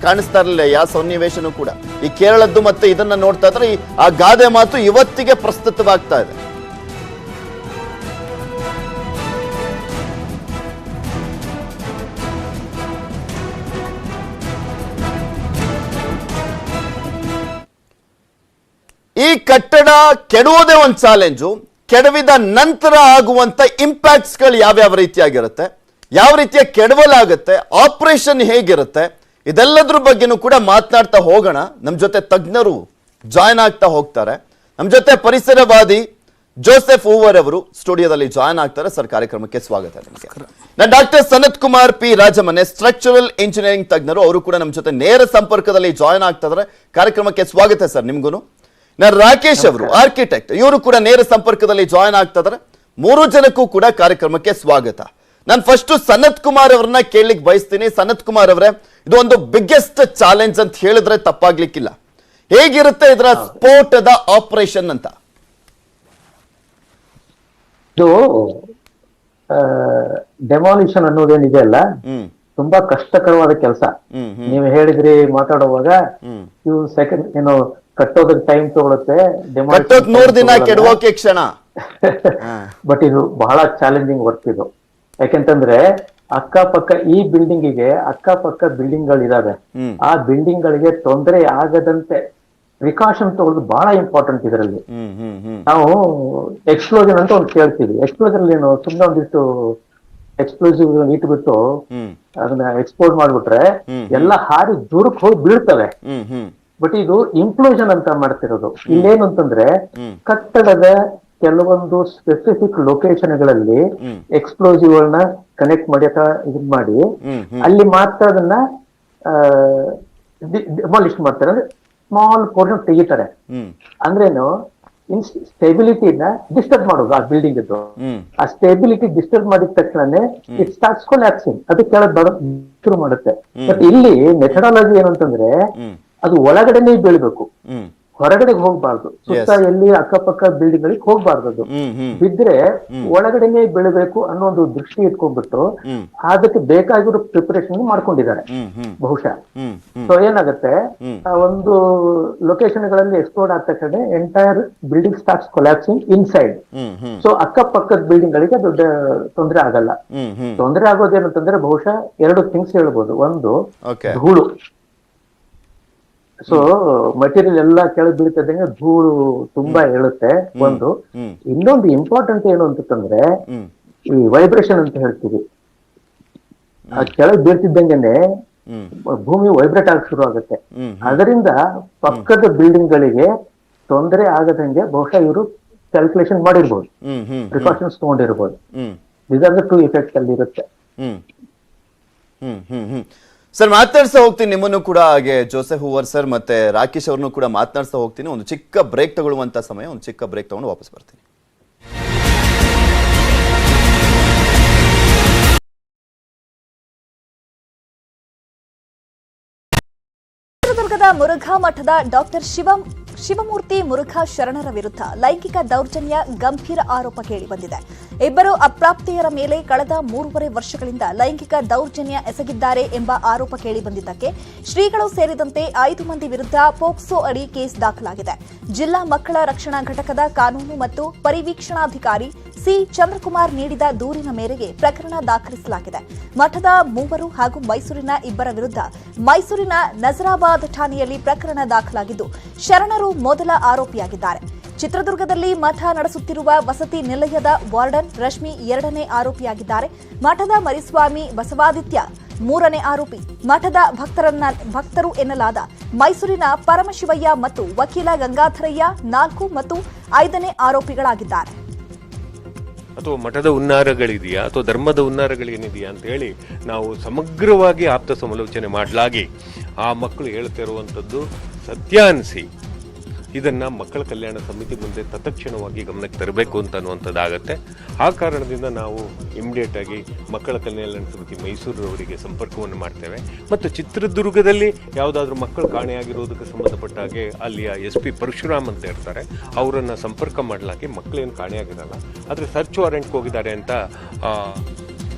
ಕಾಣಿಸ್ತಾ ಇರಲಿಲ್ಲ ಯಾವ ಸನ್ನಿವೇಶನೂ ಕೂಡ. ಈ ಕೇರಳದ್ದು ಮತ್ತೆ ಇದನ್ನ ನೋಡ್ತಾ ಇದ್ರೆ ಆ ಗಾದೆ ಮಾತು ಇವತ್ತಿಗೆ ಪ್ರಸ್ತುತವಾಗ್ತಾ ಇದೆ. ಈ ಕಟ್ಟಡ ಕೆಡುವುದೇ ಒಂದು ಚಾಲೆಂಜು. ಕೆಡವಿದ ನಂತರ ಆಗುವಂತ ಇಂಪ್ಯಾಕ್ಟ್ಸ್ ಗಳು ಯಾವ್ಯಾವ ರೀತಿಯಾಗಿರುತ್ತೆ, ಯಾವ ರೀತಿಯ ಕೆಡವಲಾಗುತ್ತೆ, ಆಪರೇಷನ್ ಹೇಗಿರುತ್ತೆ, ಇದೆಲ್ಲದ್ರ ಬಗ್ಗೆನೂ ಕೂಡ ಮಾತನಾಡ್ತಾ ಹೋಗೋಣ. ನಮ್ಮ ಜೊತೆ ತಜ್ಞರು ಜಾಯ್ನ್ ಆಗ್ತಾ ಹೋಗ್ತಾರೆ. ನಮ್ಮ ಜೊತೆ ಪರಿಸರವಾದಿ ಜೋಸೆಫ್ ಹೂವರ್ ಅವರು ಸ್ಟುಡಿಯೋದಲ್ಲಿ ಜಾಯ್ನ್ ಆಗ್ತಾರೆ. ಸರ್, ಕಾರ್ಯಕ್ರಮಕ್ಕೆ ಸ್ವಾಗತ. ನಿಮಗೆ ನಾನು doctor Sanath Kumar P Rajamane, structural engineering ತಜ್ಞರು, ಅವರು ಕೂಡ ನಮ್ಮ ಜೊತೆ ನೇರ ಸಂಪರ್ಕದಲ್ಲಿ ಜಾಯ್ನ್ ಆಗ್ತಾ ಇದ್ದಾರೆ. ಕಾರ್ಯಕ್ರಮಕ್ಕೆ ಸ್ವಾಗತ ಸರ್ ನಿಮ್ಗೂ. ನಾನು ರಾಕೇಶ್ ಅವರು ಆರ್ಕಿಟೆಕ್ಟ್, ಇವರು ಕೂಡ ನೇರ ಸಂಪರ್ಕದಲ್ಲಿ ಜಾಯ್ನ್ ಆಗ್ತಾ ಇದ್ದಾರೆ. ಮೂರು ಜನಕ್ಕೂ ಕೂಡ ಕಾರ್ಯಕ್ರಮಕ್ಕೆ ಸ್ವಾಗತ. ನಾನು ಫಸ್ಟ್ ಸನತ್ ಕುಮಾರ್ ಅವರನ್ನ ಕೇಳಲಿಕ್ಕೆ ಬಯಸ್ತೀನಿ. ಸನತ್ ಕುಮಾರ್ ಅವರೇ, ಇದು ಒಂದು ಬಿಗ್ಗೆಸ್ಟ್ ಚಾಲೆಂಜ್ ಅಂತ ಹೇಳಿದ್ರೆ ತಪ್ಪಾಗ್ಲಿಕ್ಕಿಲ್ಲ. ಹೇಗಿರುತ್ತೆ ಇದರ ಸ್ಫೋಟದ ಆಪರೇಷನ್ ಅಂತ? ಇದು ಡೆಮಾಲಿಷನ್ ಅನ್ನೋದೇನಿದೆ ಅಲ್ಲ, ತುಂಬಾ ಕಷ್ಟಕರವಾದ ಕೆಲಸ. ನೀವು ಹೇಳಿದ್ರಿ ಮಾತಾಡುವಾಗ, ಇವು ಸೆಕೆಂಡ್ ಏನು ಕಟ್ಟೋದಕ್ಕೆ ಟೈಮ್ ತಗೊಳುತ್ತೆ, 100 ದಿನ ಕೆಡವೋಕೆ ಕ್ಷಣ. ಬಟ್ ಇದು ಬಹಳ ಚಾಲೆಂಜಿಂಗ್ ವರ್ಕ್ ಇದು. ಯಾಕೆಂತಂದ್ರೆ ಅಕ್ಕಪಕ್ಕ ಈ ಬಿಲ್ಡಿಂಗಿಗೆ ಅಕ್ಕಪಕ್ಕ ಬಿಲ್ಡಿಂಗ್ ಗಳಿದಾವೆ. ಆ ಬಿಲ್ಡಿಂಗ್ ಗಳಿಗೆ ತೊಂದರೆ ಆಗದಂತೆ ಪ್ರಿಕಾಷನ್ ತಗೊಳ್ಳೋದು ಬಹಳ ಇಂಪಾರ್ಟೆಂಟ್ ಇದರಲ್ಲಿ. ನಾವು ಎಕ್ಸ್ಪ್ಲೋಷನ್ ಅಂತ ಒಂದು ಕೇಳ್ತೀವಿ. ಎಕ್ಸ್ಪ್ಲೋಷನ್ ಏನು, ಸುಮ್ಮನೆ ಒಂದಿಷ್ಟು ಎಕ್ಸ್ಪ್ಲೋಸಿವ್ ಇಟ್ಬಿಟ್ಟು ಅದನ್ನ ಎಕ್ಸ್ಪೋರ್ಟ್ ಮಾಡ್ಬಿಟ್ರೆ ಎಲ್ಲ ಹಾರಿ ದೂರಕ್ಕೆ ಹೋಗಿ ಬೀಳ್ತವೆ. ಬಟ್ ಇದು ಇಂಪ್ಲೋಷನ್ ಅಂತ ಮಾಡ್ತಿರೋದು. ಇಲ್ಲೇನು ಅಂತಂದ್ರೆ ಕಟ್ಟಡದ ಕೆಲವೊಂದು ಸ್ಪೆಸಿಫಿಕ್ ಲೊಕೇಶನ್ಗಳಲ್ಲಿ ಎಕ್ಸ್ಪ್ಲೋಸಿವ್ ಗಳನ್ನ ಕನೆಕ್ಟ್ ಮಾಡಿ ಅಥವಾ ಇದನ್ ಮಾಡಿ ಅಲ್ಲಿ ಮಾತ್ರ ಅದನ್ನ ಡೆಮಾಲಿಷ್ ಮಾಡ್ತಾರೆ. ಅಂದ್ರೆ ಸ್ಮಾಲ್ ಪೋರ್ಷನ್ ತೆಗಿತಾರೆ. ಅಂದ್ರೇನು, ಸ್ಟೆಬಿಲಿಟಿನ ಡಿಸ್ಟರ್ಬ್ ಮಾಡೋದು ಆ ಬಿಲ್ಡಿಂಗ್ ಇದ್ದು. ಆ ಸ್ಟೆಬಿಲಿಟಿ ಡಿಸ್ಟರ್ಬ್ ಮಾಡಿದ ತಕ್ಷಣನೇ ಇಟ್ ಸ್ಟಾರ್ಟ್ಸ್ ಕೊಲ್ಯಾಪ್ಸಿಂಗ್, ಅದು ಕೆಳಗೆ ಬರೋ ಶುರು ಮಾಡುತ್ತೆ. ಬಟ್ ಇಲ್ಲಿ ಮೆಥಡಾಲಜಿ ಏನು ಅಂತಂದ್ರೆ, ಅದು ಒಳಗಡೆನೆ ಬೀಳ್ಬೇಕು, ಹೊರಗಡೆಗೆ ಹೋಗ್ಬಾರ್ದು. ಸುತ್ತ ಎಲ್ಲಿ ಅಕ್ಕಪಕ್ಕ ಬಿಲ್ಡಿಂಗ್ ಗಳಿಗೆ ಹೋಗ್ಬಾರ್ದು. ಅದು ಬಿದ್ರೆ ಒಳಗಡೆನೆ ಬೀಳ್ಬೇಕು ಅನ್ನೋ ಒಂದು ದೃಷ್ಟಿ ಇಟ್ಕೊಂಡ್ಬಿಟ್ಟು ಅದಕ್ಕೆ ಬೇಕಾಗಿರೋ ಪ್ರಿಪರೇಷನ್ ಮಾಡ್ಕೊಂಡಿದ್ದಾರೆ ಬಹುಶಃ. ಸೊ ಏನಾಗುತ್ತೆ, ಒಂದು ಲೊಕೇಶನ್ ಗಳಲ್ಲಿ ಎಕ್ಸ್ಪ್ಲೋರ್ಡ್ ಆದ ತಕ್ಷಣ entire building starts collapsing inside. So ಅಕ್ಕಪಕ್ಕದ ಬಿಲ್ಡಿಂಗ್ ಗಳಿಗೆ ದೊಡ್ಡ ತೊಂದರೆ ಆಗಲ್ಲ. ತೊಂದರೆ ಆಗೋದೇನಂತಂದ್ರೆ ಬಹುಶಃ ಎರಡು ಥಿಂಗ್ಸ್ ಹೇಳ್ಬೋದು. ಒಂದು ಧೂಳು. ಸೊ ಮಟೀರಿಯಲ್ ಎಲ್ಲ ಕೆಳಗೆ ಬೀಳ್ತಿದ್ದಂಗೆ ಧೂಳು ತುಂಬಾ ಹೇಳುತ್ತೆ ಒಂದು. ಇನ್ನೊಂದು ಇಂಪಾರ್ಟೆಂಟ್ ಏನು ಅಂತಂದ್ರೆ, ಈ ವೈಬ್ರೇಷನ್ ಅಂತ ಹೇಳ್ತೀವಿ. ಆ ಕೆಳಗೆ ಬೀಳ್ತಿದ್ದಂಗೆನೆ ಭೂಮಿ ವೈಬ್ರೇಟ್ ಆಗಕ್ಕೆ ಶುರು ಆಗುತ್ತೆ. ಅದರಿಂದ ಪಕ್ಕದ ಬಿಲ್ಡಿಂಗ್ ಗಳಿಗೆ ತೊಂದರೆ ಆಗದಂಗೆ ಬಹುಶಃ ಇವರು ಕ್ಯಾಲ್ಕುಲೇಷನ್ ಮಾಡಿರ್ಬೋದು, ಪ್ರಿಕಾಷನ್ಸ್ ತಗೊಂಡಿರ್ಬೋದು. These are the two effects ಅಲ್ಲಿ ಇರುತ್ತೆ. ಸರ್, ಮಾತನಾಡ್ತಾ ಹೋಗ್ತೀನಿ ನಿಮ್ಮನ್ನು ಕೂಡ, ಹಾಗೆ ಜೋಸೆಫ್ ಹೂವರ್ ಸರ್ ಮತ್ತೆ ರಾಕೇಶ್ ಅವ್ರನ್ನು ಕೂಡ ಮಾತನಾಡ್ತಾ ಹೋಗ್ತೀನಿ. ಒಂದು ಚಿಕ್ಕ ಬ್ರೇಕ್ ತಗೊಳ್ಳುವಂತ ಸಮಯ, ಒಂದು ಚಿಕ್ಕ ಬ್ರೇಕ್ ತಗೊಂಡು ವಾಪಸ್ ಬರ್ತೀನಿ. ಚಿತ್ರದುರ್ಗದ ಮುರುಘಾ ಮಠದ ಡಾಕ್ಟರ್ ಶಿವಮೂರ್ತಿ ಮುರುಘಾ ಶರಣರ ವಿರುದ್ಧ ಲೈಂಗಿಕ ದೌರ್ಜನ್ಯ ಗಂಭೀರ ಆರೋಪ ಕೇಳಿಬಂದಿದೆ. ಇಬ್ಬರು ಅಪ್ರಾಪ್ತೆಯರ ಮೇಲೆ ಕಳೆದ 3.5 ವರ್ಷಗಳಿಂದ ಲೈಂಗಿಕ ದೌರ್ಜನ್ಯ ಎಸಗಿದ್ದಾರೆ ಎಂಬ ಆರೋಪ ಕೇಳಿಬಂದಿದ್ದಕ್ಕೆ ಶ್ರೀಗಳು ಸೇರಿದಂತೆ 5 ಮಂದಿ ವಿರುದ್ಧ ಪೋಕ್ಸೋ ಅಡಿ ಕೇಸ್ ದಾಖಲಾಗಿದೆ. ಜಿಲ್ಲಾ ಮಕ್ಕಳ ರಕ್ಷಣಾ ಘಟಕದ ಕಾನೂನು ಮತ್ತು ಪರಿವೀಕ್ಷಣಾಧಿಕಾರಿ ಸಿ ಚಂದ್ರಕುಮಾರ್ ನೀಡಿದ ದೂರಿನ ಮೇರೆಗೆ ಪ್ರಕರಣ ದಾಖಲಿಸಲಾಗಿದೆ. ಮಠದ 3 ಹಾಗೂ ಮೈಸೂರಿನ 2 ವಿರುದ್ಧ ಮೈಸೂರಿನ ನಜರಾಬಾದ್ ಠಾಣೆಯಲ್ಲಿ ಪ್ರಕರಣ ದಾಖಲಾಗಿದ್ದು, ಶರಣರು ಮೊದಲ ಆರೋಪಿಯಾಗಿದ್ದಾರೆ. ಚಿತ್ರದುರ್ಗದಲ್ಲಿ ಮಠ ನಡೆಸುತ್ತಿರುವ ವಸತಿ ನಿಲಯದ ವಾರ್ಡನ್ ರಶ್ಮಿ 2ನೇ ಆರೋಪಿಯಾಗಿದ್ದಾರೆ. ಮಠದ ಮರಿಸ್ವಾಮಿ ಬಸವಾದಿತ್ಯ 3ನೇ ಆರೋಪಿ. ಮಠದ ಭಕ್ತರು ಎನ್ನಲಾದ ಮೈಸೂರಿನ ಪರಮಶಿವಯ್ಯ ಮತ್ತು ವಕೀಲ ಗಂಗಾಧರಯ್ಯ 4 ಮತ್ತು 5ನೇ ಆರೋಪಿಗಳಾಗಿದ್ದಾರೆ. ಅಥವಾ ಮಠದ ಹುನ್ನಾರಗಳಿದೆಯಾ ಅಥವಾ ಧರ್ಮದ ಹುನ್ನಾರಗಳೇನಿದೆಯಾ ಅಂತ ಹೇಳಿ ನಾವು ಸಮಗ್ರವಾಗಿ ಆಪ್ತ ಸಮಾಲೋಚನೆ ಮಾಡಲಾಗಿ ಆ ಮಕ್ಕಳು ಹೇಳ್ತಿರುವಂಥದ್ದು ಸತ್ಯ ಅನಿಸಿ ಇದನ್ನು ಮಕ್ಕಳ ಕಲ್ಯಾಣ ಸಮಿತಿ ಮುಂದೆ ತತ್ಕ್ಷಣವಾಗಿ ಗಮನಕ್ಕೆ ತರಬೇಕು ಅಂತ ಅನ್ನುವಂಥದ್ದಾಗತ್ತೆ. ಆ ಕಾರಣದಿಂದ ನಾವು ಇಮಿಡಿಯೇಟ್ ಆಗಿ ಮಕ್ಕಳ ಕಲ್ಯಾಣ ಸಮಿತಿ ಮೈಸೂರವರಿಗೆ ಸಂಪರ್ಕವನ್ನು ಮಾಡ್ತೇವೆ. ಮತ್ತು ಚಿತ್ರದುರ್ಗದಲ್ಲಿ ಯಾವುದಾದ್ರೂ ಮಕ್ಕಳು ಕಾಣೆಯಾಗಿರೋದಕ್ಕೆ ಸಂಬಂಧಪಟ್ಟ ಹಾಗೆ ಅಲ್ಲಿಯ SP ಪರಶುರಾಮ್ ಅಂತ ಇರ್ತಾರೆ, ಅವರನ್ನು ಸಂಪರ್ಕ ಮಾಡಲಾಗಿ ಮಕ್ಕಳೇನು ಕಾಣೆಯಾಗಿರಲ್ಲ, ಆದರೆ ಸರ್ಚ್ ವಾರೆಂಟ್ಗೆ ಹೋಗಿದ್ದಾರೆ ಅಂತ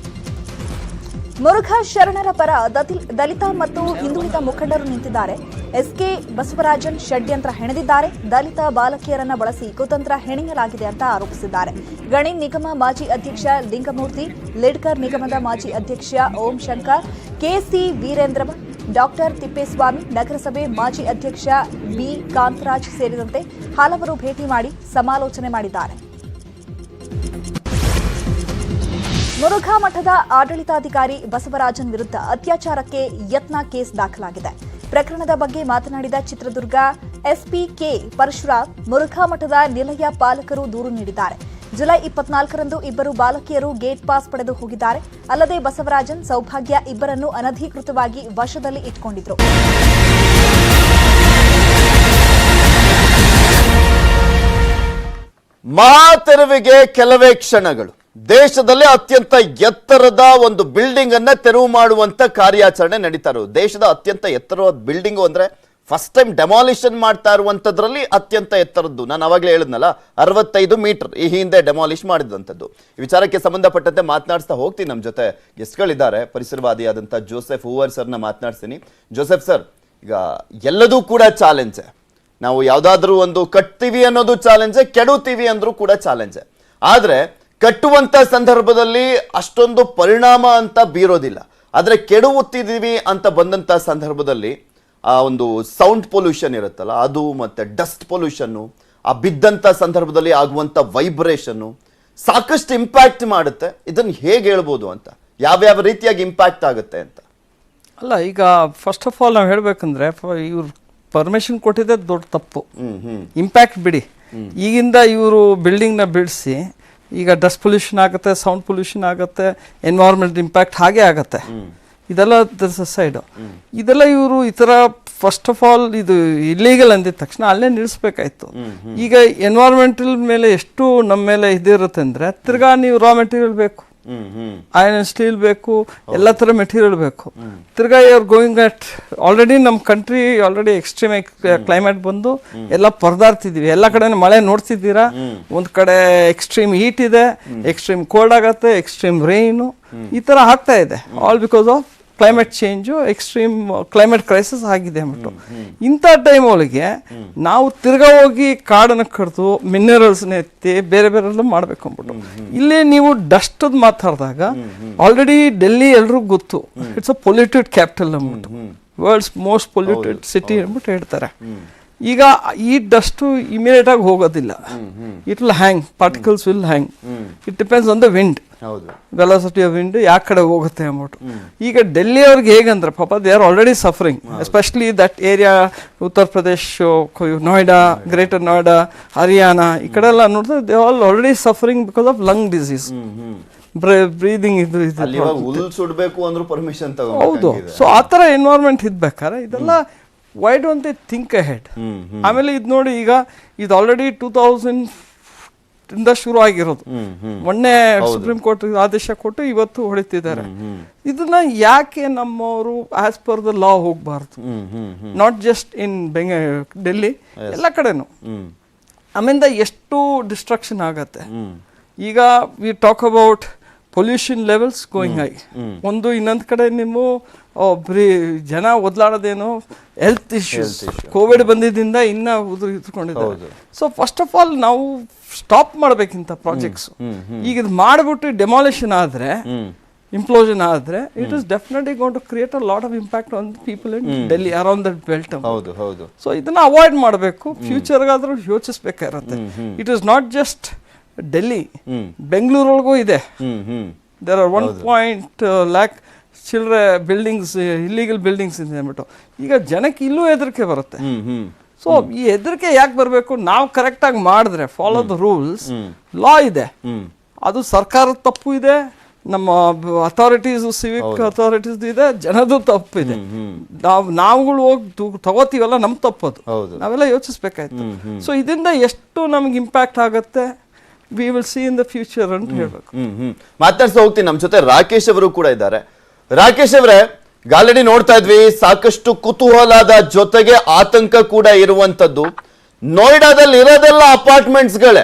ಮುರುಘಾ ಶರಣರ ಪರ ದಲಿತ ಮತ್ತು ಹಿಂದುಳಿದ ಮುಖಂಡರು ನಿಂತಿದ್ದಾರೆ. ಎಸ್ಕೆ ಬಸವರಾಜನ್ ಷಡ್ಯಂತ್ರ ಹೆಣೆದಿದ್ದಾರೆ. ದಲಿತ ಬಾಲಕಿಯರನ್ನ ಬಳಸಿ ಕುತಂತ್ರ ಹೆಣೆಯಲಾಗಿದೆ ಅಂತ ಆರೋಪಿಸಿದ್ದಾರೆ. ಗಣಿ ನಿಗಮ ಮಾಜಿ ಅಧ್ಯಕ್ಷ ಲಿಂಗಮೂರ್ತಿ, ಲಿಡ್ಕರ್ ನಿಗಮದ ಮಾಜಿ ಅಧ್ಯಕ್ಷ ಓಂ ಶಂಕರ್, ಕೆಸಿ ವೀರೇಂದ್ರವ, ಡಾಕ್ಟರ್ ತಿಪ್ಪೇಸ್ವಾಮಿ, ನಗರಸಭೆ ಮಾಜಿ ಅಧ್ಯಕ್ಷ ಬಿ ಕಾಂತರಾಜ್ ಸೇರಿದಂತೆ ಹಲವರು ಭೇಟಿ ಮಾಡಿ ಸಮಾಲೋಚನೆ ಮಾಡಿದ್ದಾರೆ. ಮುರುಘಾ ಮಠದ ಆಡಳಿತಾಧಿಕಾರಿ ಬಸವರಾಜನ್ ವಿರುದ್ಧ ಅತ್ಯಾಚಾರಕ್ಕೆ ಯತ್ನ ಕೇಸ್ ದಾಖಲಾಗಿದೆ. ಪ್ರಕರಣದ ಬಗ್ಗೆ ಮಾತನಾಡಿದ ಚಿತ್ರದುರ್ಗ ಎಸ್ಪಿ ಕೆ ಪರಶುರಾಮ್, ಮುರುಘಾ ಮಠದ ನಿಲಯ ಪಾಲಕರು ದೂರು ನೀಡಿದ್ದಾರೆ. ಜುಲೈ 24ರಂದು ಇಬ್ಬರು ಬಾಲಕಿಯರು ಗೇಟ್ ಪಾಸ್ ಪಡೆದು ಹೋಗಿದ್ದಾರೆ. ಅಲ್ಲದೆ ಬಸವರಾಜನ್, ಸೌಭಾಗ್ಯ ಇಬ್ಬರನ್ನು ಅನಧಿಕೃತವಾಗಿ ವಶದಲ್ಲಿ ಇಟ್ಟುಕೊಂಡಿದ್ರು. ಮಹಾ ತೆರವಿಗೆ ಕೆಲವೇ ಕ್ಷಣಗಳು. ದೇಶದಲ್ಲೇ ಅತ್ಯಂತ ಎತ್ತರದ ಒಂದು ಬಿಲ್ಡಿಂಗ್ ಅನ್ನ ತೆರವು ಮಾಡುವಂತ ಕಾರ್ಯಾಚರಣೆ ನಡೀತಾ ಇರೋದು. ದೇಶದ ಅತ್ಯಂತ ಎತ್ತರವಾದ ಬಿಲ್ಡಿಂಗ್ ಅಂದ್ರೆ ಫಸ್ಟ್ ಟೈಮ್ ಡೆಮಾಲಿಷನ್ ಮಾಡ್ತಾ ಇರುವಂತದ್ರಲ್ಲಿ ಅತ್ಯಂತ ಎತ್ತರದ್ದು. ನಾನು ಅವಾಗಲೇ ಹೇಳಿದ್ನಲ್ಲ, 65 ಮೀಟರ್ ಈ ಹಿಂದೆ ಡೆಮಾಲಿಷ್ ಮಾಡಿದಂಥದ್ದು. ಈ ವಿಚಾರಕ್ಕೆ ಸಂಬಂಧಪಟ್ಟಂತೆ ಮಾತನಾಡಿಸ್ತಾ ಹೋಗ್ತೀನಿ. ನಮ್ಮ ಜೊತೆ ಗೆಸ್ಟ್ಗಳಿದ್ದಾರೆ. ಪರಿಸರವಾದಿಯಾದಂಥ ಜೋಸೆಫ್ ಹೂವರ್ ಸರ್ನ ಮಾತನಾಡ್ತೀನಿ. ಜೋಸೆಫ್ ಸರ್, ಈಗ ಎಲ್ಲದೂ ಕೂಡ ಚಾಲೆಂಜೆ. ನಾವು ಯಾವುದಾದ್ರೂ ಒಂದು ಕಟ್ತೀವಿ ಅನ್ನೋದು ಚಾಲೆಂಜೆ, ಕೆಡುತ್ತೀವಿ ಅಂದ್ರೂ ಕೂಡ ಚಾಲೆಂಜೆ. ಆದ್ರೆ ಕಟ್ಟುವಂತ ಸಂದರ್ಭದಲ್ಲಿ ಅಷ್ಟೊಂದು ಪರಿಣಾಮ ಅಂತ ಬೀರೋದಿಲ್ಲ. ಆದ್ರೆ ಕೆಡುತ್ತಿದ್ದೀವಿ ಅಂತ ಬಂದಂತ ಸಂದರ್ಭದಲ್ಲಿ ಆ ಒಂದು ಸೌಂಡ್ ಪೊಲ್ಯೂಷನ್ ಇರುತ್ತಲ್ಲ ಅದು, ಮತ್ತೆ ಡಸ್ಟ್ ಪೊಲ್ಯೂಷನ್ನು, ಆ ಬಿದ್ದಂತ ಸಂದರ್ಭದಲ್ಲಿ ಆಗುವಂತ ವೈಬ್ರೇಷನ್ನು ಸಾಕಷ್ಟು ಇಂಪ್ಯಾಕ್ಟ್ ಮಾಡುತ್ತೆ. ಇದನ್ನು ಹೇಗೆ ಹೇಳ್ಬೋದು ಅಂತ, ಯಾವ್ಯಾವ ರೀತಿಯಾಗಿ ಇಂಪ್ಯಾಕ್ಟ್ ಆಗುತ್ತೆ ಅಂತ? ಅಲ್ಲ, ಈಗ ಫಸ್ಟ್ ಆಫ್ ಆಲ್ ನಾವು ಹೇಳ್ಬೇಕಂದ್ರೆ ಇವ್ರು ಪರ್ಮಿಷನ್ ಕೊಟ್ಟಿದ್ದೆ ದೊಡ್ಡ ತಪ್ಪು. ಇಂಪ್ಯಾಕ್ಟ್ ಬಿಡಿ, ಈಗಿಂದ ಇವರು ಬಿಲ್ಡಿಂಗ್ನ ಬಿಡಿಸಿ ಈಗ ಡಸ್ಟ್ ಪೊಲ್ಯೂಷನ್ ಆಗುತ್ತೆ, ಸೌಂಡ್ ಪೊಲ್ಯೂಷನ್ ಆಗುತ್ತೆ, ಎನ್ವೈರ್ಮೆಂಟ್ ಇಂಪ್ಯಾಕ್ಟ್ ಹಾಗೆ ಆಗುತ್ತೆ. ಇದೆಲ್ಲ ಸೈಡು. ಇದೆಲ್ಲ ಇವರು ಈ ಥರ ಫಸ್ಟ್ ಆಫ್ ಆಲ್ ಇದು ಇಲ್ಲೀಗಲ್ ಅಂದಿದ ತಕ್ಷಣ ಅಲ್ಲೇ ನಿಲ್ಲಿಸ್ಬೇಕಾಯ್ತು. ಈಗ ಎನ್ವೈರ್ಮೆಂಟಲ್ ಮೇಲೆ ಎಷ್ಟು ನಮ್ಮ ಮೇಲೆ ಇದಿರುತ್ತೆ ಅಂದರೆ, ತಿರ್ಗಾ ನೀವು ರಾ ಮೆಟೀರಿಯಲ್ ಬೇಕು, ಐರನ್ ಸ್ಟೀಲ್ ಬೇಕು, ಎಲ್ಲ ಥರ ಮೆಟೀರಿಯಲ್ ಬೇಕು. ತಿರ್ಗಾ you are going at already ನಮ್ಮ ಕಂಟ್ರಿ ಆಲ್ರೆಡಿ ಎಕ್ಸ್ಟ್ರೀಮ್ ಕ್ಲೈಮೇಟ್ ಬಂದು ಎಲ್ಲ ಪರದಾಡ್ತಿದೀವಿ. ಎಲ್ಲ ಕಡೆ ಮಳೆ ನೋಡ್ತಿದ್ದೀರಾ. ಒಂದ್ ಕಡೆ ಎಕ್ಸ್ಟ್ರೀಮ್ ಹೀಟ್ ಇದೆ, ಎಕ್ಸ್ಟ್ರೀಮ್ ಕೋಲ್ಡ್ ಆಗತ್ತೆ, ಎಕ್ಸ್ಟ್ರೀಮ್ ರೈನು, ಈ ತರ ಆಗ್ತಾ ಇದೆ. All because of climate change, extreme climate crisis ಆಗಿದೆ ಅಂದ್ಬಿಟ್ಟು. ಇಂಥ ಟೈಮ್ ಒಳಗೆ ನಾವು ತಿರ್ಗಾ ಹೋಗಿ ಕಾಡನ್ನು ಕಡಿದು ಮಿನರಲ್ಸ್ನ ಎತ್ತಿ ಬೇರೆ ಬೇರೆ ಮಾಡಬೇಕು ಅಂದ್ಬಿಟ್ಟು. ಇಲ್ಲಿ ನೀವು ಡಸ್ಟ್ ಮಾತಾಡಿದಾಗ ಆಲ್ರೆಡಿ ಡೆಲ್ಲಿ ಎಲ್ರಿಗೂ ಗೊತ್ತು, ಇಟ್ಸ್ ಅ ಪೊಲ್ಯೂಟೆಡ್ ಕ್ಯಾಪಿಟಲ್ ಅಂದ್ಬಿಟ್ಟು, ವರ್ಲ್ಡ್ಸ್ ಮೋಸ್ಟ್ ಪೊಲ್ಯೂಟೆಡ್ ಸಿಟಿ ಅಂದ್ಬಿಟ್ಟು ಹೇಳ್ತಾರೆ. ಈಗ ಈ ಡಸ್ಟ್ ಇಮಿಡಿಯೇಟ್ ಆಗಿ ಹೋಗೋದಿಲ್ಲ. It will hang, particles will hang. It depends on the wind, velocity of wind ಯಾವ ಕಡೆ ಹೋಗುತ್ತೆ ಅಂದ್ಬಿಟ್ಟು. ಈಗ ಡೆಲ್ಲಿ ಅವ್ರಿಗೆ ಹೇಗಂದ್ರೆ ಪಾಪ they are already suffering, especially that area, Uttar Pradesh, Noida, greater Noida, Haryana, ಈ ಕಡೆ ಎಲ್ಲ ನೋಡಿದ್ರೆ they all already suffering because of lung disease, breathing ಇದು ಸುಡಬೇಕು ಅಂದ್ರೂ ಪರ್ಮಿಷನ್ ತಗೋ. ಹೌದು. ಸೊ ಆ ಥರ ಎನ್ವೈರ್ಮೆಂಟ್ ಇದ್ಬೇಕಾರೆ ಇದೆಲ್ಲ why don't they think ahead. ಆಮೇಲೆ ಇದು ನೋಡಿ, ಈಗ ಇದು ಆಲ್ರೆಡಿ 2000 ಇಂದ ಶುರು ಆಗಿರೋದು. ಮೊನ್ನೆ ಸುಪ್ರೀಂ ಕೋರ್ಟ್ ಆದೇಶ ಕೊಟ್ಟು ಇವತ್ತು ಹೊಡಿತಿದ್ದಾರೆ. ಇದನ್ನ ಯಾಕೆ ನಮ್ಮವರು ಆಸ್ ಪರ್ ದ ಲಾ ಹೋಗ್ಬಾರ್ದು? ನಾಟ್ ಜಸ್ಟ್ ಇನ್ ಡೆಲ್ಲಿ, ಎಲ್ಲ ಕಡೆನು. ಆಮೇಲೆ ಎಷ್ಟು ಡಿಸ್ಟ್ರಕ್ಷನ್ ಆಗತ್ತೆ. ಈಗ we talk about pollution levels going ಆಗಿ ಒಂದು, ಇನ್ನೊಂದು ಕಡೆ ನೀವು ಜನ ಒದ್ಲಾಡೋದೇನು ಹೆಲ್ತ್ ಇಶ್ಯೂಸ್, ಕೋವಿಡ್ ಬಂದಿದ್ದರಿಂದ ಇನ್ನ ಇದ್ಕೊಂಡಿದ್ದಾರೆ. ಸೊ ಫಸ್ಟ್ ಆಫ್ ಆಲ್ ನಾವು ಸ್ಟಾಪ್ ಮಾಡ್ಬೇಕಿಂತ ಪ್ರಾಜೆಕ್ಟ್ಸ್. ಈಗ ಇದು ಮಾಡ್ಬಿಟ್ಟು ಡೆಮಾಲಿಷನ್ ಆದ್ರೆ, ಇಂಪ್ಲೋಷನ್ ಆದ್ರೆ, it is definitely going to create a lot of impact on people in Delhi around that belt. So ಇದನ್ನ ಅವಾಯ್ಡ್ ಮಾಡಬೇಕು. ಫ್ಯೂಚರ್ಗಾದ್ರೂ ಯೋಚಿಸ್ಬೇಕಾಗಿರುತ್ತೆ. It is not just Delhi, ಬೆಂಗಳೂರೊಳಗೂ ಇದೆ. There are 1.1 lakh children buildings, illegal buildings ಇದೆ ಅಂದ್ಬಿಟ್ಟು. ಈಗ ಜನಕ್ಕೆ ಇಲ್ಲೂ ಹೆದರಿಕೆ ಬರುತ್ತೆ. ಸೊ ಈ ಹೆದರಿಕೆ ಯಾಕೆ ಬರಬೇಕು? ನಾವು ಕರೆಕ್ಟ್ ಆಗಿ ಮಾಡಿದ್ರೆ, ಫಾಲೋ ದ ರೂಲ್ಸ್, ಲಾ ಇದೆ, ಅದು ಸರ್ಕಾರದ ತಪ್ಪು ಇದೆ, ನಮ್ಮ ಅಥಾರಿಟೀಸ್, ಸಿವಿಕ್ ಅಥಾರಿಟೀಸ್ ಇದೆ, ಜನದ್ದು ತಪ್ಪು ಇದೆ. ನಾವುಗಳು ಹೋಗಿ ತಗೋತೀವಲ್ಲ, ನಮ್ ತಪ್ಪದು, ನಾವೆಲ್ಲ ಯೋಚಿಸ್ಬೇಕಾಯ್ತು. ಸೊ ಇದರಿಂದ ಎಷ್ಟು ನಮ್ಗೆ ಇಂಪ್ಯಾಕ್ಟ್ ಆಗುತ್ತೆ, we will see in the future ಅಂತ ಹೇಳ್ಬೇಕು. ಮಾತಾಡ್ತಾ ಹೋಗ್ತೀನಿ. ನಮ್ಮ ಜೊತೆ ರಾಕೇಶ್ ಅವರು ಕೂಡ ಇದ್ದಾರೆ. ರಾಕೇಶ್ ಅವರೇ, ಆಲ್ರೆಡಿ ನೋಡ್ತಾ ಇದ್ವಿ, ಸಾಕಷ್ಟು ಕುತೂಹಲದ ಜೊತೆಗೆ ಆತಂಕ ಕೂಡ ಇರುವಂತದ್ದು. ನೋಯ್ಡಾದಲ್ಲಿ ಇರೋದೆಲ್ಲ ಅಪಾರ್ಟ್ಮೆಂಟ್ಸ್ಗಳೇ.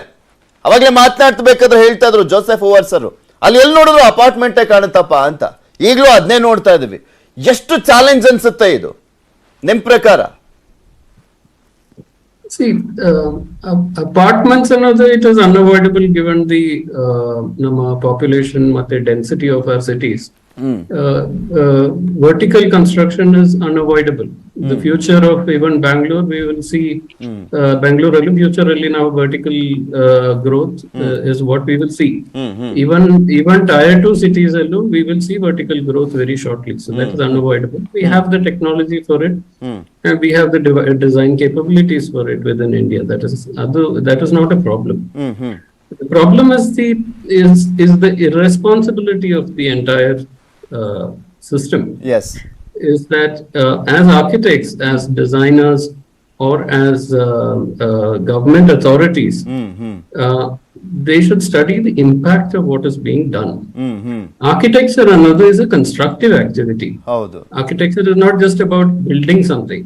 ಅವಾಗಲೇ ಮಾತನಾಡ್ಬೇಕಾದ್ರೆ ಹೇಳ್ತಾ ಇದ್ರು ಜೋಸೆಫ್ ಹೂವರ್ ಸರ್, ಅಲ್ಲಿ ಎಲ್ಲಿ ನೋಡಿದ್ರು ಅಪಾರ್ಟ್ಮೆಂಟೇ ಕಾಣುತ್ತಪ್ಪ ಅಂತ. ಈಗಲೂ ಅದನ್ನೇ ನೋಡ್ತಾ ಇದೀವಿ. ಎಷ್ಟು ಚಾಲೆಂಜ್ ಅನ್ಸುತ್ತೆ ಇದು ನಿಮ್ ಪ್ರಕಾರ? See, apartments another, it is unavoidable given the population and the density of our cities. Vertical construction is unavoidable. The future of even Bangalore, we will see Bangalore future really now vertical growth is what we will see. Even tier 2 cities alone, we will see vertical growth very shortly. So that is unavoidable. We have the technology for it, and we have the design capabilities for it within India. That is not a problem. The problem is the irresponsibility of the entire system. Yes. Is that as architects, as designers, or as government authorities, they should study the impact of what is being done. Architecture another is a constructive activity. Architecture is not just about building something.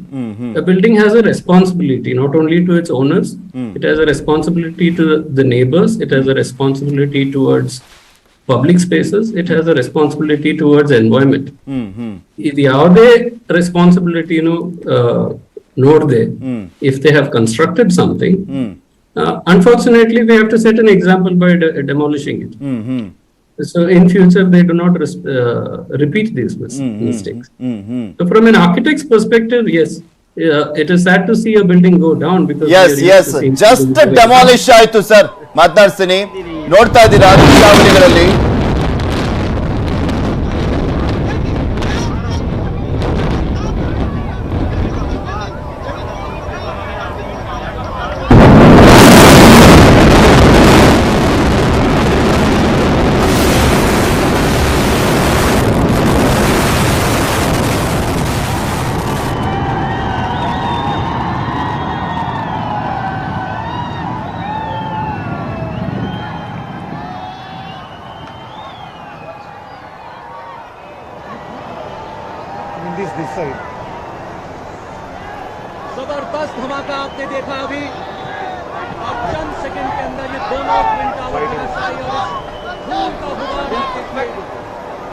A building has a responsibility not only to its owners, it has a responsibility to the neighbors, it has a responsibility towards public spaces, it has a responsibility towards environment. ಇದು ಯಾವುದೇ responsibility ನೋಡದೆ if they have constructed something, unfortunately we have to set an example by demolishing it. So in future they do not repeat these mistakes. So from an architect's perspective, yes, it is sad to see a building go down because yes just demolish ಆಯ್ತು sir. ಮಾತನಾಡ್ತೀನಿ, ನೋಡ್ತಾ ಇದ್ದೀರಾ ದೃಶ್ಯಾವಳಿಗಳಲ್ಲಿ जबरदस्त धमाका आपने देखा अभी। अब चंद second के अंदर ये दोनों ट्विन टावर गिराई और धूल का गुबार आते थे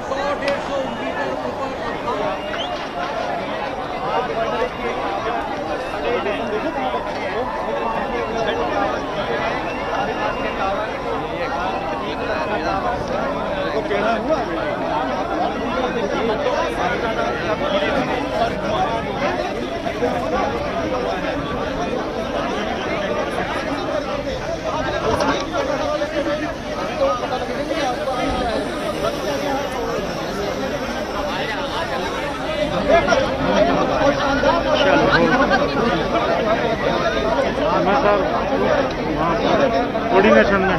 100-150 मीटर ऊपर कोऑर्डिनेशन में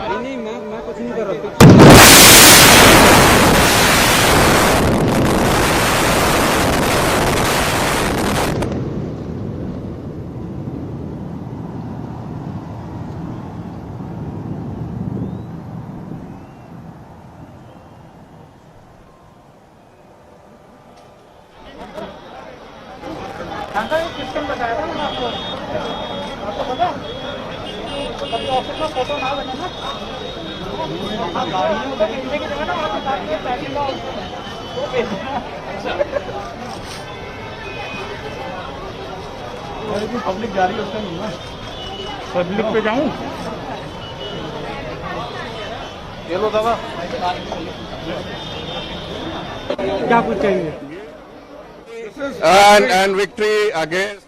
नहीं, मैं कुछ नहीं कर रहा। सिस्टम बताया था ना आपको पता कभी ऑफिस में फोटो ना बने ना गाड़ियों को भेजने की जगह ना वहाँ पे पैकिंग का वो भेजना पब्लिक जा रही है उसका नहीं ना पब्लिक पे जाऊँ ये लो दवा क्या कुछ चाहिए and victory against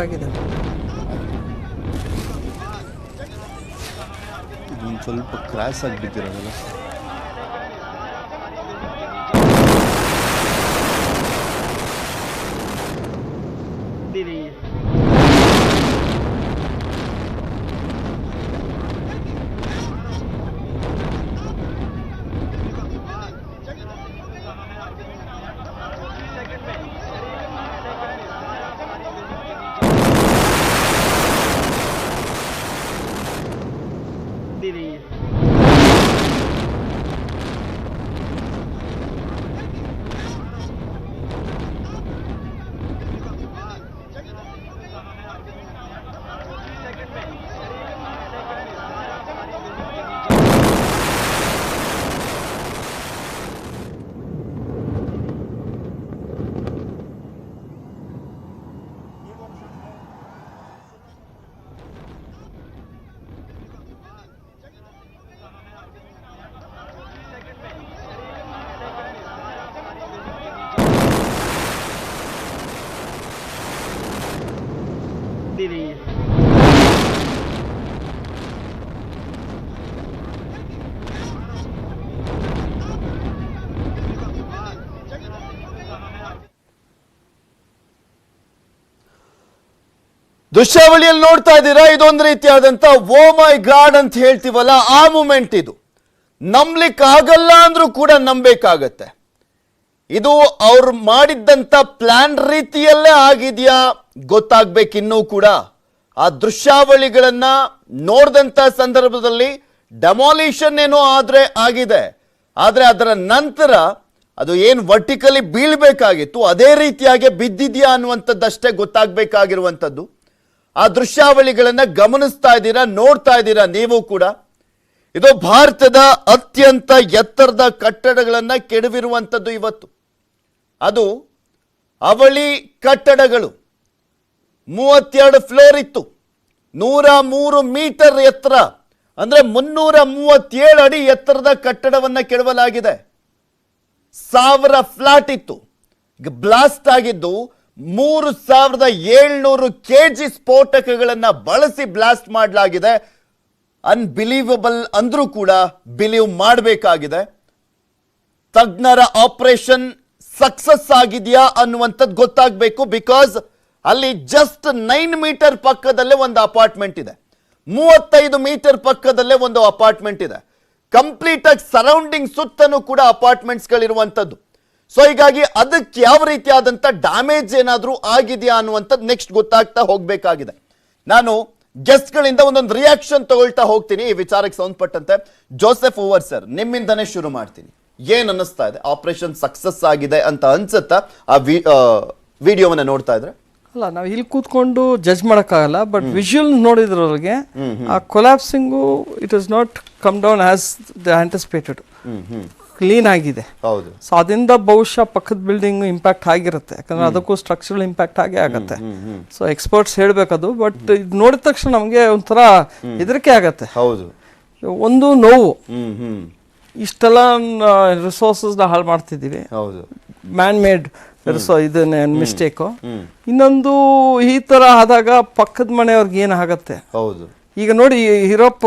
ಆಗಿದೆ. ಒಂದು ಸ್ವಲ್ಪ ಕ್ರಾಸ್ ಆಗಿಬಿಟ್ಟಿರೋದಲ್ಲ. ದೃಶ್ಯಾವಳಿಯಲ್ಲಿ ನೋಡ್ತಾ ಇದ್ದೀರಾ, ಇದೊಂದು ರೀತಿಯಾದಂತ ಓ ಮೈ ಗಾಡ್ ಅಂತ ಹೇಳ್ತೀವಲ್ಲ, ಆ ಮೂಮೆಂಟ್ ಇದು. ನಂಬಲಿಕ್ಕೆ ಆಗಲ್ಲ ಅಂದ್ರೂ ಕೂಡ ನಂಬೇಕಾಗತ್ತೆ. ಇದು ಅವ್ರು ಮಾಡಿದ್ದಂತ ಪ್ಲಾನ್ ರೀತಿಯಲ್ಲೇ ಆಗಿದೆಯಾ ಗೊತ್ತಾಗ್ಬೇಕು ಇನ್ನೂ ಕೂಡ. ಆ ದೃಶ್ಯಾವಳಿಗಳನ್ನ ನೋಡಿದಂತ ಸಂದರ್ಭದಲ್ಲಿ ಡೆಮಾಲಿಷನ್ ಏನೋ ಆಗಿದೆ, ಆದ್ರೆ ಅದರ ನಂತರ ಅದು ಏನು ವರ್ಟಿಕಲಿ ಬೀಳ್ಬೇಕಾಗಿತ್ತು ಅದೇ ರೀತಿಯಾಗಿ ಬಿದ್ದಿದ್ಯಾ ಅನ್ನುವಂಥದ್ದಷ್ಟೇ ಗೊತ್ತಾಗಬೇಕಾಗಿರುವಂಥದ್ದು. ಆ ದೃಶ್ಯಾವಳಿಗಳನ್ನ ಗಮನಿಸ್ತಾ ಇದ್ದೀರಾ, ನೋಡ್ತಾ ಇದ್ದೀರಾ ನೀವು ಕೂಡ. ಇದು ಭಾರತದ ಅತ್ಯಂತ ಎತ್ತರದ ಕಟ್ಟಡಗಳನ್ನ ಕೆಡವಿರುವಂಥದ್ದು ಇವತ್ತು. ಅದು ಅವಳಿ ಕಟ್ಟಡಗಳು. 32 ಫ್ಲೋರ್ ಇತ್ತು, 103 ಮೀಟರ್ ಎತ್ತರ, ಅಂದ್ರೆ 337 ಅಡಿ ಎತ್ತರದ ಕಟ್ಟಡವನ್ನ ಕೆಡವಲಾಗಿದೆ. 1000 ಫ್ಲಾಟ್ ಇತ್ತು. ಬ್ಲಾಸ್ಟ್ ಆಗಿದ್ದು 3700 kg ಸ್ಫೋಟಕಗಳನ್ನ ಬಳಸಿ ಬ್ಲಾಸ್ಟ್ ಮಾಡಲಾಗಿದೆ. ಅನ್ಬಿಲೀವಬಲ್ ಅಂದ್ರೂ ಕೂಡ ಬಿಲೀವ್ ಮಾಡಬೇಕಾಗಿದೆ. ತಜ್ಞರ ಆಪರೇಷನ್ ಸಕ್ಸಸ್ ಆಗಿದೆಯಾ ಅನ್ನುವಂಥದ್ದು ಗೊತ್ತಾಗಬೇಕು. ಬಿಕಾಸ್ ಅಲ್ಲಿ ಜಸ್ಟ್ 9 ಮೀಟರ್ ಪಕ್ಕದಲ್ಲೇ ಒಂದು ಅಪಾರ್ಟ್ಮೆಂಟ್ ಇದೆ, 35 ಮೀಟರ್ ಪಕ್ಕದಲ್ಲೇ ಒಂದು ಅಪಾರ್ಟ್ಮೆಂಟ್ ಇದೆ. ಕಂಪ್ಲೀಟ್ ಆಗಿ ಸರೌಂಡಿಂಗ್ ಸುತ್ತನೂ ಕೂಡ ಅಪಾರ್ಟ್ಮೆಂಟ್ಸ್ಗಳಿರುವಂಥದ್ದು. ಸೊ ಹೀಗಾಗಿ ಅದಕ್ಕೆ ಯಾವ ರೀತಿಯಾದಂಥ ಡ್ಯಾಮೇಜ್ ಏನಾದರೂ ಆಗಿದೆಯಾ ಅನ್ನುವಂಥದ್ದು ನೆಕ್ಸ್ಟ್ ಗೊತ್ತಾಗ್ತಾ ಹೋಗಬೇಕಾಗಿದೆ. ನಾನು ಗೆಸ್ಟ್ಗಳಿಂದ ಒಂದೊಂದು ರಿಯಾಕ್ಷನ್ ತಗೊಳ್ತಾ ಹೋಗ್ತೀನಿ ಈ ವಿಚಾರಕ್ಕೆ ಸಂಬಂಧಪಟ್ಟಂತೆ. ಜೋಸೆಫ್ ಓವರ್ ಸರ್, ನಿಮ್ಮಿಂದನೇ ಶುರು ಮಾಡ್ತೀನಿ. ಏನ್ ಅನ್ನಿಸ್ತಾ ಇದೆ? ಆಪರೇಷನ್ ಸಕ್ಸಸ್ ಆಗಿದೆ ಅಂತ ಅನ್ಸುತ್ತಾ ಆ ವಿಡಿಯೋವನ್ನ ನೋಡ್ತಾ ಇದ್ರೆ? ಅಲ್ಲ, ನಾವು ಇಲ್ಲಿ ಕೂತ್ಕೊಂಡು ಜಡ್ಜ್ ಮಾಡೋಕ್ಕಾಗಲ್ಲ, ಬಟ್ ವಿಜುವಲ್ ನೋಡಿದ್ರವ್ರಿಗೆ ಆ collapsing it is not come down as the anticipated, clean ಆಗಿದೆ. ಹೌದು. ಸೊ ಅದರಿಂದ ಬಹುಶಃ ಪಕ್ಕದ ಬಿಲ್ಡಿಂಗ್ ಇಂಪ್ಯಾಕ್ಟ್ ಆಗಿರುತ್ತೆ, ಯಾಕಂದ್ರೆ ಅದಕ್ಕೂ ಸ್ಟ್ರಕ್ಚರಲ್ ಇಂಪ್ಯಾಕ್ಟ್ ಆಗೇ ಆಗುತ್ತೆ. ಸೊ ಎಕ್ಸ್ಪರ್ಟ್ಸ್ ಹೇಳ್ಬೇಕದು, ಬಟ್ ಇದು ನೋಡಿದ ತಕ್ಷಣ ನಮಗೆ ಒಂಥರ ಹೆದರಿಕೆ ಆಗತ್ತೆ. ಹೌದು. ಒಂದು ನೋವು, ಇಷ್ಟೆಲ್ಲ ರಿಸೋರ್ಸಸ್ನ ಹಾಳು ಮಾಡ್ತಿದ್ದೀವಿ, ಮ್ಯಾನ್ ಮೇಡ್ ಇದನ್ನ ಮಿಸ್ಟೇಕು. ಇನ್ನೊಂದು ಈ ತರ ಆದಾಗ ಪಕ್ಕದ ಮನೆಯವ್ರಿಗೆ ಏನಾಗತ್ತೆ? ಹೌದು. ಈಗ ನೋಡಿ ಯುರೋಪ್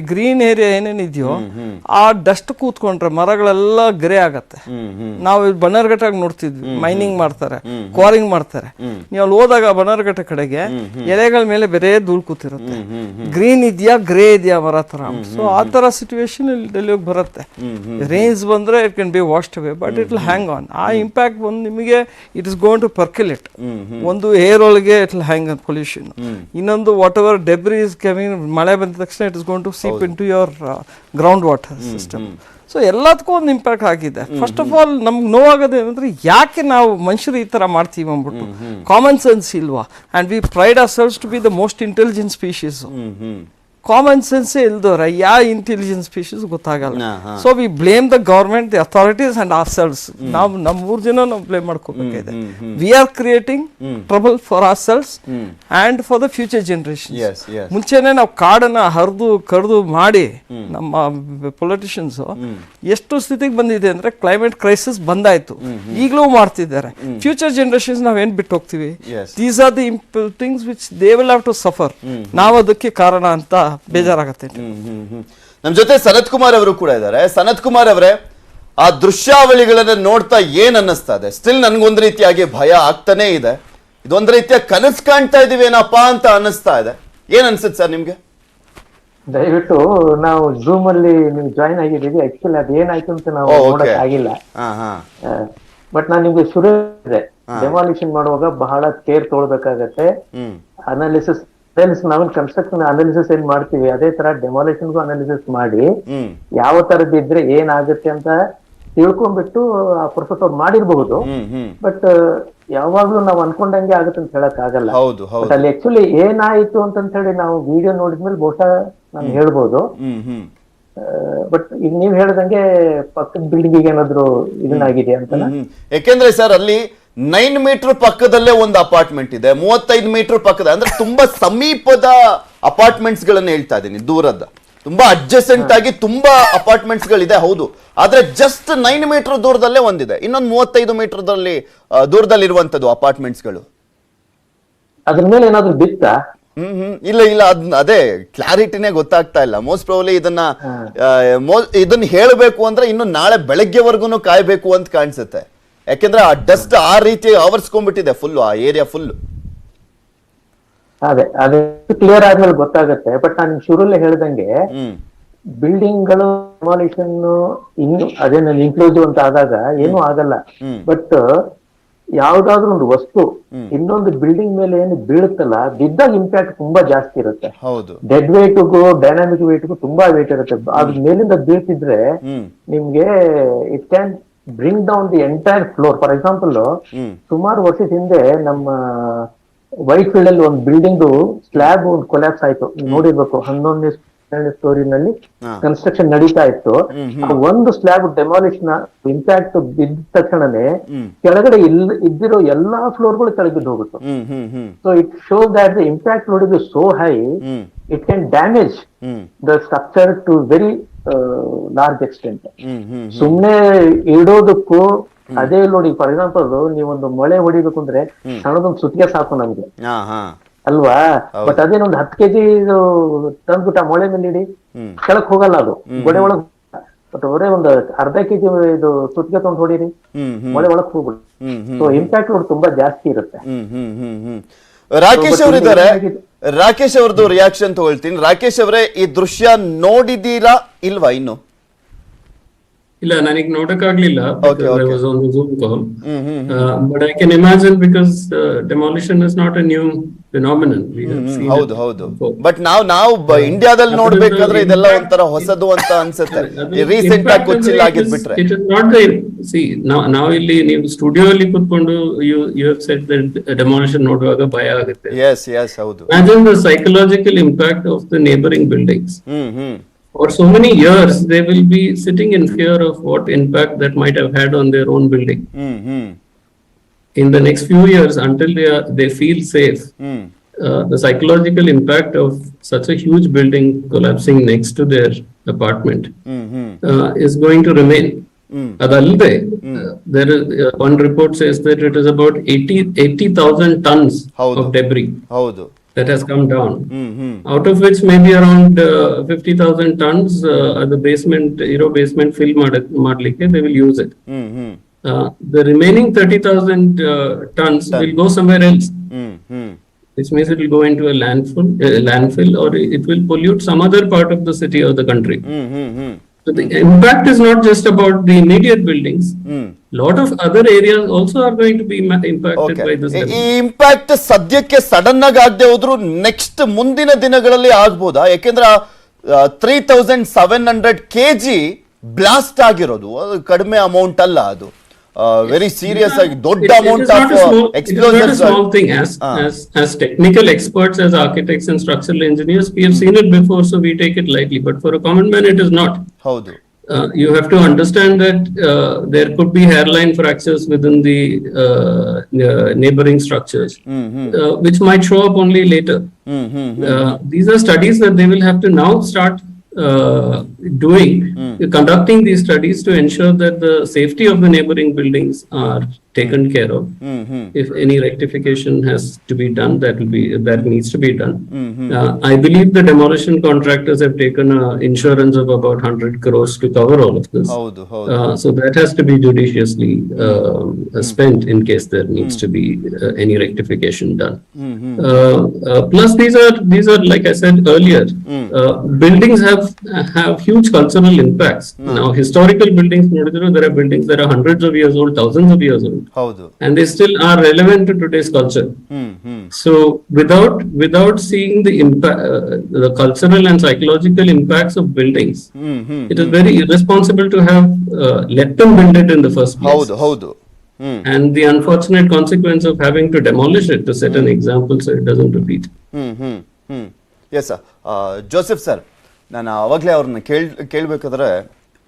ಗ್ರೀನ್ ಏರಿಯಾ ಏನೇನಿದೆಯೋ ಆ ಡಸ್ಟ್ ಕೂತ್ಕೊಂಡ್ರೆ ಮರಗಳೆಲ್ಲ ಗ್ರೇ ಆಗತ್ತೆ. ನಾವು ಬನ್ನರ್ಘಟ್ಟಾಗ ನೋಡ್ತಿದ್ವಿ, ಮೈನಿಂಗ್ ಮಾಡ್ತಾರೆ, ಕ್ವಾರಿಂಗ್ ಮಾಡ್ತಾರೆ. ನೀವು ಅಲ್ಲಿ ಹೋದಾಗ ಬನ್ನರ್ಘಟ್ಟ ಕಡೆಗೆ ಎಲೆಗಳ ಮೇಲೆ ಬೇರೆ ಧೂಳು ಕೂತಿರುತ್ತೆ. ಗ್ರೀನ್ ಇದೆಯಾ ಗ್ರೇ ಇದೆಯಾ ಮರ ತರ. ಸೊ ಆ ತರ ಸಿಚುವೇಶನ್ ಡೆಲ್ಲಿಗೆ ಬರುತ್ತೆ. ರೇಂಜ್ ಬಂದ್ರೆ it can be washed away, but it will hang on. ಆ ಇಂಪ್ಯಾಕ್ಟ್ ಬಂದು ನಿಮಗೆ it is going to percolate. ಒಂದು ಏರ್ ಒಳಗೆ it will hang on pollution. ಇನ್ನೊಂದು ವಾಟ್ ಎವರ್ ಡೆಬ್ರಿ ಮಳೆ ಬಂದ ತಕ್ಷಣ it is going to seep into your ground water system. So ಎಲ್ಲದಕ್ಕೂ ಒಂದು ಇಂಪ್ಯಾಕ್ಟ್ ಆಗಿದೆ. ಫಸ್ಟ್ ಆಫ್ ಆಲ್ ನಮ್ಗೆ ನೋವಾಗೋದು ಏನಂದ್ರೆ, ಯಾಕೆ ನಾವು ಮನುಷ್ಯರು ಈ ತರ ಮಾಡ್ತೀವಿ ಅಂದ್ಬಿಟ್ಟು. ಕಾಮನ್ ಸೆನ್ಸ್ ಇಲ್ವಾ? And we pride ourselves to be the most intelligent species. Common ಸೆನ್ಸೇ ಇಲ್ದವ್ರೆ ಯಾವ ಇಂಟೆಲಿಜೆನ್ಸ್ ಸ್ಪೀಷೀಸ್ ಗೊತ್ತಾಗಲ್ಲ. ಹಾ, ಹಾ. So we blame the government, the authorities and ourselves. ನಾವು ನಮ್ಮ 3 ಜನ ನಾವು ಬ್ಲೇಮ್ ಮಾಡ್ಕೋಬೇಕಾಗಿದೆ. We are creating trouble for ourselves and for the future generation. Yes, yes. ಮುಂಚೆನೆ ನಾವು ಕಾಡನ್ನ ಹರಿದು ಕಡ್ದು ಮಾಡಿ ನಮ್ಮ ಪೊಲಿಟಿಷಿಯನ್ಸ್ ಎಷ್ಟು ಸ್ಥಿತಿಗೆ ಬಂದಿದೆ ಅಂದ್ರೆ ಕ್ಲೈಮೇಟ್ ಕ್ರೈಸಿಸ್ ಬಂದಾಯ್ತು, ಈಗಲೂ ಮಾಡ್ತಿದ್ದಾರೆ. ಫ್ಯೂಚರ್ ಜನರೇಷನ್ಸ್ ನಾವೇನ್ ಬಿಟ್ಟು ಹೋಗ್ತೀವಿ? Yes. These are the things which they will have to suffer. ನಾವು ಅದಕ್ಕೆ ಕಾರಣ ಅಂತ ಬೇಜಾರಾಗತ್ತೆ. ನಮ್ ಜೊತೆ ಸನತ್ ಕುಮಾರ್ ಅವರು ಕೂಡ ಇದ್ದಾರೆ. ಸನತ್ ಕುಮಾರ್ ಅವರೇ, ಆ ದೃಶ್ಯಾವಳಿಗಳನ್ನ ನೋಡ್ತಾ ಏನ್ ಅನ್ನಿಸ್ತಾ ಇದೆ? ಸ್ಟಿಲ್ ನನ್ಗೊಂದ್ ರೀತಿಯಾಗಿ ಭಯ ಆಗ್ತಾನೆ ಇದೆ. ಇದೊಂದ್ ರೀತಿಯ ಕನಸು ಕಾಣ್ತಾ ಇದೀವಿ ಏನಪ್ಪಾ ಅಂತ ಅನ್ನಿಸ್ತಾ ಇದೆ. ಏನ್ ಅನ್ಸುತ್ತೆ ಸರ್ ನಿಮ್ಗೆ? ದಯವಿಟ್ಟು ನಾವು ಜೂಮ್ ಅಲ್ಲಿ ನೀವು ಜಾಯಿನ್ ಆಗಿದ್ದೀವಿ. ಆಕ್ಚುಲಿ ಅದ್ ಏನಾಯ್ತು ಅಂತ ನಾವು ನೋಡಕ್ ಆಗಿಲ್ಲ. ಬಟ್ ನಾನು ನಿಮ್ಗೆ ಶುರು ಇದೆ, ಡೆಮಾಲಿಷನ್ ಮಾಡುವಾಗ ಬಹಳ ಕೇರ್ ತೊಗೊಳ್ಬೇಕಾಗತ್ತೆ. ಅನಾಲಿಸಿಸ್ ನಾವೇನ್ ಕನ್ಸ್ಟ್ರಕ್ಷನ್ ಅನಾಲಿಸಿಸ್ ಏನ್ ಮಾಡ್ತೀವಿ ಅದೇ ತರ ಡೆಮಾಲಿಷನ್ಗೂ ಅನಾಲಿಸಿಸ್ ಮಾಡಿ ಯಾವ ತರದಿದ್ರೆ ಏನಾಗುತ್ತೆ ಅಂತ ತಿಳ್ಕೊಂಡ್ಬಿಟ್ಟು ಆ ಪ್ರೊಸೆಸ್ ಅವ್ರು ಮಾಡಿರ್ಬಹುದು. ಬಟ್ ಯಾವಾಗ್ಲೂ ನಾವು ಅನ್ಕೊಂಡಂಗೆ ಆಗುತ್ತೆ ಅಂತ ಹೇಳಕ್ ಆಗಲ್ಲ. ಬಟ್ ಅಲ್ಲಿ ಆಕ್ಚುಲಿ ಏನಾಯ್ತು ಅಂತ ಹೇಳಿ ನಾವು ವಿಡಿಯೋ ನೋಡಿದ್ಮೇಲೆ ಬಹುಶಃ ನಾನು ಹೇಳ್ಬೋದು. ಬಟ್ ಈಗ ನೀವ್ ಹೇಳ್ದಂಗೆ ಪಕ್ಕದ ಬಿಲ್ಡಿಂಗ್ ಏನಾದ್ರು ಇದನ್ನಾಗಿದೆ ಅಂತ. ಯಾಕೆಂದ್ರೆ ಸರ್ ಅಲ್ಲಿ 9 ಮೀಟರ್ ಪಕ್ಕದಲ್ಲೇ ಒಂದು ಅಪಾರ್ಟ್ಮೆಂಟ್ ಇದೆ, 35 ಮೀಟರ್ ಪಕ್ಕದ, ಅಂದ್ರೆ ತುಂಬಾ ಸಮೀಪದ ಅಪಾರ್ಟ್ಮೆಂಟ್ಸ್ ಗಳನ್ನ ಹೇಳ್ತಾ ಇದ್ದೀನಿ, ದೂರದ ತುಂಬಾ ಅಡ್ಜಸೆಂಟ್ ಆಗಿ ತುಂಬಾ ಅಪಾರ್ಟ್ಮೆಂಟ್ಸ್ ಗಳಿದೆ ಹೌದು. ಆದ್ರೆ ಜಸ್ಟ್ 9 ಮೀಟರ್ ದೂರದಲ್ಲೇ ಒಂದಿದೆ, ಇನ್ನೊಂದು 35 ಮೀಟರ್ ದೂರದಲ್ಲಿ ಇರುವಂತದ್ದು ಅಪಾರ್ಟ್ಮೆಂಟ್ಸ್ ಗಳು. ಅದ್ರ ಮೇಲೆ ಏನಾದ್ರು ಬಿತ್ತಾ? ಇಲ್ಲ ಅದೇ ಕ್ಲಾರಿಟಿನೇ ಗೊತ್ತಾಗ್ತಾ ಇಲ್ಲ. ಮೋಸ್ಟ್ ಪ್ರಾಬಬ್ಲಿ ಇದನ್ನ ಹೇಳಬೇಕು ಅಂದ್ರೆ ಇನ್ನು ನಾಳೆ ಬೆಳಗ್ಗೆವರೆಗೂ ಕಾಯ್ಬೇಕು ಅಂತ ಕಾಣಿಸುತ್ತೆ. ಯಾಕೆಂದ್ರೆ ಆ ಡಸ್ಟ್ ಆ ರೀತಿ ಆವರಿಸ್ಕೊಂಡ್ಬಿಟ್ಟಿದೆ ಫುಲ್, ಆ ಏರಿಯಾ ಫುಲ್. ಅದೇ ಕ್ಲಿಯರ್ ಆದ್ಮೇಲೆ ಗೊತ್ತಾಗುತ್ತೆ. ಬಟ್ ನಾನು ಶುರುಲ್ಲೇ ಹೇಳ್ದಂಗೆ ಬಿಲ್ಡಿಂಗ್ ಗಳು ಡೆಮಾಲಿಷನ್ ಇನ್ನು ಅದೇನಲ್ಲಿ ಇನ್ಕ್ಲೂಸಿವ್ ಅಂತ ಆದಾಗ ಏನೂ ಆಗಲ್ಲ. ಬಟ್ ಯಾವ್ದಾದ್ರು ಒಂದು ವಸ್ತು ಇನ್ನೊಂದು ಬಿಲ್ಡಿಂಗ್ ಮೇಲೆ ಏನು ಬೀಳುತ್ತಲ್ಲ, ಬಿದ್ದಾಗ ಇಂಪ್ಯಾಕ್ಟ್ ತುಂಬಾ ಜಾಸ್ತಿ ಇರುತ್ತೆ. ಡೆಡ್ ವೇಟ್ಗೂ ಡೈನಾಮಿಕ್ ವೇಟ್ಗೂ ತುಂಬಾ ವೇಟ್ ಇರುತ್ತೆ. ಅದ್ರ ಮೇಲಿಂದ ಬೀಳ್ತಿದ್ರೆ ನಿಮ್ಗೆ it can bring down the entire floor. For example ಸುಮಾರು ವರ್ಷದ ಹಿಂದೆ ನಮ್ಮ ವೈಟ್ ಫೀಲ್ಡ್ ಅಲ್ಲಿ ಒಂದು ಬಿಲ್ಡಿಂಗ್ ಸ್ಲ್ಯಾಬ್ ಒಂದು ಕೊಲ್ಯಾಪ್ಸ್ ಆಯ್ತು, ನೋಡಿರ್ಬೇಕು. 11ನೇ ಸ್ಟೋರಿನಲ್ಲಿ ಕನ್ಸ್ಟ್ರಕ್ಷನ್ ನಡೀತಾ ಇತ್ತು. ಒಂದು ಸ್ಲ್ಯಾಬ್ ಡೆಮಾಲಿಷನ್ ಇಂಪ್ಯಾಕ್ಟ್ ಬಿದ್ದ ತಕ್ಷಣನೇ ಕೆಳಗಡೆ ಇದ್ದಿರೋ ಎಲ್ಲಾ ಫ್ಲೋರ್ಗಳು ಕೆಳಗಿದ್ದು ಹೋಗುತ್ತೆ. So it shows that the impact load is so high, it can damage the structure to very large extent. ಸುಮ್ನೆ ಇಡೋದಕ್ಕೂ ಅದೇ ನೋಡಿ. ಫಾರ್ ಎಕ್ಸಾಂಪಲ್ ನೀವೊಂದು ಮಳೆ ಹೊಡಿಬೇಕು ಅಂದ್ರೆ ಸಣ್ಣದೊಂದು ಸುತ್ತಿಗೆ ಸಾಕು ನಮ್ಗೆ ಅಲ್ವಾ? ಬಟ್ ಅದೇನೊಂದು 10 kg ತಂದ್ಬಿಟ್ಟು ಆ ಮೊಳೆ ಮೇಲೆ ಇಡಿ, ಕೆಳಕ್ ಹೋಗಲ್ಲ ಅದು, ಗೋಡೆ ಒಳಗ್. ಬಟ್ ಅವರೇ ಒಂದು ಅರ್ಧ kg ಇದು ಸುತ್ತಿಗೆ ತಗೊಂಡು ಹೊಡೀರಿ, ಮೊಳೆ ಒಳಗ್ ಹೋಗ್ಬಿಡು. ಸೊ ಇಂಪ್ಯಾಕ್ಟ್ ಲೋಡ್ ತುಂಬಾ ಜಾಸ್ತಿ ಇರುತ್ತೆ. ರಾಕೇಶ್ ಅವರಿದ್ದಾರೆ, ರಾಕೇಶ್ ಅವ್ರದ್ದು ರಿಯಾಕ್ಷನ್ ತಗೊಳ್ತೀನಿ. ರಾಕೇಶ್ ಅವರೇ, ಈ ದೃಶ್ಯ ನೋಡಿದೀರಾ ಇಲ್ವಾ? ಇನ್ನು ಇಲ್ಲ, ನನಗೆ ನೋಡಕ್ಕಾಗ್ಲಿಲ್ಲ. I was on the Zoom call. But I can imagine because demolition is not a new phenomenon. We have seen ಹೌದು. ಬಟ್ ನಾವು ಇಂಡಿಯಾದಲ್ಲಿ ನೋಡ್ಬೇಕಾದ್ರೆ ಇದೆಲ್ಲ ಒಂಥರ ಹೊಸದು ಅಂತ ಅನ್ಸುತ್ತೆ. ರೀಸೆಂಟ್ ಆಗಿ ಕೊಚ್ಚಿಲ್ ಆಗಿದ್ ಬಿಟ್ರೆ it is not the see now ಇಲ್ಲಿ ನೀವು ಸ್ಟುಡಿಯೋ ಅಲ್ಲಿ ಕೂತ್ಕೊಂಡು you have said that demolition ನೋಡುವಾಗ ಭಯ ಆಗುತ್ತೆ. yes ಹೌದು. Imagine the psychological impact of the neighboring buildings. For so many years, they will be sitting in fear of what impact that might have had on their own building. In the next few years, until they feel safe, the psychological impact of such a huge building collapsing next to their apartment is going to remain. Adalde, there is one report says that it is about 80,000 tons of debris. That has come down, out of which maybe around 50,000 tons the basement fill madlike they will use it. The remaining 30,000 tons will go somewhere else, which means it will go into a landfill, or it will pollute some other part of the city or the country. So the impact is not just about the immediate buildings. Lot of other areas also are going to be impacted by this. ಈ impact ಸದ್ಯಕ್ಕೆ sudden ಆಗಿ ಆಗದೆ ಹೋದ್ರು next ಮುಂದಿನ ದಿನಗಳಲ್ಲಿ ಆಗ್ಬೋದಾ? ಯಾಕೆಂದ್ರೆ 3700 kg blast ಆಗಿರೋದು ಅದು ಕಡಿಮೆ ಅಮೌಂಟ್ ಅಲ್ಲ. ಅದು ವೆರಿ ಸೀರಿಯಸ್ ಆಗಿ ದೊಡ್ಡ It is amount not of a small, it is not a explosions. small thing. As technical experts, as architects and structural engineers, we have seen it before, so we take it lightly. But for a common man, it is not. ಹೌದು. You have to understand that there could be hairline fractures within the neighboring structures, which might show up only later. These are studies that they will have to now start doing, conducting these studies to ensure that the safety of the neighboring buildings are taken care of. If any rectification has to be done, that needs to be done. I believe the demolition contractors have taken insurance of about 100 crores to cover all of this. So that has to be judiciously spent in case there needs to be any rectification done. Plus, these are like I said earlier, buildings have huge cultural impacts. Now, historical buildings, there are buildings that are hundreds of years old, thousands of years old. ಹೌದು. And they still are relevant to today's culture. So without seeing the impact, the cultural and psychological impacts of buildings, it is very irresponsible to have let them build it in the first place. ಹೌದು ಹೌದು. And the unfortunate consequence of having to demolish it to set an example so it doesn't repeat. Yes sir. Joseph sir, ನಾನು ಅವಾಗಲೇ ಅವ್ರನ್ನ ಕೇಳಬೇಕಾದ್ರೆ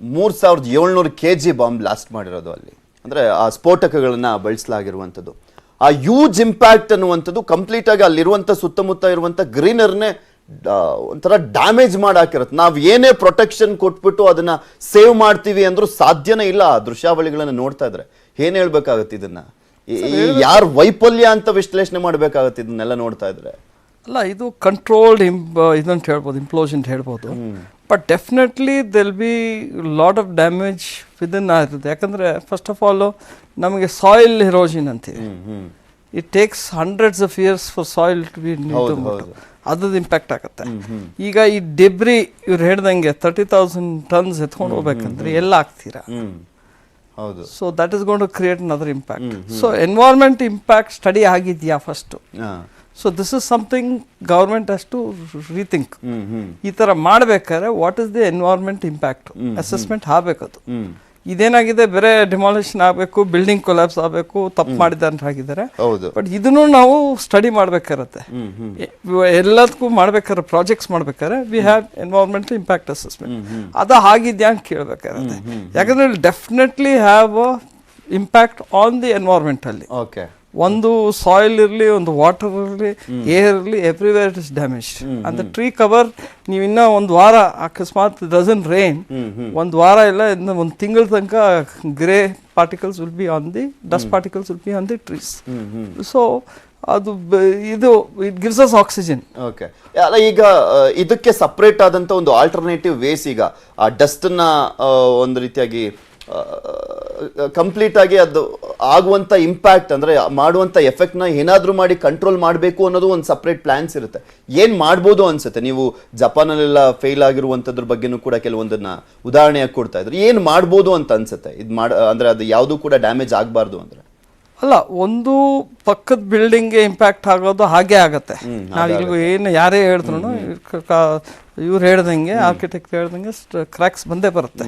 3700 kg bomb blast ಮಾಡಿರೋದು ಅಲ್ಲಿ, ಅಂದರೆ ಆ ಸ್ಫೋಟಕಗಳನ್ನ ಬಳಸಲಾಗಿರುವಂಥದ್ದು. ಆ ಹ್ಯೂಜ್ ಇಂಪ್ಯಾಕ್ಟ್ ಅನ್ನುವಂಥದ್ದು ಕಂಪ್ಲೀಟ್ ಆಗಿ ಅಲ್ಲಿರುವಂಥ ಸುತ್ತಮುತ್ತ ಇರುವಂಥ ಗ್ರೀನರ್ನೇ ಒಂಥರ ಡ್ಯಾಮೇಜ್ ಮಾಡಾಕಿರುತ್ತೆ. ನಾವು ಏನೇ ಪ್ರೊಟೆಕ್ಷನ್ ಕೊಟ್ಬಿಟ್ಟು ಅದನ್ನ ಸೇವ್ ಮಾಡ್ತೀವಿ ಅಂದ್ರೂ ಸಾಧ್ಯನೇ ಇಲ್ಲ. ಆ ದೃಶ್ಯಾವಳಿಗಳನ್ನ ನೋಡ್ತಾ ಇದ್ರೆ ಏನ್ ಹೇಳ್ಬೇಕಾಗತ್ತೆ ಇದನ್ನ? ಯಾರ ವೈಫಲ್ಯ ಅಂತ ವಿಶ್ಲೇಷಣೆ ಮಾಡ್ಬೇಕಾಗತ್ತೆ ಇದನ್ನೆಲ್ಲ ನೋಡ್ತಾ ಇದ್ರೆ? ಅಲ್ಲ, ಇದು ಕಂಟ್ರೋಲ್ಡ್ ಇದಂತ ಹೇಳ್ಬೋದು, ಇಂಪ್ಲೋಷನ್ ಹೇಳ್ಬೋದು. But definitely they'll be lot of damage within ಇರುತ್ತೆ. ಯಾಕಂದರೆ ಫಸ್ಟ್ ಆಫ್ ಆಲ್ ನಮಗೆ ಸಾಯಿಲ್ ಎರೋಷನ್ ಅಂತೀವಿ. It takes hundreds of years for soil to be ಅದ್ರದ್ದು ಇಂಪ್ಯಾಕ್ಟ್ ಆಗುತ್ತೆ. ಈಗ ಈ ಡೆಬ್ರಿ ಇವ್ರು ಹೇಳ್ದಂಗೆ 30,000 ಟನ್ಸ್ ಎತ್ಕೊಂಡು ಹೋಗ್ಬೇಕಂದ್ರೆ ಎಲ್ಲ ಹಾಕ್ತೀರಾ? So that is gonna create another impact. So environment impact study ಆಗಿದೆಯಾ first? So this is something government has to rethink. ಈ ಥರ ಮಾಡಬೇಕಾದ್ರೆ what is the environment impact assessment ಆಗಬೇಕದು. ಇದೇನಾಗಿದೆ, ಬೇರೆ ಡಿಮಾಲಿಷನ್ ಆಗಬೇಕು, ಬಿಲ್ಡಿಂಗ್ ಕೊಲ್ಯಾಪ್ಸ್ ಆಗಬೇಕು, ತಪ್ಪು ಮಾಡಿದ್ದಾರೆ ಅಂತ ಆಗಿದ್ದಾರೆ. ಬಟ್ ಇದನ್ನು ನಾವು ಸ್ಟಡಿ ಮಾಡಬೇಕಾರತ್ತೆ. ಎಲ್ಲದಕ್ಕೂ ಮಾಡ್ಬೇಕಾದ್ರೆ ಪ್ರಾಜೆಕ್ಟ್ಸ್ ಮಾಡ್ಬೇಕಾದ್ರೆ we have environmental impact assessment. ಅದು ಆಗಿದ್ಯಾ ಅಂತ ಕೇಳಬೇಕಾಗತ್ತೆ. ಯಾಕಂದ್ರೆ definitely have a impact on the environment ಅಲ್ಲಿ. ಒಂದು ಸಾಯಿಲ್ ಇರಲಿ, ಒಂದು ವಾಟರ್ ಇರಲಿ, ಏರ್ ಇರಲಿ, ಎವ್ರಿವೇರ್ ಇಟ್ ಇಸ್ ಡ್ಯಾಮೇಜ್. ಅಂತ ಟ್ರೀ ಕವರ್ ನೀವು ಇನ್ನೂ ಒಂದು ವಾರ ಅಕಸ್ಮಾತ್ ಡಸನ್ ರೈನ್, ಒಂದು ವಾರ ಇಲ್ಲ ಇನ್ನು ಒಂದು ತಿಂಗಳ ತನಕ grey particles will be on the dust particles will be on the trees. So ಅದು ಇದು it gives us oxygen. Okay. ಅಲ್ಲ, ಈಗ ಇದಕ್ಕೆ ಸಪ್ರೇಟ್ ಆದಂತ ಒಂದು ಆಲ್ಟರ್ನೇಟಿವ್ ವೇಸ್, ಈಗ ಆ ಡಸ್ಟ್ ನ ಒಂದು ರೀತಿಯಾಗಿ ಕಂಪ್ಲೀಟ್ ಆಗಿ ಅದು ಆಗುವಂತ ಇಂಪ್ಯಾಕ್ಟ್ ಅಂದ್ರೆ ಮಾಡುವಂತ ಎಫೆಕ್ಟ್ ನ ಏನಾದ್ರೂ ಮಾಡಿ ಕಂಟ್ರೋಲ್ ಮಾಡಬೇಕು ಅನ್ನೋದು ಒಂದು ಸಪ್ರೇಟ್ ಪ್ಲಾನ್ಸ್ ಇರುತ್ತೆ. ಏನ್ ಮಾಡ್ಬೋದು ಅನ್ಸುತ್ತೆ? ನೀವು ಜಪಾನಲ್ಲೆಲ್ಲ ಫೇಲ್ ಆಗಿರುವಂತದ್ರ ಬಗ್ಗೆನೂ ಕೂಡ ಕೆಲವೊಂದನ್ನ ಉದಾಹರಣೆಯಾಗಿ ಕೊಡ್ತಾ ಇದ್ರೆ ಏನ್ ಮಾಡ್ಬೋದು ಅಂತ ಅನ್ಸುತ್ತೆ? ಇದು ಅಂದ್ರೆ ಅದು ಯಾವುದು ಕೂಡ ಡ್ಯಾಮೇಜ್ ಆಗಬಾರ್ದು ಅಂದ್ರೆ. ಅಲ್ಲ, ಒಂದು ಪಕ್ಕದ ಬಿಲ್ಡಿಂಗ್ಗೆ ಇಂಪ್ಯಾಕ್ಟ್ ಆಗೋದು ಹಾಗೆ ಆಗತ್ತೆ. ನಾವೀಗ ಏನು ಯಾರೇ ಹೇಳಿದ್ರು, ಇವ್ರು ಹೇಳ್ದಂಗೆ, ಆರ್ಕಿಟೆಕ್ಟ್ ಹೇಳ್ದಂಗೆ ಕ್ರ್ಯಾಕ್ಸ್ ಬಂದೇ ಬರುತ್ತೆ.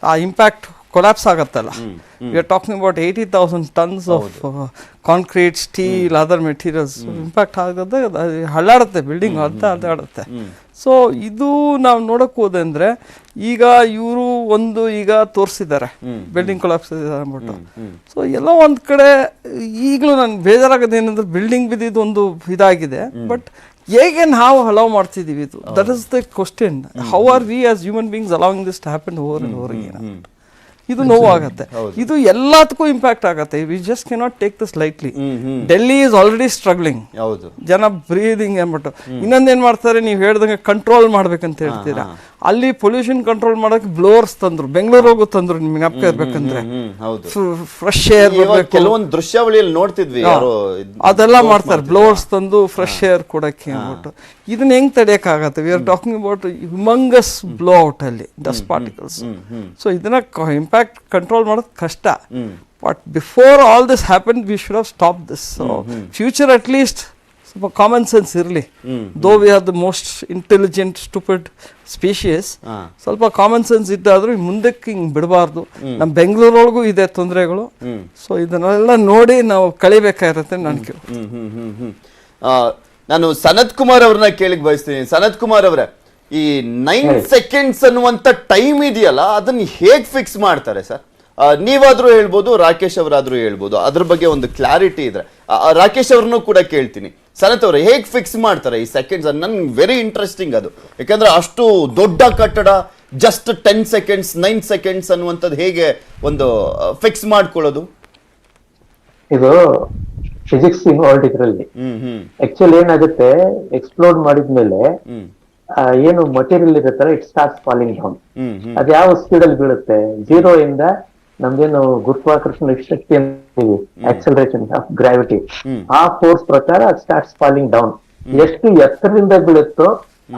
ಆ ಇಂಪ್ಯಾಕ್ಟ್ ಕೊಲ್ಯಾಪ್ಸ್ ಆಗತ್ತಲ್ಲ. V are talking about 80,000 tons of concrete, steel, other materials. Impact ಆಗೋದೇ ಹಳ್ಳಾಡುತ್ತೆ, ಬಿಲ್ಡಿಂಗ್ ಅಲ್ಲಾಡುತ್ತೆ. ಸೊ ಇದು ನಾವು ನೋಡಕ್ ಹೋದೆ ಅಂದ್ರೆ, ಈಗ ಇವರು ಒಂದು ಈಗ ತೋರಿಸಿದ್ದಾರೆ ಬಿಲ್ಡಿಂಗ್ ಕೊಲ್ಯಾಪ್ಸ್ ಅಂದ್ಬಿಟ್ಟು. ಸೊ ಎಲ್ಲ ಒಂದ್ ಕಡೆ ಈಗಲೂ ನನ್ಗೆ ಬೇಜಾರಾಗೋದೇನಂದ್ರೆ, ಬಿಲ್ಡಿಂಗ್ ಬಿದ್ದಿದ್ದು ಒಂದು ಇದಾಗಿದೆ, ಬಟ್ ಹೇಗೆ ನಾವು ಅಲೌ ಮಾಡ್ತಿದೀವಿ? ಇದು that is the question. How are we as human beings allowing this to happen over and over again? ಇದು ನೋವಾಗತ್ತೆ. ಇದು ಎಲ್ಲದಕ್ಕೂ ಇಂಪ್ಯಾಕ್ಟ್ ಆಗತ್ತೆ. We just cannot take this lightly. Delhi is already struggling, ಜನ ಬ್ರೀದಿಂಗ್ ಅಂದ್ಬಿಟ್ಟು. ಇನ್ನೊಂದೇನ್ ಮಾಡ್ತಾರೆ, ನೀವು ಹೇಳ್ದಂಗೆ ಕಂಟ್ರೋಲ್ ಮಾಡ್ಬೇಕಂತ ಹೇಳ್ತೀರಾ. ಅಲ್ಲಿ ಪೊಲ್ಯೂಷನ್ ಕಂಟ್ರೋಲ್ ಮಾಡಕ್ಕೆ ಬ್ಲೋವರ್ಸ್ ತಂದ್ರು, ಬೆಂಗಳೂರಿಗೂ ತಂದ್ರು. ನಿಮ್ಗೆ ಜ್ಞಾಪಕ ಇರ್ಬೇಕಂದ್ರೆ ಫ್ರೆಶ್ ಏರ್ ಕೆಲವೊಂದು ದೃಶ್ಯಾವಳಿಯಲ್ಲಿ ನೋಡ್ತಿದ್ವಿ, ಅದೆಲ್ಲ ಮಾಡ್ತಾರೆ, ಬ್ಲೋವರ್ಸ್ ತಂದು ಫ್ರೆಶ್ ಏರ್ ಕೊಡಕ್ಕೆ ಅಂದ್ಬಿಟ್ಟು. ಇದನ್ನ ಹೆಂಗ್ ತಡೆಯಕ್ ಆಗತ್ತೆ? We are talking about humongous blow out ಅಲ್ಲಿ ಡಸ್ಟ್ ಪಾರ್ಟಿಕಲ್ಸ್. ಸೊ ಇದನ್ನ ಇಂಪ್ಯಾಕ್ಟ್ ಕಂಟ್ರೋಲ್ ಮಾಡೋದು ಕಷ್ಟ. But before all this happen we should have stop this. So future at least ಸ್ವಲ್ಪ ಕಾಮನ್ ಸೆನ್ಸ್ ಇರಲಿ. Though we are the most intelligent stupid species, ಸ್ವಲ್ಪ common sense ಇದ್ದಾದ್ರೂ ಮುಂದಕ್ಕೆ ಹಿಂಗೆ ಬಿಡಬಾರ್ದು. ನಮ್ಮ ಬೆಂಗಳೂರೊಳಗೂ ಇದೆ ತೊಂದರೆಗಳು. ಸೊ ಇದನ್ನೆಲ್ಲ ನೋಡಿ ನಾವು ಕಳಿಬೇಕಾಗಿರುತ್ತೆ ನನಗೆ. ನಾನು ಸನತ್ ಕುಮಾರ್ ಅವ್ರನ್ನ ಕೇಳಿಕ್ ಬಯಸ್ತೀನಿ. ಸನತ್ ಕುಮಾರ್ ಅವರೇ, ಈ 9 ಸೆಕೆಂಡ್ಸ್ ಅನ್ನುವಂತ ಟೈಮ್ ಇದೆಯಲ್ಲ, ಅದನ್ನ ಹೇಗ್ ಫಿಕ್ಸ್ ಮಾಡ್ತಾರೆ ಸರ್? ನೀವಾದ್ರೂ ಹೇಳ್ಬೋದು, ರಾಕೇಶ್ ಅವರಾದ್ರೂ ಹೇಳ್ಬೋದು, ಅದ್ರ ಬಗ್ಗೆ ಒಂದು ಕ್ಲಾರಿಟಿ ಇದ್ರೆ. ರಾಕೇಶ್ ಅವ್ರನ್ನೂ ಕೂಡ ಕೇಳ್ತೀನಿ. ಸನತ್ ಅವರು ಹೇಗ್ ಫಿಕ್ಸ್ ಮಾಡ್ತಾರೆ ಈ ಸೆಕೆಂಡ್ಸ್? ನನ್ಗೆ ವೆರಿ ಇಂಟ್ರೆಸ್ಟಿಂಗ್ ಅದು, ಯಾಕಂದ್ರೆ ಅಷ್ಟು ದೊಡ್ಡ ಕಟ್ಟಡ ಜಸ್ಟ್ 10 ಸೆಕೆಂಡ್ಸ್ 9 ಸೆಕೆಂಡ್ಸ್ ಅನ್ನುವಂಥದ್ದು ಹೇಗೆ ಒಂದು ಫಿಕ್ಸ್ ಮಾಡ್ಕೊಳ್ಳೋದು? ಇದು ಫಿಸಿಕ್ಸ್ ಇನ್ವಾಲ್ವ್ ಇದರಲ್ಲಿ. ಆಕ್ಚುಲಿ ಏನಾಗುತ್ತೆ, ಎಕ್ಸ್ಪ್ಲೋಡ್ ಮಾಡಿದ್ಮೇಲೆ ಏನು ಮಟೀರಿಯಲ್ ಇರುತ್ತಲ್ಲ, ಇಟ್ ಸ್ಟಾರ್ಟ್ಸ್ ಫಾಲಿಂಗ್ ಡೌನ್. ಅದ್ ಯಾವ ಸ್ಪೀಡ್ ಅಲ್ಲಿ ಬೀಳುತ್ತೆ? 0 ಇಂದ ನಮ್ದೇನು ಗುರುತ್ವಾಕರ್ಷಣ ಶಕ್ತಿ ಅಂತೀವಿ, ಆಕ್ಸಲರೇಷನ್ ಆಫ್ ಗ್ರಾವಿಟಿ, ಆ ಫೋರ್ಸ್ ಪ್ರಕಾರ ಸ್ಟಾರ್ಟ್ಸ್ ಫಾಲಿಂಗ್ ಡೌನ್. ಎಷ್ಟು ಎತ್ತರದಿಂದ ಬೀಳುತ್ತೋ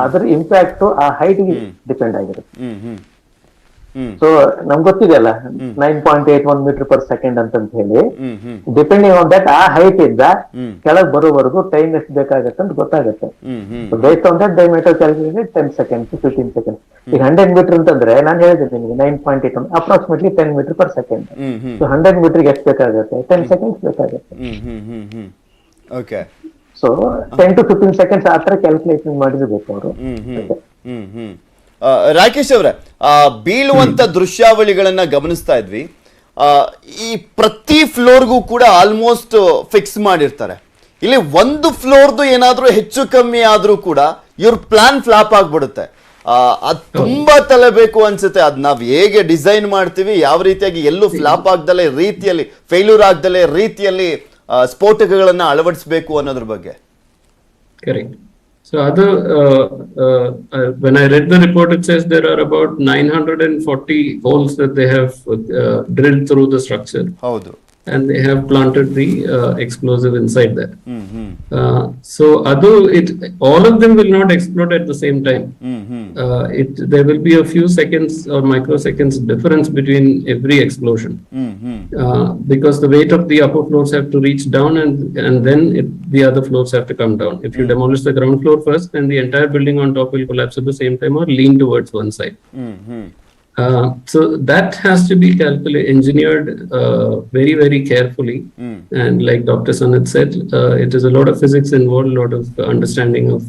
ಅದ್ರ ಇಂಪ್ಯಾಕ್ಟ್ ಆ ಹೈಟ್ ಗೆ ಡಿಪೆಂಡ್ ಆಗಿರುತ್ತೆ. ಸೊ ನಮ್ಗೆ ಗೊತ್ತಿದೆಯಲ್ಲ 9.81 ಮೀಟರ್ ಪರ್ ಸೆಕೆಂಡ್ ಅಂತ ಹೇಳಿ, ಡಿಪೆಂಡಿಂಗ್ ಆನ್ ದಟ್ ಆ ಹೈಟ್ ಇಂದ ಕೆಳಗ್ ಬರೋವರೆಗೂ ಟೈಮ್ ಎಷ್ಟು ಬೇಕಾಗತ್ತೆ ಅಂತ ಗೊತ್ತಾಗುತ್ತೆ. Based on that diameter calculated 10 seconds 15 seconds. ಈಗ 100 ಮೀಟರ್ ಅಂತಂದ್ರೆ ನಾನು ಹೇಳಿದೆ ನಿಮಗೆ 9.81 approximately 10 metre per second. So 100 ಮೀಟರ್ಗೆ ಎಷ್ಟು ಬೇಕಾಗುತ್ತೆ? 10 ಸೆಕೆಂಡ್ಸ್ ಬೇಕಾಗುತ್ತೆ. ಸೊ 10 to 15 ಸೆಕೆಂಡ್ಸ್ ಆ ತರ ಕ್ಯಾಲ್ಕುಲೇಷನ್ ಮಾಡಿರ್ಬೇಕು ಅವರು. ರಾಕೇಶ್ ಅವರೇ, ಬೀಳುವಂತ ದೃಶ್ಯಾವಳಿಗಳನ್ನ ಗಮನಿಸ್ತಾ ಇದ್ವಿ. ಈ ಪ್ರತಿ ಫ್ಲೋರ್ಗೂ ಕೂಡ ಆಲ್ಮೋಸ್ಟ್ ಫಿಕ್ಸ್ ಮಾಡಿರ್ತಾರೆ. ಇಲ್ಲಿ ಒಂದು ಫ್ಲೋರ್ದು ಏನಾದ್ರೂ ಹೆಚ್ಚು ಕಮ್ಮಿ ಆದ್ರೂ ಕೂಡ ಇವ್ರ ಪ್ಲಾನ್ ಫ್ಲಾಪ್ ಆಗ್ಬಿಡುತ್ತೆ. ಅದ್ ತುಂಬಾ ತಲೆ ಬೇಕು ಅನ್ಸುತ್ತೆ. ಅದ್ ನಾವ್ ಹೇಗೆ ಡಿಸೈನ್ ಮಾಡ್ತೀವಿ, ಯಾವ ರೀತಿಯಾಗಿ ಎಲ್ಲೂ ಫ್ಲಾಪ್ ಆಗ್ದಲೆ ರೀತಿಯಲ್ಲಿ, ಫೇಲ್ಯೂರ್ ಆಗ್ದಲೆ ರೀತಿಯಲ್ಲಿ ಸ್ಫೋಟಕಗಳನ್ನ ಅಳವಡಿಸಬೇಕು ಅನ್ನೋದ್ರ ಬಗ್ಗೆ. Correct. So when I read the report, it says there are about 940 holes that they have drilled through the structure. Haudu. And they have planted the explosive inside there. So all of them will not explode at the same time. There will be a few seconds or microseconds difference between every explosion, because the weight of the upper floors have to reach down, and then the other floors have to come down. If you demolish the ground floor first, then the entire building on top will collapse at the same time or lean towards one side. So that has to be engineered very, very carefully. And like Dr. Sanat said, it is a lot of physics involved, a lot of understanding of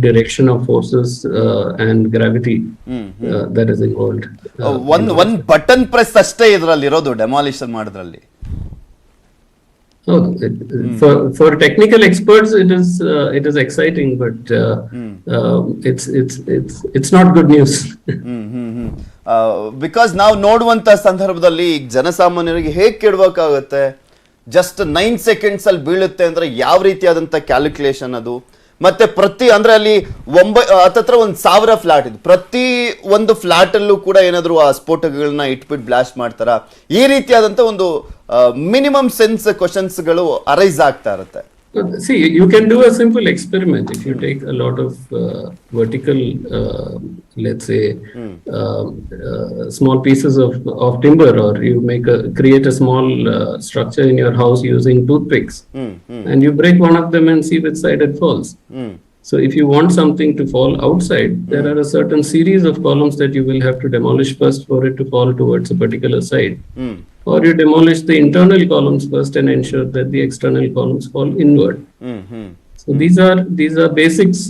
direction of forces and gravity that is involved. One button press ಅಷ್ಟೇ ಇದರಲ್ಲಿ ಇರೋದು demolition ಮಾಡೋದ್ರಲ್ಲಿ. For technical experts, it is exciting, but it's not good news. Because ನಾವು ನೋಡುವಂತ ಸಂದರ್ಭದಲ್ಲಿ ಈಗ ಜನಸಾಮಾನ್ಯರಿಗೆ ಹೇಗೆ ಕೇಳಬೇಕಾಗುತ್ತೆ? ಜಸ್ಟ್ 9 ಸೆಕೆಂಡ್ಸ್ ಅಲ್ಲಿ ಬೀಳುತ್ತೆ ಅಂದ್ರೆ ಯಾವ ರೀತಿಯಾದಂತ ಕ್ಯಾಲ್ಕುಲೇಷನ್ ಅದು? ಮತ್ತೆ ಪ್ರತಿ ಅಂದ್ರೆ ಅಲ್ಲಿ ಹತ್ತತ್ರ 1000 ಫ್ಲಾಟ್ ಇದೆ. ಪ್ರತಿ ಒಂದು ಫ್ಲಾಟ್ ಅಲ್ಲೂ ಕೂಡ ಏನಾದ್ರು ಆ ಸ್ಫೋಟಕಗಳನ್ನ ಇಟ್ಬಿಟ್ಟು ಬ್ಲಾಸ್ಟ್ ಮಾಡ್ತಾರ? ಈ ರೀತಿಯಾದಂತ ಒಂದು ಮಿನಿಮಮ್ ಸೆನ್ಸ್ ಕ್ವಶನ್ಸ್ ಗಳು ಅರೈಸ್ ಆಗ್ತಾ ಇರುತ್ತೆ. See, you can do a simple experiment. If you take a lot of vertical, let's say, small pieces of timber, or you create a small structure in your house using toothpicks, and you break one of them and see which side it falls. So if you want something to fall outside, there are a certain series of columns that you will have to demolish first for it to fall towards a particular side. Or you demolish the internal columns first and ensure that the external columns fall inward. So these are basics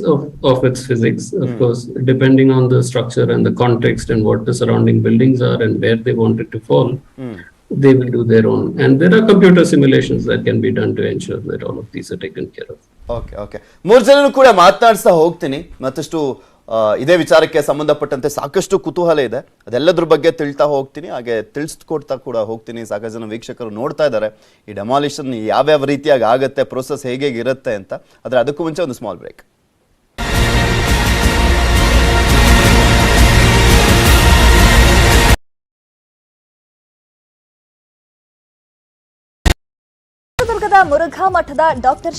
of its physics. Of course, depending on the structure and the context and what the surrounding buildings are and where they want it to fall, they will do their own. And there are computer simulations that can be done to ensure that all of these are taken care of. Okay. 3 ಜನನು ಕೂಡ ಮಾತನಾಡ್ತಾ ಹೋಗ್ತೀನಿ. ಮತ್ತಷ್ಟು ಇದೇ ವಿಚಾರಕ್ಕೆ ಸಂಬಂಧಪಟ್ಟಂತೆ ಸಾಕಷ್ಟು ಕುತೂಹಲ ಇದೆ. ಅದೆಲ್ಲದ್ರ ಬಗ್ಗೆ ತಿಳ್ತಾ ಹೋಗ್ತೀನಿ, ಹಾಗೆ ತಿಳಿಸ್ಕೊಡ್ತಾ ಕೂಡ ಹೋಗ್ತೀನಿ. ಸಾಕಷ್ಟು ಜನ ವೀಕ್ಷಕರು ನೋಡ್ತಾ ಇದ್ದಾರೆ ಈ ಡೆಮಾಲಿಷನ್ ಯಾವ್ಯಾವ ರೀತಿಯಾಗಿ ಆಗುತ್ತೆ, ಪ್ರೋಸೆಸ್ ಹೇಗೆ ಇರುತ್ತೆ ಅಂತ. ಆದರೆ ಅದಕ್ಕೂ ಮುಂಚೆ ಒಂದು ಸ್ಮಾಲ್ ಬ್ರೇಕ್. ಚಿತ್ರದುರ್ಗದ ಮುರುಘಾ ಮಠದ ಡಾಕ್ಟರ್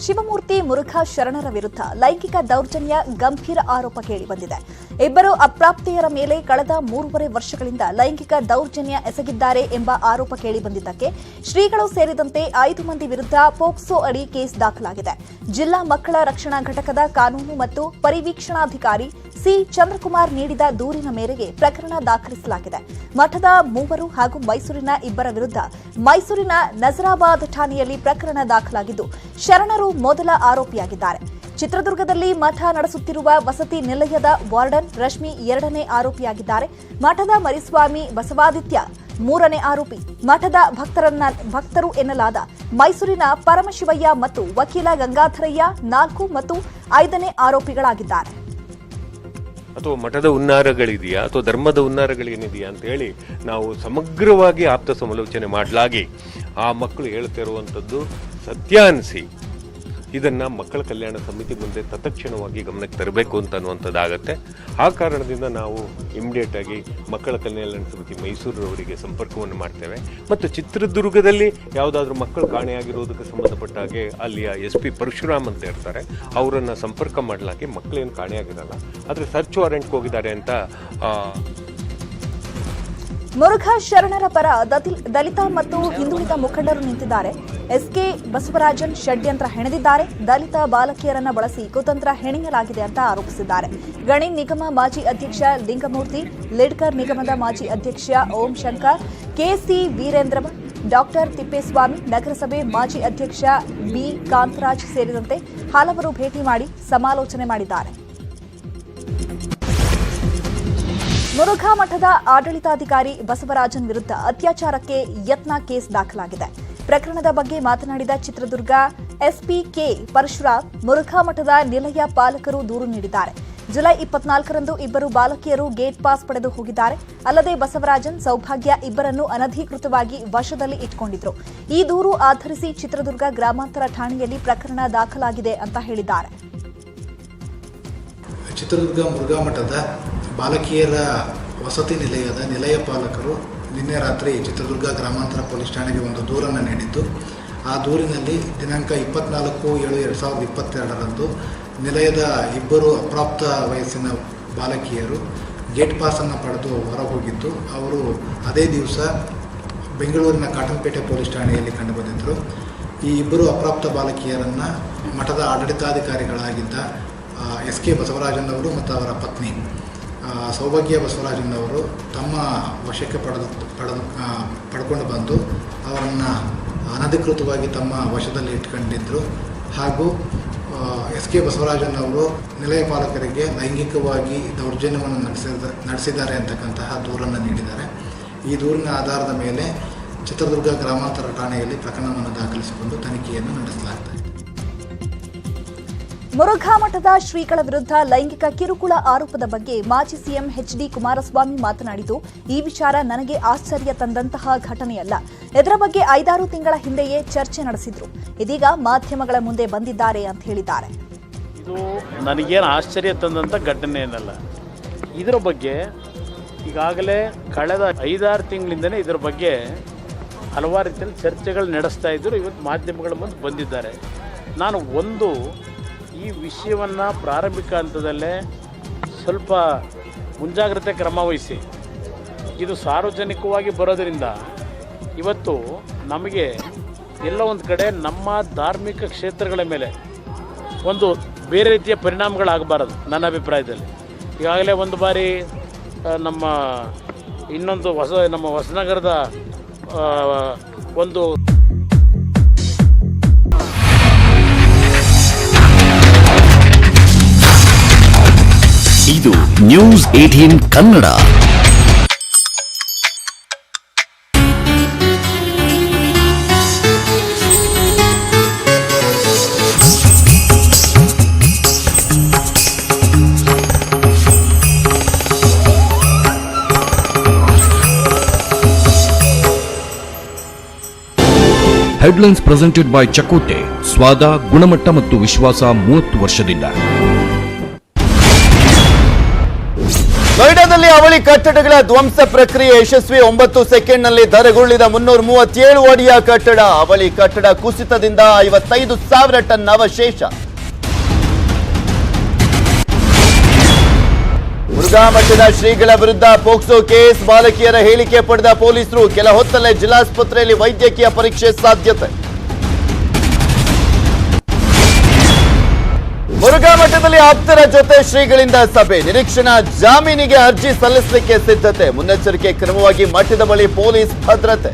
ಶಿವಮೂರ್ತಿ ಮುರುಘಾ ಶರಣರ ವಿರುದ್ಧ ಲೈಂಗಿಕ ದೌರ್ಜನ್ಯ ಗಂಭೀರ ಆರೋಪ ಕೇಳಿಬಂದಿದೆ. ಇಬ್ಬರು ಅಪ್ರಾಪ್ತೆಯರ ಮೇಲೆ ಕಳೆದ 3.5 ವರ್ಷಗಳಿಂದ ಲೈಂಗಿಕ ದೌರ್ಜನ್ಯ ಎಸಗಿದ್ದಾರೆ ಎಂಬ ಆರೋಪ ಕೇಳಿಬಂದಿದ್ದಕ್ಕೆ ಶ್ರೀಗಳು ಸೇರಿದಂತೆ 5 ಮಂದಿ ವಿರುದ್ಧ ಪೋಕ್ಸೋ ಅಡಿ ಕೇಸ್ ದಾಖಲಾಗಿದೆ. ಜಿಲ್ಲಾ ಮಕ್ಕಳ ರಕ್ಷಣಾ ಘಟಕದ ಕಾನೂನು ಮತ್ತು ಪರಿವೀಕ್ಷಣಾಧಿಕಾರಿ ಸಿ ಚಂದ್ರಕುಮಾರ್ ನೀಡಿದ ದೂರಿನ ಮೇರೆಗೆ ಪ್ರಕರಣ ದಾಖಲಿಸಲಾಗಿದೆ. ಮಠದ 3 ಹಾಗೂ ಮೈಸೂರಿನ 2 ವಿರುದ್ಧ ಮೈಸೂರಿನ ನಜರಾಬಾದ್ ಠಾಣೆಯಲ್ಲಿ ಪ್ರಕರಣ ದಾಖಲಾಗಿದ್ದು, ಶರಣರು ಮೊದಲ ಆರೋಪಿಯಾಗಿದ್ದಾರೆ. ಚಿತ್ರದುರ್ಗದಲ್ಲಿ ಮಠ ನಡೆಸುತ್ತಿರುವ ವಸತಿ ನಿಲಯದ ವಾರ್ಡನ್ ರಶ್ಮಿ 2ನೇ ಆರೋಪಿಯಾಗಿದ್ದಾರೆ. ಮಠದ ಮರಿಸ್ವಾಮಿ ಬಸವಾದಿತ್ಯ 3ನೇ ಆರೋಪಿ. ಮಠದ ಭಕ್ತರು ಎನ್ನಲಾದ ಮೈಸೂರಿನ ಪರಮಶಿವಯ್ಯ ಮತ್ತು ವಕೀಲ ಗಂಗಾಧರಯ್ಯ 4 ಮತ್ತು 5ನೇ ಆರೋಪಿಗಳಾಗಿದ್ದಾರೆ. ಅಥವಾ ಮಠದ ಹುನ್ನಾರಗಳಿದೆಯಾ ಅಥವಾ ಧರ್ಮದ ಹುನ್ನಾರಗಳೇನಿದೆಯಾ ಅಂತ ಹೇಳಿ ನಾವು ಸಮಗ್ರವಾಗಿ ಆಪ್ತ ಸಮಾಲೋಚನೆ ಮಾಡಲಾಗಿ ಆ ಮಕ್ಕಳು ಹೇಳ್ತಿರುವಂಥದ್ದು ಸತ್ಯ ಅನಿಸಿ ಇದನ್ನು ಮಕ್ಕಳ ಕಲ್ಯಾಣ ಸಮಿತಿ ಮುಂದೆ ತತ್ಕ್ಷಣವಾಗಿ ಗಮನಕ್ಕೆ ತರಬೇಕು ಅಂತ ಅನ್ನುವಂಥದ್ದಾಗತ್ತೆ. ಆ ಕಾರಣದಿಂದ ನಾವು ಇಮಿಡಿಯೇಟ್ ಆಗಿ ಮಕ್ಕಳ ಕಲ್ಯಾಣ ಸಮಿತಿ ಮೈಸೂರವರಿಗೆ ಸಂಪರ್ಕವನ್ನು ಮಾಡ್ತೇವೆ. ಮತ್ತು ಚಿತ್ರದುರ್ಗದಲ್ಲಿ ಯಾವುದಾದ್ರೂ ಮಕ್ಕಳು ಕಾಣೆಯಾಗಿರೋದಕ್ಕೆ ಸಂಬಂಧಪಟ್ಟ ಹಾಗೆ ಅಲ್ಲಿಯ SP ಪರಶುರಾಮ್ ಅಂತ ಇರ್ತಾರೆ, ಅವರನ್ನು ಸಂಪರ್ಕ ಮಾಡಲಾಗಿ ಮಕ್ಕಳೇನು ಕಾಣೆಯಾಗಿರಲ್ಲ, ಆದರೆ ಸರ್ಚ್ ವಾರೆಂಟ್ಗೆ ಹೋಗಿದ್ದಾರೆ ಅಂತ. ಮುರುಘಾ ಶರಣರ ಪರ ದಲಿತ ಮತ್ತು ಹಿಂದುಳಿದ ಮುಖಂಡರು ನಿಂತಿದ್ದಾರೆ. SK ಬಸವರಾಜನ್ ಷಡ್ಯಂತ್ರ ಹೆಣೆದಿದ್ದಾರೆ. ದಲಿತ ಬಾಲಕಿಯರನ್ನ ಬಳಸಿ ಕುತಂತ್ರ ಹೆಣೆಯಲಾಗಿದೆ ಅಂತ ಆರೋಪಿಸಿದ್ದಾರೆ. ಗಣಿ ನಿಗಮ ಮಾಜಿ ಅಧ್ಯಕ್ಷ ಲಿಂಗಮೂರ್ತಿ, ಲಿಡ್ಕರ್ ನಿಗಮದ ಮಾಜಿ ಅಧ್ಯಕ್ಷ ಓಂ ಶಂಕರ್, KC ವೀರೇಂದ್ರ, ಡಾಕ್ಟರ್ ತಿಪ್ಪೇಸ್ವಾಮಿ, ನಗರಸಭೆ ಮಾಜಿ ಅಧ್ಯಕ್ಷ B ಕಾಂತರಾಜ್ ಸೇರಿದಂತೆ ಹಲವರು ಭೇಟಿ ಮಾಡಿ ಸಮಾಲೋಚನೆ ಮಾಡಿದ್ದಾರೆ. ಮುರುಘಾ ಮಠದ ಆಡಳಿತಾಧಿಕಾರಿ ಬಸವರಾಜನ್ ವಿರುದ್ಧ ಅತ್ಯಾಚಾರಕ್ಕೆ ಯತ್ನ ಕೇಸ್ ದಾಖಲಾಗಿದೆ. ಪ್ರಕರಣದ ಬಗ್ಗೆ ಮಾತನಾಡಿದ ಚಿತ್ರದುರ್ಗ SP K ಪರಶುರಾಮ್, ಮುರುಘಾ ಮಠದ ನಿಲಯ ಪಾಲಕರು ದೂರು ನೀಡಿದ್ದಾರೆ. ಜುಲೈ 24ರಂದು 2 ಬಾಲಕಿಯರು ಗೇಟ್ ಪಾಸ್ ಪಡೆದು ಹೋಗಿದ್ದಾರೆ. ಅಲ್ಲದೆ ಬಸವರಾಜನ್, ಸೌಭಾಗ್ಯ ಇಬ್ಬರನ್ನು ಅನಧಿಕೃತವಾಗಿ ವಶದಲ್ಲಿ ಇಟ್ಟುಕೊಂಡಿದ್ರು. ಈ ದೂರು ಆಧರಿಸಿ ಚಿತ್ರದುರ್ಗ ಗ್ರಾಮಾಂತರ ಠಾಣೆಯಲ್ಲಿ ಪ್ರಕರಣ ದಾಖಲಾಗಿದೆ ಅಂತ ಹೇಳಿದ್ದಾರೆ. ಚಿತ್ರದುರ್ಗ ಮುರುಘಾ ಮಠದ ಬಾಲಕಿಯರ ವಸತಿ ನಿಲಯದ ನಿಲಯ ಪಾಲಕರು ನಿನ್ನೆ ರಾತ್ರಿ ಚಿತ್ರದುರ್ಗ ಗ್ರಾಮಾಂತರ ಪೊಲೀಸ್ ಠಾಣೆಗೆ ಒಂದು ದೂರನ್ನು ನೀಡಿದ್ದು, ಆ ದೂರಿನಲ್ಲಿ ದಿನಾಂಕ 24/7/2022ರಂದು ನಿಲಯದ 2 ಅಪ್ರಾಪ್ತ ವಯಸ್ಸಿನ ಬಾಲಕಿಯರು ಗೇಟ್ ಪಾಸನ್ನು ಪಡೆದು ಹೊರಹೋಗಿದ್ದು, ಅವರು ಅದೇ ದಿವಸ ಬೆಂಗಳೂರಿನ ಕಾಟನ್ಪೇಟೆ ಪೊಲೀಸ್ ಠಾಣೆಯಲ್ಲಿ ಕಂಡುಬಂದಿದ್ದರು. ಈ 2 ಅಪ್ರಾಪ್ತ ಬಾಲಕಿಯರನ್ನು ಮಠದ ಆಡಳಿತಾಧಿಕಾರಿಗಳಾಗಿದ್ದ SK ಬಸವರಾಜನ್ ಅವರು ಮತ್ತು ಅವರ ಪತ್ನಿ ಸೌಭಾಗ್ಯ ಬಸವರಾಜನ್ ಅವರು ತಮ್ಮ ವಶಕ್ಕೆ ಪಡ್ಕೊಂಡು ಬಂದು ಅವರನ್ನು ಅನಧಿಕೃತವಾಗಿ ತಮ್ಮ ವಶದಲ್ಲಿ ಇಟ್ಕೊಂಡಿದ್ದರು. ಹಾಗೂ SK ಬಸವರಾಜನ್ ಅವರು ನಿಲಯ ಪಾಲಕರಿಗೆ ಲೈಂಗಿಕವಾಗಿ ದೌರ್ಜನ್ಯವನ್ನು ನಡೆಸಿದ್ದಾರೆ ಅಂತಕ್ಕಂತಹ ದೂರನ್ನು ನೀಡಿದ್ದಾರೆ. ಈ ದೂರಿನ ಆಧಾರದ ಮೇಲೆ ಚಿತ್ರದುರ್ಗ ಗ್ರಾಮಾಂತರ ಠಾಣೆಯಲ್ಲಿ ಪ್ರಕರಣವನ್ನು ದಾಖಲಿಸಿಕೊಂಡು ತನಿಖೆಯನ್ನು ನಡೆಸಲಾಗುತ್ತದೆ. ಮುರುಘಾ ಮಠದ ಶ್ರೀಗಳ ವಿರುದ್ಧ ಲೈಂಗಿಕ ಕಿರುಕುಳ ಆರೋಪದ ಬಗ್ಗೆ ಮಾಜಿ ಸಿಎಂ HD ಕುಮಾರಸ್ವಾಮಿ ಮಾತನಾಡಿದ್ದು, ಈ ವಿಚಾರ ನನಗೆ ಆಶ್ಚರ್ಯ ತಂದಂತಹ ಘಟನೆಯಲ್ಲ. ಇದರ ಬಗ್ಗೆ 5-6 ತಿಂಗಳ ಹಿಂದೆಯೇ ಚರ್ಚೆ ನಡೆಸಿದ್ರು. ಇದೀಗ ಮಾಧ್ಯಮಗಳ ಮುಂದೆ ಬಂದಿದ್ದಾರೆ ಅಂತ ಹೇಳಿದ್ದಾರೆ. ಇದು ನನಗೇನು ಆಶ್ಚರ್ಯ ತಂದಂಥ ಘಟನೆ ಏನಲ್ಲ. ಇದರ ಬಗ್ಗೆ ಈಗಾಗಲೇ ಕಳೆದ 5-6 ತಿಂಗಳಿಂದನೇ ಇದರ ಬಗ್ಗೆ ಹಲವಾರು ರೀತಿಯಲ್ಲಿ ಚರ್ಚೆಗಳು ನಡೆಸ್ತಾ ಇದ್ದರು. ಇವತ್ತು ಮಾಧ್ಯಮಗಳ ಮುಂದೆ ಬಂದಿದ್ದಾರೆ. ನಾನು ಈ ವಿಷಯವನ್ನು ಪ್ರಾರಂಭಿಕ ಹಂತದಲ್ಲೇ ಸ್ವಲ್ಪ ಮುಂಜಾಗ್ರತೆ ಕ್ರಮ ವಹಿಸಿ ಇದು ಸಾರ್ವಜನಿಕವಾಗಿ ಬರೋದರಿಂದ ಇವತ್ತು ನಮಗೆ ಎಲ್ಲ ಒಂದು ಕಡೆ ನಮ್ಮ ಧಾರ್ಮಿಕ ಕ್ಷೇತ್ರಗಳ ಮೇಲೆ ಒಂದು ಬೇರೆ ರೀತಿಯ ಪರಿಣಾಮಗಳಾಗಬಾರದು ನನ್ನ ಅಭಿಪ್ರಾಯದಲ್ಲಿ. ಈಗಾಗಲೇ ಒಂದು ಬಾರಿ ನಮ್ಮ ಹೊಸನಗರದ ಒಂದು ಇದು news 18 Kannada. Headlines presented by Chakote. ಸ್ವಾದ, ಗುಣಮಟ್ಟ ಮತ್ತು ವಿಶ್ವಾಸ 30 ವರ್ಷದಿಂದ. ನೋಯ್ಡಾದಲ್ಲಿ ಅವಳಿ ಕಟ್ಟಡಗಳ ಧ್ವಂಸ ಪ್ರಕ್ರಿಯೆ ಯಶಸ್ವಿ. 9 ಸೆಕೆಂಡ್ನಲ್ಲಿ ಧರೆಗುರುಳಿದ 337 ಅಡಿಯ ಕಟ್ಟಡ. ಅವಳಿ ಕಟ್ಟಡ ಕುಸಿತದಿಂದ 55,000 ಟನ್ ಅವಶೇಷ. ಮುರುಘಾ ಮಠದ ಶ್ರೀಗಳ ವಿರುದ್ಧ ಪೋಕ್ಸೋ ಕೇಸ್, ಬಾಲಕಿಯರ ಹೇಳಿಕೆ ಪಡೆದ ಪೊಲೀಸರು, ಕೆಲ ಹೊತ್ತಲ್ಲೇ ಜಿಲ್ಲಾಸ್ಪತ್ರೆಯಲ್ಲಿ ವೈದ್ಯಕೀಯ ಪರೀಕ್ಷೆ ಸಾಧ್ಯತೆ. ಮುರುಘಾ ಮಠದಲ್ಲಿ ಆಪ್ತರ ಜೊತೆ ಶ್ರೀಗಳಿಂದ ಸಭೆ, ನಿರೀಕ್ಷಣಾ ಜಾಮೀನಿಗೆ ಅರ್ಜಿ ಸಲ್ಲಿಸಲಿಕ್ಕೆ ಸಿದ್ಧತೆ, ಮುನ್ನೆಚ್ಚರಿಕೆ ಕ್ರಮವಾಗಿ ಮಠದ ಬಳಿ ಪೊಲೀಸ್ ಭದ್ರತೆ.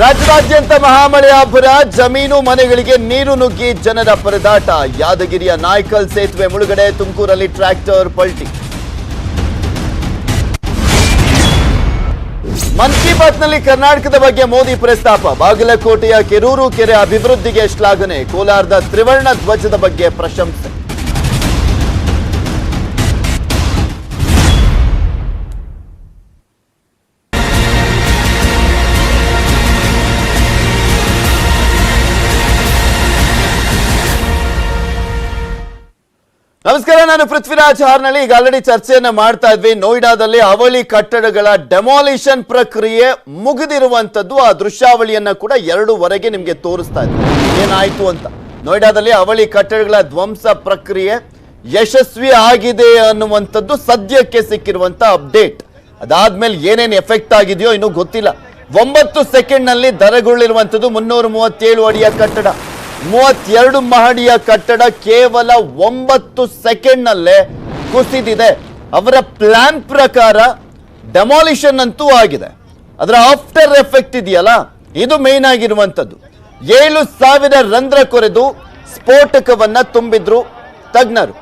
ರಾಜ್ಯಾದ್ಯಂತ ಮಹಾಮಳೆ ಅಬ್ಬರ, ಜಮೀನು ಮನೆಗಳಿಗೆ ನೀರು ನುಗ್ಗಿ ಜನರ ಪರದಾಟ, ಯಾದಗಿರಿಯ ನಾಯ್ಕಲ್ ಸೇತುವೆ ಮುಳುಗಡೆ, ತುಮಕೂರಲ್ಲಿ ಟ್ರ್ಯಾಕ್ಟರ್ ಪಲ್ಟಿ. ಮನ್ ಕಿ ಬಾತ್ನಲ್ಲಿ ಕರ್ನಾಟಕದ ಬಗ್ಗೆ ಮೋದಿ ಪ್ರಸ್ತಾಪ, ಬಾಗಲಕೋಟೆಯ ಕೆರೂರು ಕೆರೆ ಅಭಿವೃದ್ಧಿಗೆ ಶ್ಲಾಘನೆ, ಕೋಲಾರದ ತ್ರಿವರ್ಣ ಧ್ವಜದ ಬಗ್ಗೆ ಪ್ರಶಂಸೆ. ನಮಸ್ಕಾರ, ನಾನು ಪೃಥ್ವಿರಾಜ್ ಹಾರ್ನಳ್ಳಿ. ಈಗ ಆಲ್ರೆಡಿ ಚರ್ಚೆಯನ್ನ ಮಾಡ್ತಾ ಇದ್ವಿ. ನೋಯ್ಡಾದಲ್ಲಿ ಅವಳಿ ಕಟ್ಟಡಗಳ ಡೆಮಾಲಿಷನ್ ಪ್ರಕ್ರಿಯೆ ಮುಗಿದಿರುವಂತದ್ದು, ಆ ದೃಶ್ಯಾವಳಿಯನ್ನ ಕೂಡ 2:15 ನಿಮ್ಗೆ ತೋರಿಸ್ತಾ ಇದ್ವಿ ಏನಾಯ್ತು ಅಂತ. ನೋಯ್ಡಾದಲ್ಲಿ ಅವಳಿ ಕಟ್ಟಡಗಳ ಧ್ವಂಸ ಪ್ರಕ್ರಿಯೆ ಯಶಸ್ವಿ ಆಗಿದೆ ಅನ್ನುವಂಥದ್ದು ಸದ್ಯಕ್ಕೆ ಸಿಕ್ಕಿರುವಂತ ಅಪ್ಡೇಟ್. ಅದಾದ್ಮೇಲೆ ಏನೇನು ಎಫೆಕ್ಟ್ ಆಗಿದೆಯೋ ಇನ್ನೂ ಗೊತ್ತಿಲ್ಲ. 9 ಸೆಕೆಂಡ್ನಲ್ಲಿ ಧರೆಗುರುಳಿರುವಂಥದ್ದು 337 ಅಡಿಯ ಕಟ್ಟಡ, 32 ಮಹಡಿಯ ಕಟ್ಟಡ ಕೇವಲ 9 ಸೆಕೆಂಡ್ನಲ್ಲೇ ಕುಸಿದಿದೆ. ಅವರ ಪ್ಲಾನ್ ಪ್ರಕಾರ ಡೆಮಾಲಿಷನ್ ಅಂತೂ ಆಗಿದೆ, ಅದರ ಆಫ್ಟರ್ ಎಫೆಕ್ಟ್ ಇದೆಯಲ್ಲ, ಇದು ಮೇನ್ ಆಗಿರುವಂಥದ್ದು. 7,000 ರಂಧ್ರ ಕೊರೆದು ಸ್ಫೋಟಕವನ್ನ ತುಂಬಿದ್ರು ತಜ್ಞರು.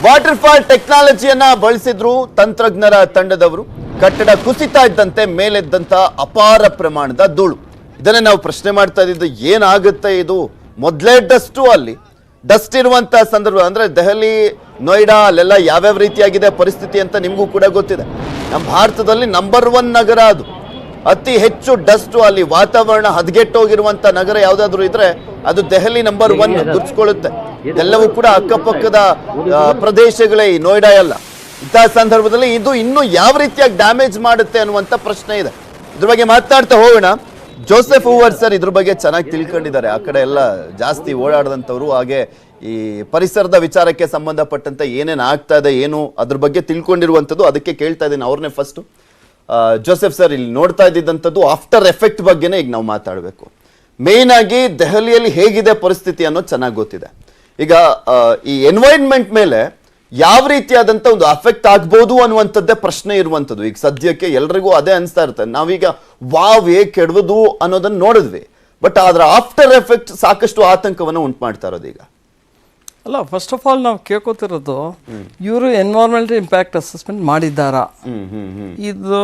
ವಾಟರ್ ಫಾಲ್ ಟೆಕ್ನಾಲಜಿಯನ್ನ ಬಳಸಿದ್ರು ತಂತ್ರಜ್ಞರ ತಂಡದವರು. ಕಟ್ಟಡ ಕುಸಿತಾ ಇದ್ದಂತೆ ಮೇಲೆದ್ದಂತ ಅಪಾರ ಪ್ರಮಾಣದ ಧೂಳು. ಇದನ್ನೇ ನಾವು ಪ್ರಶ್ನೆ ಮಾಡ್ತಾ ಇದ್ದಿದ್ದು, ಏನಾಗುತ್ತೆ ಇದು? ಮೊದಲೇ ಡಸ್ಟ್ ಇರುವಂತ ಸಂದರ್ಭ, ಅಂದ್ರೆ ದೆಹಲಿ, ನೋಯ್ಡಾ ಅಲ್ಲೆಲ್ಲ ಯಾವ್ಯಾವ ರೀತಿಯಾಗಿದೆ ಪರಿಸ್ಥಿತಿ ಅಂತ ನಿಮಗೂ ಕೂಡ ಗೊತ್ತಿದೆ. ನಮ್ಮ ಭಾರತದಲ್ಲಿ ನಂಬರ್ 1 ನಗರ ಅದು. ಅತಿ ಹೆಚ್ಚು ಡಸ್ಟ್, ಅಲ್ಲಿ ವಾತಾವರಣ ಹದಗೆಟ್ಟೋಗಿರುವಂತ ನಗರ ಯಾವ್ದಾದ್ರು ಇದ್ರೆ ಅದು ದೆಹಲಿ ನಂಬರ್ 1 ಗುರ್ಸ್ಕೊಳ್ಳುತ್ತೆ. ಎಲ್ಲವೂ ಕೂಡ ಅಕ್ಕಪಕ್ಕದ ಪ್ರದೇಶಗಳೇ ಈ ನೋಯ್ಡಾ ಎಲ್ಲ. ಇಂತಹ ಸಂದರ್ಭದಲ್ಲಿ ಇದು ಇನ್ನೂ ಯಾವ ರೀತಿಯಾಗಿ ಡ್ಯಾಮೇಜ್ ಮಾಡುತ್ತೆ ಅನ್ನುವಂತ ಪ್ರಶ್ನೆ ಇದೆ. ಇದ್ರ ಬಗ್ಗೆ ಮಾತಾಡ್ತಾ ಹೋಗೋಣ. ಜೋಸೆಫ್ ಹೂವರ್ ಸರ್ ಇದ್ರ ಬಗ್ಗೆ ಚೆನ್ನಾಗಿ ತಿಳ್ಕೊಂಡಿದ್ದಾರೆ. ಆ ಕಡೆ ಎಲ್ಲ ಜಾಸ್ತಿ ಓಡಾಡದಂಥವ್ರು, ಹಾಗೆ ಈ ಪರಿಸರದ ವಿಚಾರಕ್ಕೆ ಸಂಬಂಧಪಟ್ಟಂತೆ ಏನೇನು ಆಗ್ತಾ ಇದೆ, ಏನು ಅದ್ರ ಬಗ್ಗೆ ತಿಳ್ಕೊಂಡಿರುವಂಥದ್ದು. ಅದಕ್ಕೆ ಕೇಳ್ತಾ ಇದ್ದೀನಿ ಅವ್ರನ್ನೇ ಫಸ್ಟ್. ಜೋಸೆಫ್ ಸರ್, ಇಲ್ಲಿ ನೋಡ್ತಾ ಇದ್ದಿದ್ದಂಥದ್ದು ಆಫ್ಟರ್ ಎಫೆಕ್ಟ್ ಬಗ್ಗೆನೇ ಈಗ ನಾವು ಮಾತಾಡಬೇಕು. ಮೇನ್ ಆಗಿ ದೆಹಲಿಯಲ್ಲಿ ಹೇಗಿದೆ ಪರಿಸ್ಥಿತಿ ಅನ್ನೋದು ಚೆನ್ನಾಗಿ ಗೊತ್ತಿದೆ. ಈಗ ಈ ಎನ್ವೈರನ್ಮೆಂಟ್ ಮೇಲೆ ಯಾವ ರೀತಿಯಾದಂಥ ಒಂದು ಅಫೆಕ್ಟ್ ಆಗ್ಬೋದು ಅನ್ನುವಂಥದ್ದೇ ಪ್ರಶ್ನೆ ಇರುವಂಥದ್ದು. ಈಗ ಸದ್ಯಕ್ಕೆ ಎಲ್ರಿಗೂ ಅದೇ ಅನಿಸ್ತಾ ಇರ್ತದೆ. ನಾವೀಗ ಹೇಗೆ ಕೆಡವುದು ಅನ್ನೋದನ್ನ ನೋಡಿದ್ವಿ, ಬಟ್ ಅದರ ಆಫ್ಟರ್ ಎಫೆಕ್ಟ್ ಸಾಕಷ್ಟು ಆತಂಕವನ್ನು ಉಂಟು ಮಾಡ್ತಾ ಇರೋದು ಈಗ. ಅಲ್ಲ, ಫಸ್ಟ್ ಆಫ್ ಆಲ್ ನಾವು ಕೇಳ್ಕೊತಿರೋದು, ಇವರು ಎನ್ವೈರನ್ಮೆಂಟಲ್ ಇಂಪ್ಯಾಕ್ಟ್ ಅಸೆಸ್ಮೆಂಟ್ ಮಾಡಿದ್ದಾರಾ? ಇದು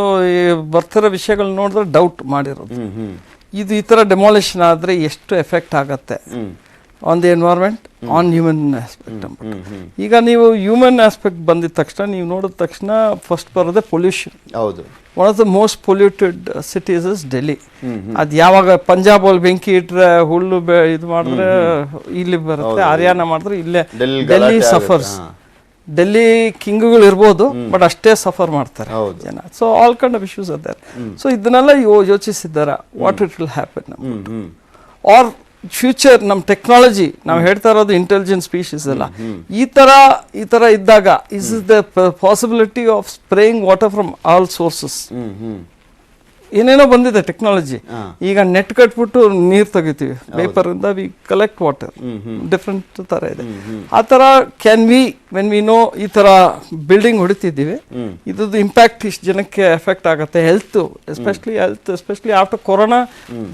ಬರ್ತಿರೋ ವಿಷಯಗಳು ನೋಡಿದ್ರೆ ಡೌಟ್ ಮಾಡಿರೋದು. ಇದು ಈ ಥರ ಡೆಮಾಲಿಷನ್ ಆದರೆ ಎಷ್ಟು ಎಫೆಕ್ಟ್ ಆಗತ್ತೆ on the environment, on human aspect. ಈಗ ನೀವು ಹ್ಯೂಮನ್ ಆಸ್ಪೆಕ್ಟ್ ಬಂದಿದ ತಕ್ಷಣ, ನೀವು ನೋಡಿದ ತಕ್ಷಣ ಫಸ್ಟ್ ಬರೋದೇ ಪೊಲ್ಯೂಷನ್. ಹೌದು, one of the most polluted cities is Delhi. ಅದು ಯಾವಾಗ ಪಂಜಾಬ್ ಅಲ್ಲಿ ಬೆಂಕಿ ಇಟ್ರೆ ಹುಲ್ಲು ಇದು ಮಾಡಿದ್ರೆ ಇಲ್ಲಿ ಬರುತ್ತೆ, ಹರಿಯಾಣ ಮಾಡಿದ್ರೆ ಇಲ್ಲೇ ಡೆಲ್ಲಿ ಸಫರ್ಸ್. ಡೆಲ್ಲಿ ಕಿಂಗ್ಗಳು ಇರ್ಬೋದು, ಬಟ್ ಅಷ್ಟೇ ಸಫರ್ ಮಾಡ್ತಾರೆ ಜನ. So all kind of issues ಅದಾರೆ. ಸೊ ಇದನ್ನೆಲ್ಲ ಯೋಚಿಸಿದ್ದಾರೆ, what it will happen our future. ನಮ್ಮ ಟೆಕ್ನಾಲಜಿ, ನಾವು ಹೇಳ್ತಾ ಇರೋದು ಇಂಟೆಲಿಜೆಂಟ್ ಸ್ಪೀಶೀಸ್ ಅಲ್ಲ, ಈ ತರ ಇದ್ದಾಗ is the possibility of spraying water from all sources. ಏನೇನೋ ಬಂದಿದೆ ಟೆಕ್ನಾಲಜಿ. ಈಗ ನೆಟ್ ಕಟ್ಬಿಟ್ಟು ನೀರು ತೆಗಿತೀವಿ, ಪೇಪರ್ ಇಂದ ವಿ ಕಲೆಕ್ಟ್ ವಾಟರ್, ಡಿಫ್ರೆಂಟ್ ತರ ಇದೆ. ಆ ತರ can we, when we know ಈ ತರ ಬಿಲ್ಡಿಂಗ್ ಹೊಡಿತಿದ್ದೀವಿ, ಇದ್ರದ್ದು ಇಂಪ್ಯಾಕ್ಟ್ ಇಷ್ಟು ಜನಕ್ಕೆ ಎಫೆಕ್ಟ್ ಆಗುತ್ತೆ. ಹೆಲ್ತ್ ಎಸ್ಪೆಷಲಿ ಆಫ್ಟರ್ ಕೊರೋನಾ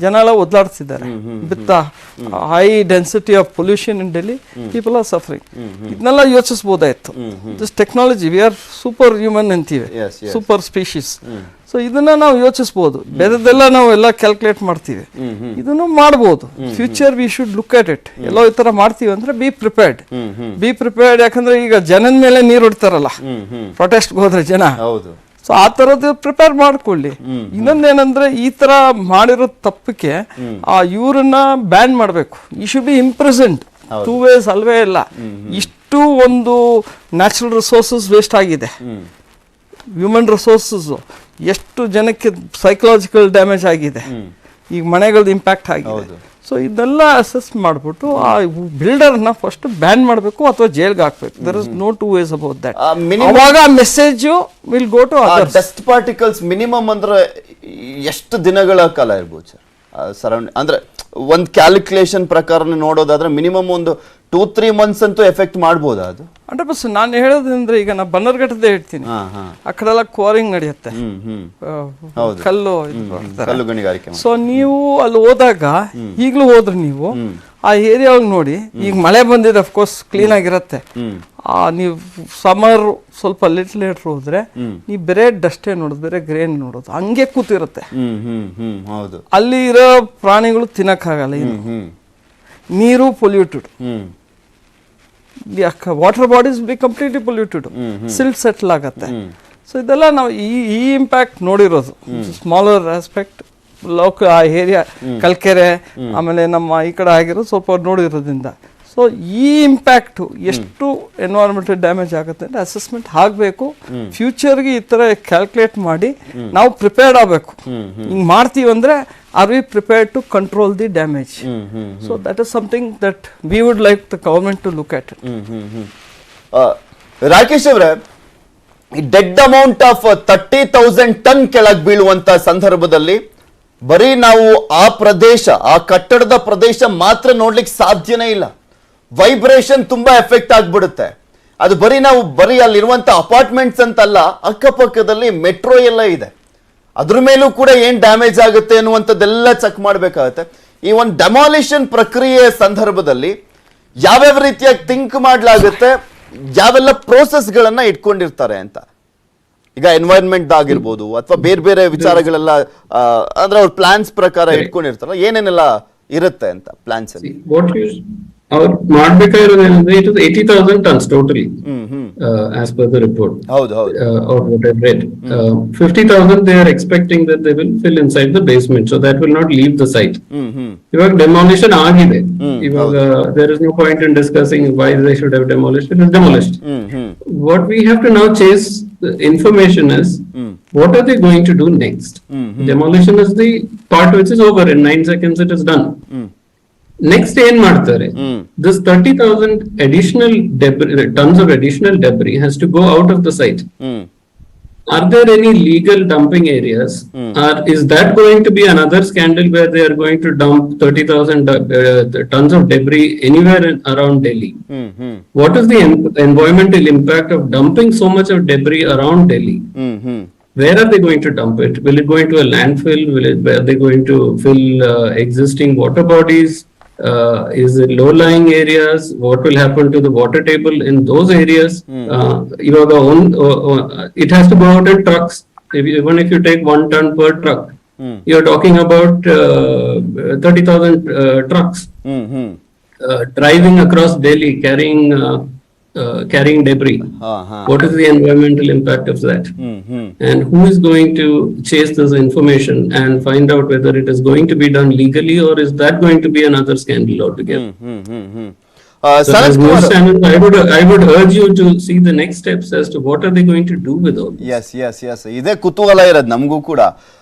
ಜನ ಎಲ್ಲ ಒದ್ದಾಡ್ತಿದ್ದಾರೆ with high density of pollution in Delhi. People are suffering. ಇದನ್ನೆಲ್ಲ ಯೋಚಿಸಬಹುದಾಯ್ತು. This technology, we are super human ಅಂತೀವಿ, ಸೂಪರ್ ಸ್ಪೀಶೀಸ್. ಸೊ ಇದನ್ನ ನಾವು ಯೋಚಿಸಬಹುದು. ಬೇರೆದೆಲ್ಲ ನಾವು ಎಲ್ಲ ಕ್ಯಾಲ್ಕುಲೇಟ್ ಮಾಡ್ತೀವಿ, ಇದನ್ನು ಮಾಡಬಹುದು. Future we should look at it. ಎಲ್ಲೋ ಈ ತರ ಮಾಡ್ತೀವಿ ಅಂದ್ರೆ ಬಿ ಪ್ರಿಪೇರ್ಡ್. ಯಾಕಂದ್ರೆ ಈಗ ಜನದ ಮೇಲೆ ನೀರು ಹೊಡ್ತಾರಲ್ಲ ಪ್ರೊಟೆಸ್ಟ್ ಹೋದ್ರೆ ಜನ, ಸೊ ಆ ತರದ್ದು ಪ್ರಿಪೇರ್ ಮಾಡ್ಕೊಳ್ಳಿ. ಇನ್ನೊಂದೇನಂದ್ರೆ ಈ ತರ ಮಾಡಿರೋ ತಪ್ಪಕ್ಕೆ ಆ ಇವ್ರನ್ನ ಬ್ಯಾನ್ ಮಾಡ್ಬೇಕು. ಈ ಶುಡ್ ಬಿ ಇಂಪ್ರೆಸೆಂಟ್. 2 ways ಅಲ್ವೇ ಇಲ್ಲ. ಇಷ್ಟು ಒಂದು ನ್ಯಾಚುರಲ್ ರಿಸೋರ್ಸಸ್ ವೇಸ್ಟ್ ಆಗಿದೆ, ಹ್ಯೂಮನ್ ರಿಸೋರ್ಸಸ್. ಎಷ್ಟು ಜನಕ್ಕೆ ಸೈಕಲಾಜಿಕಲ್ ಡ್ಯಾಮೇಜ್ ಆಗಿದೆ, ಈಗ ಮನೆಗಳದ್ದು ಇಂಪ್ಯಾಕ್ಟ್ ಆಗಿದೆ. ಸೊ ಇದೆಲ್ಲ ಅಸೆಸ್ ಮಾಡಿಬಿಟ್ಟು ಆ ಬಿಲ್ಡರ್ನ ಫಸ್ಟ್ ಬ್ಯಾನ್ ಮಾಡಬೇಕು ಅಥವಾ ಜೈಲ್ಗೆ ಹಾಕ್ಬೇಕು. There is no two ways about that. ಅವಾಗ message will go to dust particles minimum ಅಂದ್ರೆ ಎಷ್ಟು ದಿನಗಳ ಕಾಲ ಇರ್ಬೋದು ಸರ್ ಸರೌಂಡ್ ಅಂದ್ರೆ ಒಂದು ಕ್ಯಾಲ್ಕುಲೇಷನ್ ಪ್ರಕಾರ ನೋಡೋದಾದ್ರೆ ಮಿನಿಮಮ್ ಒಂದು 2-3 months ಅಂತೂ ಎಫೆಕ್ಟ್ ಮಾಡ್ಬೋದಾ ಅದು? 100%. ನಾನು ಹೇಳೋದಂದ್ರೆ ಈಗ ನಾ ಬನ್ನರ್ಘಟ್ಟದೇ ಹೇಳ್ತೀನಿ, ಆ ಕಡೆಲ್ಲ ಕ್ವಾರಿಂಗ್ ನಡೆಯುತ್ತೆ, ಕಲ್ಲು ಗಣಿಗಾರಿಕೆ. ಸೊ ನೀವು ಅಲ್ಲಿ ಹೋದಾಗ ಈಗಲೂ ಹೋದ್ರೆ ನೀವು ಆ ಏರಿಯಾ ನೋಡಿ, ಈಗ ಮಳೆ ಬಂದಿದೆ ಅಫ್ಕೋರ್ಸ್ ಕ್ಲೀನ್ ಆಗಿರತ್ತೆ. ನೀವು ಸಮರ್ ಸ್ವಲ್ಪ ಲೇಟ್ ಹೋದ್ರೆ ನೀವು ಬೇರೆ ಡಸ್ಟೇ ನೋಡೋದು, ಬೇರೆ ಗ್ರೇನ್ ನೋಡೋದು, ಹಂಗೆ ಕೂತಿರುತ್ತೆ. ಅಲ್ಲಿ ಇರೋ ಪ್ರಾಣಿಗಳು ತಿನ್ನಕ್ಕಾಗಲ್ಲ, ನೀರು polluted, water bodies be completely polluted, silt settle ಆಗತ್ತೆ. ಸೊ ಇದೆಲ್ಲ ನಾವು ಈ ಇಂಪ್ಯಾಕ್ಟ್ ನೋಡಿರೋದು. ಸ್ಮಾಲರ್ ಆಸ್ಪೆಕ್ಟ್ ಆ ಏರಿಯಾ ಕಲ್ಕೆರೆ ಆಮೇಲೆ ನಮ್ಮ ಈ ಕಡೆ ಆಗಿರೋದು ಸ್ವಲ್ಪ ನೋಡಿರೋದ್ರಿಂದ. ಸೊ ಈ ಇಂಪ್ಯಾಕ್ಟು ಎಷ್ಟು ಎನ್ವೈರನ್ಮೆಂಟಲ್ ಡ್ಯಾಮೇಜ್ ಆಗುತ್ತೆ ಅಂದರೆ ಅಸೆಸ್ಮೆಂಟ್ ಆಗಬೇಕು. ಫ್ಯೂಚರ್ಗೆ ಈ ಥರ ಕ್ಯಾಲ್ಕುಲೇಟ್ ಮಾಡಿ ನಾವು ಪ್ರಿಪೇರ್ಡ್ ಆಗಬೇಕು. ಹಿಂಗೆ ಮಾಡ್ತೀವಿ ಅಂದರೆ are we prepared to control the damage? So that is something that we would like the government to look at it. Rakesh ಅವರೇ, ಈ ಡೆಡ್ ಅಮೌಂಟ್ ಆಫ್ 30,000 ಟನ್ ಕೆಳಗೆ ಬೀಳುವಂತ ಸಂದರ್ಭದಲ್ಲಿ ಬರೀ ನಾವು ಆ ಪ್ರದೇಶ, ಆ ಕಟ್ಟಡದ ಪ್ರದೇಶ ಮಾತ್ರ ನೋಡ್ಲಿಕ್ಕೆ ಸಾಧ್ಯನೇ ಇಲ್ಲ. ವೈಬ್ರೇಷನ್ ತುಂಬಾ ಎಫೆಕ್ಟ್ ಆಗ್ಬಿಡುತ್ತೆ. ಅದು ಬರೀ ಅಲ್ಲಿರುವಂತ ಅಪಾರ್ಟ್ಮೆಂಟ್ಸ್ ಅಂತಲ್ಲ, ಅಕ್ಕಪಕ್ಕದಲ್ಲಿ ಮೆಟ್ರೋ ಎಲ್ಲ ಇದೆ, ಅದ್ರ ಮೇಲೂ ಕೂಡ ಏನ್ ಡ್ಯಾಮೇಜ್ ಆಗುತ್ತೆ ಅನ್ನುವಂಥದ್ದೆಲ್ಲ ಚೆಕ್ ಮಾಡಬೇಕಾಗುತ್ತೆ. ಈ ಒಂದು ಡೆಮಾಲಿಷನ್ ಪ್ರಕ್ರಿಯೆಯ ಸಂದರ್ಭದಲ್ಲಿ ಯಾವ್ಯಾವ ರೀತಿಯಾಗಿ ಥಿಂಕ್ ಮಾಡ್ಲಾಗುತ್ತೆ, ಯಾವೆಲ್ಲ ಪ್ರೋಸೆಸ್ಗಳನ್ನ ಇಟ್ಕೊಂಡಿರ್ತಾರೆ ಅಂತ. ಈಗ ಎನ್ವೈರನ್ಮೆಂಟ್ ಆಗಿರ್ಬೋದು ಅಥವಾ ಬೇರೆ ಬೇರೆ ವಿಚಾರಗಳೆಲ್ಲ ಅಂದ್ರೆ ಅವ್ರ ಪ್ಲಾನ್ಸ್ ಪ್ರಕಾರ ಇಟ್ಕೊಂಡಿರ್ತಾರ, ಏನೇನೆಲ್ಲ ಇರುತ್ತೆ ಅಂತ ಪ್ಲಾನ್ಸ್ ಅಲ್ಲಿ? ಅವ್ರು ಮಾಡ್ಬೇಕಾಗಿರೋದೇನಂದ್ರೆ it is 80,000 tons totally as per the report. Or what I've read. 50,000 they are expecting that they will fill inside the basement, so that will not leave the site. ಇವಾಗ demolition ಆಗಿದೆ. ಇವಾಗ there is no point in discussing why they should have demolished. It is demolished. What we have to now chase the information is what are they going to do next? Demolition is the part which is over. In 9 seconds it is done. Next ಏನ್ ಮಾಡ್ತಾರೆ? This 30,000 additional tons of additional debris has to go out of the site. Are there any legal dumping areas? Or is that going to be another scandal where they are going to dump 30,000 tons of debris anywhere around Delhi? What is the environmental impact of dumping so much of debris around Delhi? Where are they going to dump it? Will it go into a landfill? Are they going to fill existing water bodies? Is it low-lying areas? What will happen to the water table in those areas? It has to go out in trucks. Even if you take 1 ton per truck, you're talking about 30,000 trucks driving across Delhi carrying debris. What is the environmental impact of that? And who is going to chase this information and find out whether it is going to be done legally, or is that going to be another scandal altogether? So as news channel, I would urge you to see the next steps as to what are they going to do with all this. Yes. ಇದೇ ಕುತೂಹಲ ಇರೋದು ನಮಗೂ ಕೂಡ.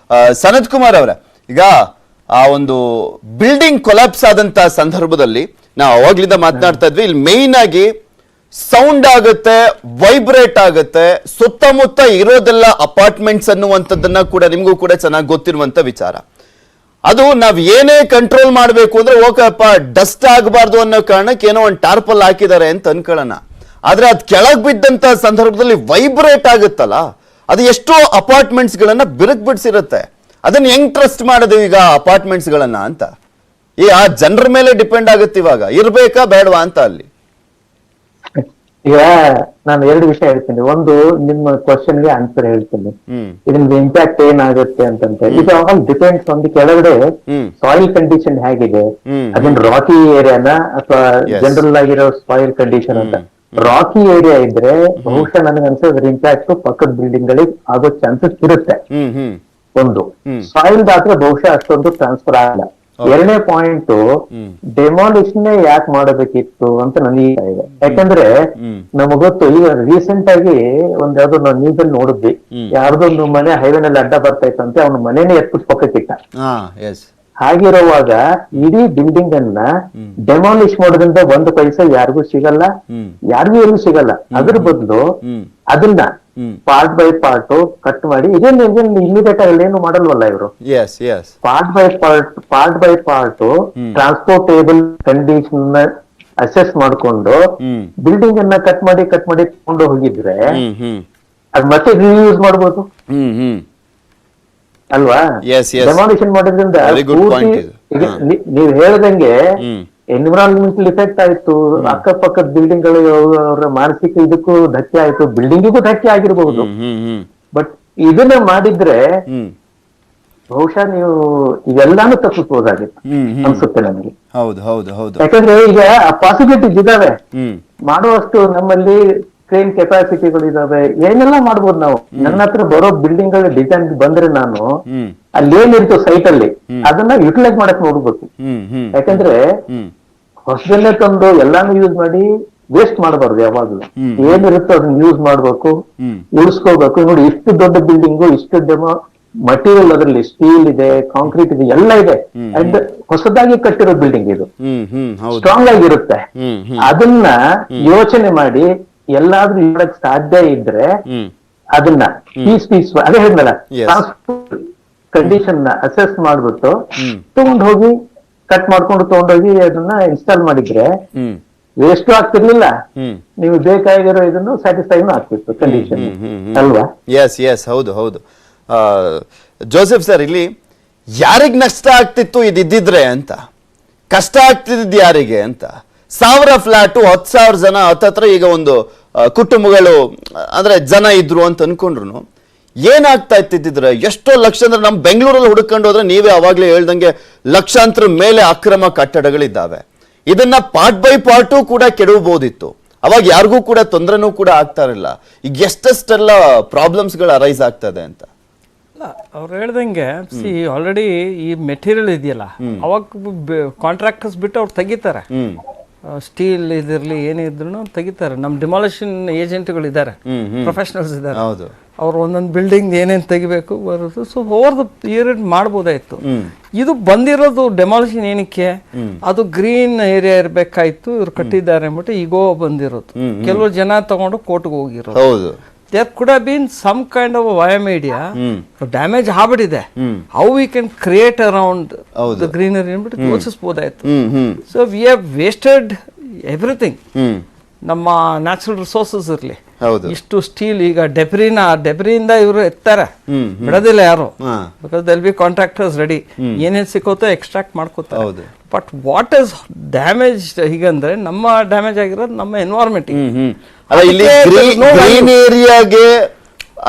ಸನತ್ ಕುಮಾರ್ ಅವರೇ, ಈಗ ಆ ಒಂದು building collapse ಆದಂತ ಸಂದರ್ಭದಲ್ಲಿ ನಾವು ಅವಾಗ್ಲಿಂದ ಮಾತನಾಡ್ತಾ ಇದ್ವಿ, ಇಲ್ಲಿ ಮೇಯ್ನ್ ಆಗಿ ಸೌಂಡ್ ಆಗುತ್ತೆ, ವೈಬ್ರೇಟ್ ಆಗುತ್ತೆ, ಸುತ್ತಮುತ್ತ ಇರೋದೆಲ್ಲ ಅಪಾರ್ಟ್ಮೆಂಟ್ಸ್ ಅನ್ನುವಂಥದ್ದನ್ನ ಕೂಡ ನಿಮಗೂ ಕೂಡ ಚೆನ್ನಾಗಿ ಗೊತ್ತಿರುವಂತ ವಿಚಾರ. ಅದು ನಾವ್ ಏನೇ ಕಂಟ್ರೋಲ್ ಮಾಡ್ಬೇಕು ಅಂದ್ರೆ ಓಕಪ್ಪ ಡಸ್ಟ್ ಆಗಬಾರ್ದು ಅನ್ನೋ ಕಾರಣಕ್ಕೆ ಏನೋ ಒಂದು ಟಾರ್ಪಲ್ ಹಾಕಿದ್ದಾರೆ ಅಂತ ಅನ್ಕೊಳ್ಳೋಣ. ಆದ್ರೆ ಅದ್ ಕೆಳಗ್ ಬಿದ್ದಂತ ಸಂದರ್ಭದಲ್ಲಿ ವೈಬ್ರೇಟ್ ಆಗುತ್ತಲ್ಲ, ಅದು ಎಷ್ಟೋ ಅಪಾರ್ಟ್ಮೆಂಟ್ಸ್ ಗಳನ್ನ ಬಿರುಕು ಬಿಡಿಸಿರುತ್ತೆ. ಅದನ್ನ ಹೆಂಗ್ ಟ್ರಸ್ಟ್ ಮಾಡೋದು ಈಗ ಅಪಾರ್ಟ್ಮೆಂಟ್ಸ್ ಗಳನ್ನ ಅಂತ? ಆ ಜನರ ಮೇಲೆ ಡಿಪೆಂಡ್ ಆಗುತ್ತೆ ಇವಾಗ, ಇರ್ಬೇಕಾ ಬೇಡವಾ ಅಂತ ಅಲ್ಲಿ. ಈಗ ನಾನು 2 ವಿಷಯ ಹೇಳ್ತೀನಿ. ಒಂದು, ನಿಮ್ಮ ಕ್ವಶನ್ಗೆ ಆನ್ಸರ್ ಹೇಳ್ತೀನಿ. ಇದರಿಂದ ಇಂಪ್ಯಾಕ್ಟ್ ಏನಾಗುತ್ತೆ ಅಂತಂದ್ರೆ, ಇದು ಆಲ್ ಡಿಪೆಂಡ್ಸ್ ಆನ್ ದಿ ಕೆಳಗಡೆ ಸಾಯಿಲ್ ಕಂಡೀಷನ್ ಹೇಗಿದೆ, ಅದನ್ನ ರಾಕಿ ಏರಿಯಾನ ಅಥವಾ ಜನರಲ್ ಆಗಿರೋ ಸಾಯಿಲ್ ಕಂಡೀಷನ್ ಅಂತ. ರಾಕಿ ಏರಿಯಾ ಇದ್ರೆ ಬಹುಶಃ ನನಗೆ ಅನ್ಸೋದು ಅದ್ರ ಇಂಪ್ಯಾಕ್ಟ್ ಪಕ್ಕದ ಬಿಲ್ಡಿಂಗ್ ಗಳಿಗೆ ಆಗೋ ಚಾನ್ಸಸ್ ಇರುತ್ತೆ. ಒಂದು, ಸಾಯಿಲ್ ಆದ್ರೆ ಬಹುಶಃ ಅಷ್ಟೊಂದು ಟ್ರಾನ್ಸ್ಫರ್ ಆಗಲ್ಲ. 2ನೇ ಪಾಯಿಂಟ್, ಡೆಮಾಲಿಷನ್ ಯಾಕೆ ಮಾಡಬೇಕಿತ್ತು ಅಂತ ನನಗೆ ಇದೆ. ಯಾಕಂದ್ರೆ ನಮಗ್ ಗೊತ್ತು, ಈಗ ರೀಸೆಂಟ್ ಆಗಿ ಒಂದ್ ಯಾವ್ದೋ ನಾವು ನ್ಯೂಸ್ ಅಲ್ಲಿ ನೋಡಿದ್ವಿ, ಯಾರ್ದೊಂದು ಮನೆ ಹೈವೇನಲ್ಲಿ ಅಡ್ಡ ಬರ್ತಾ ಇತ್ತಂತೆ, ಅವ್ನ ಮನೇನೆ ಎತ್ಬಿಟ್ಟು ಪಕ್ಕಕ್ಕಿಟ್ಟ. ಹಾಗಿರುವಾಗ ಇಡೀ ಬಿಲ್ಡಿಂಗ್ ಅನ್ನ ಡೆಮಾಲಿಷ್ ಮಾಡೋದ್ರಿಂದ 1 ಪೈಸೆ ಯಾರಿಗೂ ಸಿಗಲ್ಲ, ಯಾರಿಗೂ ಏನು ಸಿಗಲ್ಲ. ಅದ್ರ ಬದಲು ಅದನ್ನ ಪಾರ್ಟ್ ಬೈ ಪಾರ್ಟ್ ಕಟ್ ಮಾಡಿ ಇದೇನು ಇಮಿಡಿಯೇಟ್ ಆಗಿ ಏನು ಮಾಡಲ್ವಲ್ಲ ಇವರು. Part by part transportable condition assess ಮಾಡ್ಕೊಂಡು ಬಿಲ್ಡಿಂಗ್ ಅನ್ನ ಕಟ್ ಮಾಡಿ ತಗೊಂಡು ಹೋಗಿದ್ರೆ ಅದ್ ಮತ್ತೆ ರಿಯೂಸ್ ಮಾಡ್ಬೋದು ಅಲ್ವಾ? ಡೆಮಾಲಿಷನ್ ಮಾಡೋದ್ರಿಂದ ನೀವ್ ಹೇಳ್ದಂಗೆ ಎನ್ವಿರಾನ್ಮೆಂಟಲ್ ಇಫೆಕ್ಟ್ ಆಯ್ತು, ಅಕ್ಕಪಕ್ಕದ ಬಿಲ್ಡಿಂಗ್ ಗಳು ಅವರ ಮಾನಸಿಕ ಇದಕ್ಕೂ ಧಕ್ಕೆ ಆಯ್ತು, ಬಿಲ್ಡಿಂಗಿಗೂ ಧಕ್ಕೆ ಆಗಿರಬಹುದು. ಬಟ್ ಇದನ್ನ ಮಾಡಿದ್ರೆ ಬಹುಶಃ ನೀವು ಇವೆಲ್ಲಾನು ತಪ್ಪಿಸಬಹುದಾಗಿತ್ತು ಅನ್ಸುತ್ತೆ ನನಗೆ. ಯಾಕಂದ್ರೆ ಈಗ ಪಾಸಿಬಿಲಿಟೀಸ್ ಇದಾವೆ, ಮಾಡುವಷ್ಟು ನಮ್ಮಲ್ಲಿ ಕ್ರೇನ್ ಕೆಪಾಸಿಟಿಗಳು ಇದಾವೆ, ಏನೆಲ್ಲ ಮಾಡ್ಬೋದು ನಾವು. ನನ್ನ ಹತ್ರ ಬರೋ ಬಿಲ್ಡಿಂಗ್ ಗಳ ಡಿಸೈನ್ ಬಂದ್ರೆ ನಾನು ಅಲ್ಲಿ ಏನಿತ್ತು ಸೈಟ್ ಅಲ್ಲಿ ಅದನ್ನ ಯುಟಿಲೈಸ್ ಮಾಡಕ್ ನೋಡ್ಬೇಕು. ಯಾಕಂದ್ರೆ ಹೊಸದನ್ನೇ ತಂದು ಎಲ್ಲಾನು ಯೂಸ್ ಮಾಡಿ ವೇಸ್ಟ್ ಮಾಡಬಾರ್ದು. ಯಾವಾಗ್ಲೂ ಏನಿರುತ್ತೋ ಅದನ್ನ ಯೂಸ್ ಮಾಡ್ಬೇಕು, ಉಳಿಸ್ಕೋಬೇಕು. ನೋಡಿ, ಇಷ್ಟು ದೊಡ್ಡ ಬಿಲ್ಡಿಂಗು, ಇಷ್ಟು ಮಟೀರಿಯಲ್ ಅದರಲ್ಲಿ ಸ್ಟೀಲ್ ಇದೆ, ಕಾಂಕ್ರೀಟ್ ಇದೆ, ಎಲ್ಲ ಇದೆ. ಅಂಡ್ ಹೊಸದಾಗಿ ಕಟ್ಟಿರೋ ಬಿಲ್ಡಿಂಗ್ ಇದು ಸ್ಟ್ರಾಂಗ್ ಆಗಿರುತ್ತೆ. ಅದನ್ನ ಯೋಚನೆ ಮಾಡಿ ಎಲ್ಲಾದ್ರೂ ಇಡಕ್ ಸಾಧ್ಯ ಇದ್ರೆ ಅದನ್ನ ಪೀಸ್ ಅದೇ ಹೇಳಿದ್ನಲ್ಲ, ಕಂಡೀಷನ್ ಅಸೆಸ್ ಮಾಡ್ಬಿಟ್ಟು ಹೋಗಿ ಕಟ್ ಮಾಡ್ಕೊಂಡು ತಗೊಂಡೋಗಿ ಅದನ್ನ ಇನ್ಸ್ಟಾಲ್ ಮಾಡಿದ್ರೆ ವೇಸ್ಟು ಆಗ್ತಿರ್ಲಿಲ್ಲ, ನೀವು ಬೇಕಾಗಿರೋ ಇದನ್ನು ಸ್ಯಾಟಿಸ್ಫೈನು ಆಗ್ತಿತ್ತು ಕಂಡೀಷನ್ ಅಲ್ವಾ? ಹೌದು. ಜೋಸೆಫ್ ಸರ್, ಇಲ್ಲಿ ಯಾರಿಗ್ ನಷ್ಟ ಆಗ್ತಿತ್ತು ಇದಿದ್ರೆ ಅಂತ, ಕಷ್ಟ ಆಗ್ತಿದ್ದು ಯಾರಿಗೆ ಅಂತ? 1000 ಫ್ಲಾಟು 10,000 ಜನ ಹತ್ತತ್ರ ಈಗ ಒಂದು ಕುಟುಂಬಗಳು ಅಂದ್ರೆ ಜನ ಇದ್ರು ಅಂತ ಅನ್ಕೊಂಡ್ರು ಏನಾಗ್ತಾ ಇತ್ತಿದ್ರೆ ಎಷ್ಟೋ ಲಕ್ಷ ಅಂದ್ರೆ ನಮ್ ಬೆಂಗಳೂರಲ್ಲಿ ಹುಡುಕೊಂಡು ಹೋದ್ರೆ ನೀವೇ ಅವಾಗ್ಲೇ ಹೇಳ್ದಂಗೆ ಲಕ್ಷಾಂತರ ಮೇಲೆ ಅಕ್ರಮ ಕಟ್ಟಡಗಳಿದ್ದಾವೆ. ಇದನ್ನ ಪಾರ್ಟ್ ಬೈ ಪಾರ್ಟು ಕೂಡ ಕೆಡವಬಹುದಿತ್ತು. ಅವಾಗ ಯಾರಿಗೂ ಕೂಡ ತೊಂದರೆನೂ ಕೂಡ ಆಗ್ತಾ ಇರಲಿಲ್ಲ. ಈಗ ಎಷ್ಟೆಲ್ಲ ಪ್ರಾಬ್ಲಮ್ಸ್ ಗಳು ಅರೈಸ್ ಆಗ್ತದೆ ಅಂತ ಅವ್ರು ಹೇಳ್ದಂಗೆ ಆಲ್ರೆಡಿ ಈ ಮೆಟೀರಿಯಲ್ ಇದೆಯಲ್ಲ, ಅವಾಗ ಕಾಂಟ್ರಾಕ್ಟರ್ಸ್ ಬಿಟ್ಟು ಅವ್ರು ತೆಗಿತಾರೆ. ಸ್ಟೀಲ್ ಇದಿರ್ಲಿ ಏನೇ ಇದ್ರು ತೆಗಿತಾರೆ. ನಮ್ ಡಿಮಾಲಿಷನ್ ಏಜೆಂಟ್ಗಳು ಇದ್ದಾರೆ, ಪ್ರೊಫೆಷನಲ್ಸ್ ಇದ್ದಾರೆ. ಅವ್ರು ಒಂದೊಂದು ಬಿಲ್ಡಿಂಗ್ ಏನೇನು ತೆಗಿಬೇಕು ಬರೋದು. ಸೊ ಓವರ್ ದ ಪೀರಿಯಡ್ ಮಾಡ್ಬೋದಾಯ್ತು. ಇದು ಬಂದಿರೋದು ಡೆಮಾಲಿಷನ್ ಏನಕ್ಕೆ? ಅದು ಗ್ರೀನ್ ಏರಿಯಾ ಇರ್ಬೇಕಾಯ್ತು, ಇವ್ರು ಕಟ್ಟಿದ್ದಾರೆ ಅಂದ್ಬಿಟ್ಟು ಈಗೋ ಬಂದಿರೋದು. ಕೆಲವು ಜನ ತಗೊಂಡು ಕೋರ್ಟ್ಗೆ ಹೋಗಿರೋದು. There could have been some kind of a via media damage ಆಗ್ಬಿಟ್ಟಿದೆ. How we can create around the greenery ಅಂದ್ಬಿಟ್ಟು ಯೋಚಿಸ್ಬೋದಾಯ್ತು. So we have wasted everything. ನಮ್ಮ ನ್ಯಾಚುರಲ್ ರಿಸೋರ್ಸಸ್ ಇರ್ಲಿ, ಇಷ್ಟು ಸ್ಟೀಲ್ ಈಗ ಡೆಬ್ರಿಯಿಂದ ಇವರು ಎತ್ತಾರೆ, ಬಿಡೋದಿಲ್ಲ ಯಾರು. Because they'll be contractors ready, ಏನೇನು ಸಿಕ್ಕೋತೋ ಎಕ್ಸ್ಟ್ರಾಕ್ಟ್ ಮಾಡ್ಕೋತಾರೆ. ಬಟ್ ವಾಟ್ ಇಸ್ ಡ್ಯಾಮೇಜ್ ಹೀಗಂದ್ರೆ ನಮ್ಮ ಡ್ಯಾಮೇಜ್ ಆಗಿರೋದು ನಮ್ಮ ಎನ್ವೈರನ್ಮೆಂಟ್. ಗ್ರೀನ್ ಏರಿಯಾಗೆ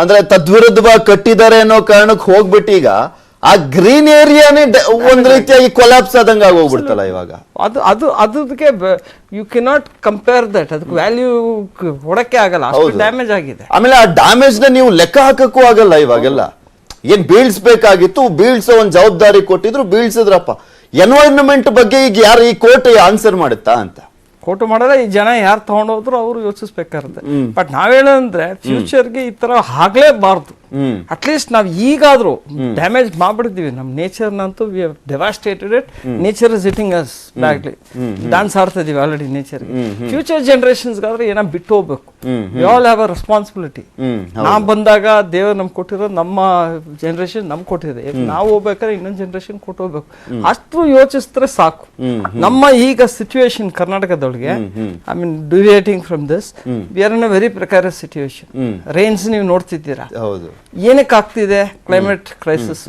ಅಂದ್ರೆ ತದ್ವಿರುದ್ಧವಾಗಿ ಕಟ್ಟಿದ್ದಾರೆ ಅನ್ನೋ ಕಾರಣಕ್ಕೆ ಹೋಗ್ಬಿಟ್ಟು ಈಗ ಆ ಗ್ರೀನ್ ಏರಿಯಾನೇ ಒಂದ್ ರೀತಿಯಾಗಿ ಕೊಲಾಪ್ಸ್ ಆದಂಗ ಹೋಗ್ಬಿಡ್ತಲ್ಲ ಇವಾಗ. ಅದಕ್ಕೆ ಯು ಕೆನಾಟ್ ಕಂಪೇರ್ ದಟ್. ಅದಕ್ಕೆ ವ್ಯಾಲ್ಯೂ ಕೊಡಕ್ಕೆ ಆಗಲ್ಲ, ಅಷ್ಟು ಡ್ಯಾಮೇಜ್ ಆಗಿದೆ. ಆಮೇಲೆ ಆ ಡ್ಯಾಮೇಜ್ ನ ನೀವು ಲೆಕ್ಕ ಹಾಕಕ್ಕೂ ಆಗಲ್ಲ ಇವಾಗೆಲ್ಲ. ಏನ್ ಬೀಳ್ಸ್ಬೇಕಾಗಿತ್ತು, ಬೀಳ್ಸೋ ಒಂದ್ ಜವಾಬ್ದಾರಿ ಕೊಟ್ಟಿದ್ರು, ಬೀಳ್ಸಿದ್ರಪ್ಪ. ಎನ್ವೈರನ್ಮೆಂಟ್ ಬಗ್ಗೆ ಈಗ ಯಾರು ಈ ಕೋರ್ಟ್ ಆನ್ಸರ್ ಮಾಡುತ್ತಾ ಅಂತ? ಕೋರ್ಟ್ ಮಾಡಲ್ಲ. ಈ ಜನ ಯಾರು ತಗೊಂಡೋದ್ರು ಅವರು ಯೋಚಿಸ್ಬೇಕಾಗುತ್ತೆ. ಬಟ್ ನಾವ್ ಹೇಳಂದ್ರೆ ಫ್ಯೂಚರ್ಗೆ ಈ ತರ ಆಗ್ಲೇಬಾರ್ದು. ಅಟ್ಲೀಸ್ಟ್ ನಾವ್ ಈಗಾದ್ರೂ ಡ್ಯಾಮೇಜ್ ಮಾಡ್ಬಿಡ್ತೀವಿ ನಮ್ಮ ನೇಚರ್ನಂತೂ. We have devastated it. Nature is hitting us badly. Dance ಆಡ್ತಾ ಇದೀವಿ ಆಲ್ರೆಡಿ ನೇಚರ್ಗೆ. ಫ್ಯೂಚರ್ ಜನರೇಷನ್ಸ್ಗಾದ್ರೆ ಏನೋ ಬಿಟ್ಟು ಹೋಗ್ಬೇಕು. We all have a responsibility. ನಾವ್ ಬಂದಾಗ ದೇವರು ನಮ್ಗೆ ಕೊಟ್ಟಿರೋದು, ನಮ್ಮ ಜನರೇಷನ್ ನಮ್ಗೆ ಕೊಟ್ಟಿದೆ. ನಾವು ಹೋಗ್ಬೇಕಾದ್ರೆ ಇನ್ನೊಂದು ಜನರೇಷನ್ ಕೊಟ್ಟು ಹೋಗ್ಬೇಕು. ಅಷ್ಟು ಯೋಚಿಸಿದ್ರೆ ಸಾಕು. ನಮ್ಮ ಈಗ ಸಿಚುವೇಶನ್ ಕರ್ನಾಟಕದೊಳಗೆ, I mean deviating from this, we are in a very precarious situation. Rains ನೀವು ನೋಡ್ತಿದ್ದೀರಾ, ಏನಕ್ಕೆ ಆಗ್ತಿದೆ ಕ್ಲೈಮೇಟ್ ಕ್ರೈಸಿಸ್,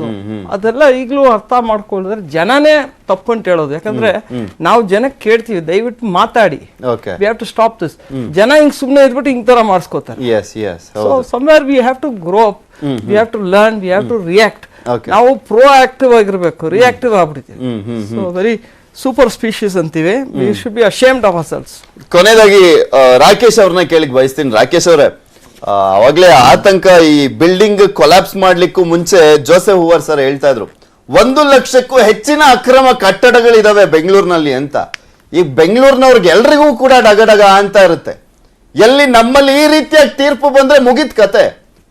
ಅದೆಲ್ಲ ಈಗಲೂ ಅರ್ಥ ಮಾಡ್ಕೊಳ್ಳಿದ್ರೆ ಜನನೇ ತಪ್ಪು ಅಂತ ಹೇಳೋದು. ಯಾಕಂದ್ರೆ ನಾವು ಜನಕ್ಕೆ ಕೇಳ್ತೀವಿ, ದಯವಿಟ್ಟು ಮಾತಾಡಿ, we have to stop this. ಜನ ಹಿಂಗ್ ಸುಮ್ಮನೆ ಇದ್ಬಿಟ್ಟು ಹಿಂಗ್ ತರ ಮಾಡಿಸ್ಕೋತಾರೆ. So somewhere we have to grow up, we have to learn, we have to react. ನಾವು ಪ್ರೋ ಆಕ್ಟಿವ್ ಆಗಿರ್ಬೇಕು, ರಿಯಾಕ್ಟಿವ್ ಆಗ್ಬಿಡ್ತೀವಿ. ಸೊ ವೆರಿ ಸೂಪರ್ ಸ್ಪೀಶೀಸ್ ಅಂತೀವಿ. We should be ashamed of ourselves. ಕೊನೆಯದಾಗಿ ರಾಕೇಶ್ ಅವ್ರನ್ನ ಕೇಳಿಕ್ ಬಯಸ್ತೀನಿ. ರಾಕೇಶ್ ಅವರೇ, ಅವಾಗ್ಲೇ ಆತಂಕ, ಈ ಬಿಲ್ಡಿಂಗ್ ಕೊಲಾಪ್ಸ್ ಮಾಡ್ಲಿಕ್ಕೂ ಮುಂಚೆ ಜೋಸೆಫ್ ಹೂವರ್ ಸರ್ ಹೇಳ್ತಾ ಇದ್ರು 1 ಲಕ್ಷಕ್ಕೂ ಹೆಚ್ಚಿನ ಅಕ್ರಮ ಕಟ್ಟಡಗಳಿದಾವೆ ಬೆಂಗಳೂರಿನಲ್ಲಿ ಅಂತ. ಈ ಬೆಂಗಳೂರಿನವ್ರಿಗೆ ಎಲ್ರಿಗೂ ಕೂಡ ಡಗಡಗ ಅಂತ ಇರುತ್ತೆ. ಎಲ್ಲಿ ನಮ್ಮಲ್ಲಿ ಈ ರೀತಿಯಾಗಿ ತೀರ್ಪು ಬಂದ್ರೆ ಮುಗಿತ್ ಕತೆ,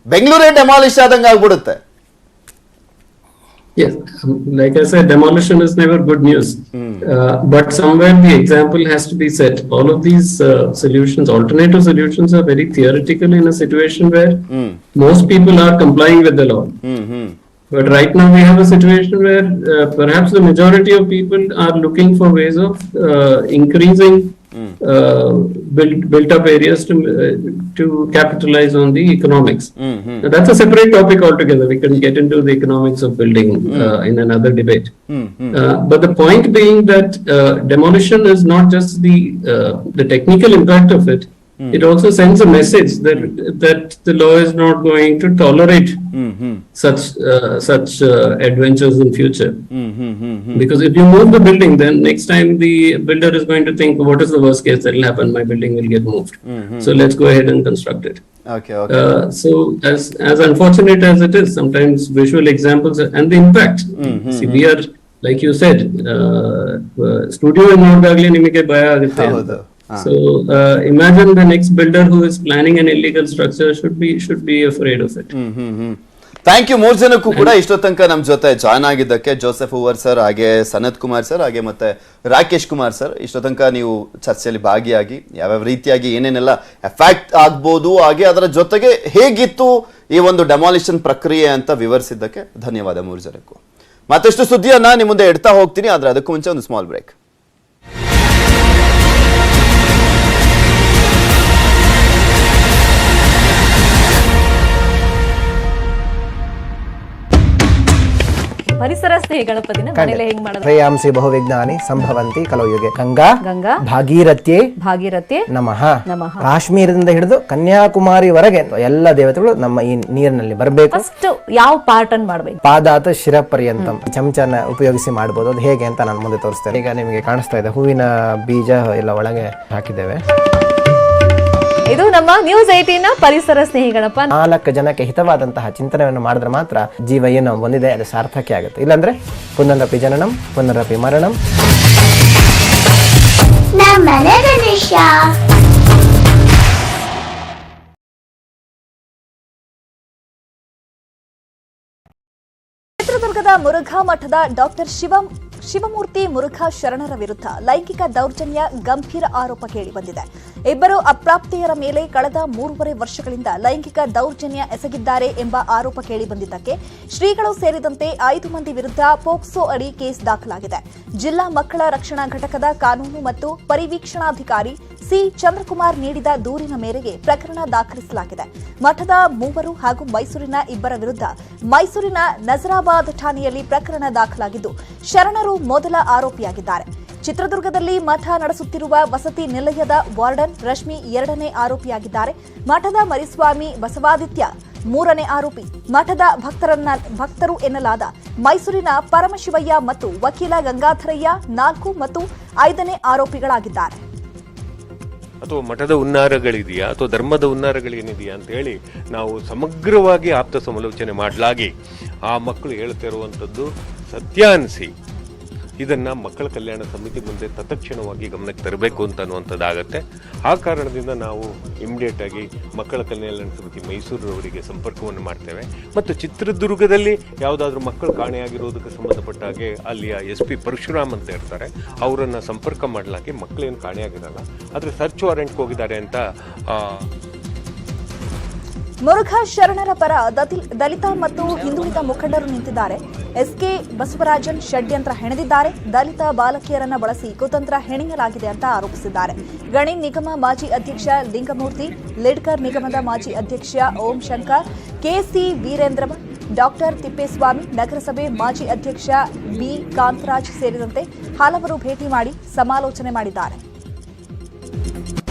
ಬೆಂಗಳೂರೇ ಡೆಮಾಲಿಷ್ ಆದಂಗ ಆಗ್ಬಿಡುತ್ತೆ. Yes, like I said, demolition is never good news. But somewhere the example has to be set. All of these solutions, alternative solutions, are very theoretical in a situation where most people are complying with the law. But right now we have a situation where perhaps the majority of people are looking for ways of increasing built up areas to capitalize on the economics. Now, that's a separate topic altogether. We can get into the economics of building in another debate. But the point being that demolition is not just the technical impact of it. It also sends a message that the law is not going to tolerate such adventures in future. Because if you move the building, then next time the builder is going to think, what is the worst case that will happen? My building will get moved. So let's go ahead and construct it. Okay. So as unfortunate as it is, sometimes visual examples and the impact. See, we are, like you said, studio in Noida nimage baya agutte. So imagine the next builder who is planning an illegal structure should be afraid of it. Thank you. 3 ಜನಕ್ಕೂ ಕೂಡ ಇಷ್ಟೋ ತನಕ ನಮ್ಮ ಜೊತೆ join ಆಗಿದ್ದಕ್ಕೆ, Joseph ಹೂವರ್ sir, ಹಾಗೆ Sanath Kumar sir, ಹಾಗೆ ಮತ್ತೆ ರಾಕೇಶ್ ಕುಮಾರ್ ಸರ್, ಇಷ್ಟೋ ತನಕ ನೀವು ಚರ್ಚೆಯಲ್ಲಿ ಭಾಗಿಯಾಗಿ ಯಾವ್ಯಾವ ರೀತಿಯಾಗಿ ಏನೇನೆಲ್ಲ ಎಫೆಕ್ಟ್ ಆಗ್ಬೋದು, ಹಾಗೆ ಅದರ ಜೊತೆಗೆ ಹೇಗಿತ್ತು ಈ ಒಂದು ಡೆಮಾಲಿಷನ್ ಪ್ರಕ್ರಿಯೆ ಅಂತ ವಿವರಿಸಿದ್ದಕ್ಕೆ ಧನ್ಯವಾದ 3 ಜನಕ್ಕೂ. ಮತ್ತಷ್ಟು ಸುದ್ದಿಯನ್ನ ನಿಮ್ಮ ಮುಂದೆ ಇಡ್ತಾ ಹೋಗ್ತೀನಿ, ಆದ್ರೆ ಅದಕ್ಕೂ ಮುಂಚೆ ಒಂದು ಸ್ಮಾಲ್ ಬ್ರೇಕ್. ಪರಿಸರ ಸ್ನೇಹಿ ಗಣಪತಿನ ಮನೆಯಲ್ಲೇ ಹೆಂಗ್ ಮಾಡೋದು? ಶ್ರೇಯಾಂಸಿ ಬಹುವಿಜ್ಞಾನಿ ಸಂಭವಂತಿ ಕಲಯುಗೆ ಗಂಗಾ ಭಾಗೀರಥ್ಯೆ ನಮಃ. ಕಾಶ್ಮೀರದಿಂದ ಹಿಡಿದು ಕನ್ಯಾಕುಮಾರಿವರೆಗೆ ಎಲ್ಲ ದೇವತೆಗಳು ನಮ್ಮ ಈ ನೀರಿನಲ್ಲಿ ಬರಬೇಕು. ಫಸ್ಟ್ ಯಾವ ಪಾರ್ಟ್ ಅನ್ನು ಮಾಡಬೇಕು? ಪಾದಾತ ಶಿರ ಪರ್ಯಂತಂ. ಚಮಚನ ಉಪಯೋಗಿಸಿ ಮಾಡಬಹುದು. ಅದು ಹೇಗೆ ಅಂತ ನಾನು ಮುಂದೆ ತೋರಿಸ್ತೇನೆ. ಈಗ ನಿಮಗೆ ಕಾಣಿಸ್ತಾ ಇದೆ, ಹೂವಿನ ಬೀಜ ಎಲ್ಲ ಒಳಗೆ ಹಾಕಿದ್ದೇವೆ. ಇದು ನಮ್ಮ ನ್ಯೂಸ್ 18 ಪರಿಸರ ಸ್ನೇಹಿ ಗಣಪ. 4 ಜನಕ್ಕೆ ಹಿತವಾದಂತಹ ಚಿಂತನೆಯನ್ನು ಮಾಡಿದ್ರೆ ಮಾತ್ರ ಜೀವ ಏನು ಬಂದಿದೆ ಅದು ಸಾರ್ಥಕ ಆಗುತ್ತೆ. ಇಲ್ಲಾಂದ್ರೆ ಪುನರಪಿ ಜನನಂ ಪುನರಪಿ ಮರಣಂ. ಚಿತ್ರದುರ್ಗದ ಮುರುಘಾ ಮಠದ ಡಾಕ್ಟರ್ ಶಿವಮೂರ್ತಿ ಮುರುಘಾ ಶರಣರ ವಿರುದ್ಧ ಲೈಂಗಿಕ ದೌರ್ಜನ್ಯ ಗಂಭೀರ ಆರೋಪ ಕೇಳಿಬಂದಿದೆ. ಇಬ್ಬರು ಅಪ್ರಾಪ್ತೆಯರ ಮೇಲೆ ಕಳೆದ 3.5 ವರ್ಷಗಳಿಂದ ಲೈಂಗಿಕ ದೌರ್ಜನ್ಯ ಎಸಗಿದ್ದಾರೆ ಎಂಬ ಆರೋಪ ಕೇಳಿಬಂದಿದ್ದಕ್ಕೆ ಶ್ರೀಗಳು ಸೇರಿದಂತೆ 5 ಮಂದಿ ವಿರುದ್ಧ ಪೋಕ್ಸೋ ಅಡಿ ಕೇಸ್ ದಾಖಲಾಗಿದೆ. ಜಿಲ್ಲಾ ಮಕ್ಕಳ ರಕ್ಷಣಾ ಘಟಕದ ಕಾನೂನು ಮತ್ತು ಪರಿವೀಕ್ಷಣಾಧಿಕಾರಿ ಸಿ ಚಂದ್ರಕುಮಾರ್ ನೀಡಿದ ದೂರಿನ ಮೇರೆಗೆ ಪ್ರಕರಣ ದಾಖಲಿಸಲಾಗಿದೆ. ಮಠದ 3 ಹಾಗೂ ಮೈಸೂರಿನ 2 ವಿರುದ್ಧ ಮೈಸೂರಿನ ನಜರಾಬಾದ್ ಠಾಣೆಯಲ್ಲಿ ಪ್ರಕರಣ ದಾಖಲಾಗಿದ್ದು, ಶರಣರು ಮೊದಲ ಆರೋಪಿಯಾಗಿದ್ದಾರೆ. ಚಿತ್ರದುರ್ಗದಲ್ಲಿ ಮಠ ನಡೆಸುತ್ತಿರುವ ವಸತಿ ನಿಲಯದ ವಾರ್ಡನ್ ರಶ್ಮಿ 2ನೇ ಆರೋಪಿಯಾಗಿದ್ದಾರೆ. ಮಠದ ಮರಿಸ್ವಾಮಿ ಬಸವಾದಿತ್ಯ 3ನೇ ಆರೋಪಿ. ಮಠದ ಭಕ್ತರು ಎನ್ನಲಾದ ಮೈಸೂರಿನ ಪರಮಶಿವಯ್ಯ ಮತ್ತು ವಕೀಲ ಗಂಗಾಧರಯ್ಯ 4 ಮತ್ತು 5ನೇ ಆರೋಪಿಗಳಾಗಿದ್ದಾರೆ. ಅಥವಾ ಮಠದ ಹುನ್ನಾರಗಳಿದೆಯಾ ಅಥವಾ ಧರ್ಮದ ಹುನ್ನಾರಗಳೇನಿದೆಯಾ ಅಂತ ಹೇಳಿ ನಾವು ಸಮಗ್ರವಾಗಿ ಆಪ್ತ ಸಮಾಲೋಚನೆ ಮಾಡಲಾಗಿ ಆ ಮಕ್ಕಳು ಹೇಳ್ತಿರುವಂಥದ್ದು ಸತ್ಯಾನ್ಸಿ ಇದನ್ನ ಮಕ್ಕಳ ಕಲ್ಯಾಣ ಸಮಿತಿ ಮುಂದೆ ತತ್ಕ್ಷಣವಾಗಿ ಗಮನಕ್ಕೆ ತರಬೇಕು ಅಂತ ಅನ್ನುವಂಥದ್ದಾಗತ್ತೆ. ಆ ಕಾರಣದಿಂದ ನಾವು ಇಮಿಡಿಯೇಟ್ ಆಗಿ ಮಕ್ಕಳ ಕಲ್ಯಾಣ ಸಮಿತಿ ಮೈಸೂರಿನವರಿಗೆ ಸಂಪರ್ಕವನ್ನು ಮಾಡ್ತೇವೆ. ಮತ್ತು ಚಿತ್ರದುರ್ಗದಲ್ಲಿ ಯಾವುದಾದ್ರೂ ಮಕ್ಕಳು ಕಾಣೆಯಾಗಿರೋದಕ್ಕೆ ಸಂಬಂಧಪಟ್ಟ ಹಾಗೆ ಅಲ್ಲಿಯ SP ಪರಶುರಾಮ್ ಅಂತ ಇರ್ತಾರೆ, ಅವರನ್ನು ಸಂಪರ್ಕ ಮಾಡಲಾಗಿ ಮಕ್ಕಳೇನು ಕಾಣೆಯಾಗಿರಲ್ಲ, ಆದರೆ ಸರ್ಚ್ ವಾರೆಂಟ್ಗೆ ಹೋಗಿದ್ದಾರೆ ಅಂತ. ಮುರುಘಾ ಶರಣರ ಪರ ದಲಿತ ಮತ್ತು ಹಿಂದುಳಿದ ಮುಖಂಡರು ನಿಂತಿದ್ದಾರೆ. SK ಬಸವರಾಜನ್ ಷಡ್ಯಂತ್ರ ಹೆಣೆದಿದ್ದಾರೆ. ದಲಿತ ಬಾಲಕಿಯರನ್ನ ಬಳಸಿ ಕುತಂತ್ರ ಹೆಣೆಯಲಾಗಿದೆ ಅಂತ ಆರೋಪಿಸಿದ್ದಾರೆ. ಗಣಿ ನಿಗಮ ಮಾಜಿ ಅಧ್ಯಕ್ಷ ಲಿಂಗಮೂರ್ತಿ, ಲಿಡ್ಕರ್ ನಿಗಮದ ಮಾಜಿ ಅಧ್ಯಕ್ಷ ಓಂ ಶಂಕರ್, KC ವೀರೇಂದ್ರ, ಡಾಕ್ಟರ್ ತಿಪ್ಪೇಸ್ವಾಮಿ, ನಗರಸಭೆ ಮಾಜಿ ಅಧ್ಯಕ್ಷ B ಕಾಂತರಾಜ್ ಸೇರಿದಂತೆ ಹಲವರು ಭೇಟಿ ಮಾಡಿ ಸಮಾಲೋಚನೆ ಮಾಡಿದ್ದಾರೆ.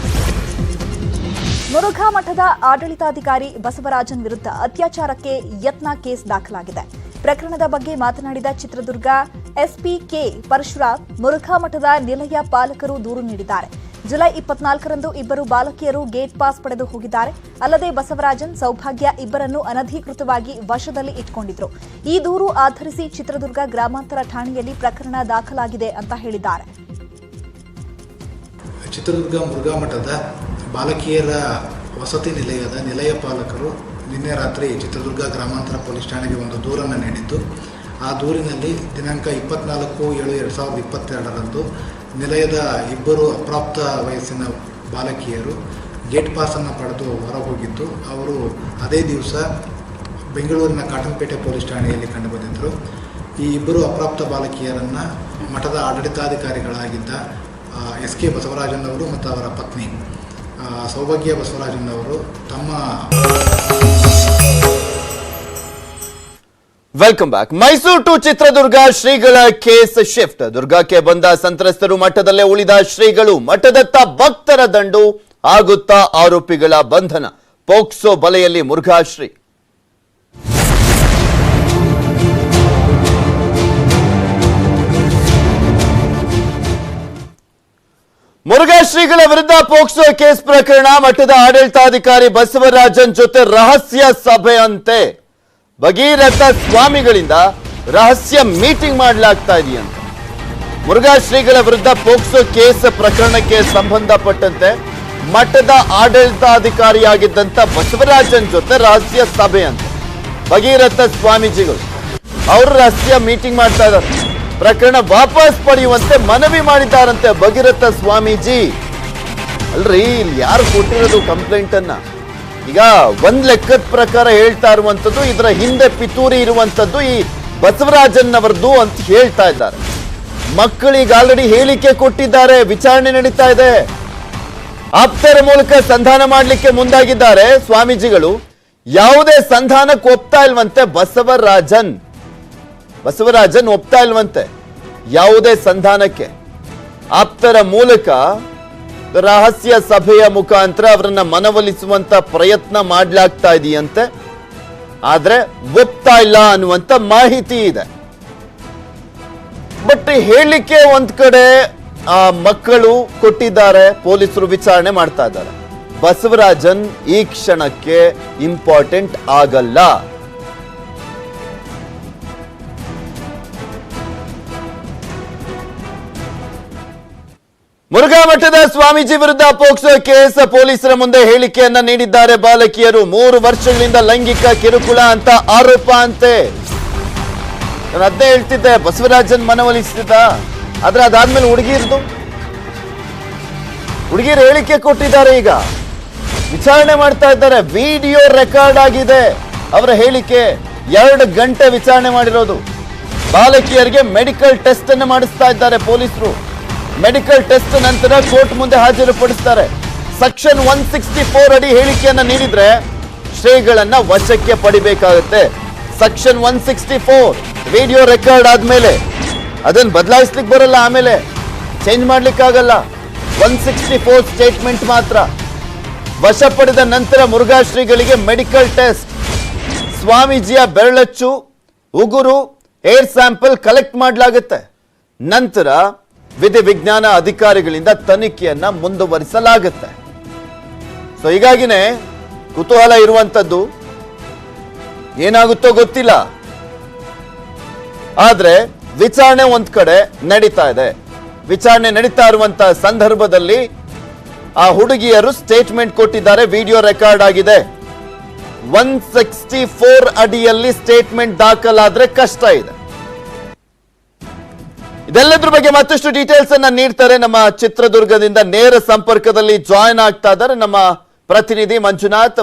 ಮುರುಘಾ ಮಠದ ಆಡಳಿತಾಧಿಕಾರಿ ಬಸವರಾಜನ್ ವಿರುದ್ಧ ಅತ್ಯಾಚಾರಕ್ಕೆ ಯತ್ನ ಕೇಸ್ ದಾಖಲಾಗಿದೆ. ಪ್ರಕರಣದ ಬಗ್ಗೆ ಮಾತನಾಡಿದ ಚಿತ್ರದುರ್ಗ SP K ಪರಶುರಾಮ್, ಮುರುಘಾ ಮಠದ ನಿಲಯ ಪಾಲಕರು ದೂರು ನೀಡಿದ್ದಾರೆ. ಜುಲೈ 24ರಂದು 2 ಬಾಲಕಿಯರು ಗೇಟ್ ಪಾಸ್ ಪಡೆದು ಹೋಗಿದ್ದಾರೆ. ಅಲ್ಲದೆ ಬಸವರಾಜನ್, ಸೌಭಾಗ್ಯ ಇಬ್ಬರನ್ನು ಅನಧಿಕೃತವಾಗಿ ವಶದಲ್ಲಿ ಇಟ್ಟುಕೊಂಡಿದ್ರು. ಈ ದೂರು ಆಧರಿಸಿ ಚಿತ್ರದುರ್ಗ ಗ್ರಾಮಾಂತರ ಠಾಣೆಯಲ್ಲಿ ಪ್ರಕರಣ ದಾಖಲಾಗಿದೆ ಅಂತ ಹೇಳಿದ್ದಾರೆ. ಚಿತ್ರದುರ್ಗ ಮುರುಘಾ ಮಠದ ಬಾಲಕಿಯರ ವಸತಿ ನಿಲಯದ ನಿಲಯ ಪಾಲಕರು ನಿನ್ನೆ ರಾತ್ರಿ ಚಿತ್ರದುರ್ಗ ಗ್ರಾಮಾಂತರ ಪೊಲೀಸ್ ಠಾಣೆಗೆ ಒಂದು ದೂರನ್ನು ನೀಡಿದ್ದು, ಆ ದೂರಿನಲ್ಲಿ ದಿನಾಂಕ 24/7/2022 ನಿಲಯದ ಇಬ್ಬರು ಅಪ್ರಾಪ್ತ ವಯಸ್ಸಿನ ಬಾಲಕಿಯರು ಗೇಟ್ ಪಾಸನ್ನು ಪಡೆದು ಹೊರಹೋಗಿದ್ದು ಅವರು ಅದೇ ದಿವಸ ಬೆಂಗಳೂರಿನ ಕಾಟನ್ಪೇಟೆ ಪೊಲೀಸ್ ಠಾಣೆಯಲ್ಲಿ ಕಂಡುಬಂದಿದ್ದರು. ಈ ಇಬ್ಬರು ಅಪ್ರಾಪ್ತ ಬಾಲಕಿಯರನ್ನು ಮಠದ ಆಡಳಿತಾಧಿಕಾರಿಗಳಾಗಿದ್ದ SK ಬಸವರಾಜನ್ ಅವರು ಮತ್ತು ಅವರ ಪತ್ನಿ ಸೌಭಾಗ್ಯ ಬಸವರಾಜನ್ ಅವರು ತಮ್ಮ welcome back. Mysuru to Chitradurga ಶ್ರೀಗಳ ಕೇಸ್ ಶಿಫ್ಟ್. ದುರ್ಗಕ್ಕೆ ಬಂದ ಸಂತ್ರಸ್ತರು ಮಠದಲ್ಲೇ ಉಳಿದ ಶ್ರೀಗಳು, ಮಠದತ್ತ ಭಕ್ತರ ದಂಡು, ಆಗುತ್ತಾ ಆರೋಪಿಗಳ ಬಂಧನ. ಪೋಕ್ಸೋ ಬಲೆಯಲ್ಲಿ ಮುರುಘಾಶ್ರೀ. ಮುರುಘಾಶ್ರೀಗಳ ವಿರುದ್ಧ ಪೋಕ್ಸೋ ಕೇಸ್ ಪ್ರಕರಣ. ಮಠದ ಆಡಳಿತಾಧಿಕಾರಿ ಬಸವರಾಜನ್ ಜೊತೆ ರಹಸ್ಯ ಸಭೆ ಅಂತೆ. ಭಗೀರಥ ಸ್ವಾಮಿಗಳಿಂದ ರಹಸ್ಯ ಮೀಟಿಂಗ್ ಮಾಡಲಾಗ್ತಾ ಇದೆಯಂತೆ. ಮುರುಘಾಶ್ರೀಗಳ ವಿರುದ್ಧ ಪೋಕ್ಸೋ ಕೇಸ್ ಪ್ರಕರಣಕ್ಕೆ ಸಂಬಂಧಪಟ್ಟಂತೆ ಮಠದ ಆಡಳಿತಾಧಿಕಾರಿಯಾಗಿದ್ದಂತ ಬಸವರಾಜನ್ ಜೊತೆ ರಹಸ್ಯ ಸಭೆ ಅಂತೆ. ಭಗೀರಥ ಸ್ವಾಮೀಜಿಗಳು ಅವರು ರಹಸ್ಯ ಮೀಟಿಂಗ್ ಮಾಡ್ತಾ ಇದ್ದಾರೆ. ಪ್ರಕರಣ ವಾಪಸ್ ಪಡೆಯುವಂತೆ ಮನವಿ ಮಾಡಿದ್ದಾರಂತೆ ಭಗೀರಥ ಸ್ವಾಮೀಜಿ. ಅಲ್ರಿ, ಇಲ್ಲಿ ಯಾರು ಕೊಟ್ಟಿರೋದು ಕಂಪ್ಲೇಂಟ್ ಅನ್ನ? ಈಗ ಒಂದ್ ಲೆಕ್ಕದ ಪ್ರಕಾರ ಹೇಳ್ತಾ ಇರುವಂತದ್ದು, ಇದರ ಹಿಂದೆ ಪಿತೂರಿ ಇರುವಂತದ್ದು ಈ ಬಸವರಾಜನ್ ಅವರದ್ದು ಅಂತ ಹೇಳ್ತಾ ಇದ್ದಾರೆ. ಮಕ್ಕಳಿಗೆ ಆಲ್ರೆಡಿ ಹೇಳಿಕೆ ಕೊಟ್ಟಿದ್ದಾರೆ, ವಿಚಾರಣೆ ನಡೀತಾ ಇದೆ. ಆಪ್ತರ ಮೂಲಕ ಸಂಧಾನ ಮಾಡಲಿಕ್ಕೆ ಮುಂದಾಗಿದ್ದಾರೆ ಸ್ವಾಮೀಜಿಗಳು. ಯಾವುದೇ ಸಂಧಾನಕ್ಕೆ ಒಪ್ತಾ ಇಲ್ವಂತೆ ಬಸವರಾಜನ್ ಒಪ್ತಾ ಇಲ್ವಂತೆ ಯಾವುದೇ ಸಂಧಾನಕ್ಕೆ. ಆಪ್ತರ ಮೂಲಕ ರಹಸ್ಯ ಸಭೆಯ ಮುಖಾಂತರ ಅವರನ್ನ ಮನವೊಲಿಸುವಂತ ಪ್ರಯತ್ನ ಮಾಡಲಾಗ್ತಾ ಇದೆಯಂತೆ. ಆದ್ರೆ ಒಪ್ತಾ ಇಲ್ಲ ಅನ್ನುವಂತ ಮಾಹಿತಿ ಇದೆ. ಬಟ್ ಹೇಳಿಕೆ ಒಂದ್ ಕಡೆ ಮಕ್ಕಳು ಕೊಟ್ಟಿದ್ದಾರೆ, ಪೊಲೀಸರು ವಿಚಾರಣೆ ಮಾಡ್ತಾ ಇದ್ದಾರೆ. ಬಸವರಾಜನ್ ಈ ಕ್ಷಣಕ್ಕೆ ಇಂಪಾರ್ಟೆಂಟ್ ಆಗಲ್ಲ. ಮುರುಘಾ ಮಠದ ಸ್ವಾಮೀಜಿ ವಿರುದ್ಧ ಪೋಕ್ಸೋ ಕೇಸ್. ಪೊಲೀಸರ ಮುಂದೆ ಹೇಳಿಕೆಯನ್ನ ನೀಡಿದ್ದಾರೆ ಬಾಲಕಿಯರು. 3 ವರ್ಷಗಳಿಂದ ಲೈಂಗಿಕ ಕಿರುಕುಳ ಅಂತ ಆರೋಪ ಅಂತೆ. ನಾನು ಅದೇ ಹೇಳ್ತಿದ್ದೆ, ಬಸವರಾಜನ್ ಮನವೊಲಿಸ್ತಿದ್ದ. ಆದ್ರೆ ಅದಾದ್ಮೇಲೆ ಹುಡುಗಿರು ಹೇಳಿಕೆ ಕೊಟ್ಟಿದ್ದಾರೆ. ಈಗ ವಿಚಾರಣೆ ಮಾಡ್ತಾ ಇದ್ದಾರೆ. ವಿಡಿಯೋ ರೆಕಾರ್ಡ್ ಆಗಿದೆ ಅವರ ಹೇಳಿಕೆ. 2 ಗಂಟೆ ವಿಚಾರಣೆ ಮಾಡಿರೋದು. ಬಾಲಕಿಯರಿಗೆ ಮೆಡಿಕಲ್ ಟೆಸ್ಟ್ ಅನ್ನು ಮಾಡಿಸ್ತಾ ಇದ್ದಾರೆ ಪೊಲೀಸರು. ಮೆಡಿಕಲ್ ಟೆಸ್ಟ್ ನಂತರ ಕೋರ್ಟ್ ಮುಂದೆ ಹಾಜರುಪಡಿಸ್ತಾರೆ. ಸೆಕ್ಷನ್ 164 ಅಡಿ ಹೇಳಿಕೆಯನ್ನ ನೀಡಿದ್ರೆ ಶ್ರೀಗಳನ್ನ ವಶಕ್ಕೆ ಪಡಿಬೇಕಾಗುತ್ತೆ. ಸೆಕ್ಷನ್ 164 ವಿಡಿಯೋ ರೆಕಾರ್ಡ್ ಆದ್ಮೇಲೆ ಅದನ್ನ ಬದಲಾಯಿಸ್ಲಿಕ್ಕೆ ಬರಲ್ಲ, ಆಮೇಲೆ ಚೇಂಜ್ ಮಾಡ್ಲಿಕ್ಕಾಗಲ್ಲ. 164 ಸ್ಟೇಟ್ಮೆಂಟ್ ಮಾತ್ರ. ವಶ ಪಡೆದ ನಂತರ ಮುರುಘಾಶ್ರೀಗಳಿಗೆ ಮೆಡಿಕಲ್ ಟೆಸ್ಟ್, ಸ್ವಾಮೀಜಿಯ ಬೆರಳಚ್ಚು, ಉಗುರು, ಏರ್ ಸ್ಯಾಂಪಲ್ ಕಲೆಕ್ಟ್ ಮಾಡಲಾಗುತ್ತೆ. ನಂತರ ವಿಧಿ ವಿಜ್ಞಾನ ಅಧಿಕಾರಿಗಳಿಂದ ತನಿಖೆಯನ್ನ ಮುಂದುವರಿಸಲಾಗುತ್ತೆ. ಸೊ ಹೀಗಾಗಿನೇ ಕುತೂಹಲ ಇರುವಂತದ್ದು, ಏನಾಗುತ್ತೋ ಗೊತ್ತಿಲ್ಲ. ಆದ್ರೆ ವಿಚಾರಣೆ ಒಂದ್ ಕಡೆ ನಡೀತಾ ಇದೆ. ವಿಚಾರಣೆ ನಡೀತಾ ಇರುವಂತ ಸಂದರ್ಭದಲ್ಲಿ ಆ ಹುಡುಗಿಯರು ಸ್ಟೇಟ್ಮೆಂಟ್ ಕೊಟ್ಟಿದ್ದಾರೆ. ವಿಡಿಯೋ ರೆಕಾರ್ಡ್ ಆಗಿದೆ. 164 ಅಡಿಯಲ್ಲಿ ಸ್ಟೇಟ್ಮೆಂಟ್ ದಾಖಲಾದ್ರೆ ಕಷ್ಟ ಇದೆ. ಇದೆಲ್ಲದ್ರ ಬಗ್ಗೆ ಮತ್ತಷ್ಟು ಡೀಟೇಲ್ಸ್ ಅನ್ನ ನೀಡ್ತಾರೆ. ನಮ್ಮ ಚಿತ್ರದುರ್ಗದಿಂದ ನೇರ ಸಂಪರ್ಕದಲ್ಲಿ ಜಾಯಿನ್ ಆಗ್ತಾ ಇದ್ದಾರೆ ನಮ್ಮ ಪ್ರತಿನಿಧಿ ಮಂಜುನಾಥ್.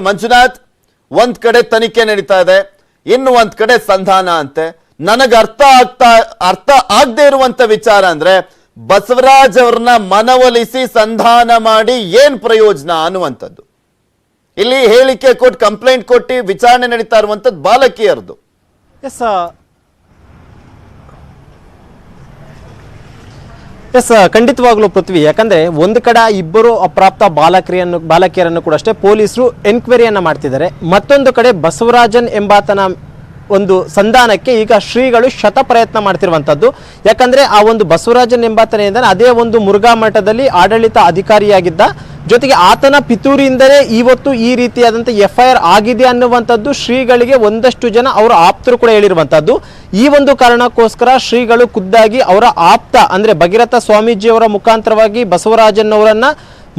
ಒಂದ್ ಕಡೆ ತನಿಖೆ ನಡೀತಾ ಇದೆ, ಇನ್ನು ಒಂದ್ ಕಡೆ ಸಂಧಾನ ಅಂತೆ. ನನಗೆ ಅರ್ಥ ಆಗದೆ ಇರುವಂತ ವಿಚಾರ ಅಂದ್ರೆ, ಬಸವರಾಜ್ ಅವ್ರನ್ನ ಮನವೊಲಿಸಿ ಸಂಧಾನ ಮಾಡಿ ಏನ್ ಪ್ರಯೋಜನ ಅನ್ನುವಂಥದ್ದು. ಇಲ್ಲಿ ಹೇಳಿಕೆ ಕೊಟ್ಟು ಕಂಪ್ಲೇಂಟ್ ಕೊಟ್ಟು ವಿಚಾರಣೆ ನಡೀತಾ ಇರುವಂತದ್ದು ಬಾಲಕಿಯರದು. ಎಸ್, ಖಂಡಿತವಾಗ್ಲೂ ಪೃಥ್ವಿ. ಯಾಕಂದ್ರೆ ಒಂದು ಕಡೆ ಇಬ್ಬರು ಅಪ್ರಾಪ್ತ ಬಾಲಕಿಯರನ್ನು ಕೂಡ ಅಷ್ಟೇ ಪೊಲೀಸರು ಎನ್ಕ್ವೈರಿಯನ್ನ ಮಾಡ್ತಿದ್ದಾರೆ. ಮತ್ತೊಂದು ಕಡೆ ಬಸವರಾಜನ್ ಎಂಬಾತನ ಒಂದು ಸಂಧಾನಕ್ಕೆ ಈಗ ಶ್ರೀಗಳು ಶತ ಪ್ರಯತ್ನ ಮಾಡ್ತಿರುವಂತದ್ದು. ಯಾಕಂದ್ರೆ ಆ ಒಂದು ಬಸವರಾಜನ್ ಎಂಬಾತನಿಂದ ಅದೇ ಒಂದು ಮುರುಘಾ ಮಠದಲ್ಲಿ ಆಡಳಿತ ಅಧಿಕಾರಿಯಾಗಿದ್ದ, ಜೊತೆಗೆ ಆತನ ಪಿತೂರಿಯಿಂದಲೇ ಇವತ್ತು ಈ ರೀತಿಯಾದಂಥ FIR ಆಗಿದೆ ಅನ್ನುವಂಥದ್ದು ಶ್ರೀಗಳಿಗೆ ಒಂದಷ್ಟು ಜನ ಅವರ ಆಪ್ತರು ಕೂಡ ಹೇಳಿರುವಂಥದ್ದು. ಈ ಒಂದು ಕಾರಣಕ್ಕೋಸ್ಕರ ಶ್ರೀಗಳು ಖುದ್ದಾಗಿ ಅವರ ಆಪ್ತ ಅಂದ್ರೆ ಭಗೀರಥ ಸ್ವಾಮೀಜಿಯವರ ಮುಖಾಂತರವಾಗಿ ಬಸವರಾಜನ್ ಅವರನ್ನ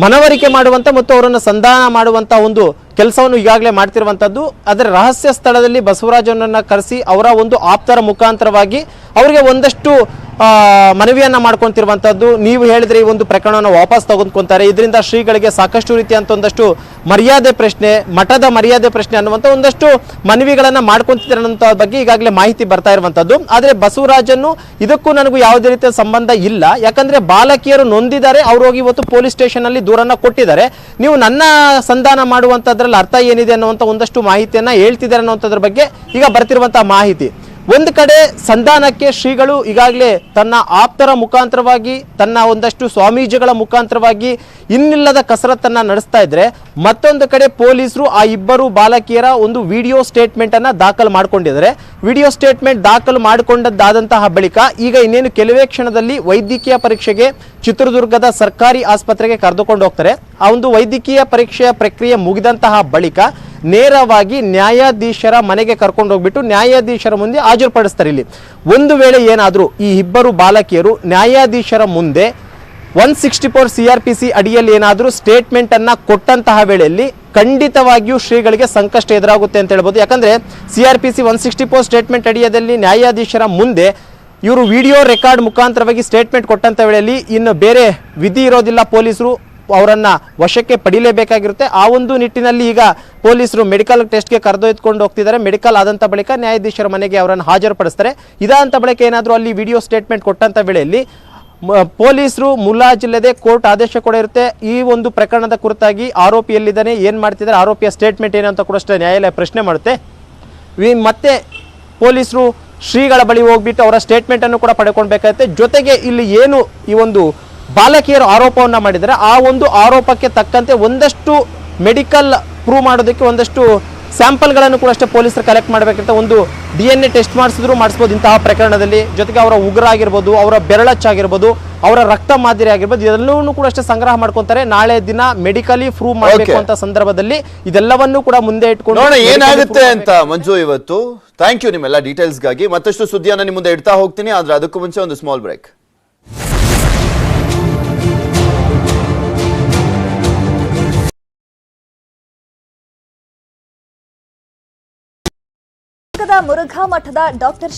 ಮನವರಿಕೆ ಮಾಡುವಂತ ಮತ್ತು ಅವರನ್ನು ಸಂಧಾನ ಮಾಡುವಂತ ಒಂದು ಕೆಲಸವನ್ನು ಈಗಾಗಲೇ ಮಾಡ್ತಿರುವಂತದ್ದು. ಅದರ ರಹಸ್ಯ ಸ್ಥಳದಲ್ಲಿ ಬಸವರಾಜನನ್ನ ಕರೆಸಿ ಅವರ ಒಂದು ಆಪ್ತರ ಮುಖಾಂತರವಾಗಿ ಅವರಿಗೆ ಒಂದಷ್ಟು ಮನವಿಯನ್ನ ಮಾಡ್ಕೊಂತಿರುವಂತದ್ದು. ನೀವು ಹೇಳಿದ್ರೆ ಈ ಒಂದು ಪ್ರಕರಣವನ್ನು ವಾಪಸ್ ತಗೊಂಡ್ಕೊಂತಾರೆ, ಇದರಿಂದ ಶ್ರೀಗಳಿಗೆ ಸಾಕಷ್ಟು ರೀತಿಯಂತ ಒಂದಷ್ಟು ಮರ್ಯಾದೆ ಪ್ರಶ್ನೆ, ಮಠದ ಮರ್ಯಾದೆ ಪ್ರಶ್ನೆ ಅನ್ನುವಂಥ ಒಂದಷ್ಟು ಮನವಿಗಳನ್ನ ಮಾಡ್ಕೊಂತಿದ್ದಾರೆ ಅನ್ನೋ ಬಗ್ಗೆ ಈಗಾಗಲೇ ಮಾಹಿತಿ ಬರ್ತಾ ಇರುವಂತದ್ದು. ಆದ್ರೆ ಬಸವರಾಜನ್ನು ಇದಕ್ಕೂ ನನಗೂ ಯಾವುದೇ ರೀತಿಯ ಸಂಬಂಧ ಇಲ್ಲ, ಯಾಕಂದ್ರೆ ಬಾಲಕಿಯರು ನೊಂದಿದ್ದಾರೆ, ಅವ್ರು ಹೋಗಿ ಇವತ್ತು ಪೊಲೀಸ್ ಸ್ಟೇಷನ್ ಅಲ್ಲಿ ದೂರನ್ನ ಕೊಟ್ಟಿದ್ದಾರೆ. ನೀವು ನನ್ನ ಸಂಧಾನ ಮಾಡುವಂತದ್ರಲ್ಲಿ ಅರ್ಥ ಏನಿದೆ ಅನ್ನುವಂಥ ಒಂದಷ್ಟು ಮಾಹಿತಿಯನ್ನ ಹೇಳ್ತಿದ್ದಾರೆ ಅನ್ನುವಂಥದ್ರ ಬಗ್ಗೆ ಈಗ ಬರ್ತಿರುವಂತಹ ಮಾಹಿತಿ. ಒಂದು ಕಡೆ ಸಂಧಾನಕ್ಕೆ ಶ್ರೀಗಳು ಈಗಾಗಲೇ ತನ್ನ ಆಪ್ತರ ಮುಖಾಂತರವಾಗಿ, ತನ್ನ ಒಂದಷ್ಟು ಸ್ವಾಮೀಜಿಗಳ ಮುಖಾಂತರವಾಗಿ ಇನ್ನಿಲ್ಲದ ಕಸರತ್ತನ್ನ ನಡೆಸ್ತಾ ಇದ್ರೆ, ಮತ್ತೊಂದು ಕಡೆ ಪೊಲೀಸರು ಆ ಇಬ್ಬರು ಬಾಲಕಿಯರ ಒಂದು ವಿಡಿಯೋ ಸ್ಟೇಟ್ಮೆಂಟ್ ಅನ್ನ ದಾಖಲು ಮಾಡಿಕೊಂಡಿದ್ದಾರೆ. ವಿಡಿಯೋ ಸ್ಟೇಟ್ಮೆಂಟ್ ದಾಖಲು ಮಾಡಿಕೊಂಡದ್ದಾದಂತಹ ಬಳಿಕ ಈಗ ಇನ್ನೇನು ಕೆಲವೇ ಕ್ಷಣದಲ್ಲಿ ವೈದ್ಯಕೀಯ ಪರೀಕ್ಷೆಗೆ ಚಿತ್ರದುರ್ಗದ ಸರ್ಕಾರಿ ಆಸ್ಪತ್ರೆಗೆ ಕರೆದುಕೊಂಡು ಹೋಗ್ತಾರೆ. ಆ ಒಂದು ವೈದ್ಯಕೀಯ ಪರೀಕ್ಷೆಯ ಪ್ರಕ್ರಿಯೆ ಮುಗಿದಂತಹ ಬಳಿಕ ನೇರವಾಗಿ ನ್ಯಾಯಾಧೀಶರ ಮನೆಗೆ ಕರ್ಕೊಂಡು ಹೋಗ್ಬಿಟ್ಟು ನ್ಯಾಯಾಧೀಶರ ಮುಂದೆ ಹಾಜರುಪಡಿಸ್ತಾರೆ. ಇಲ್ಲಿ ಒಂದು ವೇಳೆ ಏನಾದರೂ ಈ ಇಬ್ಬರು ಬಾಲಕಿಯರು ನ್ಯಾಯಾಧೀಶರ ಮುಂದೆ 164 CRPC ಅಡಿಯಲ್ಲಿ ಏನಾದರೂ ಸ್ಟೇಟ್ಮೆಂಟ್ ಅನ್ನ ಕೊಟ್ಟಂತಹ ವೇಳೆಯಲ್ಲಿ ಖಂಡಿತವಾಗಿಯೂ ಶ್ರೀಗಳಿಗೆ ಸಂಕಷ್ಟ ಎದುರಾಗುತ್ತೆ ಅಂತ ಹೇಳ್ಬೋದು. ಯಾಕಂದ್ರೆ CRPC 164 ಸ್ಟೇಟ್ಮೆಂಟ್ ಅಡಿಯಲ್ಲಿ ನ್ಯಾಯಾಧೀಶರ ಮುಂದೆ ಇವರು ವಿಡಿಯೋ ರೆಕಾರ್ಡ್ ಮುಖಾಂತರವಾಗಿ ಸ್ಟೇಟ್ಮೆಂಟ್ ಕೊಟ್ಟಂತ ವೇಳೆಯಲ್ಲಿ ಇನ್ನು ಬೇರೆ ವಿಧಿ ಇರೋದಿಲ್ಲ, ಪೊಲೀಸರು ಅವರನ್ನ ವಶಕ್ಕೆ ಪಡಿಲೇಬೇಕಾಗಿರುತ್ತೆ. ಆ ಒಂದು ನಿಟ್ಟಿನಲ್ಲಿ ಈಗ ಪೊಲೀಸರು ಮೆಡಿಕಲ್ ಟೆಸ್ಟ್ಗೆ ಕರೆದೊಯ್ದುಕೊಂಡು ಹೋಗ್ತಿದ್ದಾರೆ. ಮೆಡಿಕಲ್ ಆದಂಥ ಬಳಿಕ ನ್ಯಾಯಾಧೀಶರ ಮನೆಗೆ ಅವರನ್ನು ಹಾಜರುಪಡಿಸ್ತಾರೆ. ಇದಾದಂಥ ಬಳಿಕ ಏನಾದರೂ ಅಲ್ಲಿ ವಿಡಿಯೋ ಸ್ಟೇಟ್ಮೆಂಟ್ ಕೊಟ್ಟಂಥ ವೇಳೆಯಲ್ಲಿ ಪೊಲೀಸರು ಮುಲಾಜಿಲ್ಲದೆ ಕೋರ್ಟ್ ಆದೇಶ ಕೂಡ ಇರುತ್ತೆ. ಈ ಒಂದು ಪ್ರಕರಣದ ಕುರಿತಾಗಿ ಆರೋಪಿ ಎಲ್ಲಿದ್ದಾನೆ, ಏನು ಮಾಡ್ತಿದ್ದಾರೆ, ಆರೋಪಿಯ ಸ್ಟೇಟ್ಮೆಂಟ್ ಏನು ಅಂತ ಕೂಡ ಅಷ್ಟೇ ನ್ಯಾಯಾಲಯ ಪ್ರಶ್ನೆ ಮಾಡುತ್ತೆ. ಮತ್ತೆ ಪೊಲೀಸರು ಶ್ರೀಗಳ ಬಳಿ ಹೋಗ್ಬಿಟ್ಟು ಅವರ ಸ್ಟೇಟ್ಮೆಂಟ್ ಅನ್ನು ಕೂಡ ಪಡ್ಕೊಳ್ಬೇಕಾಗುತ್ತೆ. ಜೊತೆಗೆ ಇಲ್ಲಿ ಏನು ಈ ಒಂದು ಬಾಲಕಿಯರು ಆರೋಪವನ್ನ ಮಾಡಿದರೆ ಆ ಒಂದು ಆರೋಪಕ್ಕೆ ತಕ್ಕಂತೆ ಒಂದಷ್ಟು ಮೆಡಿಕಲ್ ಪ್ರೂವ್ ಮಾಡೋದಕ್ಕೆ ಒಂದಷ್ಟು ಸ್ಯಾಂಪಲ್ಗಳನ್ನು ಕೂಡ ಅಷ್ಟೇ ಪೊಲೀಸರು ಕಲೆಕ್ಟ್ ಮಾಡಬೇಕಿರುತ್ತೆ. ಒಂದು DNA ಟೆಸ್ಟ್ ಮಾಡಿಸಿದ್ರು ಮಾಡಿಸ್ಬೋದು ಇಂತಹ ಪ್ರಕರಣದಲ್ಲಿ. ಜೊತೆಗೆ ಅವರ ಉಗುರ ಆಗಿರ್ಬೋದು, ಅವರ ಬೆರಳಚ್ಚಾಗಿರ್ಬೋದು, ಅವರ ರಕ್ತ ಮಾದರಿ ಆಗಿರ್ಬೋದು, ಇದೆಲ್ಲವನ್ನೂ ಕೂಡ ಅಷ್ಟೇ ಸಂಗ್ರಹ ಮಾಡ್ಕೊಂತಾರೆ. ನಾಳೆ ದಿನ ಮೆಡಿಕಲಿ ಪ್ರೂವ್ ಮಾಡಬೇಕು ಅಂತ ಸಂದರ್ಭದಲ್ಲಿ ಇದೆಲ್ಲವನ್ನೂ ಕೂಡ ಮುಂದೆ ಇಟ್ಕೊಂಡು ಏನಾಗುತ್ತೆ ಅಂತ ಮಂಜು ಇವತ್ತು. ಥ್ಯಾಂಕ್ ಯು ನಿಮ್ಮೆಲ್ಲ ಡೀಟೇಲ್ಸ್ಗಾಗಿ. ಮತ್ತಷ್ಟು ಸುದ್ದಿಯನ್ನು ನಿಮ್ಮ ಮುಂದೆ ಇಡ್ತಾ ಹೋಗ್ತೀನಿ, ಆದ್ರೆ ಅದಕ್ಕೂ ಮುಂಚೆ ಒಂದು ಸ್ಮಾಲ್ ಬ್ರೇಕ್. ಮುರುಘಾ ಮಠದ ಡಾಕ್ಟರ್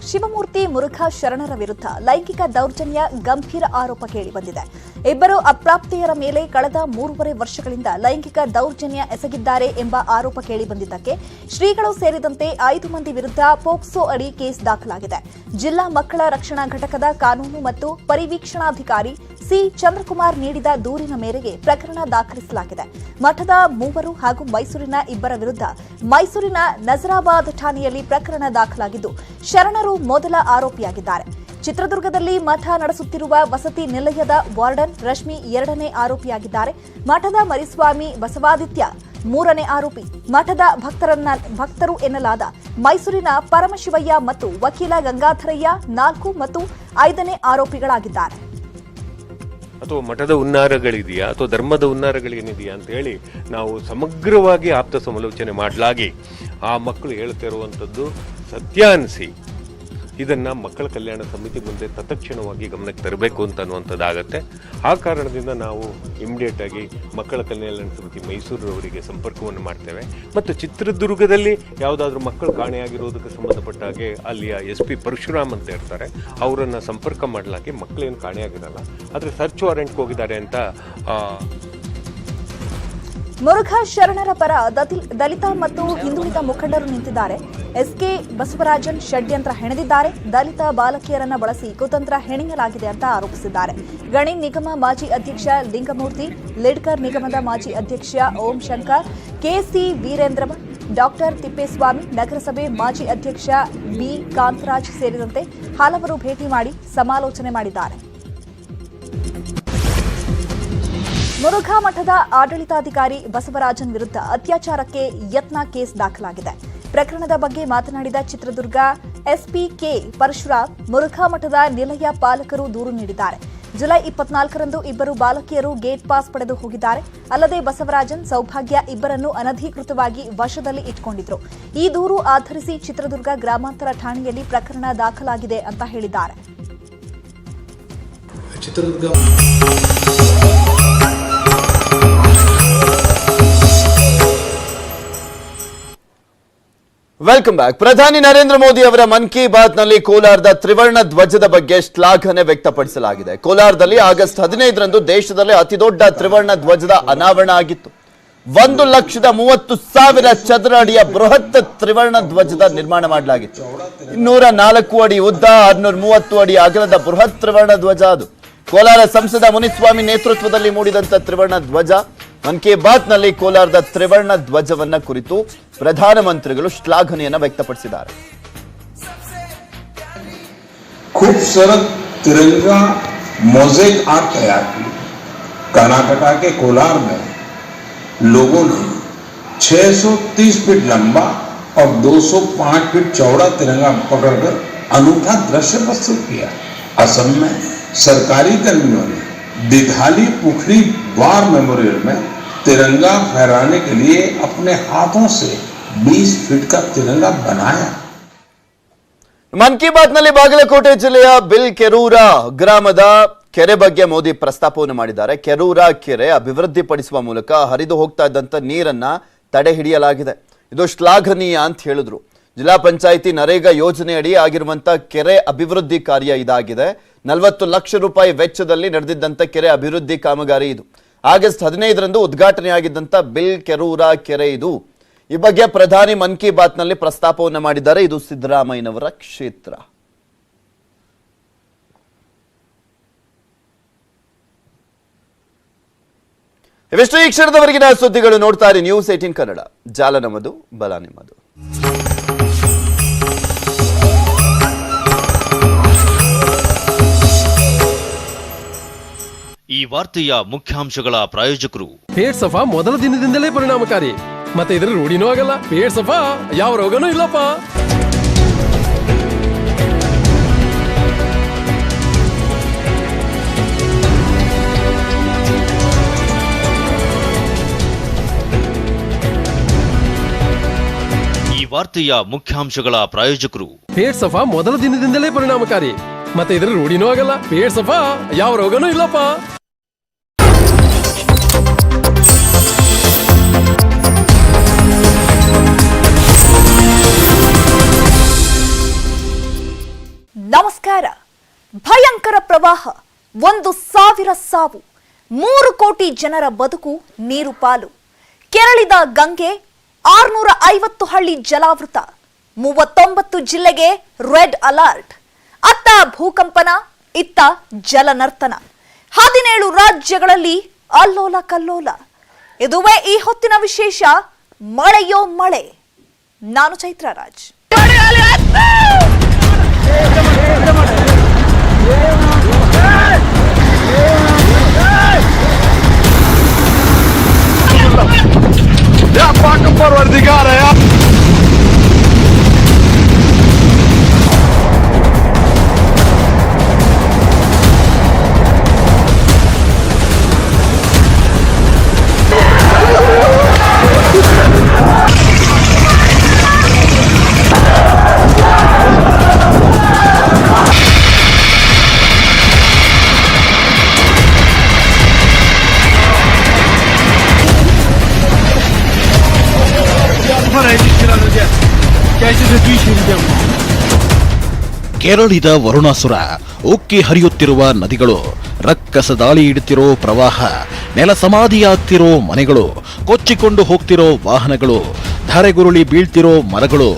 ಶಿವಮೂರ್ತಿ ಮುರುಘಾ ಶರಣರ ವಿರುದ್ಧ ಲೈಂಗಿಕ ದೌರ್ಜನ್ಯ ಗಂಭೀರ ಆರೋಪ ಕೇಳಿಬಂದಿದೆ. ಇಬ್ಬರು ಅಪ್ರಾಪ್ತೆಯರ ಮೇಲೆ ಕಳೆದ 3.5 ವರ್ಷಗಳಿಂದ ಲೈಂಗಿಕ ದೌರ್ಜನ್ಯ ಎಸಗಿದ್ದಾರೆ ಎಂಬ ಆರೋಪ ಕೇಳಿಬಂದಿದ್ದಕ್ಕೆ ಶ್ರೀಗಳು ಸೇರಿದಂತೆ 5 ಮಂದಿ ವಿರುದ್ಧ ಪೋಕ್ಸೋ ಅಡಿ ಕೇಸ್ ದಾಖಲಾಗಿದೆ. ಜಿಲ್ಲಾ ಮಕ್ಕಳ ರಕ್ಷಣಾ ಘಟಕದ ಕಾನೂನು ಮತ್ತು ಪರಿವೀಕ್ಷಣಾಧಿಕಾರಿ ಸಿ ಚಂದ್ರಕುಮಾರ್ ನೀಡಿದ ದೂರಿನ ಮೇರೆಗೆ ಪ್ರಕರಣ ದಾಖಲಿಸಲಾಗಿದೆ. ಮಠದ 3 ಹಾಗೂ ಮೈಸೂರಿನ 2 ವಿರುದ್ಧ ಮೈಸೂರಿನ ನಜರಾಬಾದ್ ಠಾಣೆಯಲ್ಲಿ ಪ್ರಕರಣ ದಾಖಲಾಗಿದ್ದು ಶರಣರು ಮೊದಲ ಆರೋಪಿಯಾಗಿದ್ದಾರೆ. ಚಿತ್ರದುರ್ಗದಲ್ಲಿ ಮಠ ನಡೆಸುತ್ತಿರುವ ವಸತಿ ನಿಲಯದ ವಾರ್ಡನ್ ರಶ್ಮಿ 2ನೇ ಆರೋಪಿಯಾಗಿದ್ದಾರೆ. ಮಠದ ಮರಿಸ್ವಾಮಿ ಬಸವಾದಿತ್ಯ 3ನೇ ಆರೋಪಿ. ಮಠದ ಭಕ್ತರು ಎನ್ನಲಾದ ಮೈಸೂರಿನ ಪರಮಶಿವಯ್ಯ ಮತ್ತು ವಕೀಲ ಗಂಗಾಧರಯ್ಯ 4 ಮತ್ತು 5ನೇ ಆರೋಪಿಗಳಾಗಿದ್ದಾರೆ. ಅಥವಾ ಮಠದ ಹುನ್ನಾರಗಳಿದೆಯಾ ಅಥವಾ ಧರ್ಮದ ಹುನ್ನಾರಗಳೇನಿದೆಯಾ ಅಂತ ಹೇಳಿ ನಾವು ಸಮಗ್ರವಾಗಿ ಆಪ್ತ ಸಮಾಲೋಚನೆ ಮಾಡಲಾಗಿ ಆ ಮಕ್ಕಳು ಹೇಳ್ತಿರುವಂಥದ್ದು ಸತ್ಯ ಅನಿಸಿ ಇದನ್ನು ಮಕ್ಕಳ ಕಲ್ಯಾಣ ಸಮಿತಿ ಮುಂದೆ ತತ್ಕ್ಷಣವಾಗಿ ಗಮನಕ್ಕೆ ತರಬೇಕು ಅಂತ ಅನ್ನುವಂಥದ್ದಾಗತ್ತೆ. ಆ ಕಾರಣದಿಂದ ನಾವು ಇಮಿಡಿಯೇಟ್ ಆಗಿ ಮಕ್ಕಳ ಕಲ್ಯಾಣ ಸಮಿತಿ ಮೈಸೂರವರಿಗೆ ಸಂಪರ್ಕವನ್ನು ಮಾಡ್ತೇವೆ. ಮತ್ತು ಚಿತ್ರದುರ್ಗದಲ್ಲಿ ಯಾವುದಾದ್ರೂ ಮಕ್ಕಳು ಕಾಣೆಯಾಗಿರೋದಕ್ಕೆ ಸಂಬಂಧಪಟ್ಟ ಹಾಗೆ ಅಲ್ಲಿಯ SP ಪರಶುರಾಮ್ ಅಂತ ಇರ್ತಾರೆ, ಅವರನ್ನು ಸಂಪರ್ಕ ಮಾಡಲಾಗಿ ಮಕ್ಕಳೇನು ಕಾಣೆಯಾಗಿರಲ್ಲ, ಆದರೆ ಸರ್ಚ್ ವಾರೆಂಟ್ಗೆ ಹೋಗಿದ್ದಾರೆ ಅಂತ. ಮುರುಘಾ ಶರಣರ ಪರ ದಲಿತ ಮತ್ತು ಹಿಂದುಳಿದ ಮುಖಂಡರು ನಿಂತಿದ್ದಾರೆ. SK ಬಸವರಾಜನ್ ಷಡ್ಯಂತ್ರ ಹೆಣೆದಿದ್ದಾರೆ. ದಲಿತ ಬಾಲಕಿಯರನ್ನ ಬಳಸಿ ಕುತಂತ್ರ ಹೆಣೆಯಲಾಗಿದೆ ಅಂತ ಆರೋಪಿಸಿದ್ದಾರೆ. ಗಣಿ ನಿಗಮ ಮಾಜಿ ಅಧ್ಯಕ್ಷ ಲಿಂಗಮೂರ್ತಿ, ಲಿಡ್ಕರ್ ನಿಗಮದ ಮಾಜಿ ಅಧ್ಯಕ್ಷ ಓಂ ಶಂಕರ್, KC ವೀರೇಂದ್ರ, ಡಾಕ್ಟರ್ ತಿಪ್ಪೇಸ್ವಾಮಿ, ನಗರಸಭೆ ಮಾಜಿ ಅಧ್ಯಕ್ಷ B ಕಾಂತರಾಜ್ ಸೇರಿದಂತೆ ಹಲವರು ಭೇಟಿ ಮಾಡಿ ಸಮಾಲೋಚನೆ ಮಾಡಿದ್ದಾರೆ. ಮುರುಘಾ ಮಠದ ಆಡಳಿತಾಧಿಕಾರಿ ಬಸವರಾಜನ್ ವಿರುದ್ಧ ಅತ್ಯಾಚಾರಕ್ಕೆ ಯತ್ನ ಕೇಸ್ ದಾಖಲಾಗಿದೆ. ಪ್ರಕರಣದ ಬಗ್ಗೆ ಮಾತನಾಡಿದ ಚಿತ್ರದುರ್ಗ SP K ಪರಶುರಾಮ್, ಮುರುಘಾ ಮಠದ ನಿಲಯ ಪಾಲಕರು ದೂರು ನೀಡಿದ್ದಾರೆ. ಜುಲೈ 24ರಂದು 2 ಬಾಲಕಿಯರು ಗೇಟ್ ಪಾಸ್ ಪಡೆದು ಹೋಗಿದ್ದಾರೆ. ಅಲ್ಲದೆ ಬಸವರಾಜನ್, ಸೌಭಾಗ್ಯ ಇಬ್ಬರನ್ನು ಅನಧಿಕೃತವಾಗಿ ವಶದಲ್ಲಿ ಇಟ್ಟುಕೊಂಡಿದ್ರು. ಈ ದೂರು ಆಧರಿಸಿ ಚಿತ್ರದುರ್ಗ ಗ್ರಾಮಾಂತರ ಠಾಣೆಯಲ್ಲಿ ಪ್ರಕರಣ ದಾಖಲಾಗಿದೆ ಅಂತ ಹೇಳಿದ್ದಾರೆ. Welcome back. ಪ್ರಧಾನಿ ನರೇಂದ್ರ ಮೋದಿ ಅವರ ಮನ್ ಕಿ ಬಾತ್ ನಲ್ಲಿ ಕೋಲಾರದ ತ್ರಿವರ್ಣ ಧ್ವಜದ ಬಗ್ಗೆ ಶ್ಲಾಘನೆ ವ್ಯಕ್ತಪಡಿಸಲಾಗಿದೆ. ಕೋಲಾರದಲ್ಲಿ ಆಗಸ್ಟ್ 15ರಂದು ದೇಶದಲ್ಲೇ ಅತಿದೊಡ್ಡ ತ್ರಿವರ್ಣ ಧ್ವಜದ ಅನಾವರಣ ಆಗಿತ್ತು. 1,30,30,000 ಚದರ ಅಡಿಯ ಬೃಹತ್ ತ್ರಿವರ್ಣ ಧ್ವಜದ ನಿರ್ಮಾಣ ಮಾಡಲಾಗಿತ್ತು. 204 ಅಡಿ ಉದ್ದ, 630 ಅಡಿ ಅಗಲದ ಬೃಹತ್ ತ್ರಿವರ್ಣ ಧ್ವಜ ಅದು. ಕೋಲಾರ ಸಂಸದ ಮುನಿಸ್ವಾಮಿ ನೇತೃತ್ವದಲ್ಲಿ ಮೂಡಿದಂತ ತ್ರಿವರ್ಣ ಧ್ವಜ. ಮನ್ ಕಿ ಬಾತ್ ನಲ್ಲಿ ಕೋಲಾರದ ತ್ರಿವರ್ಣ ಧ್ವಜವನ್ನ ಕುರಿತು ಪ್ರಧಾನಮಂತ್ರಿಗಳು ಶ್ಲಾಘನೆಯನ್ನ ವ್ಯಕ್ತಪಡಿಸಿದ್ದಾರೆ. खूबसूरत तिरंगा मोज़ेक आर्ट तैयार की। कर्नाटका के कोलार में लोगों ने 630 फीट लंबा और 205 फीट चौड़ा तिरंगा पकड़कर अनूठा दृश्य प्रस्तुत किया। असम में सरकारी कर्मियों ने दिघाली पुखरी वार मेमोरियल में तिरंगा फहराने के लिए अपने हाथों से 20 फीट का तिरंगा बनाया। ಮನ್ ಕಿ ಬಾತ್ ನಲ್ಲಿ ಬಾಗಲಕೋಟೆ ಜಿಲ್ಲೆಯ ಬಿಲ್ ಕೆರೂರ ಗ್ರಾಮದ ಕೆರೆ ಬಗ್ಗೆ ಮೋದಿ ಪ್ರಸ್ತಾಪವನ್ನು ಮಾಡಿದ್ದಾರೆ. ಕೆರೂರ ಕೆರೆ ಅಭಿವೃದ್ಧಿಪಡಿಸುವ ಮೂಲಕ ಹರಿದು ಹೋಗ್ತಾ ಇದ್ದಂತ ನೀರನ್ನ ತಡೆ ಹಿಡಿಯಲಾಗಿದೆ. ಇದು ಶ್ಲಾಘನೀಯ ಅಂತ ಹೇಳಿದ್ರು. ಜಿಲ್ಲಾ ಪಂಚಾಯಿತಿ ನರೇಗಾ ಯೋಜನೆಯಡಿ ಆಗಿರುವಂತ ಕೆರೆ ಅಭಿವೃದ್ಧಿ ಕಾರ್ಯ ಇದಾಗಿದೆ. 40 ಲಕ್ಷ ರೂಪಾಯಿ ವೆಚ್ಚದಲ್ಲಿ ನಡೆದಿದ್ದಂತ ಕೆರೆ ಅಭಿವೃದ್ಧಿ ಕಾಮಗಾರಿ ಇದು. ಆಗಸ್ಟ್ 15ರಂದು ಉದ್ಘಾಟನೆಯಾಗಿದ್ದಂತ ಬಿಲ್ ಕೆರೂರ ಕೆರೆ ಇದು. ಈ ಬಗ್ಗೆ ಪ್ರಧಾನಿ ಮನ್ ಕಿ ಬಾತ್ ನಲ್ಲಿ ಪ್ರಸ್ತಾಪವನ್ನು ಮಾಡಿದ್ದಾರೆ. ಇದು ಸಿದ್ದರಾಮಯ್ಯನವರ ಕ್ಷೇತ್ರ. ಇವೆಷ್ಟು ಈ ಕ್ಷಣದವರೆಗಿನ ಸುದ್ದಿಗಳು. ನೋಡ್ತಾ ಇರಿ ನ್ಯೂಸ್ 18 ಕನ್ನಡ. ಜಾಲ ನಮ್ಮದು, ಬಲ ನಿಮ್ಮದು. ಈ ವಾರ್ತೆಯ ಮುಖ್ಯಾಂಶಗಳ ಪ್ರಾಯೋಜಕರು. ಪೇಟ್ ಸಫಾ ಮೊದಲ ದಿನದಿಂದಲೇ ಪರಿಣಾಮಕಾರಿ, ಮತ್ತೆ ಇದರ ರೂಢಿನೂ ಆಗಲ್ಲ. ಪೇಟ್ ಸಫಾ ಯಾವ ರೋಗನೂ ಇಲ್ಲಪ್ಪ. ಈ ವಾರ್ತೆಯ ಮುಖ್ಯಾಂಶಗಳ ಪ್ರಾಯೋಜಕರು. ಪೇಟ್ ಸಫಾ ಮೊದಲ ದಿನದಿಂದಲೇ ಪರಿಣಾಮಕಾರಿ, ಮತ್ತೆ ಇದರ ರೂಢಿನೂ ಆಗಲ್ಲ. ಪೇಟ್ ಸಫಾ ಯಾವ ರೋಗನೂ ಇಲ್ಲಪ್ಪ. ನಮಸ್ಕಾರ. ಭಯಂಕರ ಪ್ರವಾಹ, 1,000 ಸಾವು, 3 ಕೋಟಿ ಜನರ ಬದುಕು ನೀರು ಪಾಲು. ಕೆರಳಿದ ಗಂಗೆ, 650 ಹಳ್ಳಿ ಜಲಾವೃತ, 39 ಜಿಲ್ಲೆಗೆ ರೆಡ್ ಅಲರ್ಟ್. ಅತ್ತ ಭೂಕಂಪನ, ಇತ್ತ ಜಲನರ್ತನ. 17 ರಾಜ್ಯಗಳಲ್ಲಿ ಅಲ್ಲೋಲ ಕಲ್ಲೋಲ. ಇದುವೇ ಈ ಹೊತ್ತಿನ ವಿಶೇಷ. ಮಳೆಯೋ ಮಳೆ. ನಾನು ಚೈತ್ರ ರಾಜ್. ಕೆರಳಿದ ವರುಣಾಸುರ, ಉಕ್ಕಿ ಹರಿಯುತ್ತಿರುವ ನದಿಗಳು, ರಕ್ಕಸ ದಾಳಿ ಇಡುತ್ತಿರೋ ಪ್ರವಾಹ, ನೆಲ ಸಮಾಧಿಯಾಗ್ತಿರೋ ಮನೆಗಳು, ಕೊಚ್ಚಿಕೊಂಡು ಹೋಗ್ತಿರೋ ವಾಹನಗಳು, ಧರೆಗುರುಳಿ ಬೀಳ್ತಿರೋ ಮರಗಳು,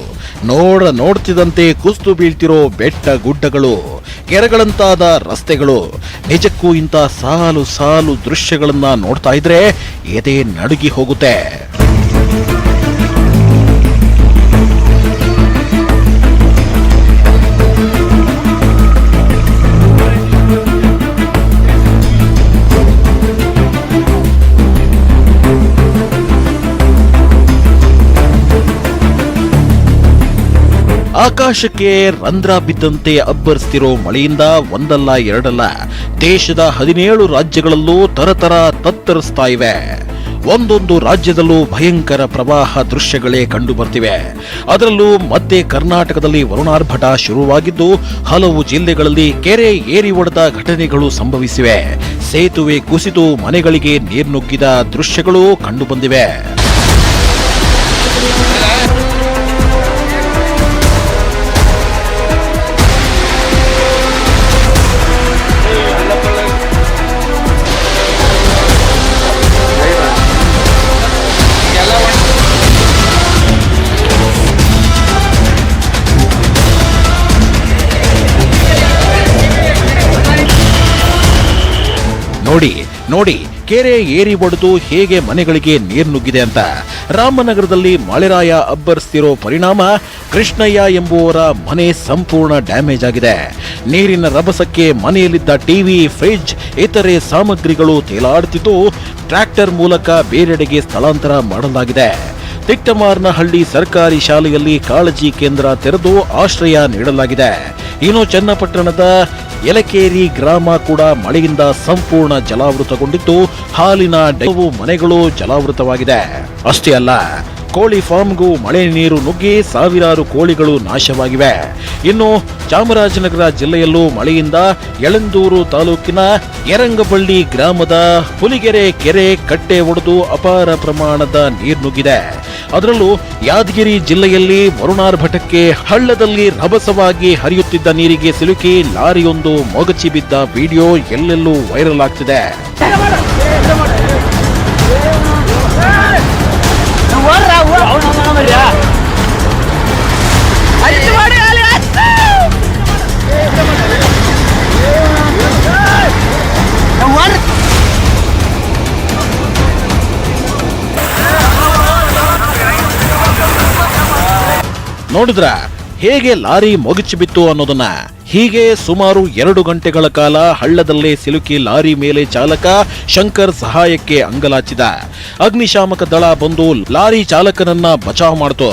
ನೋಡ್ತಿದಂತೆ ಕುಸ್ತು ಬೀಳ್ತಿರೋ ಬೆಟ್ಟ ಗುಡ್ಡಗಳು, ಕೆರೆಗಳಂತಾದ ರಸ್ತೆಗಳು. ನಿಜಕ್ಕೂ ಇಂಥ ಸಾಲು ಸಾಲು ದೃಶ್ಯಗಳನ್ನ ನೋಡ್ತಾ ಇದ್ರೆ ಎದೆ ನಡುಗಿ ಹೋಗುತ್ತೆ. ಆಕಾಶಕ್ಕೆ ರಂಧ್ರ ಬಿದ್ದಂತೆ ಅಬ್ಬರಿಸ್ತಿರೋ ಮಳೆಯಿಂದ ಒಂದಲ್ಲ ಎರಡಲ್ಲ ದೇಶದ 17 ರಾಜ್ಯಗಳಲ್ಲೂ ತರತರ ತತ್ತರಿಸ್ತಾ ಇವೆ. ಒಂದೊಂದು ರಾಜ್ಯದಲ್ಲೂ ಭಯಂಕರ ಪ್ರವಾಹ ದೃಶ್ಯಗಳೇ ಕಂಡು ಬರ್ತಿವೆ. ಅದರಲ್ಲೂ ಮತ್ತೆ ಕರ್ನಾಟಕದಲ್ಲಿ ವರುಣಾರ್ಭಟ ಶುರುವಾಗಿದ್ದು ಹಲವು ಜಿಲ್ಲೆಗಳಲ್ಲಿ ಕೆರೆ ಏರಿ ಒಡೆದ ಘಟನೆಗಳು ಸಂಭವಿಸಿವೆ. ಸೇತುವೆ ಕುಸಿದು ಮನೆಗಳಿಗೆ ನೀರ್ನುಗ್ಗಿದ ದೃಶ್ಯಗಳು ಕಂಡು ಬಂದಿವೆ. ನೋಡಿ ನೋಡಿ ಕೆರೆ ಏರಿ ಒಡೆದು ಹೇಗೆ ಮನೆಗಳಿಗೆ ನೀರು ನುಗ್ಗಿದೆ ಅಂತ. ರಾಮನಗರದಲ್ಲಿ ಮಳೆರಾಯ ಅಬ್ಬರಿಸ್ತಿರೋ ಪರಿಣಾಮ ಕೃಷ್ಣಯ್ಯ ಎಂಬುವರ ಮನೆ ಸಂಪೂರ್ಣ ಡ್ಯಾಮೇಜ್ ಆಗಿದೆ. ನೀರಿನ ರಭಸಕ್ಕೆ ಮನೆಯಲ್ಲಿದ್ದ ಟಿವಿ, ಫ್ರಿಡ್ಜ್, ಇತರೆ ಸಾಮಗ್ರಿಗಳು ತೇಲಾಡುತ್ತಿದ್ದು ಟ್ರ್ಯಾಕ್ಟರ್ ಮೂಲಕ ಬೇರೆಡೆಗೆ ಸ್ಥಳಾಂತರ ಮಾಡಲಾಗಿದೆ. ತಿಟ್ಟಮಾರ್ನಹಳ್ಳಿ ಸರ್ಕಾರಿ ಶಾಲೆಯಲ್ಲಿ ಕಾಳಜಿ ಕೇಂದ್ರ ತೆರೆದು ಆಶ್ರಯ ನೀಡಲಾಗಿದೆ. ಇನ್ನು ಚನ್ನಪಟ್ಟಣದ ಯಲಕೇರಿ ಗ್ರಾಮ ಕೂಡ ಮಳೆಯಿಂದ ಸಂಪೂರ್ಣ ಜಲಾವೃತಗೊಂಡಿದ್ದು ಹಾಲಿನ ಡೈರಿ ಮನೆಗಳು ಜಲಾವೃತವಾಗಿದೆ. ಅಷ್ಟೇ ಅಲ್ಲ, ಕೋಳಿ ಫಾರ್ಮ್ಗೂ ಮಳೆ ನೀರು ನುಗ್ಗಿ ಸಾವಿರಾರು ಕೋಳಿಗಳು ನಾಶವಾಗಿವೆ. ಇನ್ನು ಚಾಮರಾಜನಗರ ಜಿಲ್ಲೆಯಲ್ಲೂ ಮಳೆಯಿಂದ ಯಳಂದೂರು ತಾಲೂಕಿನ ಯರಂಗಬಳ್ಳಿ ಗ್ರಾಮದ ಹುಲಿಗೆರೆ ಕೆರೆ ಕಟ್ಟೆ ಒಡೆದು ಅಪಾರ ಪ್ರಮಾಣದ ನೀರು ನುಗ್ಗಿದೆ. ಅದರಲ್ಲೂ ಯಾದಗಿರಿ ಜಿಲ್ಲೆಯಲ್ಲಿ ವರುಣಾರ್ಭಟಕ್ಕೆ ಹಳ್ಳದಲ್ಲಿ ರಭಸವಾಗಿ ಹರಿಯುತ್ತಿದ್ದ ನೀರಿಗೆ ಸಿಲುಕಿ ಲಾರಿಯೊಂದು ಮೊಗಚಿ ಬಿದ್ದ ವಿಡಿಯೋ ಎಲ್ಲೆಲ್ಲೂ ವೈರಲ್ ಆಗ್ತಿದೆ. ನೋಡಿದ್ರ ಹೇಗೆ ಲಾರಿ ಮೊಗಚಿ ಬಿತ್ತು ಅನ್ನೋದನ್ನ. ಹೀಗೆ ಸುಮಾರು 2 ಗಂಟೆಗಳ ಕಾಲ ಹಳ್ಳದಲ್ಲೇ ಸಿಲುಕಿ ಲಾರಿ ಮೇಲೆ ಚಾಲಕ ಶಂಕರ್ ಸಹಾಯಕ್ಕೆ ಅಂಗಲಾಚಿದ. ಅಗ್ನಿಶಾಮಕ ದಳ ಬಂದು ಲಾರಿ ಚಾಲಕನನ್ನ ಬಚಾವ್ ಮಾಡಿತು.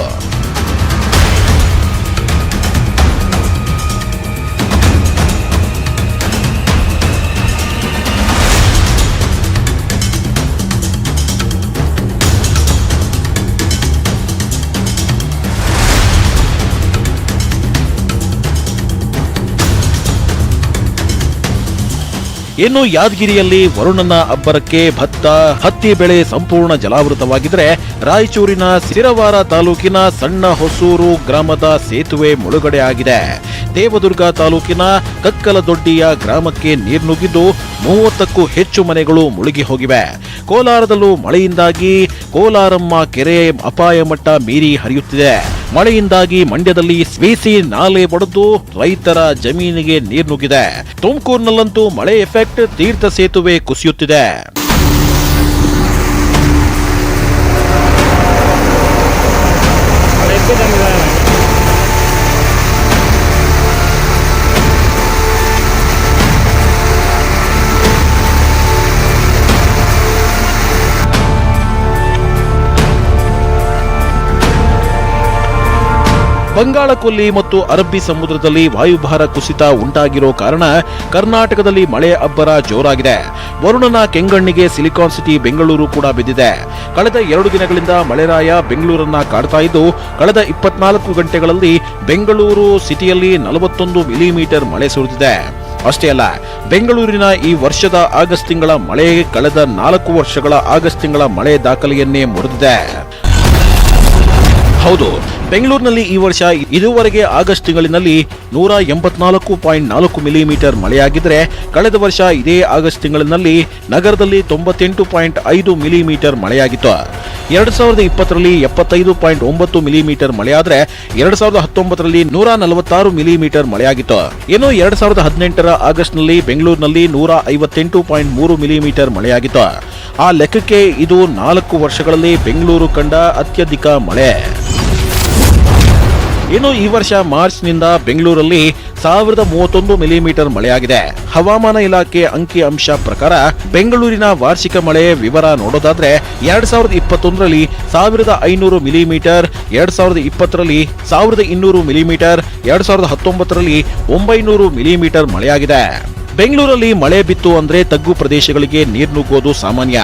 ಇನ್ನು ಯಾದಗಿರಿಯಲ್ಲಿ ವರುಣನ ಅಬ್ಬರಕ್ಕೆ ಭತ್ತ, ಹತ್ತಿ ಬೆಳೆ ಸಂಪೂರ್ಣ ಜಲಾವೃತವಾಗಿದ್ರೆ ರಾಯಚೂರಿನ ಸಿರವಾರ ತಾಲೂಕಿನ ಸಣ್ಣ ಹೊಸೂರು ಗ್ರಾಮದ ಸೇತುವೆ ಮುಳುಗಡೆ ಆಗಿದೆ. ದೇವದುರ್ಗ ತಾಲೂಕಿನ ಕಕ್ಕಲದೊಡ್ಡಿಯ ಗ್ರಾಮಕ್ಕೆ ನೀರು ನುಗ್ಗಿದ್ದು 30ಕ್ಕೂ ಹೆಚ್ಚು ಮನೆಗಳು ಮುಳುಗಿ ಹೋಗಿವೆ. ಕೋಲಾರದಲ್ಲೂ ಮಳೆಯಿಂದಾಗಿ ಕೋಲಾರಮ್ಮ ಕೆರೆ ಅಪಾಯ ಮಟ್ಟ ಮೀರಿ ಹರಿಯುತ್ತಿದೆ. ಮಳೆಯಿಂದಾಗಿ ಮಂಡ್ಯದಲ್ಲಿ ಸ್ವಿಸಿ ನಾಲೆ ಒಡೆದು ರೈತರ ಜಮೀನಿಗೆ ನೀರು ನುಗ್ಗಿದೆ. ತುಮಕೂರಿನಲ್ಲಂತೂ ಮಳೆ ಎಫೆಕ್ಟ್ ತೀರ್ಥ ಸೇತುವೆ ಕುಸಿಯುತ್ತಿದೆ. ಬಂಗಾಳಕೊಲ್ಲಿ ಮತ್ತು ಅರಬ್ಬಿ ಸಮುದ್ರದಲ್ಲಿ ವಾಯುಭಾರ ಕುಸಿತ ಉಂಟಾಗಿರೋ ಕಾರಣ ಕರ್ನಾಟಕದಲ್ಲಿ ಮಳೆ ಅಬ್ಬರ ಜೋರಾಗಿದೆ. ವರುಣನ ಕೆಂಗಣ್ಣಿಗೆ ಸಿಲಿಕಾನ್ ಸಿಟಿ ಬೆಂಗಳೂರು ಕೂಡ ಬಿದ್ದಿದೆ. ಕಳೆದ 2 ದಿನಗಳಿಂದ ಮಳೆರಾಯ ಬೆಂಗಳೂರನ್ನ ಕಾಡ್ತಾ ಇದ್ದು, ಕಳೆದ 24 ಗಂಟೆಗಳಲ್ಲಿ ಬೆಂಗಳೂರು ಸಿಟಿಯಲ್ಲಿ 41 ಮಿಲಿಮೀಟರ್ ಮಳೆ ಸುರಿದಿದೆ. ಅಷ್ಟೇ ಅಲ್ಲ, ಬೆಂಗಳೂರಿನ ಈ ವರ್ಷದ ಆಗಸ್ಟ್ ತಿಂಗಳ ಮಳೆ ಕಳೆದ 4 ವರ್ಷಗಳ ಆಗಸ್ಟ್ ತಿಂಗಳ ಮಳೆ ದಾಖಲೆಯನ್ನೇ ಮುರಿದಿದೆ. ಹೌದು, ಬೆಂಗಳೂರಿನಲ್ಲಿ ಈ ವರ್ಷ ಇದುವರೆಗೆ ಆಗಸ್ಟ್ ತಿಂಗಳಿನಲ್ಲಿ 184.4 ಮಿಲಿಮೀಟರ್ ಮಳೆಯಾಗಿದ್ರೆ, ಕಳೆದ ವರ್ಷ ಇದೇ ಆಗಸ್ಟ್ ತಿಂಗಳಿನಲ್ಲಿ ನಗರದಲ್ಲಿ 98.5 ಮಿಲಿಮೀಟರ್ ಮಳೆಯಾಗಿತ್ತು. 2020ರಲ್ಲಿ 75.9 ಮಿಲಿಮೀಟರ್ ಮಳೆಯಾದ್ರೆ 2019ರಲ್ಲಿ 146 ಮಿಲಿಮೀಟರ್ ಮಳೆಯಾಗಿತ್ತು. ಇನ್ನು 2018ರ ಆಗಸ್ಟ್ನಲ್ಲಿ ಬೆಂಗಳೂರಿನಲ್ಲಿ 158.3 ಮಿಲಿಮೀಟರ್ ಮಳೆಯಾಗಿತ್ತು. ಆ ಲೆಕ್ಕಕ್ಕೆ ಇದು 4 ವರ್ಷಗಳಲ್ಲಿ ಬೆಂಗಳೂರು ಕಂಡ ಅತ್ಯಧಿಕ ಮಳೆ. ಇನ್ನು ಈ ವರ್ಷ ಮಾರ್ಚ್ನಿಂದ ಬೆಂಗಳೂರಲ್ಲಿ 1031 ಮಿಲಿಮೀಟರ್ ಮಳೆಯಾಗಿದೆ. ಹವಾಮಾನ ಇಲಾಖೆ ಅಂಕಿ ಅಂಶ ಪ್ರಕಾರ ಬೆಂಗಳೂರಿನ ವಾರ್ಷಿಕ ಮಳೆ ವಿವರ ನೋಡೋದಾದ್ರೆ 2021ರಲ್ಲಿ 1500 ಮಿಲಿಮೀಟರ್, 2020ರಲ್ಲಿ 1200 ಮಿಲಿಮೀಟರ್, 2019ರಲ್ಲಿ 900 ಮಿಲಿಮೀಟರ್ ಮಳೆಯಾಗಿದೆ. ಬೆಂಗಳೂರಲ್ಲಿ ಮಳೆ ಬಿತ್ತು ಅಂದ್ರೆ ತಗ್ಗು ಪ್ರದೇಶಗಳಿಗೆ ನೀರು ನುಗ್ಗೋದು ಸಾಮಾನ್ಯ.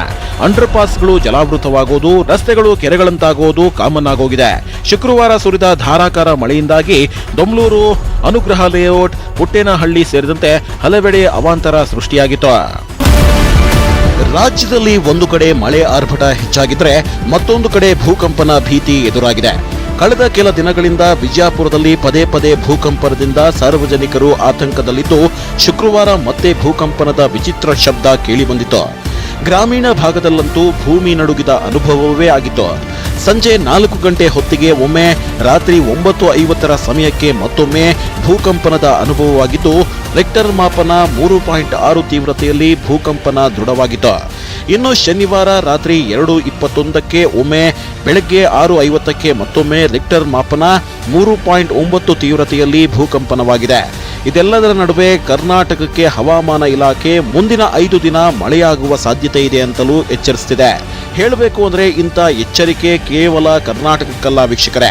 ಅಂಡರ್ ಪಾಸ್ಗಳು ಜಲಾವೃತವಾಗೋದು, ರಸ್ತೆಗಳು ಕೆರೆಗಳಂತಾಗೋದು ಕಾಮನ್ ಆಗೋಗಿದೆ. ಶುಕ್ರವಾರ ಸುರಿದ ಧಾರಾಕಾರ ಮಳೆಯಿಂದಾಗಿ ದೊಮ್ಲೂರು, ಅನುಗ್ರಹ ಲೇಔಟ್, ಪುಟ್ಟೇನಹಳ್ಳಿ ಸೇರಿದಂತೆ ಹಲವೆಡೆ ಅವಾಂತರ ಸೃಷ್ಟಿಯಾಗಿತ್ತು. ರಾಜ್ಯದಲ್ಲಿ ಒಂದು ಕಡೆ ಮಳೆ ಆರ್ಭಟ ಹೆಚ್ಚಾಗಿದ್ರೆ ಮತ್ತೊಂದು ಕಡೆ ಭೂಕಂಪನ ಭೀತಿ ಎದುರಾಗಿದೆ. ಕಳೆದ ಕೆಲ ದಿನಗಳಿಂದ ವಿಜಯಪುರದಲ್ಲಿ ಪದೇ ಪದೇ ಭೂಕಂಪನದಿಂದ ಸಾರ್ವಜನಿಕರು ಆತಂಕದಲ್ಲಿದ್ದು, ಶುಕ್ರವಾರ ಮತ್ತೆ ಭೂಕಂಪನದ ವಿಚಿತ್ರ ಶಬ್ದ ಕೇಳಿಬಂದಿತು. ಗ್ರಾಮೀಣ ಭಾಗದಲ್ಲಂತೂ ಭೂಮಿ ನಡುಗಿದ ಅನುಭವವೇ ಆಗಿತ್ತು. ಸಂಜೆ 4 ಗಂಟೆ ಹೊತ್ತಿಗೆ ಒಮ್ಮೆ, ರಾತ್ರಿ 9:50 ಸಮಯಕ್ಕೆ ಮತ್ತೊಮ್ಮೆ ಭೂಕಂಪನದ ಅನುಭವವಾಗಿದ್ದು, ರಿಕ್ಟರ್ ಮಾಪನ 3.6 ತೀವ್ರತೆಯಲ್ಲಿ ಭೂಕಂಪನ ದೃಢವಾಗಿತ್ತು. ಇನ್ನು ಶನಿವಾರ ರಾತ್ರಿ 2:21ಕ್ಕೆ ಒಮ್ಮೆ, ಬೆಳಗ್ಗೆ 6:50ಕ್ಕೆ ಮತ್ತೊಮ್ಮೆ ರಿಕ್ಟರ್ ಮಾಪನ 3.9 ತೀವ್ರತೆಯಲ್ಲಿ ಭೂಕಂಪನವಾಗಿದೆ. ಇದೆಲ್ಲದರ ನಡುವೆ ಕರ್ನಾಟಕಕ್ಕೆ ಹವಾಮಾನ ಇಲಾಖೆ ಮುಂದಿನ 5 ದಿನ ಮಳೆಯಾಗುವ ಸಾಧ್ಯತೆ ಇದೆ ಅಂತಲೂ ಎಚ್ಚರಿಸುತ್ತಿದೆ. ಹೇಳಬೇಕು ಅಂದ್ರೆ ಇಂಥ ಎಚ್ಚರಿಕೆ ಕೇವಲ ಕರ್ನಾಟಕಕ್ಕಲ್ಲ ವೀಕ್ಷಕರೇ,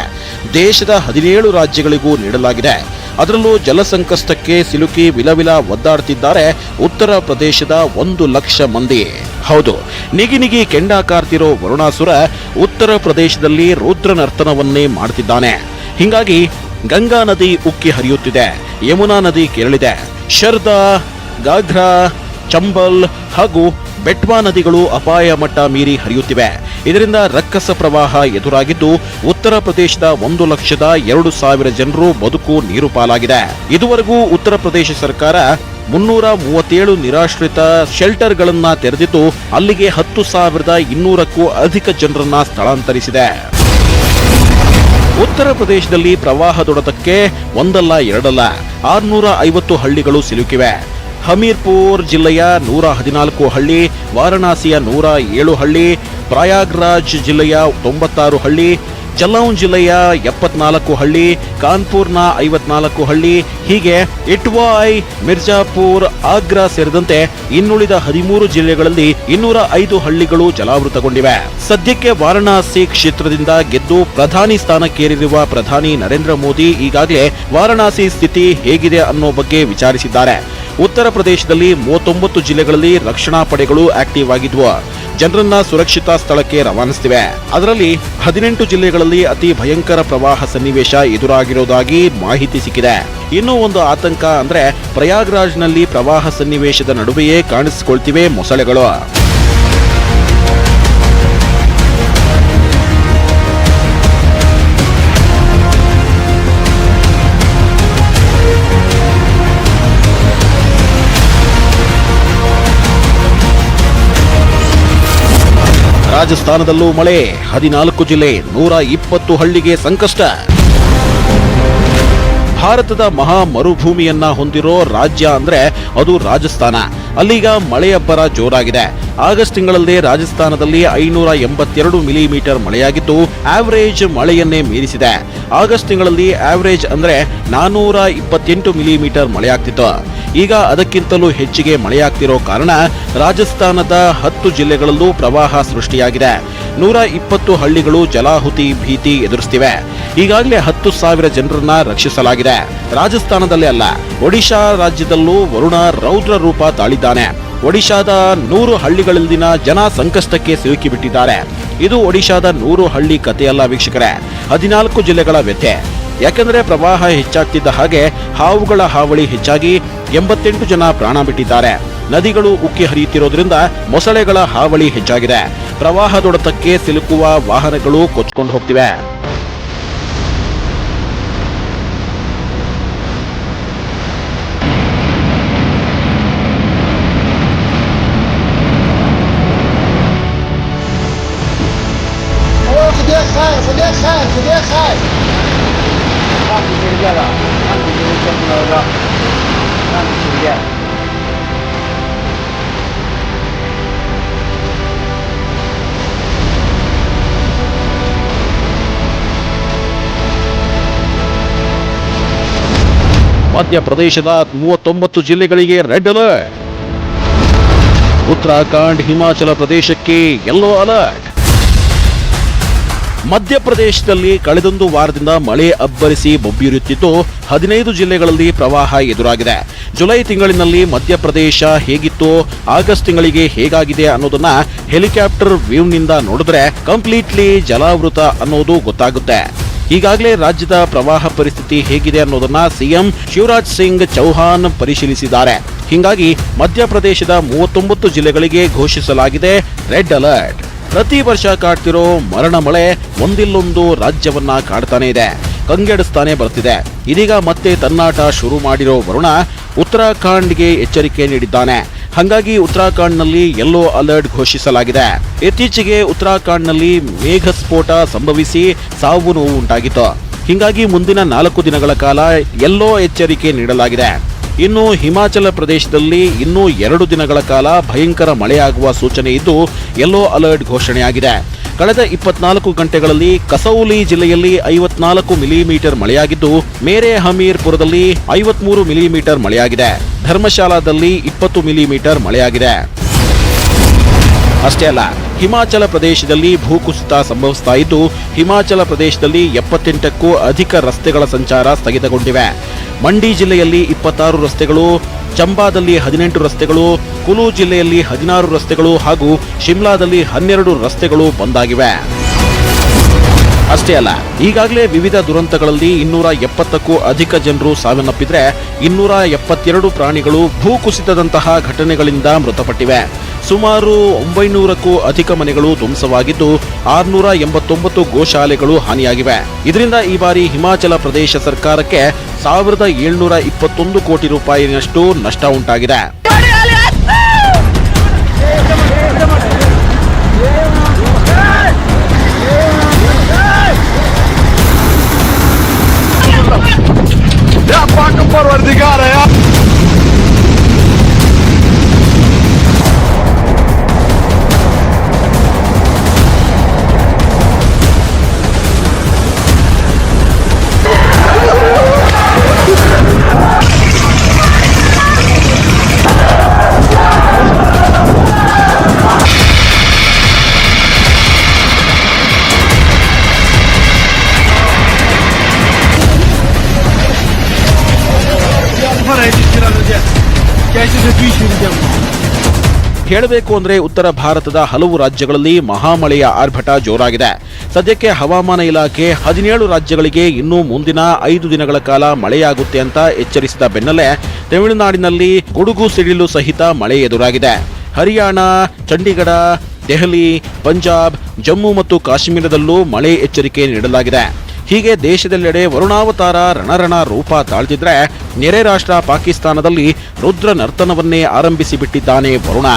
ದೇಶದ 17 ರಾಜ್ಯಗಳಿಗೂ ನೀಡಲಾಗಿದೆ. ಅದರಲ್ಲೂ ಜಲಸಂಕಷ್ಟಕ್ಕೆ ಸಿಲುಕಿ ವಿಲವಿಲ ಒದ್ದಾಡ್ತಿದ್ದಾರೆ ಉತ್ತರ ಪ್ರದೇಶದ 1 ಲಕ್ಷ ಮಂದಿ. ಹೌದು, ನಿಗಿ ಕೆಂಡ ಕಾರ್ತಿರೋ ವರುಣಾಸುರ ಉತ್ತರ ಪ್ರದೇಶದಲ್ಲಿ ರುದ್ರ ನರ್ತನವನ್ನೇ ಮಾಡ್ತಿದ್ದಾನೆ. ಹೀಗಾಗಿ ಗಂಗಾ ನದಿ ಉಕ್ಕಿ ಹರಿಯುತ್ತಿದೆ, ಯಮುನಾ ನದಿ ಕೆರಳಿದೆ, ಶರ್ದಾ, ಗಾಘ್ರಾ, ಚಂಬಲ್ ಹಾಗೂ ಬೆಟ್ವಾ ನದಿಗಳು ಅಪಾಯ ಮಟ್ಟ ಮೀರಿ ಹರಿಯುತ್ತಿವೆ. ಇದರಿಂದ ರಕ್ಕಸ ಪ್ರವಾಹ ಎದುರಾಗಿದ್ದು, ಉತ್ತರ ಪ್ರದೇಶದ 1,02,000 ಜನರು ಬದುಕು ನೀರು ಪಾಲಾಗಿದೆ. ಇದುವರೆಗೂ ಉತ್ತರ ಪ್ರದೇಶ ಸರ್ಕಾರ 337 ನಿರಾಶ್ರಿತ ಶೆಲ್ಟರ್ಗಳನ್ನ ತೆರೆದಿದ್ದು, ಅಲ್ಲಿಗೆ 10,200ಕ್ಕೂ ಅಧಿಕ ಜನರನ್ನ ಸ್ಥಳಾಂತರಿಸಿದೆ. ಉತ್ತರ ಪ್ರದೇಶದಲ್ಲಿ ಪ್ರವಾಹದೊಡೆತಕ್ಕೆ ಒಂದಲ್ಲ ಎರಡಲ್ಲ 650 ಹಳ್ಳಿಗಳು ಸಿಲುಕಿವೆ. ಹಮೀರ್ಪುರ್ ಜಿಲ್ಲೆಯ 114 ಹಳ್ಳಿ, ವಾರಣಾಸಿಯ 107 ಹಳ್ಳಿ, ಪ್ರಯಾಗ್ರಾಜ್ ಜಿಲ್ಲೆಯ 96 ಹಳ್ಳಿ, ಜಲೌನ್ ಜಿಲ್ಲೆಯ 74 ಹಳ್ಳಿ, ಕಾನ್ಪುರ್ನ 54 ಹಳ್ಳಿ, ಹೀಗೆ ಇಟ್ವಾಯ್, ಮಿರ್ಜಾಪುರ್, ಆಗ್ರಾ ಸೇರಿದಂತೆ ಇನ್ನುಳಿದ 13 ಜಿಲ್ಲೆಗಳಲ್ಲಿ 205 ಹಳ್ಳಿಗಳು ಜಲಾವೃತಗೊಂಡಿವೆ. ಸದ್ಯಕ್ಕೆ ವಾರಣಾಸಿ ಕ್ಷೇತ್ರದಿಂದ ಗೆದ್ದು ಪ್ರಧಾನಿ ಸ್ಥಾನಕ್ಕೇರಿರುವ ಪ್ರಧಾನಿ ನರೇಂದ್ರ ಮೋದಿ ಈಗಾಗಲೇ ವಾರಣಾಸಿ ಸ್ಥಿತಿ ಹೇಗಿದೆ ಅನ್ನೋ ಬಗ್ಗೆ ವಿಚಾರಿಸಿದ್ದಾರೆ. ಉತ್ತರ ಪ್ರದೇಶದಲ್ಲಿ 39 ಜಿಲ್ಲೆಗಳಲ್ಲಿ ರಕ್ಷಣಾ ಪಡೆಗಳು ಆಕ್ಟಿವ್ ಆಗಿದ್ವು, ಜನರನ್ನ ಸುರಕ್ಷಿತ ಸ್ಥಳಕ್ಕೆ ರವಾನಿಸುತ್ತಿವೆ. ಅದರಲ್ಲಿ 18 ಜಿಲ್ಲೆಗಳಲ್ಲಿ ಅತಿ ಭಯಂಕರ ಪ್ರವಾಹ ಸನ್ನಿವೇಶ ಎದುರಾಗಿರುವುದಾಗಿ ಮಾಹಿತಿ ಸಿಕ್ಕಿದೆ. ಇನ್ನೂ ಒಂದು ಆತಂಕ ಅಂದ್ರೆ ಪ್ರಯಾಗ್ರಾಜ್ನಲ್ಲಿ ಪ್ರವಾಹ ಸನ್ನಿವೇಶದ ನಡುವೆಯೇ ಕಾಣಿಸಿಕೊಳ್ತಿವೆ ಮೊಸಳೆಗಳು. ರಾಜಸ್ಥಾನದಲ್ಲೂ ಮಳೆ, 14 ಜಿಲ್ಲೆ, 120 ಹಳ್ಳಿಗೆ ಸಂಕಷ್ಟ. ಭಾರತದ ಮಹಾ ಮರುಭೂಮಿಯನ್ನ ಹೊಂದಿರೋ ರಾಜ್ಯ ಅಂದ್ರೆ ಅದು ರಾಜಸ್ಥಾನ. ಅಲ್ಲೀಗ ಮಳೆಯಬ್ಬರ ಜೋರಾಗಿದೆ. ಆಗಸ್ಟ್ ತಿಂಗಳಲ್ಲೇ ರಾಜಸ್ಥಾನದಲ್ಲಿ 582 ಮಿಲಿಮೀಟರ್ ಮಳೆಯಾಗಿದ್ದು, ಆವರೇಜ್ ಮಳೆಯನ್ನೇ ಮೀರಿಸಿದೆ. ಆಗಸ್ಟ್ ತಿಂಗಳಲ್ಲಿ ಆವರೇಜ್ ಅಂದ್ರೆ 428 ಮಿಲಿಮೀಟರ್ ಮಳೆಯಾಗ್ತಿತ್ತು. ಈಗ ಅದಕ್ಕಿಂತಲೂ ಹೆಚ್ಚಿಗೆ ಮಳೆಯಾಗ್ತಿರೋ ಕಾರಣ ರಾಜಸ್ಥಾನದ 10 ಜಿಲ್ಲೆಗಳಲ್ಲೂ ಪ್ರವಾಹ ಸೃಷ್ಟಿಯಾಗಿದೆ. 120 ಹಳ್ಳಿಗಳು ಜಲಾಹುತಿ ಭೀತಿ ಎದುರಿಸುತ್ತಿವೆ. ಈಗಾಗಲೇ 10,000 ಜನರನ್ನ ರಕ್ಷಿಸಲಾಗಿದೆ. ರಾಜಸ್ಥಾನದಲ್ಲೇ ಅಲ್ಲ, ಒಡಿಶಾ ರಾಜ್ಯದಲ್ಲೂ ವರುಣ ರೌದ್ರ ರೂಪ ತಾಳಿದ್ದಾನೆ. ಒಡಿಶಾದ 100 ಹಳ್ಳಿಗಳಲ್ಲಿನ ಜನ ಸಂಕಷ್ಟಕ್ಕೆ ಸಿಲುಕಿಬಿಟ್ಟಿದ್ದಾರೆ. ಇದು ಒಡಿಶಾದ 100 ಹಳ್ಳಿ ಕಥೆಯಲ್ಲ ವೀಕ್ಷಕರೇ, 14 ಜಿಲ್ಲೆಗಳ ವ್ಯಥೆ. ಯಾಕಂದ್ರೆ ಪ್ರವಾಹ ಹೆಚ್ಚಾಗ್ತಿದ್ದ ಹಾಗೆ ಹಾವುಗಳ ಹಾವಳಿ ಹೆಚ್ಚಾಗಿ 88 ಜನ ಪ್ರಾಣ ಬಿಟ್ಟಿದ್ದಾರೆ. ನದಿಗಳು ಉಕ್ಕಿ ಹರಿಯುತ್ತಿರೋದ್ರಿಂದ ಮೊಸಳೆಗಳ ಹಾವಳಿ ಹೆಚ್ಚಾಗಿದೆ. ಪ್ರವಾಹದೊಡೆತಕ್ಕೆ ಸಿಲುಕುವ ವಾಹನಗಳು ಕೊಚ್ಕೊಂಡು ಹೋಗ್ತಿವೆ. ಮಧ್ಯಪ್ರದೇಶದ 39 ಜಿಲ್ಲೆಗಳಿಗೆ ರೆಡ್ ಅಲರ್ಟ್. ಉತ್ತರಾಖಂಡ್, ಹಿಮಾಚಲ ಪ್ರದೇಶಕ್ಕೆ ಯೆಲ್ಲೋ ಅಲರ್ಟ್. ಮಧ್ಯಪ್ರದೇಶದಲ್ಲಿ ಕಳೆದೊಂದು ವಾರದಿಂದ ಮಳೆ ಅಬ್ಬರಿಸಿ ಬೊಬ್ಬಿರುತ್ತಿದ್ದು, 15 ಜಿಲ್ಲೆಗಳಲ್ಲಿ ಪ್ರವಾಹ ಎದುರಾಗಿದೆ. ಜುಲೈ ತಿಂಗಳಿನಲ್ಲಿ ಮಧ್ಯಪ್ರದೇಶ ಹೇಗಿತ್ತು, ಆಗಸ್ಟ್ ತಿಂಗಳಿಗೆ ಹೇಗಾಗಿದೆ ಅನ್ನೋದನ್ನ ಹೆಲಿಕಾಪ್ಟರ್ ವ್ಯೂನಿಂದ ನೋಡಿದ್ರೆ ಕಂಪ್ಲೀಟ್ಲಿ ಜಲಾವೃತ ಅನ್ನೋದು ಗೊತ್ತಾಗುತ್ತೆ. ಈಗಾಗಲೇ ರಾಜ್ಯದ ಪ್ರವಾಹ ಪರಿಸ್ಥಿತಿ ಹೇಗಿದೆ ಅನ್ನೋದನ್ನ ಸಿಎಂ ಶಿವರಾಜ್ ಸಿಂಗ್ ಚೌಹಾಣ್ ಪರಿಶೀಲಿಸಿದ್ದಾರೆ. ಹೀಗಾಗಿ ಮಧ್ಯಪ್ರದೇಶದ 39 ಜಿಲ್ಲೆಗಳಿಗೆ ಘೋಷಿಸಲಾಗಿದೆ ರೆಡ್ ಅಲರ್ಟ್. ಪ್ರತಿ ವರ್ಷ ಕಾಡ್ತಿರೋ ಮರಣ ಮಳೆ ಒಂದಿಲ್ಲೊಂದು ರಾಜ್ಯವನ್ನ ಕಾಡ್ತಾನೆ ಇದೆ, ಕಂಗೆಡಿಸ್ತಾನೆ ಬರ್ತಿದೆ. ಇದೀಗ ಮತ್ತೆ ತನ್ನಾಟ ಶುರು ಮಾಡಿರೋ ವರುಣ ಉತ್ತರಾಖಂಡ್ಗೆ ಎಚ್ಚರಿಕೆ ನೀಡಿದ್ದಾನೆ. ಹಾಗಾಗಿ ಉತ್ತರಾಖಂಡ್ನಲ್ಲಿ ಯೆಲ್ಲೋ ಅಲರ್ಟ್ ಘೋಷಿಸಲಾಗಿದೆ. ಇತ್ತೀಚೆಗೆ ಉತ್ತರಾಖಂಡ್ನಲ್ಲಿ ಮೇಘಸ್ಫೋಟ ಸಂಭವಿಸಿ ಸಾವು ನೋವು ಉಂಟಾಗಿತ್ತು. ಹೀಗಾಗಿ ಮುಂದಿನ 4 ದಿನಗಳ ಕಾಲ ಯೆಲ್ಲೋ ಎಚ್ಚರಿಕೆ ನೀಡಲಾಗಿದೆ. ಇನ್ನು ಹಿಮಾಚಲ ಪ್ರದೇಶದಲ್ಲಿ ಇನ್ನೂ 2 ದಿನಗಳ ಕಾಲ ಭಯಂಕರ ಮಳೆಯಾಗುವ ಸೂಚನೆ ಇದ್ದು ಯೆಲ್ಲೋ ಅಲರ್ಟ್ ಘೋಷಣೆಯಾಗಿದೆ. ಕಳೆದ 24 ಗಂಟೆಗಳಲ್ಲಿ ಕಸೌಲಿ ಜಿಲ್ಲೆಯಲ್ಲಿ 54 ಮಿಲಿಮೀಟರ್ ಮಳೆಯಾಗಿದ್ದು ಮೇರೆ ಹಮೀರ್ಪುರದಲ್ಲಿ 53 ಮಿಲಿಮೀಟರ್ ಮಳೆಯಾಗಿದೆ. ಧರ್ಮಶಾಲಾದಲ್ಲಿ 20 ಮಿಲಿಮೀಟರ್ ಮಳೆಯಾಗಿದೆ. ಅಷ್ಟೇ ಅಲ್ಲ, ಹಿಮಾಚಲ ಪ್ರದೇಶದಲ್ಲಿ ಭೂಕುಸಿತ ಸಂಭವಿಸ್ತಾ ಇದ್ದು ಹಿಮಾಚಲ ಪ್ರದೇಶದಲ್ಲಿ 78ಕ್ಕೂ ಅಧಿಕ ರಸ್ತೆಗಳ ಸಂಚಾರ ಸ್ಥಗಿತಗೊಂಡಿವೆ. ಮಂಡಿ ಜಿಲ್ಲೆಯಲ್ಲಿ 26 ರಸ್ತೆಗಳು, ಚಂಬಾದಲ್ಲಿ 18 ರಸ್ತೆಗಳು, ಕುಲು ಜಿಲ್ಲೆಯಲ್ಲಿ 16 ರಸ್ತೆಗಳು ಹಾಗೂ ಶಿಮ್ಲಾದಲ್ಲಿ 12 ರಸ್ತೆಗಳು ಬಂದ್ ಆಗಿವೆ. ಅಷ್ಟೇ ಅಲ್ಲ, ಈಗಾಗಲೇ ವಿವಿಧ ದುರಂತಗಳಲ್ಲಿ 270ಕ್ಕೂ ಅಧಿಕ ಜನರು ಸಾವನ್ನಪ್ಪಿದ್ರೆ 272 ಪ್ರಾಣಿಗಳು ಭೂಕುಸಿತದಂತಹ ಘಟನೆಗಳಿಂದ ಮೃತಪಟ್ಟಿವೆ. ಸುಮಾರು 900ಕ್ಕೂ ಅಧಿಕ ಮನೆಗಳು ಧ್ವಂಸವಾಗಿದ್ದು 689 ಗೋಶಾಲೆಗಳು ಹಾನಿಯಾಗಿವೆ. ಇದರಿಂದ ಈ ಬಾರಿ ಹಿಮಾಚಲ ಪ್ರದೇಶ ಸರ್ಕಾರಕ್ಕೆ 1721 ಕೋಟಿ ರೂಪಾಯಿನಷ್ಟು ನಷ್ಟ ಉಂಟಾಗಿದೆ. ಹೇಳಬೇಕು ಅಂದ್ರೆ ಉತ್ತರ ಭಾರತದ ಹಲವು ರಾಜ್ಯಗಳಲ್ಲಿ ಮಹಾಮಳೆಯ ಆರ್ಭಟ ಜೋರಾಗಿದೆ. ಸದ್ಯಕ್ಕೆ ಹವಾಮಾನ ಇಲಾಖೆ 17 ರಾಜ್ಯಗಳಿಗೆ ಇನ್ನೂ ಮುಂದಿನ 5 ದಿನಗಳ ಕಾಲ ಮಳೆಯಾಗುತ್ತೆ ಅಂತ ಎಚ್ಚರಿಸಿದ ಬೆನ್ನಲ್ಲೇ ತಮಿಳುನಾಡಿನಲ್ಲಿ ಗುಡುಗು ಸಿಡಿಲು ಸಹಿತ ಮಳೆ ಎದುರಾಗಿದೆ. ಹರಿಯಾಣ, ಚಂಡೀಗಢ, ದೆಹಲಿ, ಪಂಜಾಬ್, ಜಮ್ಮು ಮತ್ತು ಕಾಶ್ಮೀರದಲ್ಲೂ ಮಳೆ ಎಚ್ಚರಿಕೆ ನೀಡಲಾಗಿದೆ. ಹೀಗೆ ದೇಶದೆಲ್ಲೆಡೆ ವರುಣಾವತಾರ ರಣರಣ ರೂಪ ತಾಳ್ತಿದ್ರೆ ನೆರೆ ರಾಷ್ಟ್ರ ಪಾಕಿಸ್ತಾನದಲ್ಲಿ ರುದ್ರ ನರ್ತನವನ್ನೇ ಆರಂಭಿಸಿ ಬಿಟ್ಟಿದ್ದಾನೆ ವರುಣ.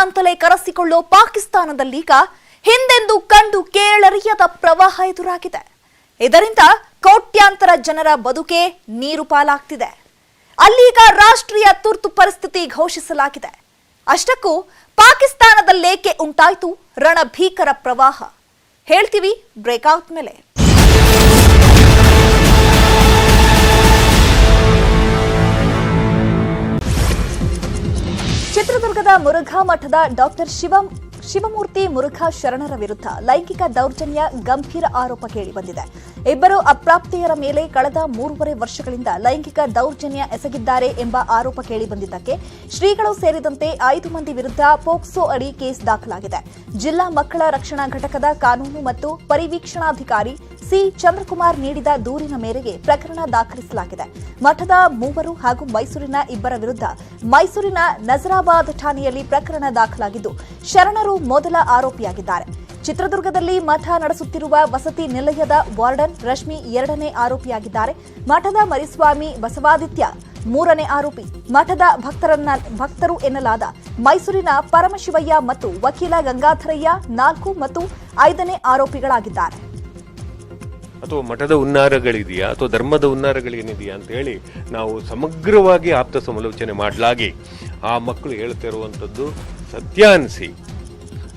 ಅಂತಲೇ ಕರೆಸಿಕೊಳ್ಳೋ ಪಾಕಿಸ್ತಾನದಲ್ಲೀಗ ಹಿಂದೆಂದೂ ಕಂಡು ಕೇಳರಿಯದ ಪ್ರವಾಹ ಎದುರಾಗಿದೆ. ಇದರಿಂದ ಕೋಟ್ಯಾಂತರ ಜನರ ಬದುಕೆ ನೀರು ಪಾಲಾಗ್ತಿದೆ. ಅಲ್ಲೀಗ ರಾಷ್ಟ್ರೀಯ ತುರ್ತು ಪರಿಸ್ಥಿತಿ ಘೋಷಿಸಲಾಗಿದೆ. ಅಷ್ಟಕ್ಕೂ ಪಾಕಿಸ್ತಾನದಲ್ಲೇಕೆ ಉಂಟಾಯಿತು ರಣಭೀಕರ ಪ್ರವಾಹ? ಹೇಳ್ತೀವಿ ಬ್ರೇಕ್ಔಟ್ ಮೇಲೆ. ಚಿತ್ರದುರ್ಗದ ಮುರುಘಾ ಮಠದ ಡಾಕ್ಟರ್ ಶಿವಮೂರ್ತಿ ಮುರುಘಾ ಶರಣರ ವಿರುದ್ಧ ಲೈಂಗಿಕ ದೌರ್ಜನ್ಯ ಗಂಭೀರ ಆರೋಪ ಕೇಳಿಬಂದಿದೆ. ಇಬ್ಬರು ಅಪ್ರಾಪ್ತೆಯರ ಮೇಲೆ ಕಳೆದ 3.5 ವರ್ಷಗಳಿಂದ ಲೈಂಗಿಕ ದೌರ್ಜನ್ಯ ಎಸಗಿದ್ದಾರೆ ಎಂಬ ಆರೋಪ ಕೇಳಿಬಂದಿದ್ದಕ್ಕೆ ಶ್ರೀಗಳು ಸೇರಿದಂತೆ 5 ಮಂದಿ ವಿರುದ್ಧ ಪೋಕ್ಸೋ ಅಡಿ ಕೇಸ್ ದಾಖಲಾಗಿದೆ. ಜಿಲ್ಲಾ ಮಕ್ಕಳ ರಕ್ಷಣಾ ಘಟಕದ ಕಾನೂನು ಮತ್ತು ಪರಿವೀಕ್ಷಣಾಧಿಕಾರಿ ಸಿ ಚಂದ್ರಕುಮಾರ್ ನೀಡಿದ ದೂರಿನ ಮೇರೆಗೆ ಪ್ರಕರಣ ದಾಖಲಿಸಲಾಗಿದೆ. ಮಠದ 3 ಹಾಗೂ ಮೈಸೂರಿನ 2 ವಿರುದ್ಧ ಮೈಸೂರಿನ ನಜರಾಬಾದ್ ಠಾಣೆಯಲ್ಲಿ ಪ್ರಕರಣ ದಾಖಲಾಗಿದ್ದು ಶರಣರು ಮೊದಲ ಆರೋಪಿಯಾಗಿದ್ದಾರೆ. ಚಿತ್ರದುರ್ಗದಲ್ಲಿ ಮಠ ನಡೆಸುತ್ತಿರುವ ವಸತಿ ನಿಲಯದ ವಾರ್ಡನ್ ರಶ್ಮಿ 2ನೇ ಆರೋಪಿಯಾಗಿದ್ದಾರೆ. ಮಠದ ಮರಿಸ್ವಾಮಿ ಬಸವಾದಿತ್ಯ 3ನೇ ಆರೋಪಿ. ಮಠದ ಭಕ್ತರು ಎನ್ನಲಾದ ಮೈಸೂರಿನ ಪರಮಶಿವಯ್ಯ ಮತ್ತು ವಕೀಲ ಗಂಗಾಧರಯ್ಯ 4 ಮತ್ತು 5ನೇ ಆರೋಪಿಗಳಾಗಿದ್ದಾರೆ. ಅಥವಾ ಮಠದ ಹುನ್ನಾರಗಳಿದೆಯಾ ಅಥವಾ ಧರ್ಮದ ಹುನ್ನಾರಗಳೇನಿದೆಯಾ ಅಂತ ಹೇಳಿ ನಾವು ಸಮಗ್ರವಾಗಿ ಆಪ್ತ ಸಮಾಲೋಚನೆ ಮಾಡಲಾಗಿ ಆ ಮಕ್ಕಳು ಹೇಳ್ತಿರುವಂಥದ್ದು ಸತ್ಯಾನ್ಸಿ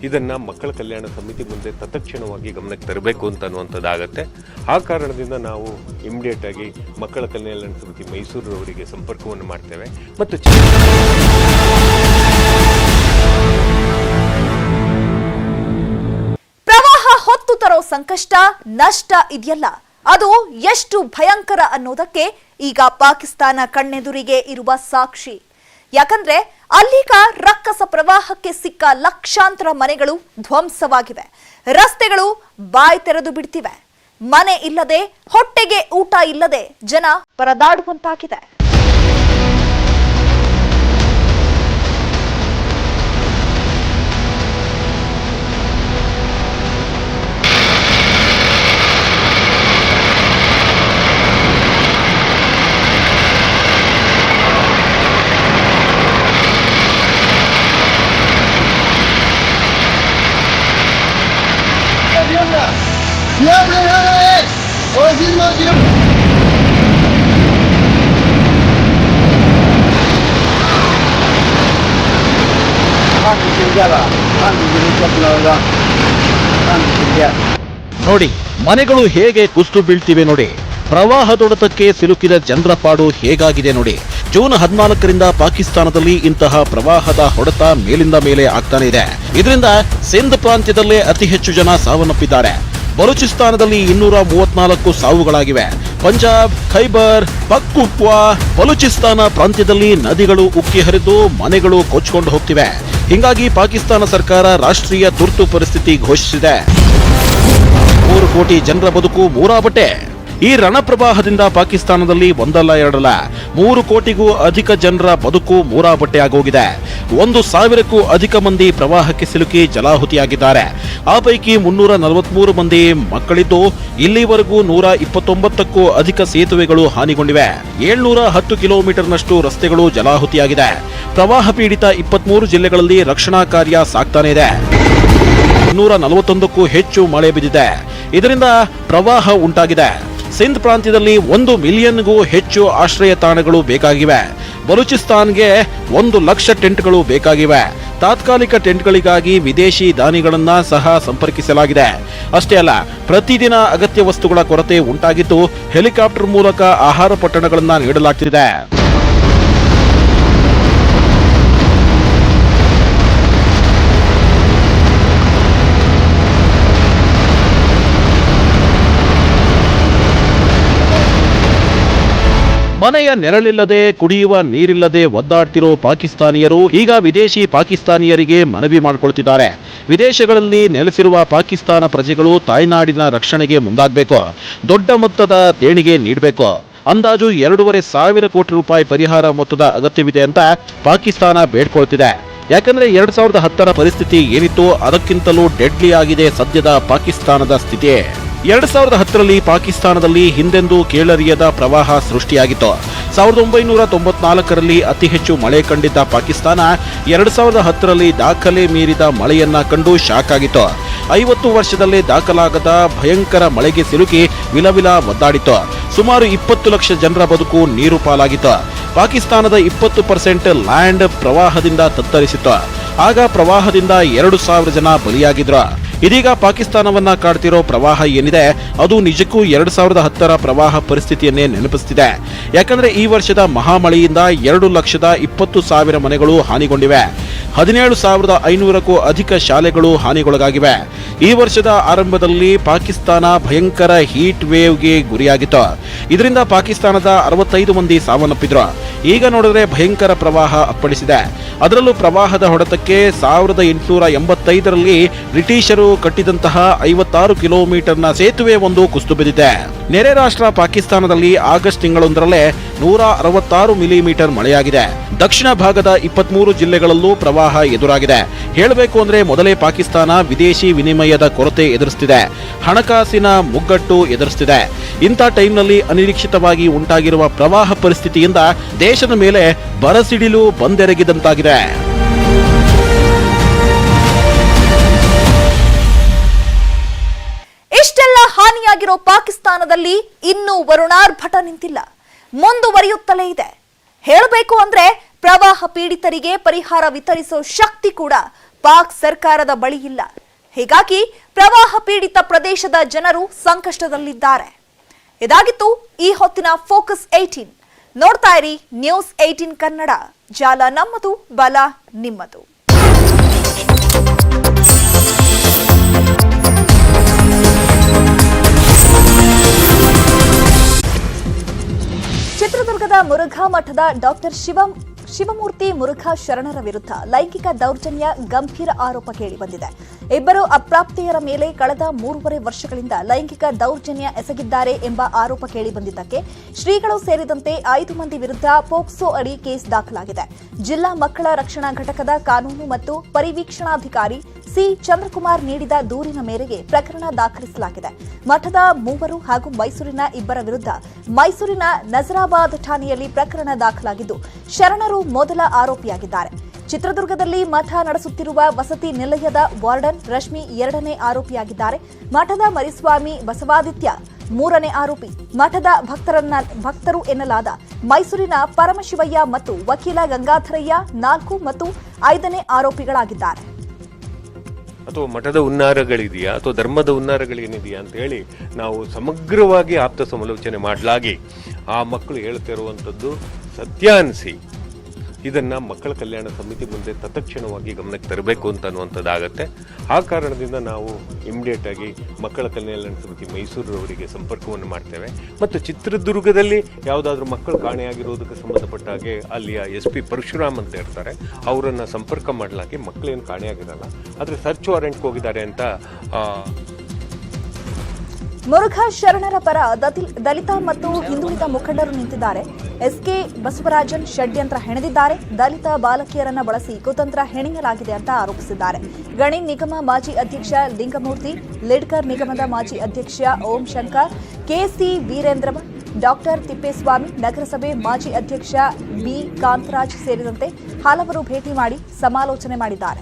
ಇದನ್ನ ಮಕ್ಕಳ ಕಲ್ಯಾಣ ಸಮಿತಿ ಮುಂದೆ ತತ್ಕ್ಷಣವಾಗಿ ಗಮನಕ್ಕೆ ತರಬೇಕು ಅಂತ ಅನ್ನುವಂಥದ್ದಾಗತ್ತೆ. ಆ ಕಾರಣದಿಂದ ನಾವು ಇಮಿಡಿಯೇಟ್ ಆಗಿ ಮಕ್ಕಳ ಕಲ್ಯಾಣ ಸಮಿತಿ ಮೈಸೂರವರಿಗೆ ಸಂಪರ್ಕವನ್ನು ಮಾಡ್ತೇವೆ ಮತ್ತು ಪ್ರವಾಹ ಹೊತ್ತು ತರೋ ಸಂಕಷ್ಟ ನಷ್ಟ ಇದೆಯಲ್ಲ ಅದು ಎಷ್ಟು ಭಯಂಕರ ಅನ್ನೋದಕ್ಕೆ ಈಗ ಪಾಕಿಸ್ತಾನ ಕಣ್ಣೆದುರಿಗೆ ಇರುವ ಸಾಕ್ಷಿ. ಯಾಕಂದ್ರೆ ಅಲ್ಲೀಗ ರಕ್ಕಸ ಪ್ರವಾಹಕ್ಕೆ ಸಿಕ್ಕ ಲಕ್ಷಾಂತರ ಮನೆಗಳು ಧ್ವಂಸವಾಗಿವೆ, ರಸ್ತೆಗಳು ಬಾಯಿ ತೆರೆದು ಬಿಡ್ತಿವೆ, ಮನೆ ಇಲ್ಲದೆ ಹೊಟ್ಟೆಗೆ ಊಟ ಇಲ್ಲದೆ ಜನ ಪರದಾಡುವಂತಾಗಿದೆ. ನೋಡಿ, ಮನೆಗಳು ಹೇಗೆ ಕುಸಿದು ಬೀಳ್ತಿವೆ ನೋಡಿ. ಪ್ರವಾಹದೊಡೆತಕ್ಕೆ ಸಿಲುಕಿದ ಜನರ ಪಾಡು ಹೇಗಾಗಿದೆ ನೋಡಿ. ಜೂನ್ 14ರಿಂದ ಪಾಕಿಸ್ತಾನದಲ್ಲಿ ಇಂತಹ ಪ್ರವಾಹದ ಹೊಡೆತ ಮೇಲಿಂದ ಮೇಲೆ ಆಗ್ತಾನೆ ಇದೆ. ಇದರಿಂದ ಸಿಂಧ್ ಪ್ರಾಂತ್ಯದಲ್ಲೇ ಅತಿ ಹೆಚ್ಚು ಜನ ಸಾವನ್ನಪ್ಪಿದ್ದಾರೆ. ಬಲೂಚಿಸ್ತಾನದಲ್ಲಿ 234 ಸಾವುಗಳಾಗಿವೆ. ಪಂಜಾಬ್, ಖೈಬರ್, ಪಖ್ತೂನ್ಖ್ವಾ, ಬಲೂಚಿಸ್ತಾನ ಪ್ರಾಂತ್ಯದಲ್ಲಿ ನದಿಗಳು ಉಕ್ಕಿ ಹರಿದು ಮನೆಗಳು ಕೊಚ್ಚಿಕೊಂಡು ಹೋಗ್ತಿವೆ. ಹೀಗಾಗಿ ಪಾಕಿಸ್ತಾನ ಸರ್ಕಾರ ರಾಷ್ಟ್ರೀಯ ತುರ್ತು ಪರಿಸ್ಥಿತಿ ಘೋಷಿಸಿದೆ. 3 ಕೋಟಿ ಜನರ ಬದುಕು ಮೂರಾಬಟ್ಟೆ. ಈ ರಣಪ್ರವಾಹದಿಂದ ಪಾಕಿಸ್ತಾನದಲ್ಲಿ ಒಂದಲ್ಲ ಎರಡಲ್ಲ 3 ಕೋಟಿಗೂ ಅಧಿಕ ಜನರ ಬದುಕು ಮೂರಾಬಟ್ಟೆಯಾಗೋಗಿದೆ. 1,000ಕ್ಕೂ ಅಧಿಕ ಮಂದಿ ಪ್ರವಾಹಕ್ಕೆ ಸಿಲುಕಿ ಜಲಾಹುತಿಯಾಗಿದ್ದಾರೆ. ಆ ಪೈಕಿ 343 ಮಂದಿ ಮಕ್ಕಳಿದ್ದು ಇಲ್ಲಿವರೆಗೂ 129ಕ್ಕೂ ಅಧಿಕ ಸೇತುವೆಗಳು ಹಾನಿಗೊಂಡಿವೆ. 710 ಕಿಲೋಮೀಟರ್ನಷ್ಟು ರಸ್ತೆಗಳು ಜಲಾಹುತಿಯಾಗಿದೆ. ಪ್ರವಾಹ ಪೀಡಿತ 23 ಜಿಲ್ಲೆಗಳಲ್ಲಿ ರಕ್ಷಣಾ ಕಾರ್ಯ ಸಾಗ್ತಾನೆ ಇದೆ. 241ಕ್ಕೂ ಹೆಚ್ಚು ಮಳೆ ಬಿದ್ದಿದೆ. ಇದರಿಂದ ಪ್ರವಾಹ ಉಂಟಾಗಿದೆ. ಸಿಂಧ್ ಪ್ರಾಂತ್ಯದಲ್ಲಿ 1 ಮಿಲಿಯನ್ಗೂ ಹೆಚ್ಚು ಆಶ್ರಯ ತಾಣಗಳು ಬೇಕಾಗಿವೆ. ಬಲೂಚಿಸ್ತಾನ್ಗೆ 1 ಲಕ್ಷ ಟೆಂಟ್ಗಳು ಬೇಕಾಗಿವೆ. ತಾತ್ಕಾಲಿಕ ಟೆಂಟ್ಗಳಿಗಾಗಿ ವಿದೇಶಿ ದಾನಿಗಳನ್ನ ಸಹ ಸಂಪರ್ಕಿಸಲಾಗಿದೆ. ಅಷ್ಟೇ ಅಲ್ಲ, ಪ್ರತಿದಿನ ಅಗತ್ಯ ವಸ್ತುಗಳ ಕೊರತೆ ಉಂಟಾಗಿದ್ದು ಹೆಲಿಕಾಪ್ಟರ್ ಮೂಲಕ ಆಹಾರ ಪೊಟ್ಟಣಗಳನ್ನ ನೀಡಲಾಗ್ತಿದೆ. ಮನೆಯ ನೆರಳಿಲ್ಲದೆ ಕುಡಿಯುವ ನೀರಿಲ್ಲದೆ ಒದ್ದಾಡ್ತಿರೋ ಪಾಕಿಸ್ತಾನಿಯರು ಈಗ ವಿದೇಶಿ ಪಾಕಿಸ್ತಾನಿಯರಿಗೆ ಮನವಿ ಮಾಡಿಕೊಳ್ತಿದ್ದಾರೆ. ವಿದೇಶಗಳಲ್ಲಿ ನೆಲೆಸಿರುವ ಪಾಕಿಸ್ತಾನ ಪ್ರಜೆಗಳು ತಾಯ್ನಾಡಿನ ರಕ್ಷಣೆಗೆ ಮುಂದಾಗಬೇಕು. ದೊಡ್ಡ ಮೊತ್ತದ ದೇಣಿಗೆ ನೀಡಬೇಕು. ಅಂದಾಜು 2,500 ಕೋಟಿ ರೂಪಾಯಿ ಪರಿಹಾರ ಮೊತ್ತದ ಅಗತ್ಯವಿದೆ ಅಂತ ಪಾಕಿಸ್ತಾನ ಬೇಡ್ಕೊಳ್ತಿದೆ. ಯಾಕಂದ್ರೆ 2010ರ ಪರಿಸ್ಥಿತಿ ಏನಿತ್ತು ಅದಕ್ಕಿಂತಲೂ ಡೆಡ್ಲಿ ಆಗಿದೆ ಸದ್ಯದ ಪಾಕಿಸ್ತಾನದ ಸ್ಥಿತಿ. 2010ರಲ್ಲಿ ಪಾಕಿಸ್ತಾನದಲ್ಲಿ ಹಿಂದೆಂದೂ ಕೇಳರಿಯದ ಪ್ರವಾಹ ಸೃಷ್ಟಿಯಾಗಿತ್ತು. 1994ರಲ್ಲಿ ಅತಿ ಹೆಚ್ಚು ಮಳೆ ಕಂಡಿದ್ದ ಪಾಕಿಸ್ತಾನ 2010ರಲ್ಲಿ ದಾಖಲೆ ಮೀರಿದ ಮಳೆಯನ್ನ ಕಂಡು ಶಾಕ್ ಆಗಿತ್ತು. 50 ವರ್ಷದಲ್ಲೇ ದಾಖಲಾಗದ ಭಯಂಕರ ಮಳೆಗೆ ಸಿಲುಕಿ ವಿಲವಿಲ ಒದ್ದಾಡಿತ್ತು. ಸುಮಾರು 20 ಲಕ್ಷ ಜನರ ಬದುಕು ನೀರು ಪಾಲಾಗಿತ್ತು. ಪಾಕಿಸ್ತಾನದ 20% ಲ್ಯಾಂಡ್ ಪ್ರವಾಹದಿಂದ ತತ್ತರಿಸಿತ್ತು. ಆಗ ಪ್ರವಾಹದಿಂದ 2,000 ಜನ ಬಲಿಯಾಗಿದ್ರು. ಇದೀಗ ಪಾಕಿಸ್ತಾನವನ್ನ ಕಾಡ್ತಿರೋ ಪ್ರವಾಹ ಏನಿದೆ ಅದು ನಿಜಕ್ಕೂ 2010ರ ಪ್ರವಾಹ ಪರಿಸ್ಥಿತಿಯನ್ನೇ ನೆನಪಿಸುತ್ತಿದೆ. ಯಾಕಂದ್ರೆ ಈ ವರ್ಷದ ಮಹಾಮಳೆಯಿಂದ 2,20,000 ಮನೆಗಳು ಹಾನಿಗೊಂಡಿವೆ. 17,500ಕ್ಕೂ ಅಧಿಕ ಶಾಲೆಗಳು ಹಾನಿಗೊಳಗಾಗಿವೆ. ಈ ವರ್ಷದ ಆರಂಭದಲ್ಲಿ ಪಾಕಿಸ್ತಾನ ಭಯಂಕರ ಹೀಟ್ ವೇವ್ಗೆ ಗುರಿಯಾಗಿತ್ತು. ಇದರಿಂದ ಪಾಕಿಸ್ತಾನದ 65 ಮಂದಿ ಸಾವನ್ನಪ್ಪಿದ್ರು. ಈಗ ನೋಡಿದ್ರೆ ಭಯಂಕರ ಪ್ರವಾಹ ಅಪ್ಪಳಿಸಿದೆ. ಅದರಲ್ಲೂ ಪ್ರವಾಹದ ಹೊಡೆತಕ್ಕೆ 1885ರಲ್ಲಿ ಬ್ರಿಟಿಷರು ಕಟ್ಟಿದಂತಹ 56 ಕಿಲೋಮೀಟರ್ನ ಸೇತುವೆ ಒಂದು ಕುಸಿದು ಬಿದ್ದಿದೆ. ನೆರೆ ರಾಷ್ಟ್ರ ಪಾಕಿಸ್ತಾನದಲ್ಲಿ ಆಗಸ್ಟ್ ತಿಂಗಳೊಂದರಲ್ಲೇ 166 ಮಿಲಿಮೀಟರ್ ಮಳೆಯಾಗಿದೆ. ದಕ್ಷಿಣ ಭಾಗದ 23 ಜಿಲ್ಲೆಗಳಲ್ಲೂ ಪ್ರವಾಹ ಎದುರಾಗಿದೆ. ಹೇಳಬೇಕು ಅಂದ್ರೆ ಮೊದಲೇ ಪಾಕಿಸ್ತಾನ ವಿದೇಶಿ ವಿನಿಮಯದ ಕೊರತೆ ಎದುರಿಸುತ್ತಿದೆ, ಹಣಕಾಸಿನ ಮುಗ್ಗಟ್ಟು ಎದುರಿಸುತ್ತಿದೆ. ಇಂಥ ಟೈಮ್ನಲ್ಲಿ ಅನಿರೀಕ್ಷಿತವಾಗಿ ಉಂಟಾಗಿರುವ ಪ್ರವಾಹ ಪರಿಸ್ಥಿತಿಯಿಂದ ದೇಶದ ಮೇಲೆ ಬರಸಿಡಿಲು ಬಂದೆರಗಿದಂತಾಗಿದೆ. ಇಷ್ಟೆಲ್ಲ ಹಾನಿಯಾಗಿರೋ ಪಾಕಿಸ್ತಾನದಲ್ಲಿ ಇನ್ನೂ ವರುಣಾರ್ಭಟ ನಿಂತಿಲ್ಲ, ಮುಂದುವರಿಯುತ್ತಲೇ ಇದೆ. ಹೇಳಬೇಕು ಅಂದ್ರೆ ಪ್ರವಾಹ ಪೀಡಿತರಿಗೆ ಪರಿಹಾರ ವಿತರಿಸೋ ಶಕ್ತಿ ಕೂಡ ಪಾಕ್ ಸರ್ಕಾರದ ಬಳಿ ಇಲ್ಲ. ಹೀಗಾಗಿ ಪ್ರವಾಹ ಪೀಡಿತ ಪ್ರದೇಶದ ಜನರು ಸಂಕಷ್ಟದಲ್ಲಿದ್ದಾರೆ. ಇದಾಗಿತ್ತು ಈ ಹೊತ್ತಿನ ಫೋಕಸ್ 18. ನೋಡ್ತಾ ಇರಿ ನ್ಯೂಸ್ 18 ಕನ್ನಡ. ಜಾಲ ನಮ್ಮದು, ಬಲ ನಿಮ್ಮದು. ಮುರುಘಾ ಮಠದ ಡಾಕ್ಟರ್ ಶಿವಮೂರ್ತಿ ಮುರುಘಾ ಶರಣರ ವಿರುದ್ಧ ಲೈಂಗಿಕ ದೌರ್ಜನ್ಯ ಗಂಭೀರ ಆರೋಪ ಕೇಳಿಬಂದಿದೆ. ಇಬ್ಬರು ಅಪ್ರಾಪ್ತೆಯರ ಮೇಲೆ ಕಳೆದ 3.5 ವರ್ಷಗಳಿಂದ ಲೈಂಗಿಕ ದೌರ್ಜನ್ಯ ಎಸಗಿದ್ದಾರೆ ಎಂಬ ಆರೋಪ ಕೇಳಿಬಂದಿದ್ದಕ್ಕೆ ಶ್ರೀಗಳು ಸೇರಿದಂತೆ 5 ಮಂದಿ ವಿರುದ್ಧ ಪೋಕ್ಸೋ ಅಡಿ ಕೇಸ್ ದಾಖಲಾಗಿದೆ. ಜಿಲ್ಲಾ ಮಕ್ಕಳ ರಕ್ಷಣಾ ಘಟಕದ ಕಾನೂನು ಮತ್ತು ಪರಿವೀಕ್ಷಣಾಧಿಕಾರಿ ಸಿ ಚಂದ್ರಕುಮಾರ್ ನೀಡಿದ ದೂರಿನ ಮೇರೆಗೆ ಪ್ರಕರಣ ದಾಖಲಿಸಲಾಗಿದೆ. ಮಠದ 3 ಹಾಗೂ ಮೈಸೂರಿನ 2 ವಿರುದ್ಧ ಮೈಸೂರಿನ ನಜರಾಬಾದ್ ಠಾಣೆಯಲ್ಲಿ ಪ್ರಕರಣ ದಾಖಲಾಗಿದ್ದು ಶರಣರು ಮೊದಲ ಆರೋಪಿಯಾಗಿದ್ದಾರೆ. ಚಿತ್ರದುರ್ಗದಲ್ಲಿ ಮಠ ನಡೆಸುತ್ತಿರುವ ವಸತಿ ನಿಲಯದ ವಾರ್ಡನ್ ರಶ್ಮಿ 2ನೇ ಆರೋಪಿಯಾಗಿದ್ದಾರೆ. ಮಠದ ಮರಿಸ್ವಾಮಿ ಬಸವಾದಿತ್ಯ 3ನೇ ಆರೋಪಿ. ಮಠದ ಭಕ್ತರು ಎನ್ನಲಾದ ಮೈಸೂರಿನ ಪರಮಶಿವಯ್ಯ ಮತ್ತು ವಕೀಲ ಗಂಗಾಧರಯ್ಯ 4 ಮತ್ತು 5ನೇ ಆರೋಪಿಗಳಾಗಿದ್ದಾರೆ. ಅಥವಾ ಮಠದ ಹುನ್ನಾರಗಳಿದೆಯಾ ಅಥವಾ ಧರ್ಮದ ಹುನ್ನಾರಗಳೇನಿದೆಯಾ ಅಂತ ಹೇಳಿ ನಾವು ಸಮಗ್ರವಾಗಿ ಆಪ್ತ ಸಮಾಲೋಚನೆ ಮಾಡಲಾಗಿ ಆ ಮಕ್ಕಳು ಹೇಳ್ತಿರುವಂಥದ್ದು ಸತ್ಯ ಅನಿಸಿ ಇದನ್ನು ಮಕ್ಕಳ ಕಲ್ಯಾಣ ಸಮಿತಿ ಮುಂದೆ ತತ್ಕ್ಷಣವಾಗಿ ಗಮನಕ್ಕೆ ತರಬೇಕು ಅಂತ ಅನ್ನುವಂಥದ್ದಾಗತ್ತೆ. ಆ ಕಾರಣದಿಂದ ನಾವು ಇಮಿಡಿಯೇಟ್ ಆಗಿ ಮಕ್ಕಳ ಕಲ್ಯಾಣ ಸಮಿತಿ ಮೈಸೂರವರಿಗೆ ಸಂಪರ್ಕವನ್ನು ಮಾಡ್ತೇವೆ ಮತ್ತು ಚಿತ್ರದುರ್ಗದಲ್ಲಿ ಯಾವುದಾದ್ರೂ ಮಕ್ಕಳು ಕಾಣೆಯಾಗಿರೋದಕ್ಕೆ ಸಂಬಂಧಪಟ್ಟ ಹಾಗೆ ಅಲ್ಲಿಯ SP ಪರಶುರಾಮ್ ಅಂತ ಇರ್ತಾರೆ, ಅವರನ್ನು ಸಂಪರ್ಕ ಮಾಡಲಾಗಿ ಮಕ್ಕಳೇನು ಕಾಣೆಯಾಗಿರಲ್ಲ, ಆದರೆ ಸರ್ಚ್ ವಾರೆಂಟ್ಗೆ ಹೋಗಿದ್ದಾರೆ ಅಂತ. ಮುರುಘಾ ಶರಣರ ಪರ ದಲಿತ ಮತ್ತು ಹಿಂದುಳಿದ ಮುಖಂಡರು ನಿಂತಿದ್ದಾರೆ. SK ಬಸವರಾಜನ್ ಷಡ್ಯಂತ್ರ ಹೆಣೆದಿದ್ದಾರೆ. ದಲಿತ ಬಾಲಕಿಯರನ್ನ ಬಳಸಿ ಕುತಂತ್ರ ಹೆಣೆಯಲಾಗಿದೆ ಅಂತ ಆರೋಪಿಸಿದ್ದಾರೆ. ಗಣಿ ನಿಗಮ ಮಾಜಿ ಅಧ್ಯಕ್ಷ ಲಿಂಗಮೂರ್ತಿ, ಲಿಡ್ಕರ್ ನಿಗಮದ ಮಾಜಿ ಅಧ್ಯಕ್ಷ ಓಂ ಶಂಕರ್, KC ವೀರೇಂದ್ರಮ, ಡಾಕ್ಟರ್ ತಿಪ್ಪೇಸ್ವಾಮಿ, ನಗರಸಭೆ ಮಾಜಿ ಅಧ್ಯಕ್ಷ B ಕಾಂತರಾಜ್ ಸೇರಿದಂತೆ ಹಲವರು ಭೇಟಿ ಮಾಡಿ ಸಮಾಲೋಚನೆ ಮಾಡಿದ್ದಾರೆ.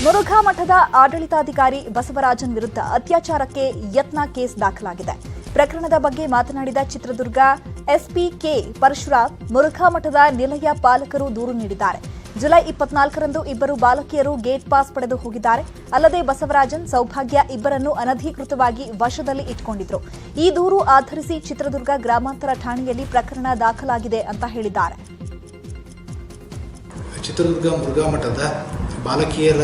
ಮುರುಘಾ ಮಠದ ಆಡಳಿತಾಧಿಕಾರಿ ಬಸವರಾಜನ್ ವಿರುದ್ಧ ಅತ್ಯಾಚಾರಕ್ಕೆ ಯತ್ನ ಕೇಸ್ ದಾಖಲಾಗಿದೆ. ಪ್ರಕರಣದ ಬಗ್ಗೆ ಮಾತನಾಡಿದ ಚಿತ್ರದುರ್ಗ SP K ಪರಶುರಾಮ್, ಮುರುಘಾ ಮಠದ ನಿಲಯ ಪಾಲಕರು ದೂರು ನೀಡಿದ್ದಾರೆ. ಜುಲೈ 24ರಂದು 2 ಬಾಲಕಿಯರು ಗೇಟ್ ಪಾಸ್ ಪಡೆದು ಹೋಗಿದ್ದಾರೆ. ಅಲ್ಲದೆ ಬಸವರಾಜನ್, ಸೌಭಾಗ್ಯ ಇಬ್ಬರನ್ನು ಅನಧಿಕೃತವಾಗಿ ವಶದಲ್ಲಿ ಇಟ್ಟುಕೊಂಡಿದ್ರು. ಈ ದೂರು ಆಧರಿಸಿ ಚಿತ್ರದುರ್ಗ ಗ್ರಾಮಾಂತರ ಠಾಣೆಯಲ್ಲಿ ಪ್ರಕರಣ ದಾಖಲಾಗಿದೆ ಅಂತ ಹೇಳಿದ್ದಾರೆ. ಚಿತ್ರದುರ್ಗ ಮುರುಘಾ ಮಠದ ಬಾಲಕಿಯರ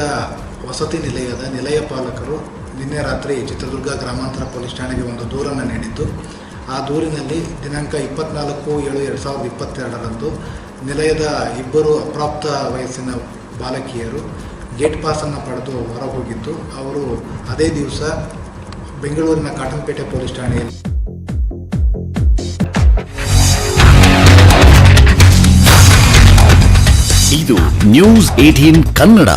ವಸತಿ ನಿಲಯದ ನಿಲಯ ಪಾಲಕರು ನಿನ್ನೆ ರಾತ್ರಿ ಚಿತ್ರದುರ್ಗ ಗ್ರಾಮಾಂತರ ಪೊಲೀಸ್ ಠಾಣೆಗೆ ಒಂದು ದೂರನ್ನು ನೀಡಿದ್ದು, ಆ ದೂರಿನಲ್ಲಿ ದಿನಾಂಕ 24/7/2022ರಂದು ನಿಲಯದ 2 ಅಪ್ರಾಪ್ತ ವಯಸ್ಸಿನ ಬಾಲಕಿಯರು ಗೇಟ್ ಪಾಸನ್ನು ಪಡೆದು ಹೊರಹೋಗಿದ್ದು, ಅವರು ಅದೇ ದಿವಸ ಬೆಂಗಳೂರಿನ ಕಾಟನ್ಪೇಟೆ ಪೊಲೀಸ್ ಠಾಣೆಯಲ್ಲಿ ಇದು news 18 Kannada.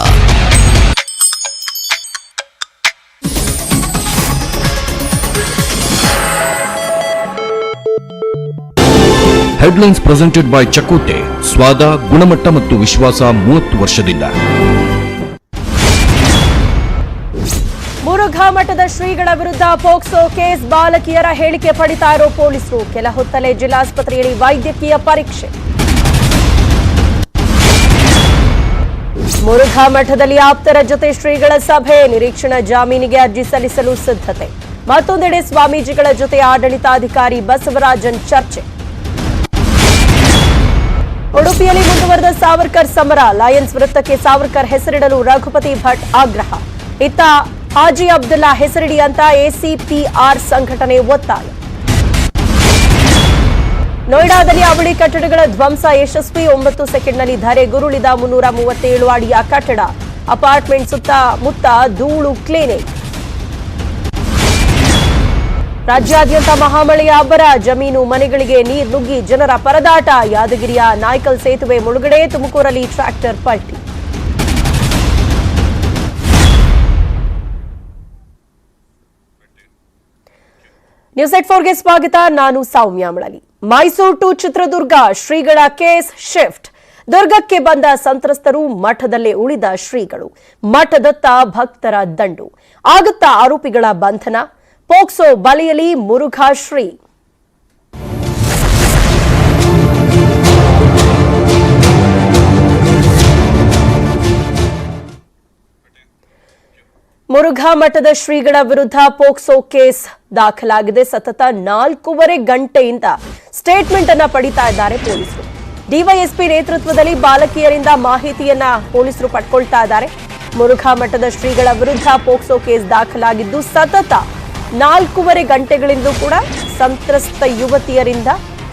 Headlines presented by Chakote. ಸ್ವಾದ, ಗುಣಮಟ್ಟ ಮತ್ತು ವಿಶ್ವಾಸ 30 ವರ್ಷದಿಂದ. ಮುರುಘಾ ಮಠದ ಶ್ರೀಗಳ ವಿರುದ್ಧ ಪೋಕ್ಸೋ ಕೇಸ್. ಬಾಲಕಿಯರ ಹೇಳಿಕೆ ಪಡಿತಾ ಇರೋ ಪೊಲೀಸರು. ಕೆಲ ಹೊತ್ತಲೇ ಜಿಲ್ಲಾಸ್ಪತ್ರೆಯಲ್ಲಿ ವೈದ್ಯಕೀಯ ಪರೀಕ್ಷೆ. ಮುರುಘಾ ಮಠದಲ್ಲಿ ಆಪ್ತರ ಜೊತೆ ಶ್ರೀಗಳ ಸಭೆ. ನಿರೀಕ್ಷಣಾ ಜಾಮೀನಿಗೆ ಅರ್ಜಿ ಸಲ್ಲಿಸಲು ಸಿದ್ಧತೆ. ಮತ್ತೊಂದೆಡೆ ಸ್ವಾಮೀಜಿಗಳ ಜೊತೆ ಆಡಳಿತಾಧಿಕಾರಿ ಬಸವರಾಜನ್ ಚರ್ಚೆ. ಉಡುಪಿಯಲ್ಲಿ ಮುಂದುವರೆದ ಸಾವರ್ಕರ್ ಸಮರ. ಲಯನ್ಸ್ ವೃತ್ತಕ್ಕೆ ಸಾವರ್ಕರ್ ಹೆಸರಿಡಲು ರಘುಪತಿ ಭಟ್ ಆಗ್ರಹ. ಇತ್ತ ಹಾಜಿ ಅಬ್ದುಲ್ಲಾ ಹೆಸರಿಡಿ ಅಂತ ACPR ಸಂಘಟನೆ ಒತ್ತಾಯ. ನೋಯ್ಡಾದಲ್ಲಿ ಅವಳಿ ಕಟ್ಟಡಗಳ ಧ್ವಂಸ ಯಶಸ್ವಿ. 9 ಸೆಕೆಂಡ್ನಲ್ಲಿ ಧರೆಗುರುಳಿದ 337 ಅಡಿಯ ಕಟ್ಟಡ. ಅಪಾರ್ಟ್ಮೆಂಟ್ ಸುತ್ತಮುತ್ತ ಧೂಳು ಕ್ಲಿನಿಕ್. ರಾಜ್ಯಾದ್ಯಂತ ಮಹಾಮಳೆಯ ಅಬ್ಬರ. ಜಮೀನು ಮನೆಗಳಿಗೆ ನೀರು ನುಗ್ಗಿ ಜನರ ಪರದಾಟ. ಯಾದಗಿರಿಯ ನಾಯ್ಕಲ್ ಸೇತುವೆ ಮುಳುಗಡೆ. ತುಮಕೂರಲ್ಲಿ ಟ್ರ್ಯಾಕ್ಟರ್ ಪಲ್ಟಿ. News18 ಸ್ವಾಗತ. ನಾನು ಸೌಮ್ಯ ಮಳಲಿ. ಮೈಸೂರು ಟು ಚಿತ್ರದುರ್ಗ ಶ್ರೀಗಳ ಕೇಸ್ ಶಿಫ್ಟ್. ದುರ್ಗಕ್ಕೆ ಬಂದ ಸಂತ್ರಸ್ತರು, ಮಠದಲ್ಲೇ ಉಳಿದ ಶ್ರೀಗಳು. ಮಠದತ್ತ ಭಕ್ತರ ದಂಡು. ಆಗುತ್ತಾ ಆರೋಪಿಗಳ ಬಂಧನ? ಪೋಕ್ಸೋ ಬಲೆಯಲ್ಲಿ ಮುರುಘಾ ಶ್ರೀ. ಮುರುಘಾ ಮಠದ ಶ್ರೀಗಳ ವಿರುದ್ಧ ಪೋಕ್ಸೋ ಕೇಸ್ ದಾಖಲಾಗಿದೆ. ಸತತ 4.5 ಗಂಟೆಯಿಂದ ಸ್ಟೇಟ್ಮೆಂಟ್ ಅನ್ನ ಪಡಿತಾ ಇದ್ದಾರೆ ಪೊಲೀಸರು. ಡಿವೈಎಸ್ಪಿ ನೇತೃತ್ವದಲ್ಲಿ ಬಾಲಕಿಯರಿಂದ ಮಾಹಿತಿಯನ್ನ ಪೊಲೀಸರು ಪಡ್ಕೊಳ್ತಾ ಇದ್ದಾರೆ. ಮುರುಘಾ ಮಠದ ಶ್ರೀಗಳ ವಿರುದ್ಧ ಪೋಕ್ಸೋ ಕೇಸ್ ದಾಖಲಾಗಿದ್ದು ಸತತ 4.5 ಗಂಟೆಗಳಿಂದ ಕೂಡ ಸಂತ್ರಸ್ತ ಯುವತಿಯರಿಂದ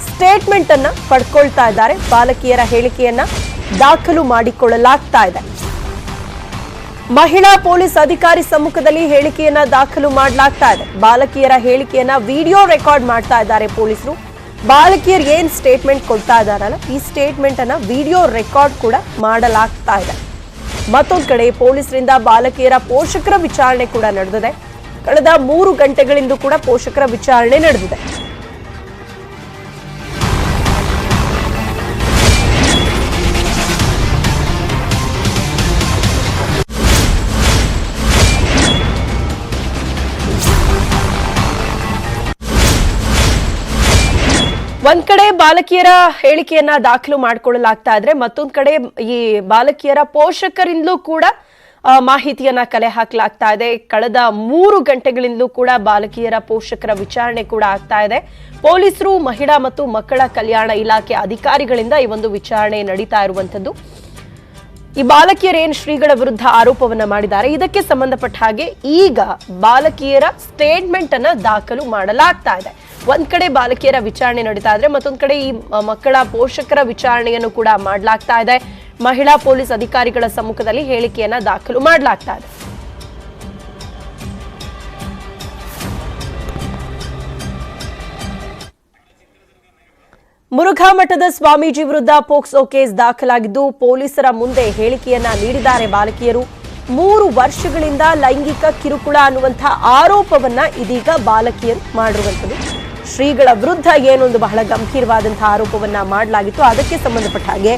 ಸ್ಟೇಟ್ಮೆಂಟ್ ಅನ್ನ ಪಡ್ಕೊಳ್ತಾ ಇದ್ದಾರೆ. ಬಾಲಕಿಯರ ಹೇಳಿಕೆಯನ್ನ ದಾಖಲು ಮಾಡಿಕೊಳ್ಳಲಾಗ್ತಾ ಇದೆ. ಮಹಿಳಾ ಪೊಲೀಸ್ ಅಧಿಕಾರಿ ಸಮ್ಮುಖದಲ್ಲಿ ಹೇಳಿಕೆಯನ್ನ ದಾಖಲು ಮಾಡಲಾಗ್ತಾ ಇದೆ. ಬಾಲಕಿಯರ ಹೇಳಿಕೆಯನ್ನ ವಿಡಿಯೋ ರೆಕಾರ್ಡ್ ಮಾಡ್ತಾ ಇದ್ದಾರೆ ಪೊಲೀಸರು. ಬಾಲಕಿಯರು ಏನ್ ಸ್ಟೇಟ್ಮೆಂಟ್ ಕೊಡ್ತಾ ಇದ್ದಾರಲ್ಲ, ಈ ಸ್ಟೇಟ್ಮೆಂಟ್ ಅನ್ನ ವಿಡಿಯೋ ರೆಕಾರ್ಡ್ ಕೂಡ ಮಾಡಲಾಗ್ತಾ ಇದೆ. ಮತ್ತೊಂದು ಕಡೆ ಪೊಲೀಸರಿಂದ ಬಾಲಕಿಯರ ಪೋಷಕರ ವಿಚಾರಣೆ ಕೂಡ ನಡೆದಿದೆ. ಕಳೆದ 3 ಗಂಟೆಗಳಿಂದ ಕೂಡ ಪೋಷಕರ ವಿಚಾರಣೆ ನಡೆದಿದೆ. ಒಂದ್ ಕಡೆ ಬಾಲಕಿಯರ ಹೇಳಿಕೆಯನ್ನ ದಾಖಲು ಮಾಡಿಕೊಳ್ಳಲಾಗ್ತಾ ಇದ್ರೆ, ಮತ್ತೊಂದ್ ಕಡೆ ಈ ಬಾಲಕಿಯರ ಪೋಷಕರಿಂದಲೂ ಕೂಡ ಮಾಹಿತಿಯನ್ನ ಕಲೆ ಹಾಕಲಾಗ್ತಾ ಇದೆ. ಕಳೆದ 3 ಗಂಟೆಗಳಿಂದಲೂ ಕೂಡ ಬಾಲಕಿಯರ ಪೋಷಕರ ವಿಚಾರಣೆ ಕೂಡ ಆಗ್ತಾ ಇದೆ. ಪೊಲೀಸರು, ಮಹಿಳಾ ಮತ್ತು ಮಕ್ಕಳ ಕಲ್ಯಾಣ ಇಲಾಖೆ ಅಧಿಕಾರಿಗಳಿಂದ ಈ ಒಂದು ವಿಚಾರಣೆ ನಡೀತಾ ಇರುವಂತದ್ದು. ಈ ಬಾಲಕಿಯರು ಏನ್ ಶ್ರೀಗಳ ವಿರುದ್ಧ ಆರೋಪವನ್ನ ಮಾಡಿದ್ದಾರೆ, ಇದಕ್ಕೆ ಸಂಬಂಧಪಟ್ಟ ಹಾಗೆ ಈಗ ಬಾಲಕಿಯರ ಸ್ಟೇಟ್ಮೆಂಟ್ ಅನ್ನ ದಾಖಲು ಮಾಡಲಾಗ್ತಾ ಇದೆ. ಒಂದ್ ಕಡೆ ಬಾಲಕಿಯರ ವಿಚಾರಣೆ ನಡೀತಾ ಇದ್ರೆ, ಮತ್ತೊಂದ್ ಕಡೆ ಈ ಮಕ್ಕಳ ಪೋಷಕರ ವಿಚಾರಣೆಯನ್ನು ಕೂಡ ಮಾಡಲಾಗ್ತಾ ಇದೆ. ಮಹಿಳಾ ಪೊಲೀಸ್ ಅಧಿಕಾರಿಗಳ ಸಮ್ಮುಖದಲ್ಲಿ ಹೇಳಿಕೆಯನ್ನ ದಾಖಲು ಮಾಡಲಾಗ್ತಾ ಇದೆ. ಮುರುಘಾ ಮಠದ ಸ್ವಾಮೀಜಿ ವಿರುದ್ಧ ಪೋಕ್ಸೋ ಕೇಸ್ ದಾಖಲಾಗಿದ್ದು, ಪೊಲೀಸರ ಮುಂದೆ ಹೇಳಿಕೆಯನ್ನ ನೀಡಿದ್ದಾರೆ ಬಾಲಕಿಯರು. 3 ವರ್ಷಗಳಿಂದ ಲೈಂಗಿಕ ಕಿರುಕುಳ ಅನ್ನುವಂತಹ ಆರೋಪವನ್ನ ಇದೀಗ ಬಾಲಕಿಯರು ಮಾಡಿರುವಂಥದ್ದು. ಶ್ರೀಗಳ ವಿರುದ್ಧ ಏನೊಂದು ಬಹಳ ಗಂಭೀರವಾದಂತಹ ಆರೋಪವನ್ನ ಮಾಡಲಾಗಿತ್ತು, ಅದಕ್ಕೆ ಸಂಬಂಧಪಟ್ಟ ಹಾಗೆ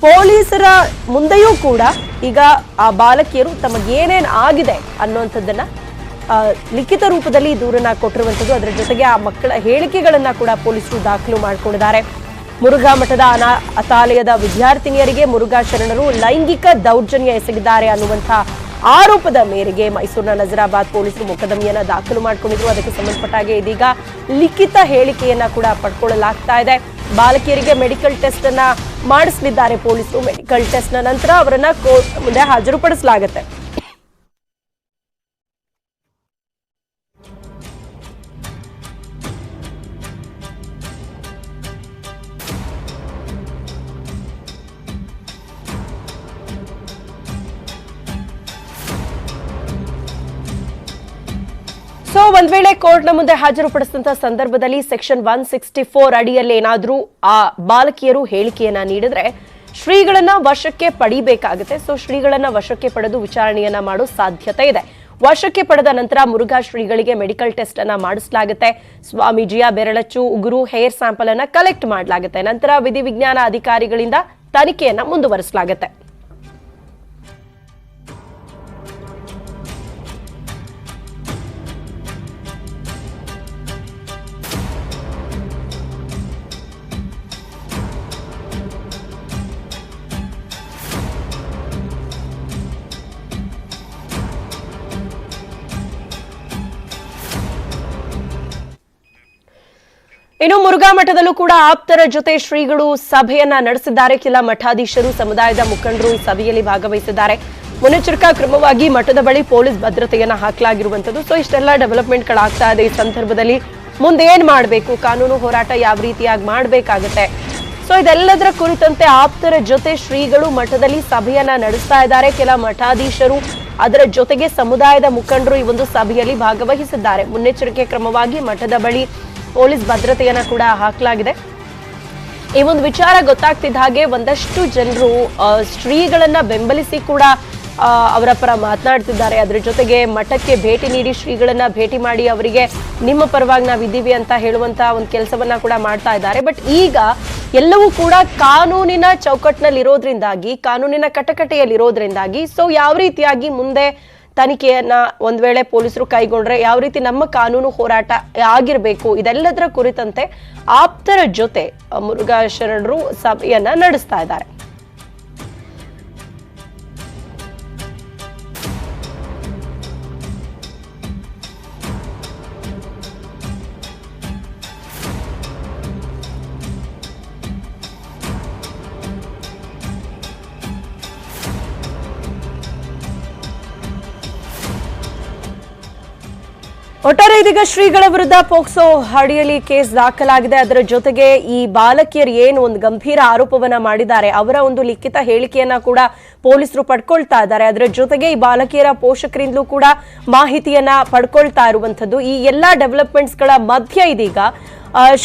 ಪೊಲೀಸರ ಮುಂದೆಯೂ ಕೂಡ ಈಗ ಆ ಬಾಲಕಿಯರು ತಮಗೇನೇನ್ ಆಗಿದೆ ಅನ್ನುವಂಥದ್ದನ್ನ ಲಿಖಿತ ರೂಪದಲ್ಲಿ ದೂರನ್ನ ಕೊಟ್ಟಿರುವಂಥದ್ದು. ಅದರ ಜೊತೆಗೆ ಆ ಮಕ್ಕಳ ಹೇಳಿಕೆಗಳನ್ನ ಕೂಡ ಪೊಲೀಸರು ದಾಖಲು ಮಾಡಿಕೊಂಡಿದ್ದಾರೆ. ಮುರುಘಾ ಮಠದ ಅನಾಥಾಲಯದ ವಿದ್ಯಾರ್ಥಿನಿಯರಿಗೆ ಮುರುಘಾ ಶರಣರು ಲೈಂಗಿಕ ದೌರ್ಜನ್ಯ ಎಸಗಿದ್ದಾರೆ ಅನ್ನುವಂತಹ ಆರೋಪದ ಮೇರೆಗೆ ಮೈಸೂರಿನ ನಜರಾಬಾದ್ ಪೊಲೀಸರು ಮೊಕದ್ದಮೆಯನ್ನ ದಾಖಲು ಮಾಡಿಕೊಂಡಿದ್ರು. ಅದಕ್ಕೆ ಸಂಬಂಧಪಟ್ಟ ಹಾಗೆ ಇದೀಗ ಲಿಖಿತ ಹೇಳಿಕೆಯನ್ನ ಕೂಡ ಪಡ್ಕೊಳ್ಳಲಾಗ್ತಾ ಇದೆ. ಬಾಲಕಿಯರಿಗೆ ಮೆಡಿಕಲ್ ಟೆಸ್ಟ್ ಅನ್ನ ಮಾಡಿಸಲಿದ್ದಾರೆ ಪೊಲೀಸರು. ಮೆಡಿಕಲ್ ಟೆಸ್ಟ್ ನ ನಂತರ ಅವರನ್ನ ಕೋರ್ಟ್ ಮುಂದೆ ಹಾಜರುಪಡಿಸಲಾಗುತ್ತೆ. ಸೊ ಒಂದ್ ವೇಳೆ ಕೋರ್ಟ್ನ ಮುಂದೆ ಹಾಜರುಪಡಿಸಿದಂತಹ ಸಂದರ್ಭದಲ್ಲಿ ಸೆಕ್ಷನ್ 164 ಅಡಿಯಲ್ಲಿ ಏನಾದ್ರೂ ಆ ಬಾಲಕಿಯರು ಹೇಳಿಕೆಯನ್ನ ನೀಡಿದ್ರೆ ಶ್ರೀಗಳನ್ನ ವಶಕ್ಕೆ ಪಡಿಬೇಕಾಗುತ್ತೆ. ಸೊ ಶ್ರೀಗಳನ್ನ ವಶಕ್ಕೆ ಪಡೆದು ವಿಚಾರಣೆಯನ್ನ ಮಾಡೋ ಸಾಧ್ಯತೆ ಇದೆ. ವಶಕ್ಕೆ ಪಡೆದ ನಂತರ ಮುರುಘಾ ಶ್ರೀಗಳಿಗೆ ಮೆಡಿಕಲ್ ಟೆಸ್ಟ್ ಅನ್ನ ಮಾಡಿಸಲಾಗುತ್ತೆ. ಸ್ವಾಮೀಜಿಯ ಬೆರಳಚ್ಚು, ಉಗುರು, ಹೇರ್ ಸ್ಯಾಂಪಲ್ ಅನ್ನ ಕಲೆಕ್ಟ್ ಮಾಡಲಾಗುತ್ತೆ. ನಂತರ ವಿಧಿವಿಜ್ಞಾನ ಅಧಿಕಾರಿಗಳಿಂದ ತನಿಖೆಯನ್ನ ಮುಂದುವರಿಸಲಾಗುತ್ತೆ. ಇನ್ನು ಮುರುಘಾ ಮಠದಲ್ಲೂ ಕೂಡ ಆಪ್ತರ ಜೊತೆ ಶ್ರೀಗಳು ಸಭೆಯನ್ನ ನಡೆಸಿದ್ದಾರೆ. ಕೆಲ ಮಠಾಧೀಶರು, ಸಮುದಾಯದ ಮುಖಂಡರು ಈ ಸಭೆಯಲ್ಲಿ ಭಾಗವಹಿಸಿದ್ದಾರೆ. ಮುನ್ನೆಚ್ಚರಿಕಾ ಕ್ರಮವಾಗಿ ಮಠದ ಬಳಿ ಪೊಲೀಸ್ ಭದ್ರತೆಯನ್ನ ಹಾಕಲಾಗಿರುವಂತದ್ದು. ಸೊ ಇಷ್ಟೆಲ್ಲ ಡೆವಲಪ್ಮೆಂಟ್ಗಳಾಗ್ತಾ ಇದೆ. ಈ ಸಂದರ್ಭದಲ್ಲಿ ಮುಂದೆ ಏನ್ ಮಾಡಬೇಕು, ಕಾನೂನು ಹೋರಾಟ ಯಾವ ರೀತಿಯಾಗಿ ಮಾಡಬೇಕಾಗತ್ತೆ, ಸೊ ಇದೆಲ್ಲದರ ಕುರಿತಂತೆ ಆಪ್ತರ ಜೊತೆ ಶ್ರೀಗಳು ಮಠದಲ್ಲಿ ಸಭೆಯನ್ನ ನಡೆಸ್ತಾ ಇದ್ದಾರೆ. ಕೆಲ ಮಠಾಧೀಶರು, ಅದರ ಜೊತೆಗೆ ಸಮುದಾಯದ ಮುಖಂಡರು ಈ ಒಂದು ಸಭೆಯಲ್ಲಿ ಭಾಗವಹಿಸಿದ್ದಾರೆ. ಮುನ್ನೆಚ್ಚರಿಕೆ ಕ್ರಮವಾಗಿ ಮಠದ ಬಳಿ ಪೊಲೀಸ್ ಭದ್ರತೆಯನ್ನ ಕೂಡ ಹಾಕಲಾಗಿದೆ. ಈ ಒಂದು ವಿಚಾರ ಗೊತ್ತಾಗ್ತಿದ್ದ ಹಾಗೆ ಒಂದಷ್ಟು ಜನರು ಶ್ರೀಗಳನ್ನ ಬೆಂಬಲಿಸಿ ಕೂಡ ಅವರ ಪರ ಮಾತನಾಡ್ತಿದ್ದಾರೆ. ಅದರ ಜೊತೆಗೆ ಮಠಕ್ಕೆ ಭೇಟಿ ನೀಡಿ ಶ್ರೀಗಳನ್ನ ಭೇಟಿ ಮಾಡಿ ಅವರಿಗೆ ನಿಮ್ಮ ಪರವಾಗಿ ನಾವಿದ್ದೀವಿ ಅಂತ ಹೇಳುವಂತ ಒಂದು ಕೆಲಸವನ್ನ ಕೂಡ ಮಾಡ್ತಾ ಇದ್ದಾರೆ. ಬಟ್ ಈಗ ಎಲ್ಲವೂ ಕೂಡ ಕಾನೂನಿನ ಚೌಕಟ್ಟಿನಲ್ಲಿರೋದ್ರಿಂದಾಗಿ, ಕಾನೂನಿನ ಕಟಕಟೆಯಲ್ಲಿರೋದ್ರಿಂದಾಗಿ ಸೊ ಯಾವ ರೀತಿಯಾಗಿ ಮುಂದೆ ತನಿಖೆಯನ್ನ ಒಂದ್ ವೇಳೆ ಪೊಲೀಸರು ಕೈಗೊಂಡ್ರೆ ಯಾವ ರೀತಿ ನಮ್ಮ ಕಾನೂನು ಹೋರಾಟ ಆಗಿರ್ಬೇಕು, ಇದೆಲ್ಲದರ ಕುರಿತಂತೆ ಆಪ್ತರ ಜೊತೆ ಮುರುಘಾ ಶರಣರು ಸಭೆಯನ್ನ ನಡೆಸ್ತಾ ಇದ್ದಾರೆ. ಒಟ್ಟಾರೆ ಇದೀಗ ಶ್ರೀಗಳ ವಿರುದ್ಧ ಪೋಕ್ಸೋ ಅಡಿಯಲ್ಲಿ ಕೇಸ್ ದಾಖಲಾಗಿದೆ. ಅದರ ಜೊತೆಗೆ ಈ ಬಾಲಕಿಯರು ಏನು ಒಂದು ಗಂಭೀರ ಆರೋಪವನ್ನ ಮಾಡಿದ್ದಾರೆ ಅವರ ಒಂದು ಲಿಖಿತ ಹೇಳಿಕೆಯನ್ನ ಕೂಡ ಪೊಲೀಸರು ಪಡ್ಕೊಳ್ತಾ ಇದ್ದಾರೆ. ಅದರ ಜೊತೆಗೆ ಈ ಬಾಲಕಿಯರ ಪೋಷಕರಿಂದಲೂ ಕೂಡ ಮಾಹಿತಿಯನ್ನ ಪಡ್ಕೊಳ್ತಾ ಇರುವಂತದ್ದು. ಈ ಎಲ್ಲಾ ಡೆವಲಪ್ಮೆಂಟ್ಸ್ ಗಳ ಮಧ್ಯ ಇದೀಗ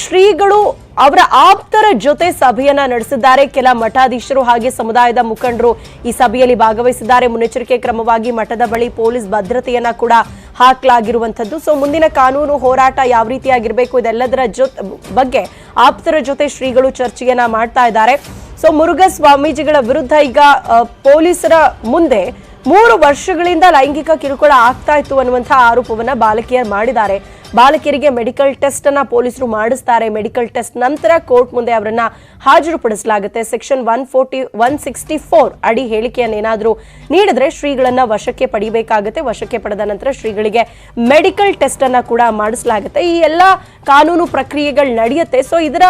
ಶ್ರೀಗಳು ಅವರ ಆಪ್ತರ ಜೊತೆ ಸಭೆಯನ್ನ ನಡೆಸಿದ್ದಾರೆ. ಕೆಲ ಮಠಾಧೀಶರು ಹಾಗೆ ಸಮುದಾಯದ ಮುಖಂಡರು ಈ ಸಭೆಯಲ್ಲಿ ಭಾಗವಹಿಸಿದ್ದಾರೆ. ಮುನ್ನೆಚ್ಚರಿಕೆ ಕ್ರಮವಾಗಿ ಮಠದ ಬಳಿ ಪೊಲೀಸ್ ಭದ್ರತೆಯನ್ನ ಕೂಡ ಹಾಕಲಾಗಿರುವಂತದ್ದು. ಸೊ ಮುಂದಿನ ಕಾನೂನು ಹೋರಾಟ ಯಾವ ರೀತಿಯಾಗಿರ್ಬೇಕು ಇದೆಲ್ಲದರ ಬಗ್ಗೆ ಆಪ್ತರ ಜೊತೆ ಶ್ರೀಗಳು ಚರ್ಚೆಯನ್ನ ಮಾಡ್ತಾ ಇದ್ದಾರೆ. ಸೊ ಮುರುಘಾ ಸ್ವಾಮೀಜಿಗಳ ವಿರುದ್ಧ ಈಗ ಪೊಲೀಸರ ಮುಂದೆ 3 ವರ್ಷಗಳಿಂದ ಲೈಂಗಿಕ ಕಿರುಕುಳ ಆಗ್ತಾ ಇತ್ತು ಅನ್ನುವಂತಹ ಆರೋಪವನ್ನ ಬಾಲಕಿಯರು ಮಾಡಿದ್ದಾರೆ. ಬಾಲಕಿಯರಿಗೆ ಮೆಡಿಕಲ್ ಟೆಸ್ಟ್ ಅನ್ನ ಪೊಲೀಸರು ಮಾಡಿಸ್ತಾರೆ. ಮೆಡಿಕಲ್ ಟೆಸ್ಟ್ ನಂತರ ಕೋರ್ಟ್ ಮುಂದೆ ಅವರನ್ನ ಹಾಜರುಪಡಿಸಲಾಗುತ್ತೆ. ಸೆಕ್ಷನ್ 164 ಅಡಿ ಹೇಳಿಕೆಯನ್ನು ಏನಾದರೂ ನೀಡಿದ್ರೆ ಶ್ರೀಗಳನ್ನ ವಶಕ್ಕೆ ಪಡಿಬೇಕಾಗುತ್ತೆ. ವಶಕ್ಕೆ ಪಡೆದ ನಂತರ ಶ್ರೀಗಳಿಗೆ ಮೆಡಿಕಲ್ ಟೆಸ್ಟ್ ಅನ್ನ ಕೂಡ ಮಾಡಿಸಲಾಗುತ್ತೆ. ಈ ಎಲ್ಲಾ ಕಾನೂನು ಪ್ರಕ್ರಿಯೆಗಳು ನಡೆಯುತ್ತೆ. ಸೊ ಇದರ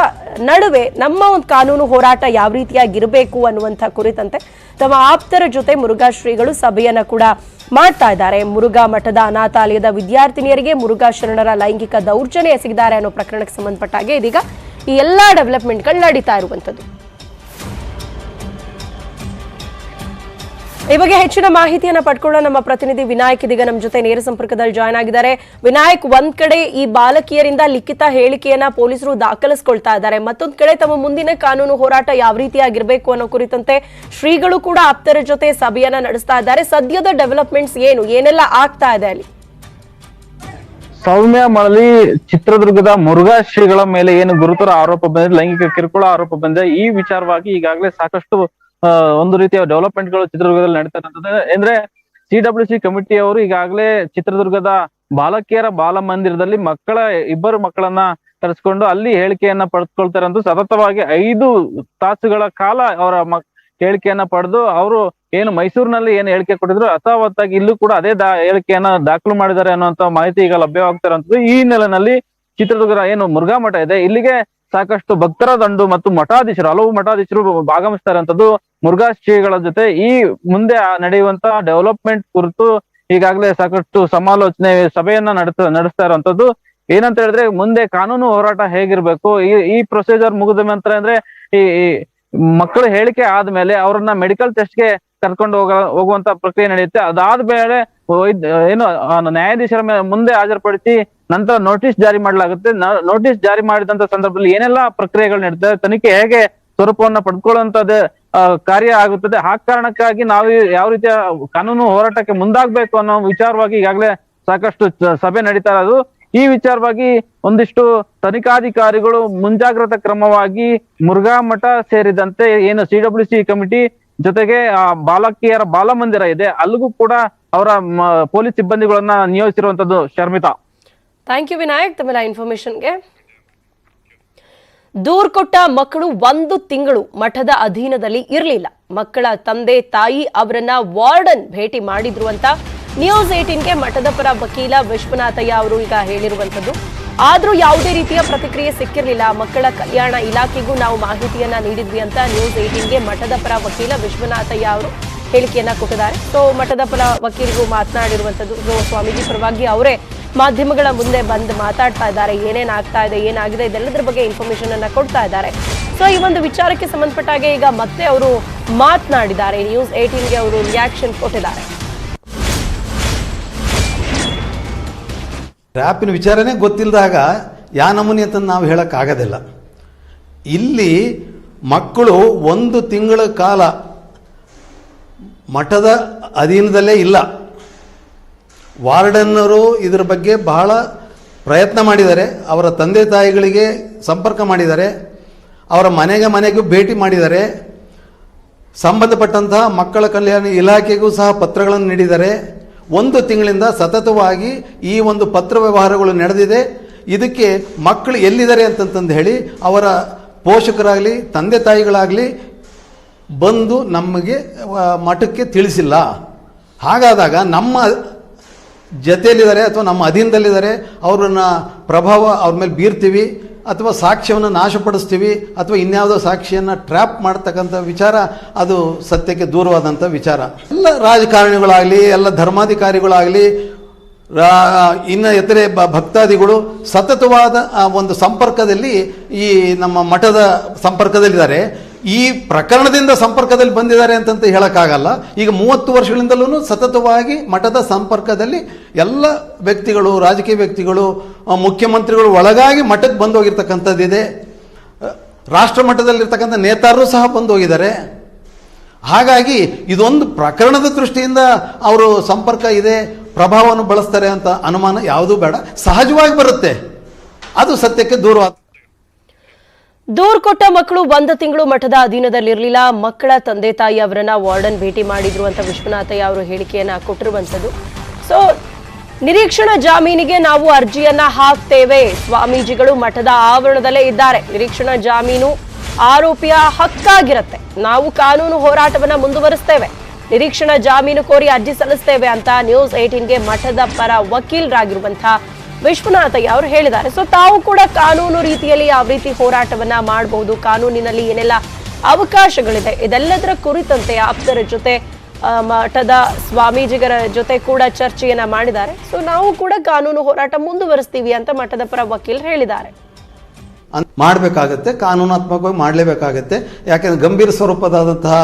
ನಡುವೆ ನಮ್ಮ ಒಂದು ಕಾನೂನು ಹೋರಾಟ ಯಾವ ರೀತಿಯಾಗಿರಬೇಕು ಅನ್ನುವಂಥ ಕುರಿತಂತೆ ತಮ್ಮ ಆಪ್ತರ ಜೊತೆ ಮುರುಘಾ ಶ್ರೀಗಳು ಸಭೆಯನ್ನ ಕೂಡ ಮಾಡ್ತಾ ಇದ್ದಾರೆ. ಮುರುಘಾ ಮಠದ ಅನಾಥಾಲಯದ ವಿದ್ಯಾರ್ಥಿನಿಯರಿಗೆ ಮುರುಘಾ ಶರಣರ ಲೈಂಗಿಕ ದೌರ್ಜನ್ಯ ಎಸಗಿದ್ದಾರೆ ಅನ್ನೋ ಪ್ರಕರಣಕ್ಕೆ ಸಂಬಂಧಪಟ್ಟ ಹಾಗೆ ಇದೀಗ ಈ ಎಲ್ಲಾ ಡೆವಲಪ್ಮೆಂಟ್ಗಳು ನಡೀತಾ ಇರುವಂತದ್ದು. ಈ ಬಗ್ಗೆ ಹೆಚ್ಚಿನ ಮಾಹಿತಿಯನ್ನ ಪಡ್ಕೊಳ್ಳೋ ನಮ್ಮ ಪ್ರತಿನಿಧಿ ವಿನಾಯಕ್ ಇದೀಗ ನಮ್ಮ ಜೊತೆ ನೇರ ಸಂಪರ್ಕದಲ್ಲಿ ಜಾಯ್ನ್ ಆಗಿದ್ದಾರೆ. ವಿನಾಯಕ್, ಒಂದ್ ಕಡೆ ಈ ಬಾಲಕಿಯರಿಂದ ಲಿಖಿತ ಹೇಳಿಕೆಯನ್ನ ಪೊಲೀಸರು ದಾಖಲಿಸಿಕೊಳ್ತಾ ಇದ್ದಾರೆ, ಮತ್ತೊಂದ್ ಕಡೆ ತಮ್ಮ ಮುಂದಿನ ಕಾನೂನು ಹೋರಾಟ ಯಾವ ರೀತಿಯಾಗಿರ್ಬೇಕು ಅನ್ನೋ ಕುರಿತಂತೆ ಶ್ರೀಗಳು ಕೂಡ ಆಪ್ತರ ಜೊತೆ ಸಭೆಯನ್ನ ನಡೆಸ್ತಾ ಇದ್ದಾರೆ. ಸದ್ಯದ ಡೆವಲಪ್ಮೆಂಟ್ಸ್ ಏನೆಲ್ಲ ಆಗ್ತಾ ಇದೆ ಅಲ್ಲಿ? ಸೌಮ್ಯ ಮಳಲಿ, ಚಿತ್ರದುರ್ಗದ ಮುರುಘಾ ಶ್ರೀಗಳ ಮೇಲೆ ಏನು ಗುರುತರ ಆರೋಪ ಬಂದಿದೆ, ಲೈಂಗಿಕ ಕಿರುಕುಳ ಆರೋಪ ಬಂದಿದೆ, ಈ ವಿಚಾರವಾಗಿ ಈಗಾಗಲೇ ಸಾಕಷ್ಟು ಒಂದು ರೀತಿಯ ಡೆವಲಪ್ಮೆಂಟ್ ಗಳು ಚಿತ್ರದುರ್ಗದಲ್ಲಿ ನಡೀತಾ ಇರ್ತದೆ. ಅಂದ್ರೆ CWC ಕಮಿಟಿ ಅವರು ಈಗಾಗಲೇ ಚಿತ್ರದುರ್ಗದ ಬಾಲಕಿಯರ ಬಾಲ ಮಂದಿರದಲ್ಲಿ ಇಬ್ಬರು ಮಕ್ಕಳನ್ನ ಕರೆಸ್ಕೊಂಡು ಅಲ್ಲಿ ಹೇಳಿಕೆಯನ್ನ ಪಡೆದುಕೊಳ್ತಾರೆ ಅಂತ ಸತತವಾಗಿ 5 ತಾಸುಗಳ ಕಾಲ ಅವರ ಹೇಳಿಕೆಯನ್ನ ಪಡೆದು ಅವರು ಏನು ಮೈಸೂರಿನಲ್ಲಿ ಏನು ಹೇಳಿಕೆ ಕೊಟ್ಟಿದ್ರು ಯಥಾವತ್ತಾಗಿ ಇಲ್ಲೂ ಕೂಡ ಅದೇ ಹೇಳಿಕೆಯನ್ನ ದಾಖಲು ಮಾಡಿದ್ದಾರೆ ಅನ್ನುವಂತ ಮಾಹಿತಿ ಈಗ ಲಭ್ಯವಾಗ್ತಿರುವಂತದ್ದು. ಈ ಹಿನ್ನೆಲೆಯಲ್ಲಿ ಚಿತ್ರದುರ್ಗದ ಏನು ಮುರುಘಾ ಮಠ ಇದೆ ಇಲ್ಲಿಗೆ ಸಾಕಷ್ಟು ಭಕ್ತರ ದಂಡು ಮತ್ತು ಮಠಾಧೀಶರು, ಹಲವು ಮಠಾಧೀಶರು ಭಾಗವಹಿಸ್ತಾರೆ ಅಂತದ್ದು. ಮುರುಘಾ ಶ್ರೀಗಳ ಜೊತೆ ಈ ಮುಂದೆ ನಡೆಯುವಂತ ಡೆವಲಪ್ಮೆಂಟ್ ಕುರಿತು ಈಗಾಗಲೇ ಸಾಕಷ್ಟು ಸಮಾಲೋಚನೆ ಸಭೆಯನ್ನ ನಡೆಸ್ತಾ ಇರುವಂತದ್ದು. ಏನಂತ ಹೇಳಿದ್ರೆ ಮುಂದೆ ಕಾನೂನು ಹೋರಾಟ ಹೇಗಿರ್ಬೇಕು, ಈ ಪ್ರೊಸೀಜರ್ ಮುಗಿದ ನಂತರ ಅಂದ್ರೆ ಈ ಮಕ್ಕಳು ಹೇಳಿಕೆ ಆದ್ಮೇಲೆ ಅವ್ರನ್ನ ಮೆಡಿಕಲ್ ಟೆಸ್ಟ್ಗೆ ಕರ್ಕೊಂಡು ಹೋಗುವಂತ ಪ್ರಕ್ರಿಯೆ ನಡೆಯುತ್ತೆ. ಅದಾದ್ಮೇಲೆ ಏನು ನ್ಯಾಯಾಧೀಶರ ಮುಂದೆ ಹಾಜರುಪಡಿಸಿ ನಂತರ ನೋಟಿಸ್ ಜಾರಿ ಮಾಡಲಾಗುತ್ತೆ. ನೋಟಿಸ್ ಜಾರಿ ಮಾಡಿದಂತ ಸಂದರ್ಭದಲ್ಲಿ ಏನೆಲ್ಲಾ ಪ್ರಕ್ರಿಯೆಗಳು ನಡೀತದೆ, ತನಿಖೆ ಹೇಗೆ ಸ್ವರೂಪವನ್ನ ಪಡ್ಕೊಳ್ಳುವಂತದ್ದು ಕಾರ್ಯ ಆಗುತ್ತದೆ. ಆ ಕಾರಣಕ್ಕಾಗಿ ನಾವು ಯಾವ ರೀತಿಯ ಕಾನೂನು ಹೋರಾಟಕ್ಕೆ ಮುಂದಾಗಬೇಕು ಅನ್ನೋ ವಿಚಾರವಾಗಿ ಈಗಾಗಲೇ ಸಾಕಷ್ಟು ಸಭೆ ನಡೀತಾ ಇರೋದು. ಈ ವಿಚಾರವಾಗಿ ಒಂದಿಷ್ಟು ತನಿಖಾಧಿಕಾರಿಗಳು ಮುಂಜಾಗ್ರತಾ ಕ್ರಮವಾಗಿ ಮುರುಘಾ ಮಠ ಸೇರಿದಂತೆ ಏನು CWC ಕಮಿಟಿ ಜೊತೆಗೆ ಬಾಲಕಿಯರ ಬಾಲ ಮಂದಿರ ಇದೆ ಅಲ್ಲಿಗೂ ಕೂಡ ಅವರ ಪೊಲೀಸ್ ಸಿಬ್ಬಂದಿಗಳನ್ನ ನಿಯೋಜಿಸಿರುವಂತದ್ದು. ಶರ್ಮಿತಾ, ಥ್ಯಾಂಕ್ ಯು ವಿನಾಯಕ್ ತಮ್ಮೆಲ್ಲ ಇನ್ಫಾರ್ಮೇಶನ್ಗೆ. ದೂರು ಕೊಟ್ಟ ಮಕ್ಕಳು 1 ತಿಂಗಳು ಮಠದ ಅಧೀನದಲ್ಲಿ ಇರಲಿಲ್ಲ. ಮಕ್ಕಳ ತಂದೆ ತಾಯಿ ಅವರನ್ನ ವಾರ್ಡನ್ ಭೇಟಿ ಮಾಡಿದ್ರು ಅಂತ News18ಗೆ ಮಠದ ಪರ ವಕೀಲ ವಿಶ್ವನಾಥಯ್ಯ ಅವರು ಈಗ ಹೇಳಿರುವಂತದ್ದು. ಆದ್ರೂ ಯಾವುದೇ ರೀತಿಯ ಪ್ರತಿಕ್ರಿಯೆ ಸಿಕ್ಕಿರಲಿಲ್ಲ. ಮಕ್ಕಳ ಕಲ್ಯಾಣ ಇಲಾಖೆಗೂ ನಾವು ಮಾಹಿತಿಯನ್ನ ನೀಡಿದ್ವಿ ಅಂತ News18ಗೆ ಮಠದ ಪರ ವಕೀಲ ವಿಶ್ವನಾಥಯ್ಯ ಅವರು ಹೇಳಿಕೆಯನ್ನ ಕೊಟ್ಟಿದ್ದಾರೆ. ಸೊ ಮಠದ ಪರ ವಕೀಲರು ಮಾತನಾಡಿರುವಂತದ್ದು. ಸ್ವಾಮೀಜಿ ಪರವಾಗಿ ಅವರೇ ಮಾಧ್ಯಮಗಳ ಮುಂದೆ ಬಂದು ಮಾತಾಡ್ತಾ ಇದ್ದಾರೆ. ಏನೇನಾಗ್ತಾ ಇದೆ, ಏನಾಗಿದೆ ಇದೆಲ್ಲದರ ಬಗ್ಗೆ ಇನ್ಫಾರ್ಮೇಶನ್ ಅನ್ನ ಕೊಡ್ತಾ ಇದ್ದಾರೆ. ಸೊ ಈ ಒಂದು ವಿಚಾರಕ್ಕೆ ಸಂಬಂಧಪಟ್ಟಾಗೆ ಈಗ ಮತ್ತೆ ಅವರು ಮಾತನಾಡಿದ್ದಾರೆ. News18ಗೆ ಅವರು ರಿಯಾಕ್ಷನ್ ಕೊಟ್ಟಿದ್ದಾರೆ. ರ್ಯಾಪಿನ ವಿಚಾರನೇ ಗೊತ್ತಿಲ್ಲದಾಗ ಯಾ ನಮೂನಿ ಅಂತ ನಾವು ಹೇಳೋಕ್ಕಾಗೋದಿಲ್ಲ. ಇಲ್ಲಿ ಮಕ್ಕಳು 1 ತಿಂಗಳ ಕಾಲ ಮಠದ ಅಧೀನದಲ್ಲೇ ಇಲ್ಲ. ವಾರ್ಡನ್ನರು ಇದರ ಬಗ್ಗೆ ಬಹಳ ಪ್ರಯತ್ನ ಮಾಡಿದ್ದಾರೆ. ಅವರ ತಂದೆ ತಾಯಿಗಳಿಗೆ ಸಂಪರ್ಕ ಮಾಡಿದ್ದಾರೆ. ಅವರ ಮನೆಗೂ ಭೇಟಿ ಮಾಡಿದ್ದಾರೆ. ಸಂಬಂಧಪಟ್ಟಂತಹ ಮಕ್ಕಳ ಕಲ್ಯಾಣ ಇಲಾಖೆಗೂ ಸಹ ಪತ್ರಗಳನ್ನು ನೀಡಿದ್ದಾರೆ. 1 ತಿಂಗಳಿಂದ ಸತತವಾಗಿ ಈ ಒಂದು ಪತ್ರ ವ್ಯವಹಾರಗಳು ನಡೆದಿದೆ. ಇದಕ್ಕೆ ಮಕ್ಕಳು ಎಲ್ಲಿದ್ದಾರೆ ಅಂತಂದು ಹೇಳಿ ಅವರ ಪೋಷಕರಾಗಲಿ ತಂದೆ ತಾಯಿಗಳಾಗಲಿ ಬಂದು ನಮಗೆ ಮಠಕ್ಕೆ ತಿಳಿಸಿಲ್ಲ. ಹಾಗಾದಾಗ ನಮ್ಮ ಜೊತೆಯಲ್ಲಿದ್ದಾರೆ ಅಥವಾ ನಮ್ಮ ಅಧೀನದಲ್ಲಿದ್ದಾರೆ, ಅವ್ರನ್ನ ಪ್ರಭಾವ ಅವ್ರ ಮೇಲೆ ಬೀರ್ತೀವಿ ಅಥವಾ ಸಾಕ್ಷ್ಯವನ್ನು ನಾಶಪಡಿಸ್ತೀವಿ ಅಥವಾ ಇನ್ಯಾವುದೋ ಸಾಕ್ಷಿಯನ್ನು ಟ್ರ್ಯಾಪ್ ಮಾಡ್ತಕ್ಕಂಥ ವಿಚಾರ ಅದು ಸತ್ಯಕ್ಕೆ ದೂರವಾದಂಥ ವಿಚಾರ. ಎಲ್ಲ ರಾಜಕಾರಣಿಗಳಾಗಲಿ ಎಲ್ಲ ಧರ್ಮಾಧಿಕಾರಿಗಳಾಗಲಿ ಇನ್ನು ಇತರೆ ಭಕ್ತಾದಿಗಳು ಸತತವಾದ ಒಂದು ಸಂಪರ್ಕದಲ್ಲಿ ಈ ನಮ್ಮ ಮಠದ ಸಂಪರ್ಕದಲ್ಲಿದ್ದಾರೆ. ಈ ಪ್ರಕರಣದಿಂದ ಸಂಪರ್ಕದಲ್ಲಿ ಬಂದಿದ್ದಾರೆ ಅಂತಂತ ಹೇಳಕ್ಕಾಗಲ್ಲ. ಈಗ 30 ವರ್ಷಗಳಿಂದಲೂ ಸತತವಾಗಿ ಮಠದ ಸಂಪರ್ಕದಲ್ಲಿ ಎಲ್ಲ ವ್ಯಕ್ತಿಗಳು, ರಾಜಕೀಯ ವ್ಯಕ್ತಿಗಳು, ಮುಖ್ಯಮಂತ್ರಿಗಳು ಒಳಗಾಗಿ ಮಠಕ್ಕೆ ಬಂದು ಹೋಗಿರ್ತಕ್ಕಂಥದ್ದಿದೆ. ರಾಷ್ಟ್ರ ಮಟ್ಟದಲ್ಲಿರ್ತಕ್ಕಂಥ ನೇತಾರರು ಸಹ ಬಂದು ಹೋಗಿದ್ದಾರೆ. ಹಾಗಾಗಿ ಇದೊಂದು ಪ್ರಕರಣದ ದೃಷ್ಟಿಯಿಂದ ಅವರು ಸಂಪರ್ಕ ಇದೆ, ಪ್ರಭಾವವನ್ನು ಬಳಸ್ತಾರೆ ಅಂತ ಅನುಮಾನ ಯಾವುದೂ ಬೇಡ. ಸಹಜವಾಗಿ ಬರುತ್ತೆ, ಅದು ಸತ್ಯಕ್ಕೆ ದೂರವಾದ. ದೂರು ಕೊಟ್ಟ ಮಕ್ಕಳು 1 ತಿಂಗಳು ಮಠದ ಅಧೀನದಲ್ಲಿರಲಿಲ್ಲ. ಮಕ್ಕಳ ತಂದೆ ತಾಯಿ ಅವರನ್ನ ವಾರ್ಡನ್ ಭೇಟಿ ಮಾಡಿದ್ರು ಅಂತ ವಿಶ್ವನಾಥಯ್ಯ ಅವರು ಹೇಳಿಕೆಯನ್ನ ಕೊಟ್ಟಿರುವಂತದ್ದು. ಸೊ ನಿರೀಕ್ಷಣಾ ಜಾಮೀನಿಗೆ ನಾವು ಅರ್ಜಿಯನ್ನ ಹಾಕ್ತೇವೆ. ಸ್ವಾಮೀಜಿಗಳು ಮಠದ ಆವರಣದಲ್ಲೇ ಇದ್ದಾರೆ. ನಿರೀಕ್ಷಣಾ ಜಾಮೀನು ಆರೋಪಿಯ ಹಕ್ಕಾಗಿರುತ್ತೆ. ನಾವು ಕಾನೂನು ಹೋರಾಟವನ್ನ ಮುಂದುವರಿಸ್ತೇವೆ. ನಿರೀಕ್ಷಣಾ ಜಾಮೀನು ಕೋರಿ ಅರ್ಜಿ ಸಲ್ಲಿಸ್ತೇವೆ ಅಂತ ನ್ಯೂಸ್ 18ಗೆ ಮಠದ ಪರ ವಕೀಲರಾಗಿರುವಂತಹ ವಿಶ್ವನಾಥಯ್ಯ ಅವರು ಹೇಳಿದ್ದಾರೆ. ಸೊ ತಾವು ಕೂಡ ಕಾನೂನು ರೀತಿಯಲ್ಲಿ ಯಾವ ರೀತಿ ಹೋರಾಟವನ್ನ ಮಾಡಬಹುದು, ಕಾನೂನಿನಲ್ಲಿ ಏನೆಲ್ಲ ಅವಕಾಶಗಳಿದೆ, ಇದೆಲ್ಲದರ ಕುರಿತಂತೆ ಆಪ್ತರ ಜೊತೆ ಮಠದ ಸ್ವಾಮೀಜಿಗರ ಜೊತೆ ಕೂಡ ಚರ್ಚೆಯನ್ನ ಮಾಡಿದ್ದಾರೆ. ಸೊ ನಾವು ಕೂಡ ಕಾನೂನು ಹೋರಾಟ ಮುಂದುವರಿಸ್ತೀವಿ ಅಂತ ಮಠದ ಪರ ವಕೀಲರು ಹೇಳಿದ್ದಾರೆ. ಮಾಡಬೇಕಾಗತ್ತೆ, ಕಾನೂನಾತ್ಮಕವಾಗಿ ಮಾಡಲೇಬೇಕಾಗತ್ತೆ. ಯಾಕೆಂದ್ರೆ ಗಂಭೀರ ಸ್ವರೂಪದಾದಂತಹ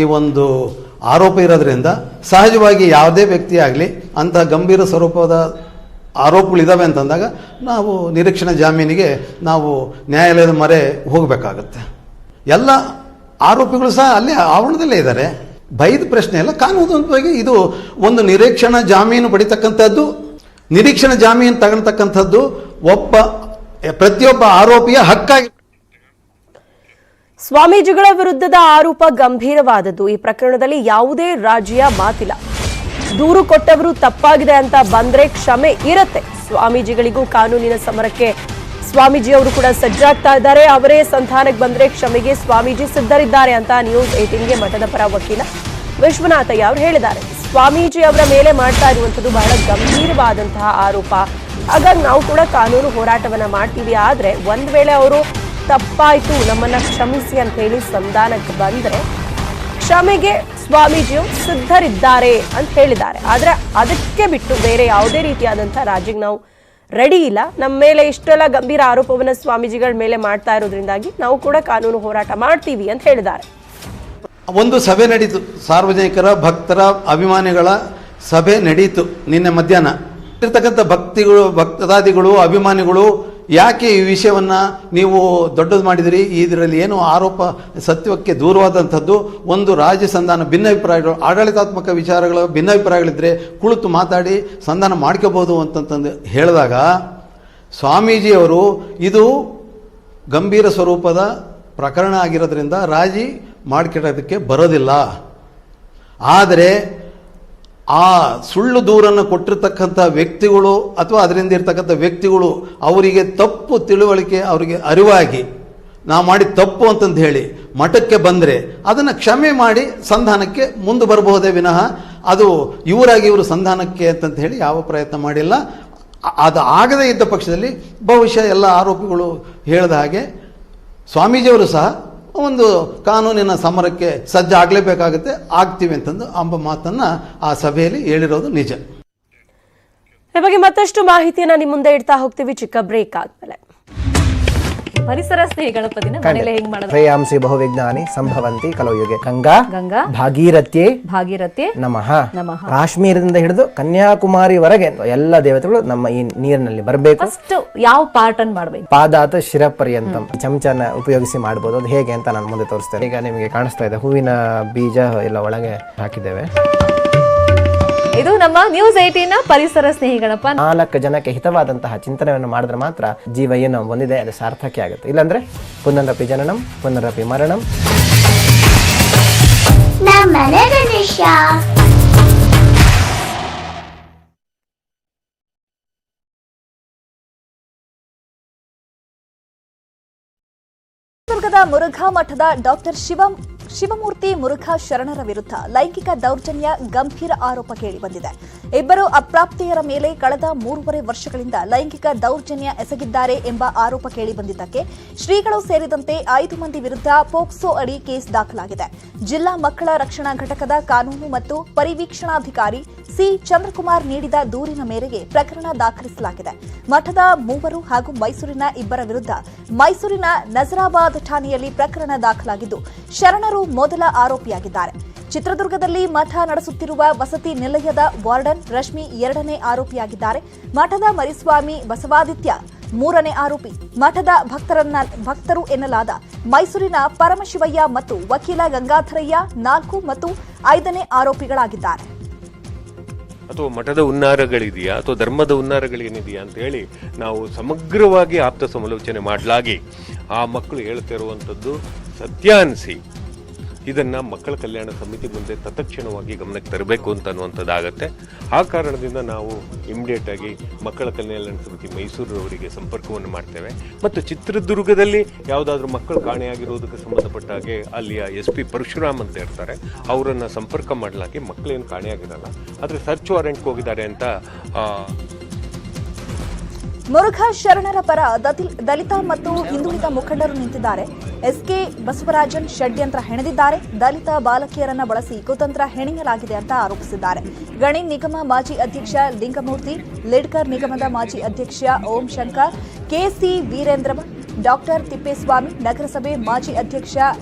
ಈ ಒಂದು ಆರೋಪ ಇರೋದ್ರಿಂದ ಸಹಜವಾಗಿ ಯಾವುದೇ ವ್ಯಕ್ತಿ ಆಗಲಿ ಅಂತಹ ಗಂಭೀರ ಸ್ವರೂಪದ ಆರೋಪಗಳಿದ್ದಾವೆ ಅಂತಂದಾಗ ನಾವು ನಿರೀಕ್ಷಣಾ ಜಾಮೀನಿಗೆ ನಾವು ನ್ಯಾಯಾಲಯದ ಮೊರೆ ಹೋಗಬೇಕಾಗತ್ತೆ. ಎಲ್ಲ ಆರೋಪಿಗಳು ಸಹ ಅಲ್ಲೇ ಆವರಣದಲ್ಲೇ ಇದ್ದಾರೆ. ಬೈದ ಪ್ರಶ್ನೆ ಇಲ್ಲ, ಕಾನೂನಿನವಾಗಿ ಇದು ಒಂದು ನಿರೀಕ್ಷಣಾ ಜಾಮೀನು ಪಡಿತಕ್ಕಂಥದ್ದು, ನಿರೀಕ್ಷಣಾ ಜಾಮೀನು ತಗೊಳ್ತಕ್ಕಂಥದ್ದು ಪ್ರತಿಯೊಬ್ಬ ಆರೋಪಿಯ ಹಕ್ಕಾಗಿ. ಸ್ವಾಮೀಜಿಗಳ ವಿರುದ್ಧದ ಆರೋಪ ಗಂಭೀರವಾದದ್ದು. ಈ ಪ್ರಕರಣದಲ್ಲಿ ಯಾವುದೇ ರಾಜಿಯ ಮಾತಿಲ್ಲ. ದೂರು ಕೊಟ್ಟವರು ತಪ್ಪಾಗಿದೆ ಅಂತ ಬಂದ್ರೆ ಕ್ಷಮೆ ಇರುತ್ತೆ. ಸ್ವಾಮೀಜಿಗಳಿಗೂ ಕಾನೂನಿನ ಸಮರಕ್ಕೆ ಸ್ವಾಮೀಜಿಯವರು ಕೂಡ ಸಜ್ಜಾಗ್ತಾ ಇದ್ದಾರೆ. ಅವರೇ ಸಂಧಾನಕ್ಕೆ ಬಂದ್ರೆ ಕ್ಷಮೆಗೆ ಸ್ವಾಮೀಜಿ ಸಿದ್ಧರಿದ್ದಾರೆ ಅಂತ ನ್ಯೂಸ್ 18ಗೆ ಮಠದ ಪರ ವಕೀಲ ವಿಶ್ವನಾಥಯ್ಯ ಅವರು ಹೇಳಿದ್ದಾರೆ. ಸ್ವಾಮೀಜಿ ಅವರ ಮೇಲೆ ಮಾಡ್ತಾ ಇರುವಂಥದ್ದು ಬಹಳ ಗಂಭೀರವಾದಂತಹ ಆರೋಪ. ಹಾಗಾಗಿ ನಾವು ಕೂಡ ಕಾನೂನು ಹೋರಾಟವನ್ನ ಮಾಡ್ತೀವಿ. ಆದ್ರೆ ಒಂದ್ ವೇಳೆ ಅವರು ತಪ್ಪಾಯ್ತು, ನಮ್ಮನ್ನ ಕ್ಷಮಿಸಿ ಅಂತ ಹೇಳಿ ಸಂಧಾನಕ್ಕೆ ಬಂದ್ರೆ ಕ್ಷಮೆಗೆ ಸ್ವಾಮೀಜಿಯು ಸಿದ್ಧರಿದ್ದಾರೆ ಅಂತ ಹೇಳಿದ್ದಾರೆ. ಆದ್ರೆ ಅದಕ್ಕೆ ಬಿಟ್ಟು ಬೇರೆ ಯಾವುದೇ ರೀತಿಯಾದಂತಹ ರಾಜಿಗೆ ನಾವು ರೆಡಿ ಇಲ್ಲ. ನಮ್ಮ ಮೇಲೆ ಇಷ್ಟೆಲ್ಲ ಗಂಭೀರ ಆರೋಪವನ್ನ ಸ್ವಾಮೀಜಿಗಳ ಮೇಲೆ ಮಾಡ್ತಾ ಇರೋದ್ರಿಂದಾಗಿ ನಾವು ಕೂಡ ಕಾನೂನು ಹೋರಾಟ ಮಾಡ್ತೀವಿ ಅಂತ ಹೇಳಿದ್ದಾರೆ. ಒಂದು ಸಭೆ ನಡೀತು, ಸಾರ್ವಜನಿಕರ ಭಕ್ತರ ಅಭಿಮಾನಿಗಳ ಸಭೆ ನಡೀತು ನಿನ್ನೆ ಮಧ್ಯಾಹ್ನ. ಇರ್ತಕ್ಕಂಥ ಭಕ್ತಾದಿಗಳು ಅಭಿಮಾನಿಗಳು ಯಾಕೆ ಈ ವಿಷಯವನ್ನ ನೀವು ದೊಡ್ಡದು ಮಾಡಿದಿರಿ, ಇದರಲ್ಲಿ ಏನು ಆರೋಪ ಸತ್ಯಕ್ಕೆ ದೂರವಾದಂಥದ್ದು, ಒಂದು ರಾಜ್ಯ ಸಂಧಾನ ಭಿನ್ನಾಭಿಪ್ರಾಯಗಳು, ಆಡಳಿತಾತ್ಮಕ ವಿಚಾರಗಳ ಭಿನ್ನಾಭಿಪ್ರಾಯಗಳಿದ್ರೆ ಕುಳಿತು ಮಾತಾಡಿ ಸಂಧಾನ ಮಾಡ್ಕೋಬಹುದು ಅಂತಂತಂದು ಹೇಳಿದಾಗ ಸ್ವಾಮೀಜಿಯವರು ಇದು ಗಂಭೀರ ಸ್ವರೂಪದ ಪ್ರಕರಣ ಆಗಿರೋದ್ರಿಂದ ರಾಜಿ ಮಾಡ್ಕೊಳ್ಳೋದಕ್ಕೆ ಬರೋದಿಲ್ಲ. ಆದರೆ ಆ ಸುಳ್ಳು ದೂರನ್ನು ಕೊಟ್ಟಿರ್ತಕ್ಕಂಥ ವ್ಯಕ್ತಿಗಳು ಅಥವಾ ಅದರಿಂದ ಇರ್ತಕ್ಕಂಥ ವ್ಯಕ್ತಿಗಳು ಅವರಿಗೆ ತಪ್ಪು ತಿಳುವಳಿಕೆ, ಅವರಿಗೆ ಅರಿವಾಗಿ ನಾವು ಮಾಡಿ ತಪ್ಪು ಅಂತಂದು ಹೇಳಿ ಮಠಕ್ಕೆ ಬಂದರೆ ಅದನ್ನು ಕ್ಷಮೆ ಮಾಡಿ ಸಂಧಾನಕ್ಕೆ ಮುಂದೆ ಬರಬಹುದೇ ವಿನಃ ಅದು ಇವರಾಗಿ ಇವರು ಸಂಧಾನಕ್ಕೆ ಅಂತಂತ ಹೇಳಿ ಯಾವ ಪ್ರಯತ್ನ ಮಾಡಿಲ್ಲ. ಅದು ಆಗದೇ ಇದ್ದ ಪಕ್ಷದಲ್ಲಿ ಬಹುಶಃ ಎಲ್ಲ ಆರೋಪಿಗಳು ಹೇಳಿದ ಹಾಗೆ ಸ್ವಾಮೀಜಿಯವರು ಸಹ ಒಂದು ಕಾನೂನಿನ ಸಮರಕ್ಕೆ ಸಜ್ಜಾಗಲೇಬೇಕಾಗುತ್ತೆ, ಆಗ್ತೀವಿ ಅಂತಂದು ಎಂಬ ಮಾತನ್ನ ಆ ಸಭೆಯಲ್ಲಿ ಹೇಳಿರೋದು ನಿಜ. ಈ ಬಗ್ಗೆ ಮತ್ತಷ್ಟು ಮಾಹಿತಿಯನ್ನ ನಿಮ್ಮ ಮುಂದೆ ಇಡ್ತಾ ಹೋಗ್ತೀವಿ ಚಿಕ್ಕ ಬ್ರೇಕ್ ಆದ್ಮೇಲೆ. ಪರಿಸರ ಸ್ನೇಹಿ ಗಣಪತಿನ ಮನೆಯಲ್ಲೇ ಹೆಂಗ್ ಮಾಡೋದು? ಶ್ರೇಯಾಂಸಿ ಬಹುವಿಜ್ಞಾನಿ ಸಂಭವಂತಿ ಕಲಯುಗೆ ಗಂಗಾ ಗಂಗಾ ಭಾಗೀರಥ್ಯೆ ನಮಃ. ಕಾಶ್ಮೀರದಿಂದ ಹಿಡಿದು ಕನ್ಯಾಕುಮಾರಿವರೆಗೆ ಎಲ್ಲ ದೇವತೆಗಳು ನಮ್ಮ ಈ ನೀರಿನಲ್ಲಿ ಬರಬೇಕು. ಫಸ್ಟ್ ಯಾವ ಪಾರ್ಟ್ ಅನ್ನು ಮಾಡಬೇಕು? ಪಾದಾತ ಶಿರ ಪರ್ಯಂತಂ. ಚಮಚನ ಉಪಯೋಗಿಸಿ ಮಾಡಬಹುದು. ಅದು ಹೇಗೆ ಅಂತ ನಾನು ಮುಂದೆ ತೋರಿಸ್ತೇನೆ. ಈಗ ನಿಮಗೆ ಕಾಣಿಸ್ತಾ ಇದೆ ಹೂವಿನ ಬೀಜ ಎಲ್ಲ ಒಳಗೆ ಹಾಕಿದ್ದೇವೆ. ಇದು ನಮ್ಮ ನ್ಯೂಸ್ 18ನ ಪರಿಸರ ಸ್ನೇಹಿ ಗಣಪ. 4 ಜನಕ್ಕೆ ಹಿತವಾದಂತಹ ಚಿಂತನೆಯನ್ನು ಮಾಡಿದ್ರೆ ಮಾತ್ರ ಜೀವ ಏನು ಬಂದಿದೆ ಅದು ಸಾರ್ಥಕ ಆಗುತ್ತೆ. ಇಲ್ಲಾಂದ್ರೆ ಪುನರಪಿ ಜನನಂ ಪುನರಪಿ ಮರಣಂ. ಚಿತ್ರದುರ್ಗದ ಮುರುಘಾ ಮಠದ ಡಾಕ್ಟರ್ ಶಿವಮೂರ್ತಿ ಮುರುಘಾ ಶರಣರ ವಿರುದ್ಧ ಲೈಂಗಿಕ ದೌರ್ಜನ್ಯ ಗಂಭೀರ ಆರೋಪ ಕೇಳಿಬಂದಿದೆ. ಇಬ್ಬರು ಅಪ್ರಾಪ್ತೆಯರ ಮೇಲೆ ಕಳೆದ 3.5 ವರ್ಷಗಳಿಂದ ಲೈಂಗಿಕ ದೌರ್ಜನ್ಯ ಎಸಗಿದ್ದಾರೆ ಎಂಬ ಆರೋಪ ಕೇಳಿಬಂದಿದ್ದಕ್ಕೆ ಶ್ರೀಗಳು ಸೇರಿದಂತೆ 5 ಮಂದಿ ವಿರುದ್ಧ ಪೋಕ್ಸೋ ಅಡಿ ಕೇಸ್ ದಾಖಲಾಗಿದೆ. ಜಿಲ್ಲಾ ಮಕ್ಕಳ ರಕ್ಷಣಾ ಘಟಕದ ಕಾನೂನು ಮತ್ತು ಪರಿವೀಕ್ಷಣಾಧಿಕಾರಿ ಸಿ ಚಂದ್ರಕುಮಾರ್ ನೀಡಿದ ದೂರಿನ ಮೇರೆಗೆ ಪ್ರಕರಣ ದಾಖಲಿಸಲಾಗಿದೆ. ಮಠದ 3 ಹಾಗೂ ಮೈಸೂರಿನ 2 ವಿರುದ್ಧ ಮೈಸೂರಿನ ನಜರಾಬಾದ್ ಠಾಣೆಯಲ್ಲಿ ಪ್ರಕರಣ ದಾಖಲಾಗಿದ್ದು ಶರಣರು ಮೊದಲ ಆರೋಪಿಯಾಗಿದ್ದಾರೆ. ಚಿತ್ರದುರ್ಗದಲ್ಲಿ ಮಠ ನಡೆಸುತ್ತಿರುವ ವಸತಿ ನಿಲಯದ ವಾರ್ಡನ್ ರಶ್ಮಿ 2ನೇ ಆರೋಪಿಯಾಗಿದ್ದಾರೆ. ಮಠದ ಮರಿಸ್ವಾಮಿ ಬಸವಾದಿತ್ಯ 3ನೇ ಆರೋಪಿ. ಮಠದ ಭಕ್ತರು ಎನ್ನಲಾದ ಮೈಸೂರಿನ ಪರಮಶಿವಯ್ಯ ಮತ್ತು ವಕೀಲ ಗಂಗಾಧರಯ್ಯ 4 ಮತ್ತು 5ನೇ ಆರೋಪಿಗಳಾಗಿದ್ದಾರೆ. ಅಥವಾ ಮಠದ ಹುನ್ನಾರಗಳಿದೆಯಾ ಅಥವಾ ಧರ್ಮದ ಹುನ್ನಾರಗಳೇನಿದೆಯಾ ಅಂತ ಹೇಳಿ ನಾವು ಸಮಗ್ರವಾಗಿ ಆಪ್ತ ಸಮಾಲೋಚನೆ ಮಾಡಲಾಗಿ ಆ ಮಕ್ಕಳು ಹೇಳ್ತಿರುವಂಥದ್ದು ಸತ್ಯ ಅನಿಸಿ ಇದನ್ನು ಮಕ್ಕಳ ಕಲ್ಯಾಣ ಸಮಿತಿ ಮುಂದೆ ತತ್ಕ್ಷಣವಾಗಿ ಗಮನಕ್ಕೆ ತರಬೇಕು ಅಂತ ಅನ್ನುವಂಥದ್ದಾಗತ್ತೆ. ಆ ಕಾರಣದಿಂದ ನಾವು ಇಮಿಡಿಯೇಟ್ ಆಗಿ ಮಕ್ಕಳ ಕಲ್ಯಾಣ ಸಮಿತಿ ಮೈಸೂರವರಿಗೆ ಸಂಪರ್ಕವನ್ನು ಮಾಡ್ತೇವೆ. ಮತ್ತು ಚಿತ್ರದುರ್ಗದಲ್ಲಿ ಯಾವುದಾದ್ರೂ ಮಕ್ಕಳು ಕಾಣೆಯಾಗಿರೋದಕ್ಕೆ ಸಂಬಂಧಪಟ್ಟ ಹಾಗೆ ಅಲ್ಲಿಯ SP ಪರಶುರಾಮ್ ಅಂತ ಇರ್ತಾರೆ, ಅವರನ್ನು ಸಂಪರ್ಕ ಮಾಡಲಾಗಿ ಮಕ್ಕಳೇನು ಕಾಣೆಯಾಗಿರಲ್ಲ, ಆದರೆ ಸರ್ಚ್ ವಾರೆಂಟ್ಗೆ ಹೋಗಿದ್ದಾರೆ ಅಂತ. ಮುರುಘಾ ಶರಣರ ಪರ ದಲಿತ ಮತ್ತು ಹಿಂದುಳಿದ ಮುಖಂಡರು ನಿಂತಿದ್ದಾರೆ. SK ಬಸವರಾಜನ್ ಷಡ್ಯಂತ್ರ ಹೆಣೆದಿದ್ದಾರೆ. ದಲಿತ ಬಾಲಕಿಯರನ್ನ ಬಳಸಿ ಕುತಂತ್ರ ಹೆಣೆಯಲಾಗಿದೆ ಅಂತ ಆರೋಪಿಸಿದ್ದಾರೆ. ಗಣಿ ನಿಗಮ ಮಾಜಿ ಅಧ್ಯಕ್ಷ ಲಿಂಗಮೂರ್ತಿ, ಲಿಡ್ಕರ್ ನಿಗಮದ ಮಾಜಿ ಅಧ್ಯಕ್ಷ ಓಂ ಶಂಕರ್, KC ವೀರೇಂದ್ರಮ, ಡಾಕ್ಟರ್ ತಿಪ್ಪೇಸ್ವಾಮಿ, ನಗರಸಭೆ ಮಾಜಿ ಅಧ್ಯಕ್ಷ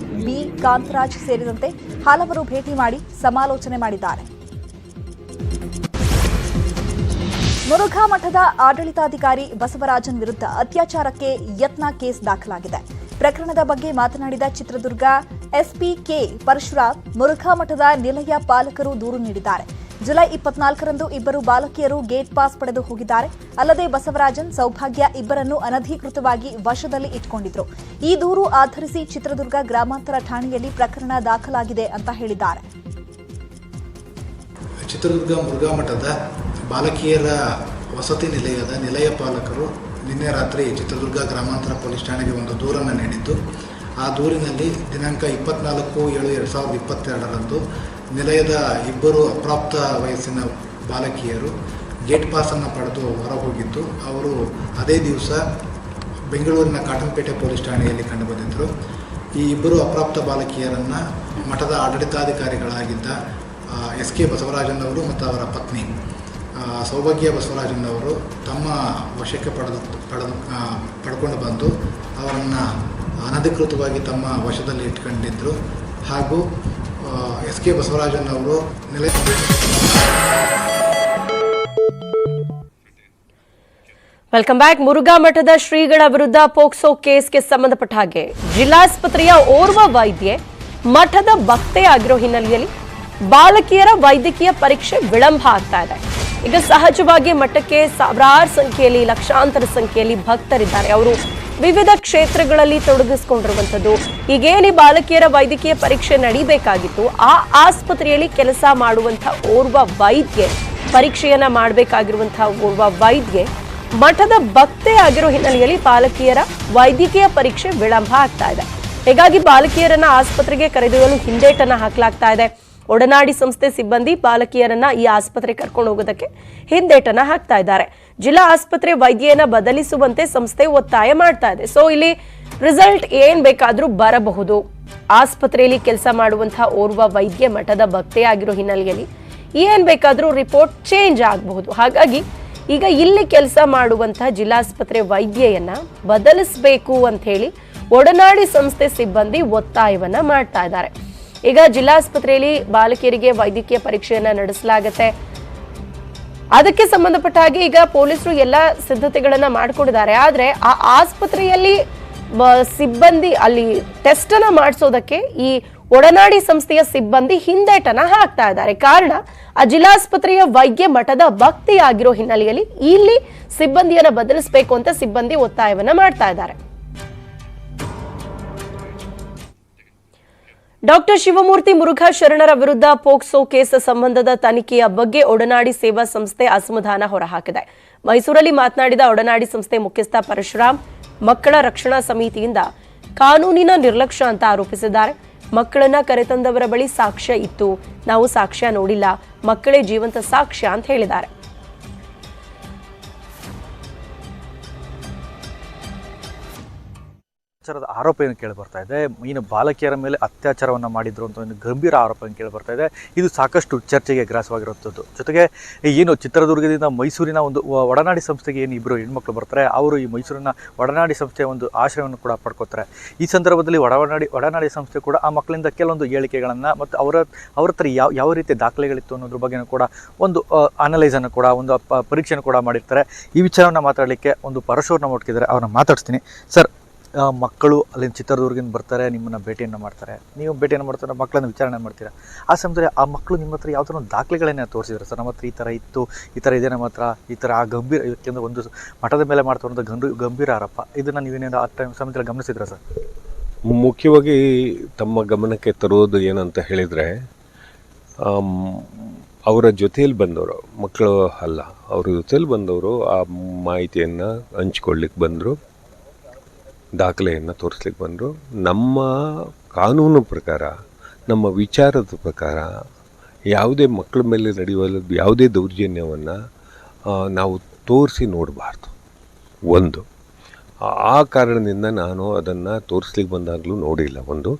B ಕಾಂತರಾಜ್ ಸೇರಿದಂತೆ ಹಲವರು ಭೇಟಿ ಮಾಡಿ ಸಮಾಲೋಚನೆ ಮಾಡಿದ್ದಾರೆ. ಮುರುಘಾ ಮಠದ ಆಡಳಿತಾಧಿಕಾರಿ ಬಸವರಾಜನ್ ವಿರುದ್ಧ ಅತ್ಯಾಚಾರಕ್ಕೆ ಯತ್ನ ಕೇಸ್ ದಾಖಲಾಗಿದೆ. ಪ್ರಕರಣದ ಬಗ್ಗೆ ಮಾತನಾಡಿದ ಚಿತ್ರದುರ್ಗ SP K ಪರಶುರಾಮ್, ಮುರುಘಾ ಮಠದ ನಿಲಯ ಪಾಲಕರು ದೂರು ನೀಡಿದ್ದಾರೆ. ಜುಲೈ 24ರಂದು 2 ಬಾಲಕಿಯರು ಗೇಟ್ ಪಾಸ್ ಪಡೆದು ಹೋಗಿದ್ದಾರೆ. ಅಲ್ಲದೆ ಬಸವರಾಜನ್, ಸೌಭಾಗ್ಯ ಇಬ್ಬರನ್ನು ಅನಧಿಕೃತವಾಗಿ ವಶದಲ್ಲಿ ಇಟ್ಟುಕೊಂಡಿದ್ರು. ಈ ದೂರು ಆಧರಿಸಿ ಚಿತ್ರದುರ್ಗ ಗ್ರಾಮಾಂತರ ಠಾಣೆಯಲ್ಲಿ ಪ್ರಕರಣ ದಾಖಲಾಗಿದೆ ಅಂತ ಹೇಳಿದ್ದಾರೆ. ಚಿತ್ರದುರ್ಗ ಮುರುಘಾ ಮಠದ ಬಾಲಕಿಯರ ವಸತಿ ನಿಲಯದ ನಿಲಯ ಪಾಲಕರು ನಿನ್ನೆ ರಾತ್ರಿ ಚಿತ್ರದುರ್ಗ ಗ್ರಾಮಾಂತರ ಪೊಲೀಸ್ ಠಾಣೆಗೆ ಒಂದು ದೂರನ್ನು ನೀಡಿದ್ದು, ಆ ದೂರಿನಲ್ಲಿ ದಿನಾಂಕ 24/7/2022ರಂದು ನಿಲಯದ 2 ಅಪ್ರಾಪ್ತ ವಯಸ್ಸಿನ ಬಾಲಕಿಯರು ಗೇಟ್ ಪಾಸನ್ನು ಪಡೆದು ಹೊರಹೋಗಿದ್ದು, ಅವರು ಅದೇ ದಿವಸ ಬೆಂಗಳೂರಿನ ಕಾಟನ್ಪೇಟೆ ಪೊಲೀಸ್ ಠಾಣೆಯಲ್ಲಿ ಕಂಡುಬಂದಿದ್ದರು. ಈ 2 ಅಪ್ರಾಪ್ತ ಬಾಲಕಿಯರನ್ನು ಮಠದ ಆಡಳಿತಾಧಿಕಾರಿಗಳಾಗಿದ್ದ SK ಬಸವರಾಜನ್ ಅವರು ಮತ್ತು ಅವರ ಪತ್ನಿ ಸೌಭಾಗ್ಯ ಬಸವರಾಜನ್ ಅವರು ತಮ್ಮ ವಶಕ್ಕೆ ಪಡ್ಕೊಂಡು ಬಂದು ಅವರನ್ನು ಅನಧಿಕೃತವಾಗಿ ತಮ್ಮ ವಶದಲ್ಲಿ ಇಟ್ಕೊಂಡಿದ್ದರು. ಹಾಗೂ SK ಬಸವರಾಜನ್ ಅವರು ವೆಲ್ಕಮ್ ಬ್ಯಾಕ್. ಮುರುಘಾ ಮಠದ ಶ್ರೀಗಳ ವಿರುದ್ಧ ಪೋಕ್ಸೋ ಕೇಸ್ಗೆ ಸಂಬಂಧಪಟ್ಟ ಹಾಗೆ ಜಿಲ್ಲಾಸ್ಪತ್ರೆಯ ಓರ್ವ ವೈದ್ಯೆ ಮಠದ ಭಕ್ತೆ ಆಗಿರೋ ಹಿನ್ನೆಲೆಯಲ್ಲಿ ಬಾಲಕಿಯರ ವೈದ್ಯಕೀಯ ಪರೀಕ್ಷೆ ವಿಳಂಬ ಆಗ್ತಾ ಇದೆ. ಈಗ ಸಹಜವಾಗಿ ಮಠಕ್ಕೆ ಸಾವಿರಾರು ಸಂಖ್ಯೆಯಲ್ಲಿ, ಲಕ್ಷಾಂತರ ಸಂಖ್ಯೆಯಲ್ಲಿ ಭಕ್ತರಿದ್ದಾರೆ. ಅವರು ವಿವಿಧ ಕ್ಷೇತ್ರಗಳಲ್ಲಿ ತೊಡಗಿಸಿಕೊಂಡಿರುವಂಥದ್ದು. ಈಗೇನು ಬಾಲಕಿಯರ ವೈದ್ಯಕೀಯ ಪರೀಕ್ಷೆ ನಡೀಬೇಕಾಗಿತ್ತು, ಆ ಆಸ್ಪತ್ರೆಯಲ್ಲಿ ಕೆಲಸ ಮಾಡುವಂಥ ಓರ್ವ ವೈದ್ಯೆ, ಪರೀಕ್ಷೆಯನ್ನ ಮಾಡಬೇಕಾಗಿರುವಂತಹ ಓರ್ವ ವೈದ್ಯೆ ಮಠದ ಭಕ್ತೆ ಆಗಿರೋ ಹಿನ್ನೆಲೆಯಲ್ಲಿ ಬಾಲಕಿಯರ ವೈದ್ಯಕೀಯ ಪರೀಕ್ಷೆ ವಿಳಂಬ ಆಗ್ತಾ ಇದೆ. ಹೀಗಾಗಿ ಬಾಲಕಿಯರನ್ನ ಆಸ್ಪತ್ರೆಗೆ ಕರೆದೊಯ್ಯಲು ಹಿಂದೇಟನ್ನ ಹಾಕಲಾಗ್ತಾ ಇದೆ. ಒಡನಾಡಿ ಸಂಸ್ಥೆ ಸಿಬ್ಬಂದಿ ಬಾಲಕಿಯರನ್ನ ಈ ಆಸ್ಪತ್ರೆಗೆ ಕರ್ಕೊಂಡು ಹೋಗೋದಕ್ಕೆ ಹಿಂದೇಟನ್ನ ಹಾಕ್ತಾ ಇದ್ದಾರೆ. ಜಿಲ್ಲಾ ಆಸ್ಪತ್ರೆ ವೈದ್ಯೆಯನ್ನ ಬದಲಿಸುವಂತೆ ಸಂಸ್ಥೆ ಒತ್ತಾಯ ಮಾಡ್ತಾ ಇದೆ. ಸೊ ಇಲ್ಲಿ ರಿಸಲ್ಟ್ ಏನ್ ಬೇಕಾದ್ರೂ ಬರಬಹುದು. ಆಸ್ಪತ್ರೆಯಲ್ಲಿ ಕೆಲಸ ಮಾಡುವಂತಹ ಓರ್ವ ವೈದ್ಯೆ ಮಠದ ಭಕ್ತೆ ಆಗಿರೋ ಹಿನ್ನೆಲೆಯಲ್ಲಿ ಏನ್ ಬೇಕಾದ್ರೂ ರಿಪೋರ್ಟ್ ಚೇಂಜ್ ಆಗಬಹುದು. ಹಾಗಾಗಿ ಈಗ ಇಲ್ಲಿ ಕೆಲಸ ಮಾಡುವಂತಹ ಜಿಲ್ಲಾಸ್ಪತ್ರೆ ವೈದ್ಯೆಯನ್ನ ಬದಲಿಸಬೇಕು ಅಂತ ಹೇಳಿ ಒಡನಾಡಿ ಸಂಸ್ಥೆ ಸಿಬ್ಬಂದಿ ಒತ್ತಾಯವನ್ನ ಮಾಡ್ತಾ ಇದ್ದಾರೆ. ಈಗ ಜಿಲ್ಲಾಸ್ಪತ್ರೆಯಲ್ಲಿ ಬಾಲಕಿಯರಿಗೆ ವೈದ್ಯಕೀಯ ಪರೀಕ್ಷೆಯನ್ನ ನಡೆಸಲಾಗುತ್ತೆ. ಅದಕ್ಕೆ ಸಂಬಂಧಪಟ್ಟ ಹಾಗೆ ಈಗ ಪೊಲೀಸರು ಎಲ್ಲ ಸಿದ್ಧತೆಗಳನ್ನ ಮಾಡಿಕೊಂಡಿದ್ದಾರೆ. ಆದ್ರೆ ಆ ಆಸ್ಪತ್ರೆಯಲ್ಲಿ ಸಿಬ್ಬಂದಿ ಅಲ್ಲಿ ಟೆಸ್ಟ್ ಅನ್ನ ಮಾಡಿಸೋದಕ್ಕೆ ಈ ಒಡನಾಡಿ ಸಂಸ್ಥೆಯ ಸಿಬ್ಬಂದಿ ಹಿಂದೇಟನ್ನ ಹಾಕ್ತಾ ಇದ್ದಾರೆ. ಕಾರಣ ಆ ಜಿಲ್ಲಾಸ್ಪತ್ರೆಯ ವೈದ್ಯ ಮಠದ ಭಕ್ತಿ ಆಗಿರೋ ಹಿನ್ನೆಲೆಯಲ್ಲಿ ಇಲ್ಲಿ ಸಿಬ್ಬಂದಿಯನ್ನ ಬದಲಿಸಬೇಕು ಅಂತ ಸಿಬ್ಬಂದಿ ಒತ್ತಾಯವನ್ನ ಮಾಡ್ತಾ ಇದ್ದಾರೆ. ಡಾಕ್ಟರ್ ಶಿವಮೂರ್ತಿ ಮುರುಘಾ ಶರಣರ ವಿರುದ್ಧ ಪೋಕ್ಸೋ ಕೇಸ್ ಸಂಬಂಧದ ತನಿಖೆಯ ಬಗ್ಗೆ ಒಡನಾಡಿ ಸೇವಾ ಸಂಸ್ಥೆ ಅಸಮಾಧಾನ ಹೊರಹಾಕಿದೆ. ಮೈಸೂರಲ್ಲಿ ಮಾತನಾಡಿದ ಒಡನಾಡಿ ಸಂಸ್ಥೆ ಮುಖ್ಯಸ್ಥ ಪರಶುರಾಮ್, ಮಕ್ಕಳ ರಕ್ಷಣಾ ಸಮಿತಿಯಿಂದ ಕಾನೂನಿನ ನಿರ್ಲಕ್ಷ್ಯ ಅಂತ ಆರೋಪಿಸಿದ್ದಾರೆ. ಮಕ್ಕಳನ್ನ ಕರೆತಂದವರ ಬಳಿ ಸಾಕ್ಷ್ಯ ಇತ್ತು, ನಾವು ಸಾಕ್ಷ್ಯ ನೋಡಿಲ್ಲ, ಮಕ್ಕಳೇ ಜೀವಂತ ಸಾಕ್ಷ್ಯ ಅಂತ ಹೇಳಿದ್ದಾರೆ. ಆರೋಪ ಏನು ಕೇಳಿ ಬರ್ತಾ ಇದೆ, ಏನು ಬಾಲಕಿಯರ ಮೇಲೆ ಅತ್ಯಾಚಾರವನ್ನು ಮಾಡಿದ್ರು ಅಂತ ಒಂದು ಗಂಭೀರ ಆರೋಪ ಏನು ಕೇಳಿ ಬರ್ತಾ ಇದೆ. ಇದು ಸಾಕಷ್ಟು ಚರ್ಚೆಗೆ ಗ್ರಾಸವಾಗಿರುವಂಥದ್ದು. ಜೊತೆಗೆ ಏನು ಚಿತ್ರದುರ್ಗದಿಂದ ಮೈಸೂರಿನ ಒಂದು ಒಡನಾಡಿ ಸಂಸ್ಥೆಗೆ ಏನು ಇಬ್ಬರು ಹೆಣ್ಮಕ್ಳು ಬರ್ತಾರೆ, ಅವರು ಈ ಮೈಸೂರಿನ ಒಡನಾಡಿ ಸಂಸ್ಥೆಯ ಒಂದು ಆಶ್ರಯವನ್ನು ಕೂಡ ಪಡ್ಕೋತಾರೆ. ಈ ಸಂದರ್ಭದಲ್ಲಿ ಒಡನಾಡಿ ಸಂಸ್ಥೆ ಕೂಡ ಆ ಮಕ್ಕಳಿಂದ ಕೆಲವೊಂದು ಹೇಳಿಕೆಗಳನ್ನು ಮತ್ತು ಅವರ ಹತ್ರ ಯಾವ ರೀತಿಯ ದಾಖಲೆಗಳಿತ್ತು ಅನ್ನೋದ್ರ ಬಗ್ಗೆನೂ ಕೂಡ ಒಂದು ಅನಲೈಸನ್ನು ಕೂಡ ಒಂದು ಪರೀಕ್ಷೆಯನ್ನು ಕೂಡ ಮಾಡಿರ್ತಾರೆ. ಈ ವಿಚಾರವನ್ನು ಮಾತಾಡಲಿಕ್ಕೆ ಒಂದು ಪರಶುರನ್ನ ಮುಟ್ಕಿದ್ದಾರೆ, ಅವ್ರನ್ನ ಮಾತಾಡ್ತೀನಿ. ಸರ್, ಮಕ್ಕಳು ಅಲ್ಲಿಂದ ಚಿತ್ರದುರ್ಗದಿಂದ ಬರ್ತಾರೆ, ನಿಮ್ಮನ್ನು ಭೇಟಿಯನ್ನು ಮಾಡ್ತಾರೆ, ನೀವು ಭೇಟಿಯನ್ನು ಮಾಡ್ತಾರೆ, ಮಕ್ಕಳನ್ನು ವಿಚಾರಣೆ ಮಾಡ್ತೀರಾ. ಆ ಸಮಯದಲ್ಲಿ ಆ ಮಕ್ಕಳು ನಿಮ್ಮ ಹತ್ರ ಯಾವ ಥರ ಒಂದು ದಾಖಲೆಗಳನ್ನೇ ತೋರಿಸಿದ್ರು ಸರ್, ನಮ್ಮ ಹತ್ರ ಈ ಥರ ಇತ್ತು, ಈ ಥರ ಇದೆ ನಮ್ಮ ಹತ್ರ, ಈ ಥರ ಆ ಗಂಭೀರ, ಯಾಕೆಂದರೆ ಒಂದು ಮಠದ ಮೇಲೆ ಮಾಡ್ತಾ ಗಂಭೀರ ಆರೋಪ, ಇದನ್ನು ನೀವೇನೇನು ಆ ಟೈಮ್ ಸಮಯದಲ್ಲಿ ಗಮನಿಸಿದ್ರ ಸರ್? ಮುಖ್ಯವಾಗಿ ತಮ್ಮ ಗಮನಕ್ಕೆ ತರೋದು ಏನಂತ ಹೇಳಿದರೆ, ಅವರ ಜೊತೆಯಲ್ಲಿ ಬಂದವರು, ಮಕ್ಕಳು ಅಲ್ಲ, ಅವ್ರ ಜೊತೆಯಲ್ಲಿ ಬಂದವರು ಆ ಮಾಹಿತಿಯನ್ನು ಹಂಚ್ಕೊಳ್ಳಿಕ್ಕೆ ಬಂದರು, ದಾಖಲೆಯನ್ನು ತೋರಿಸ್ಲಿಕ್ಕೆ ಬಂದರು. ನಮ್ಮ ಕಾನೂನು ಪ್ರಕಾರ, ನಮ್ಮ ವಿಚಾರದ ಪ್ರಕಾರ ಯಾವುದೇ ಮಕ್ಕಳ ಮೇಲೆ ನಡೆಯುವ ಯಾವುದೇ ದೌರ್ಜನ್ಯವನ್ನು ನಾವು ತೋರಿಸಿ ನೋಡಬಾರ್ದು. ಒಂದು, ಆ ಕಾರಣದಿಂದ ನಾನು ಅದನ್ನು ತೋರಿಸ್ಲಿಕ್ಕೆ ಬಂದಾಗಲೂ ನೋಡಿಲ್ಲ. ಒಂದು,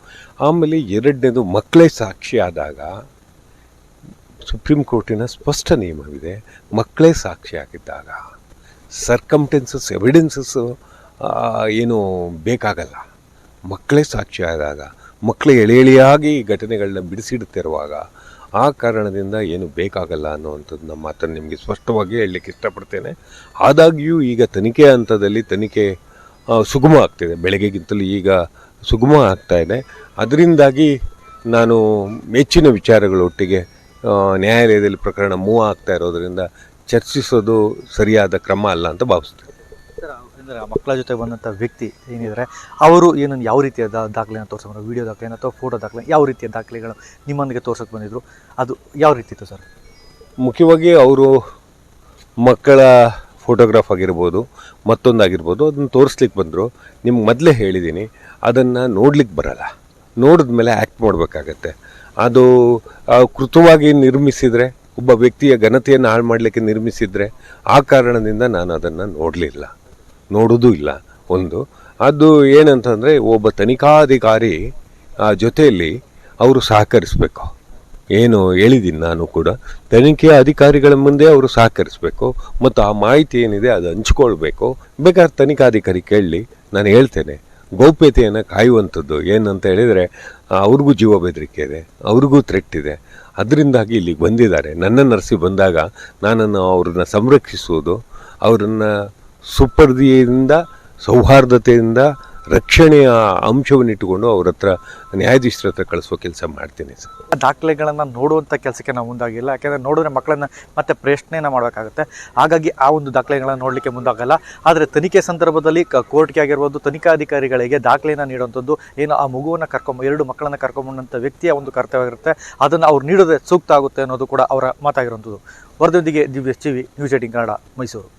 ಆಮೇಲೆ ಎರಡನೇದು, ಮಕ್ಕಳೇ ಸಾಕ್ಷಿ ಆದಾಗ ಸುಪ್ರೀಂ ಕೋರ್ಟಿನ ಸ್ಪಷ್ಟ ನಿಯಮವಿದೆ, ಮಕ್ಕಳೇ ಸಾಕ್ಷಿ ಆಗಿದ್ದಾಗ ಸರ್ಕಮ್ಟೆನ್ಸಸ್, ಎವಿಡೆನ್ಸಸ್ಸು ಏನು ಬೇಕಾಗಲ್ಲ. ಮಕ್ಕಳೇ ಸಾಕ್ಷಿ ಆದಾಗ, ಮಕ್ಕಳು ಎಳೆಯಾಗಿ ಘಟನೆಗಳನ್ನ ಬಿಡಿಸಿಡ್ತಿರುವಾಗ ಆ ಕಾರಣದಿಂದ ಏನು ಬೇಕಾಗಲ್ಲ ಅನ್ನೋವಂಥದ್ದು ನಮ್ಮ ಮಾತನ್ನು ನಿಮಗೆ ಸ್ಪಷ್ಟವಾಗಿ ಹೇಳಲಿಕ್ಕೆ ಇಷ್ಟಪಡ್ತೇನೆ. ಆದಾಗ್ಯೂ ಈಗ ತನಿಖೆ ಹಂತದಲ್ಲಿ ತನಿಖೆ ಸುಗಮ ಆಗ್ತಿದೆ, ಬೆಳಗ್ಗೆಗಿಂತಲೂ ಈಗ ಸುಗಮ ಆಗ್ತಾಯಿದೆ. ಅದರಿಂದಾಗಿ ನಾನು ಹೆಚ್ಚಿನ ವಿಚಾರಗಳೊಟ್ಟಿಗೆ ನ್ಯಾಯಾಲಯದಲ್ಲಿ ಪ್ರಕರಣ ಮೂವ್ ಆಗ್ತಾ ಇರೋದರಿಂದ ಚರ್ಚಿಸೋದು ಸರಿಯಾದ ಕ್ರಮ ಅಲ್ಲ ಅಂತ ಭಾವಿಸ್ತೇನೆ. ಅಂದರೆ ಮಕ್ಕಳ ಜೊತೆ ಬಂದಂಥ ವ್ಯಕ್ತಿ ಏನಿದ್ದಾರೆ ಅವರು ಏನನ್ನು ಯಾವ ರೀತಿಯ ದಾಖಲೆಯನ್ನು ತೋರಿಸ್ಕೊಂಡು, ವೀಡಿಯೋ ದಾಖಲೆಯನ್ನು ಅಥವಾ ಫೋಟೋ ದಾಖಲೆ, ಯಾವ ರೀತಿಯ ದಾಖಲೆಗಳು ನಿಮ್ಮೊಂದಿಗೆ ತೋರ್ಸೋಕ್ಕೆ ಬಂದಿದ್ರು, ಅದು ಯಾವ ರೀತಿ ಇತ್ತು ಸರ್? ಮುಖ್ಯವಾಗಿ ಅವರು ಮಕ್ಕಳ ಫೋಟೋಗ್ರಾಫ್ ಆಗಿರ್ಬೋದು, ಮತ್ತೊಂದಾಗಿರ್ಬೋದು, ಅದನ್ನು ತೋರಿಸ್ಲಿಕ್ಕೆ ಬಂದರು. ನಿಮ್ಗೆ ಮೊದಲೇ ಹೇಳಿದ್ದೀನಿ, ಅದನ್ನು ನೋಡ್ಲಿಕ್ಕೆ ಬರಲ್ಲ, ನೋಡಿದ ಮೇಲೆ ಆ್ಯಕ್ಟ್ ಮಾಡಬೇಕಾಗತ್ತೆ. ಅದು ಕೃತವಾಗಿ ನಿರ್ಮಿಸಿದರೆ, ಒಬ್ಬ ವ್ಯಕ್ತಿಯ ಘನತೆಯನ್ನು ಹಾಳು ಮಾಡಲಿಕ್ಕೆ ನಿರ್ಮಿಸಿದರೆ, ಆ ಕಾರಣದಿಂದ ನಾನು ಅದನ್ನು ನೋಡೋದೂ ಇಲ್ಲ. ಒಂದು, ಅದು ಏನಂತಂದರೆ, ಒಬ್ಬ ತನಿಖಾಧಿಕಾರಿ ಜೊತೆಯಲ್ಲಿ ಅವರು ಸಹಕರಿಸಬೇಕು. ಏನು ಹೇಳಿದ್ದೀನಿ ನಾನು ಕೂಡ, ತನಿಖೆ ಅಧಿಕಾರಿಗಳ ಮುಂದೆ ಅವರು ಸಹಕರಿಸಬೇಕು ಮತ್ತು ಆ ಮಾಹಿತಿ ಏನಿದೆ ಅದು ಹಂಚ್ಕೊಳ್ಬೇಕು. ಬೇಕಾದ್ರೆ ತನಿಖಾಧಿಕಾರಿ ಕೇಳಲಿ, ನಾನು ಹೇಳ್ತೇನೆ. ಗೌಪ್ಯತೆಯನ್ನು ಕಾಯುವಂಥದ್ದು ಏನಂತ ಹೇಳಿದರೆ, ಅವ್ರಿಗೂ ಜೀವ ಬೆದರಿಕೆ ಇದೆ, ಅವ್ರಿಗೂ ಥ್ರೆಟ್ ಇದೆ. ಅದರಿಂದಾಗಿ ಇಲ್ಲಿಗೆ ಬಂದಿದ್ದಾರೆ. ನನ್ನನ್ನು ನರ್ಸಿ ಬಂದಾಗ ನಾನನ್ನು ಅವ್ರನ್ನ ಸಂರಕ್ಷಿಸುವುದು, ಅವರನ್ನು ಸುಪರ್ದಿಯಿಂದ, ಸೌಹಾರ್ದತೆಯಿಂದ, ರಕ್ಷಣೆಯ ಅಂಶವನ್ನಿಟ್ಟುಕೊಂಡು ಅವ್ರ ಹತ್ರ ನ್ಯಾಯಾಧೀಶರ ಹತ್ರ ಕಳಿಸೋ ಕೆಲಸ ಮಾಡ್ತೀನಿ ಸರ್. ದಾಖಲೆಗಳನ್ನು ನೋಡುವಂಥ ಕೆಲಸಕ್ಕೆ ನಾವು ಮುಂದಾಗಿಲ್ಲ, ಯಾಕೆಂದರೆ ನೋಡಿದ್ರೆ ಮಕ್ಕಳನ್ನು ಮತ್ತೆ ಪ್ರಶ್ನೆಯನ್ನು ಮಾಡಬೇಕಾಗುತ್ತೆ. ಹಾಗಾಗಿ ಆ ಒಂದು ದಾಖಲೆಗಳನ್ನು ನೋಡಲಿಕ್ಕೆ ಮುಂದಾಗಲ್ಲ. ಆದರೆ ತನಿಖೆ ಸಂದರ್ಭದಲ್ಲಿ ಕೋರ್ಟ್ಗೆ ಆಗಿರ್ಬೋದು, ತನಿಖಾಧಿಕಾರಿಗಳಿಗೆ ದಾಖಲೆಯನ್ನು ನೀಡುವಂಥದ್ದು ಏನು, ಆ ಮಗುವನ್ನು ಎರಡು ಮಕ್ಕಳನ್ನು ಕರ್ಕೊಂಬಂದಂಥ ವ್ಯಕ್ತಿಯ ಒಂದು ಕರ್ತವ್ಯ ಇರುತ್ತೆ. ಅದನ್ನು ಅವ್ರು ನೀಡೋದೇ ಸೂಕ್ತ ಆಗುತ್ತೆ ಅನ್ನೋದು ಕೂಡ ಅವರ ಮಾತಾಗಿರುವಂಥದ್ದು. ವರದಿಯೊಂದಿಗೆ ದಿವ್ಯ ಟಿವಿ, News18 ಕನ್ನಡ, ಮೈಸೂರು.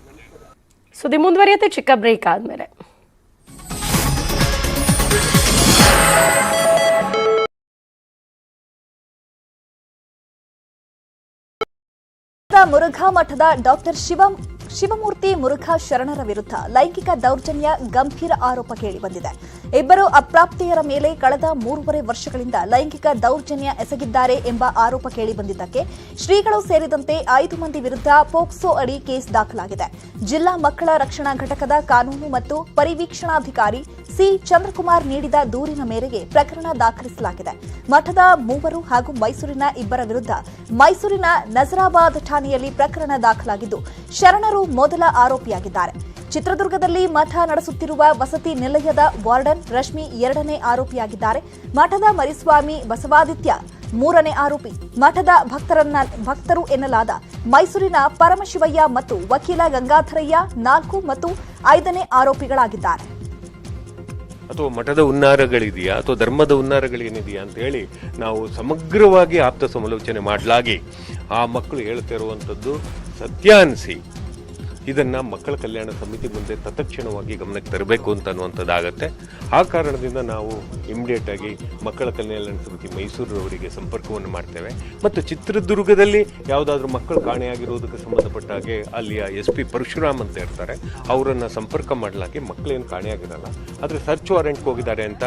ಸುದ್ದಿ ಮುಂದುವರಿಯುತ್ತೆ ಚಿಕ್ಕ ಬ್ರೇಕ್ ಆದಮೇಲೆ. ಮುರುಘಾ ಮಠದ ಡಾಕ್ಟರ್ ಶಿವಮೂರ್ತಿ ಮುರುಘಾ ಶರಣರ ವಿರುದ್ಧ ಲೈಂಗಿಕ ದೌರ್ಜನ್ಯ ಗಂಭೀರ ಆರೋಪ ಕೇಳಿಬಂದಿದೆ. ಇಬ್ಬರು ಅಪ್ರಾಪ್ತೆಯರ ಮೇಲೆ ಕಳೆದ 3.5 ವರ್ಷಗಳಿಂದ ಲೈಂಗಿಕ ದೌರ್ಜನ್ಯ ಎಸಗಿದ್ದಾರೆ ಎಂಬ ಆರೋಪ ಕೇಳಿಬಂದಿದ್ದಕ್ಕೆ ಶ್ರೀಗಳು ಸೇರಿದಂತೆ 5 ಮಂದಿ ವಿರುದ್ಧ ಪೋಕ್ಸೋ ಅಡಿ ಕೇಸ್ ದಾಖಲಾಗಿದೆ. ಜಿಲ್ಲಾ ಮಕ್ಕಳ ರಕ್ಷಣಾ ಘಟಕದ ಕಾನೂನು ಮತ್ತು ಪರಿವೀಕ್ಷಣಾಧಿಕಾರಿ ಸಿ ಚಂದ್ರಕುಮಾರ್ ನೀಡಿದ ದೂರಿನ ಮೇರೆಗೆ ಪ್ರಕರಣ ದಾಖಲಿಸಲಾಗಿದೆ. ಮಠದ 3 ಹಾಗೂ ಮೈಸೂರಿನ 2 ವಿರುದ್ಧ ಮೈಸೂರಿನ ನಜರಾಬಾದ್ ಠಾಣೆಯಲ್ಲಿ ಪ್ರಕರಣ ದಾಖಲಾಗಿದ್ದು, ಶರಣರು ಮೊದಲ ಆರೋಪಿಯಾಗಿದ್ದಾರೆ. ಚಿತ್ರದುರ್ಗದಲ್ಲಿ ಮಠ ನಡೆಸುತ್ತಿರುವ ವಸತಿ ನಿಲಯದ ವಾರ್ಡನ್ ರಶ್ಮಿ 2ನೇ ಆರೋಪಿಯಾಗಿದ್ದಾರೆ. ಮಠದ ಮರಿಸ್ವಾಮಿ ಬಸವಾದಿತ್ಯ 3ನೇ ಆರೋಪಿ. ಮಠದ ಭಕ್ತರು ಎನ್ನಲಾದ ಮೈಸೂರಿನ ಪರಮಶಿವಯ್ಯ ಮತ್ತು ವಕೀಲ ಗಂಗಾಧರಯ್ಯ 4 ಮತ್ತು 5ನೇ ಆರೋಪಿಗಳಾಗಿದ್ದಾರೆ. ಅಥವಾ ಮಠದ ಹುನ್ನಾರಗಳಿದೆಯಾ ಅಥವಾ ಧರ್ಮದ ಹುನ್ನಾರಗಳೇನಿದೆಯಾ ಅಂತ ಹೇಳಿ ನಾವು ಸಮಗ್ರವಾಗಿ ಆಪ್ತ ಸಮಾಲೋಚನೆ ಮಾಡಲಾಗಿ ಆ ಮಕ್ಕಳು ಹೇಳ್ತಿರುವಂಥದ್ದು ಸತ್ಯ ಅನಿಸಿ ಇದನ್ನು ಮಕ್ಕಳ ಕಲ್ಯಾಣ ಸಮಿತಿ ಮುಂದೆ ತತ್ಕ್ಷಣವಾಗಿ ಗಮನಕ್ಕೆ ತರಬೇಕು ಅಂತ ಅನ್ನುವಂಥದ್ದಾಗತ್ತೆ. ಆ ಕಾರಣದಿಂದ ನಾವು ಇಮಿಡಿಯೇಟಾಗಿ ಮಕ್ಕಳ ಕಲ್ಯಾಣ ಸಮಿತಿ ಮೈಸೂರವರಿಗೆ ಸಂಪರ್ಕವನ್ನು ಮಾಡ್ತೇವೆ ಮತ್ತು ಚಿತ್ರದುರ್ಗದಲ್ಲಿ ಯಾವುದಾದ್ರೂ ಮಕ್ಕಳು ಕಾಣೆಯಾಗಿರುವುದಕ್ಕೆ ಸಂಬಂಧಪಟ್ಟ ಹಾಗೆ ಅಲ್ಲಿಯ SP ಪರಶುರಾಮ್ ಅಂತ ಇರ್ತಾರೆ, ಅವರನ್ನು ಸಂಪರ್ಕ ಮಾಡಲಾಗಿ ಮಕ್ಕಳೇನು ಕಾಣೆಯಾಗಿರಲ್ಲ, ಆದರೆ ಸರ್ಚ್ ವಾರೆಂಟ್ಗೆ ಹೋಗಿದ್ದಾರೆ ಅಂತ.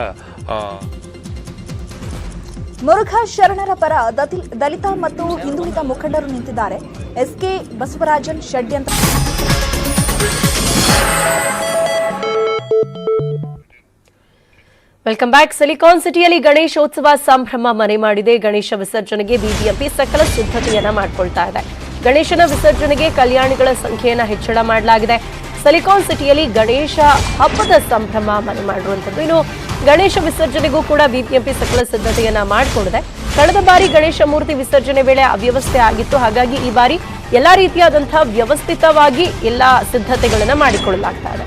ಮುರುಘಾ ಶರಣರ ಪರ ದಲಿತ ಮತ್ತು ಹಿಂದುಳಿದ ಮುಖಂಡರು ನಿಂತಿದ್ದಾರೆ. SK ಬಸವರಾಜನ್ ಷಡ್ಯಂತ್ರ ವೆಲ್ಕಮ್ ಬ್ಯಾಕ್. ಸಿಲಿಕಾನ್ ಸಿಟಿಯಲ್ಲಿ ಗಣೇಶೋತ್ಸವ ಸಂಭ್ರಮ ಮನೆ ಮಾಡಿದೆ. ಗಣೇಶ ವಿಸರ್ಜನೆಗೆ ಬಿಬಿಎಂಪಿ ಸಕಲ ಸಿದ್ಧತೆಯನ್ನ ಮಾಡಿಕೊಳ್ತಾ ಇದೆ. ಗಣೇಶನ ವಿಸರ್ಜನೆಗೆ ಕಲ್ಯಾಣಿಗಳ ಸಂಖ್ಯೆಯನ್ನ ಹೆಚ್ಚಳ ಮಾಡಲಾಗಿದೆ. ಸಿಲಿಕಾನ್ ಸಿಟಿಯಲ್ಲಿ ಗಣೇಶ ಹಬ್ಬದ ಸಂಭ್ರಮ ಮನೆ ಮಾಡಿರುವಂಥದ್ದು. ಇನ್ನು ಗಣೇಶ ವಿಸರ್ಜನೆಗೂ ಕೂಡ ಬಿಬಿಎಂಪಿ ಸಕಲ ಸಿದ್ಧತೆಯನ್ನ ಮಾಡಿಕೊಂಡಿದೆ. ಕಳೆದ ಬಾರಿ ಗಣೇಶ ಮೂರ್ತಿ ವಿಸರ್ಜನೆ ವೇಳೆ ಅವ್ಯವಸ್ಥೆ ಆಗಿತ್ತು. ಹಾಗಾಗಿ ಈ ಬಾರಿ ಎಲ್ಲಾ ರೀತಿಯಾದಂತಹ ವ್ಯವಸ್ಥಿತವಾಗಿ ಎಲ್ಲಾ ಸಿದ್ಧತೆಗಳನ್ನ ಮಾಡಿಕೊಳ್ಳಲಾಗ್ತಾ ಇದೆ.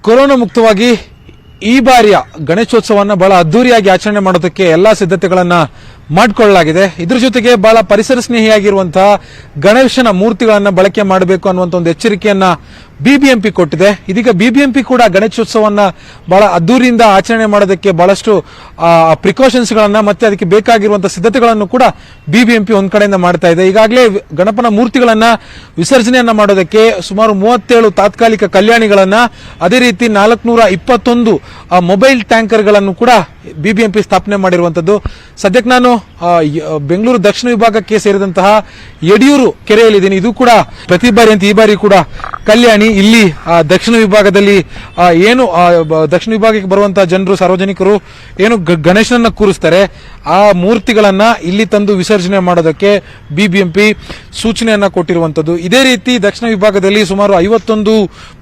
ಕೊರೋನಾ ಮುಕ್ತವಾಗಿ ಈ ಬಾರಿಯ ಗಣೇಶೋತ್ಸವವನ್ನು ಬಹಳ ಅದ್ದೂರಿಯಾಗಿ ಆಚರಣೆ ಮಾಡೋದಕ್ಕೆ ಎಲ್ಲಾ ಸಿದ್ಧತೆಗಳನ್ನ ಮಾಡಿಕೊಳ್ಳಲಾಗಿದೆ. ಇದ್ರ ಜೊತೆಗೆ ಬಹಳ ಪರಿಸರ ಸ್ನೇಹಿಯಾಗಿರುವಂತಹ ಗಣೇಶನ ಮೂರ್ತಿಗಳನ್ನ ಬಳಕೆ ಮಾಡಬೇಕು ಅನ್ನುವಂಥ ಒಂದು ಎಚ್ಚರಿಕೆಯನ್ನ ಬಿಬಿಎಂಪಿ ಕೊಟ್ಟಿದೆ. ಇದೀಗ ಬಿಬಿಎಂಪಿ ಕೂಡ ಗಣೇಶೋತ್ಸವನ್ನ ಬಹಳ ಅದ್ದೂರಿಯಿಂದ ಆಚರಣೆ ಮಾಡೋದಕ್ಕೆ ಬಹಳಷ್ಟು ಪ್ರಿಕಾಷನ್ಸ್ ಗಳನ್ನ ಮತ್ತೆ ಅದಕ್ಕೆ ಬೇಕಾಗಿರುವಂತಹ ಸಿದ್ಧತೆಗಳನ್ನು ಕೂಡ ಬಿಬಿಎಂಪಿ ಒಂದ್ ಕಡೆಯಿಂದ ಮಾಡ್ತಾ ಇದೆ. ಈಗಾಗಲೇ ಗಣಪನ ಮೂರ್ತಿಗಳನ್ನ ವಿಸರ್ಜನೆಯನ್ನ ಮಾಡೋದಕ್ಕೆ ಸುಮಾರು 37 ತಾತ್ಕಾಲಿಕ ಕಲ್ಯಾಣಿಗಳನ್ನ, ಅದೇ ರೀತಿ 421 ಮೊಬೈಲ್ ಟ್ಯಾಂಕರ್ ಗಳನ್ನು ಕೂಡ ಬಿಬಿಎಂಪಿ ಸ್ಥಾಪನೆ ಮಾಡಿರುವಂತದ್ದು. ಸದ್ಯಕ್ಕೆ ನಾನು ಬೆಂಗಳೂರು ದಕ್ಷಿಣ ವಿಭಾಗಕ್ಕೆ ಸೇರಿದಂತಹ ಯಡಿಯೂರು ಕೆರೆಯಲ್ಲಿದ್ದೀನಿ. ಇದು ಕೂಡ ಪ್ರತಿ ಬಾರಿ ಅಂತ ಈ ಬಾರಿ ಕೂಡ ಕಲ್ಯಾಣಿ ಇಲ್ಲಿ ದಕ್ಷಿಣ ವಿಭಾಗದಲ್ಲಿ ಏನು ದಕ್ಷಿಣ ವಿಭಾಗಕ್ಕೆ ಬರುವಂತಹ ಜನರು ಸಾರ್ವಜನಿಕರು ಏನು ಗಣೇಶನನ್ನ ಕೂರಿಸ್ತಾರೆ ಆ ಮೂರ್ತಿಗಳನ್ನ ಇಲ್ಲಿ ತಂದು ವಿಸರ್ಜನೆ ಮಾಡೋದಕ್ಕೆ ಬಿಬಿಎಂಪಿ ಸೂಚನೆಯನ್ನ ಕೊಟ್ಟಿರುವಂತದ್ದು. ಇದೇ ರೀತಿ ದಕ್ಷಿಣ ವಿಭಾಗದಲ್ಲಿ ಸುಮಾರು 51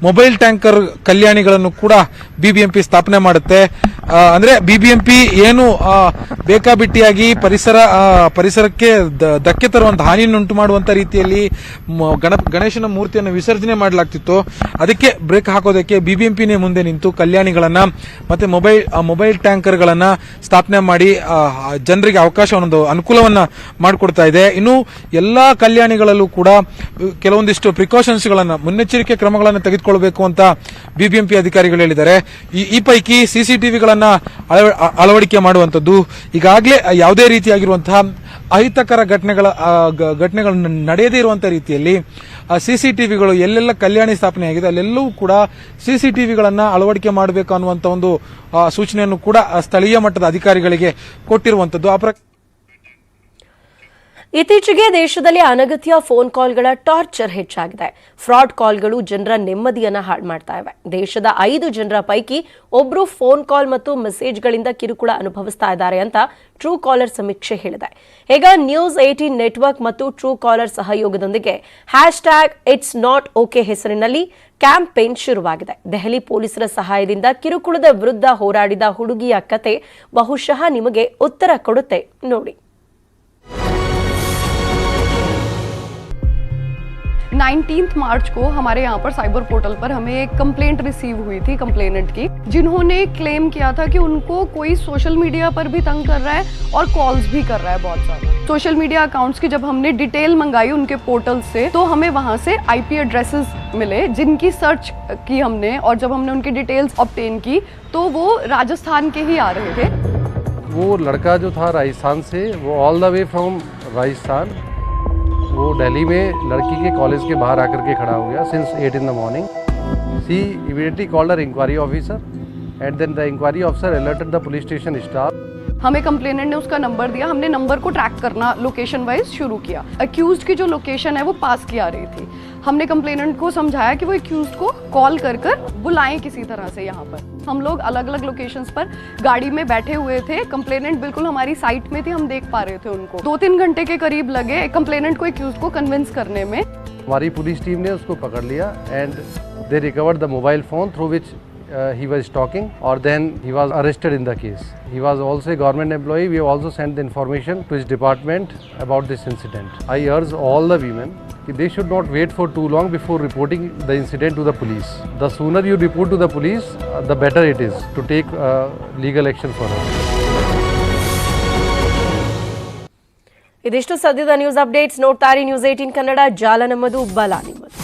ಮೊಬೈಲ್ ಟ್ಯಾಂಕರ್ ಕಲ್ಯಾಣಿಗಳನ್ನು ಕೂಡ ಬಿಬಿಎಂಪಿ ಸ್ಥಾಪನೆ ಮಾಡುತ್ತೆ. ಅಂದ್ರೆ ಬಿಬಿಎಂಪಿ ಏನು ಬೇಕಾಬಿಟ್ಟಿಯಾಗಿ ಪರಿಸರಕ್ಕೆ ಧಕ್ಕೆ ತರುವಂತ ಹಾನಿಯನ್ನುಂಟು ಮಾಡುವಂತ ರೀತಿಯಲ್ಲಿ ಗಣೇಶನ ಮೂರ್ತಿಯನ್ನು ವಿಸರ್ಜನೆ ಮಾಡಲಾಗ್ತಿತ್ತು. ಅದಕ್ಕೆ ಬ್ರೇಕ್ ಹಾಕೋದಕ್ಕೆ ಬಿಬಿಎಂಪಿನೇ ಮುಂದೆ ನಿಂತು ಕಲ್ಯಾಣಿಗಳನ್ನ ಮತ್ತೆ ಮೊಬೈಲ್ ಟ್ಯಾಂಕರ್ ಗಳನ್ನ ಸ್ಥಾಪನೆ ಮಾಡಿ ಜನರಿಗೆ ಒಂದು ಅನುಕೂಲವನ್ನ ಮಾಡಿಕೊಡ್ತಾ ಇದೆ. ಇನ್ನು ಎಲ್ಲಾ ಕಲ್ಯಾಣಿಗಳಲ್ಲೂ ಕೂಡ ಕೆಲವೊಂದಿಷ್ಟು ಪ್ರಿಕಾಷನ್ಸ್ ಗಳನ್ನ, ಮುನ್ನೆಚ್ಚರಿಕೆ ಕ್ರಮಗಳನ್ನು ತೆಗೆದುಕೊಳ್ಳಬೇಕು ಅಂತ ಬಿಬಿಎಂಪಿ ಅಧಿಕಾರಿಗಳು ಹೇಳಿದ್ದಾರೆ. ಈ ಪೈಕಿ ಸಿಸಿಟಿವಿಗಳನ್ನ ಅಳವಡಿಕೆ ಮಾಡುವಂತದ್ದು, ಈಗಾಗಲೇ ಯಾವುದೇ ರೀತಿಯಾಗಿರುವಂತಹ ಅಹಿತಕರ ಘಟನೆಗಳು ನಡೆಯದೇ ಇರುವಂತಹ ರೀತಿಯಲ್ಲಿ ಸಿಸಿಟಿವಿಗಳು ಎಲ್ಲೆಲ್ಲ ಕಲ್ಯಾಣಿ ಸ್ಥಾಪನೆ ಆಗಿದೆ ಅಲ್ಲೆಲ್ಲವೂ ಕೂಡ ಸಿಸಿಟಿವಿಗಳನ್ನ ಅಳವಡಿಕೆ ಮಾಡಬೇಕು ಅನ್ನುವಂತ ಒಂದು ಸೂಚನೆಯನ್ನು ಕೂಡ ಸ್ಥಳೀಯ ಮಟ್ಟದ ಅಧಿಕಾರಿಗಳಿಗೆ ಕೊಟ್ಟಿರುವಂತದ್ದು. ಇತ್ತೀಚೆಗೆ ದೇಶದಲ್ಲಿ ಅನಗತ್ಯ ಫೋನ್ ಕಾಲ್ಗಳ ಟಾರ್ಚರ್ ಹೆಚ್ಚಾಗಿದೆ. ಫ್ರಾಡ್ ಕಾಲ್ಗಳು ಜನರ ನೆಮ್ಮದಿಯನ್ನ ಹಾಳು ಮಾಡ್ತಾ ಇವೆ. ದೇಶದ 5 ಜನರ ಪೈಕಿ ಒಬ್ರು ಫೋನ್ ಕಾಲ್ ಮತ್ತು ಮೆಸೇಜ್ಗಳಿಂದ ಕಿರುಕುಳ ಅನುಭವಿಸ್ತಾ ಇದ್ದಾರೆ ಅಂತ ಟ್ರೂ ಕಾಲರ್ ಸಮೀಕ್ಷೆ ಹೇಳಿದೆ. ಈಗ News18 ನೆಟ್ವರ್ಕ್ ಮತ್ತು ಟ್ರೂ ಕಾಲರ್ ಸಹಯೋಗದೊಂದಿಗೆ #It'sNotOK ಹೆಸರಿನಲ್ಲಿ ಕ್ಯಾಂಪೇನ್ ಶುರುವಾಗಿದೆ. ದೆಹಲಿ ಪೊಲೀಸರ ಸಹಾಯದಿಂದ ಕಿರುಕುಳದ ವಿರುದ್ಧ ಹೋರಾಡಿದ ಹುಡುಗಿಯ ಕತೆ ಬಹುಶಃ ನಿಮಗೆ ಉತ್ತರ ಕೊಡುತ್ತೆ ನೋಡಿ. 19 मार्च को हमारे यहाँ पर साइबर पोर्टल पर हमें एक कंप्लेंट रिसीव हुई थी कंप्लेनेंट की, जिन्होंने क्लेम किया था कि उनको कोई सोशल मीडिया पर भी तंग कर रहा है और कॉल्स भी कर रहा है बहुत ज़्यादा. सोशल मीडिया अकाउंट्स की जब हमने डिटेल मंगाई उनके पोर्टल से तो हमें वहाँ से IP एड्रेसेस मिले जिनकी सर्च की हमने, और जब हमने उनकी डिटेल्स ऑब्टेन की तो वो राजस्थान के ही आ रहे थे. वो लड़का जो था राजस्थान से, वो all the way from Rajasthan वो दिल्ली में लड़की के कॉलेज के बाहर आकर के खड़ा हो गया since 8 in the morning. She immediately called her inquiry officer and then the inquiry officer alerted the police station staff. हमें कंप्लेनेंट ने उसका नंबर दिया, हमने नंबर को ट्रैक करना लोकेशन वाइज शुरू किया. अक्यूज्ड की जो लोकेशन है वो पास की आ रही थी. हमने कंप्लेनेंट को समझाया कि वो अक्यूज्ड को कॉल कर बुलाएं किसी तरह से. यहाँ पर हम लोग अलग अलग लोकेशंस पर गाड़ी में बैठे हुए थे. कंप्लेनेंट बिल्कुल हमारी साइट में थी, हम देख पा रहे थे उनको. 2-3 घंटे के करीब लगे कंप्लेनेंट को अक्यूज्ड को कन्विंस करने में. हमारी पुलिस टीम ने उसको पकड़ लिया and they recovered the mobile phone through which he was talking, or then he was arrested in the case. He was also a government employee. We have also sent the information to his department about this incident. I urge all the women that they should not wait for too long before reporting the incident to the police. The sooner you report to the police, the better it is to take legal action for us. ಇದಿಷ್ಟು ಸದ್ಯದ news updates. ನೋಡ್ತಾ ಇರಿ news 18 Kannada, ಜಾಲ ನಮ್ಮದು, ಬಲ ನಿಮ್ಮದು.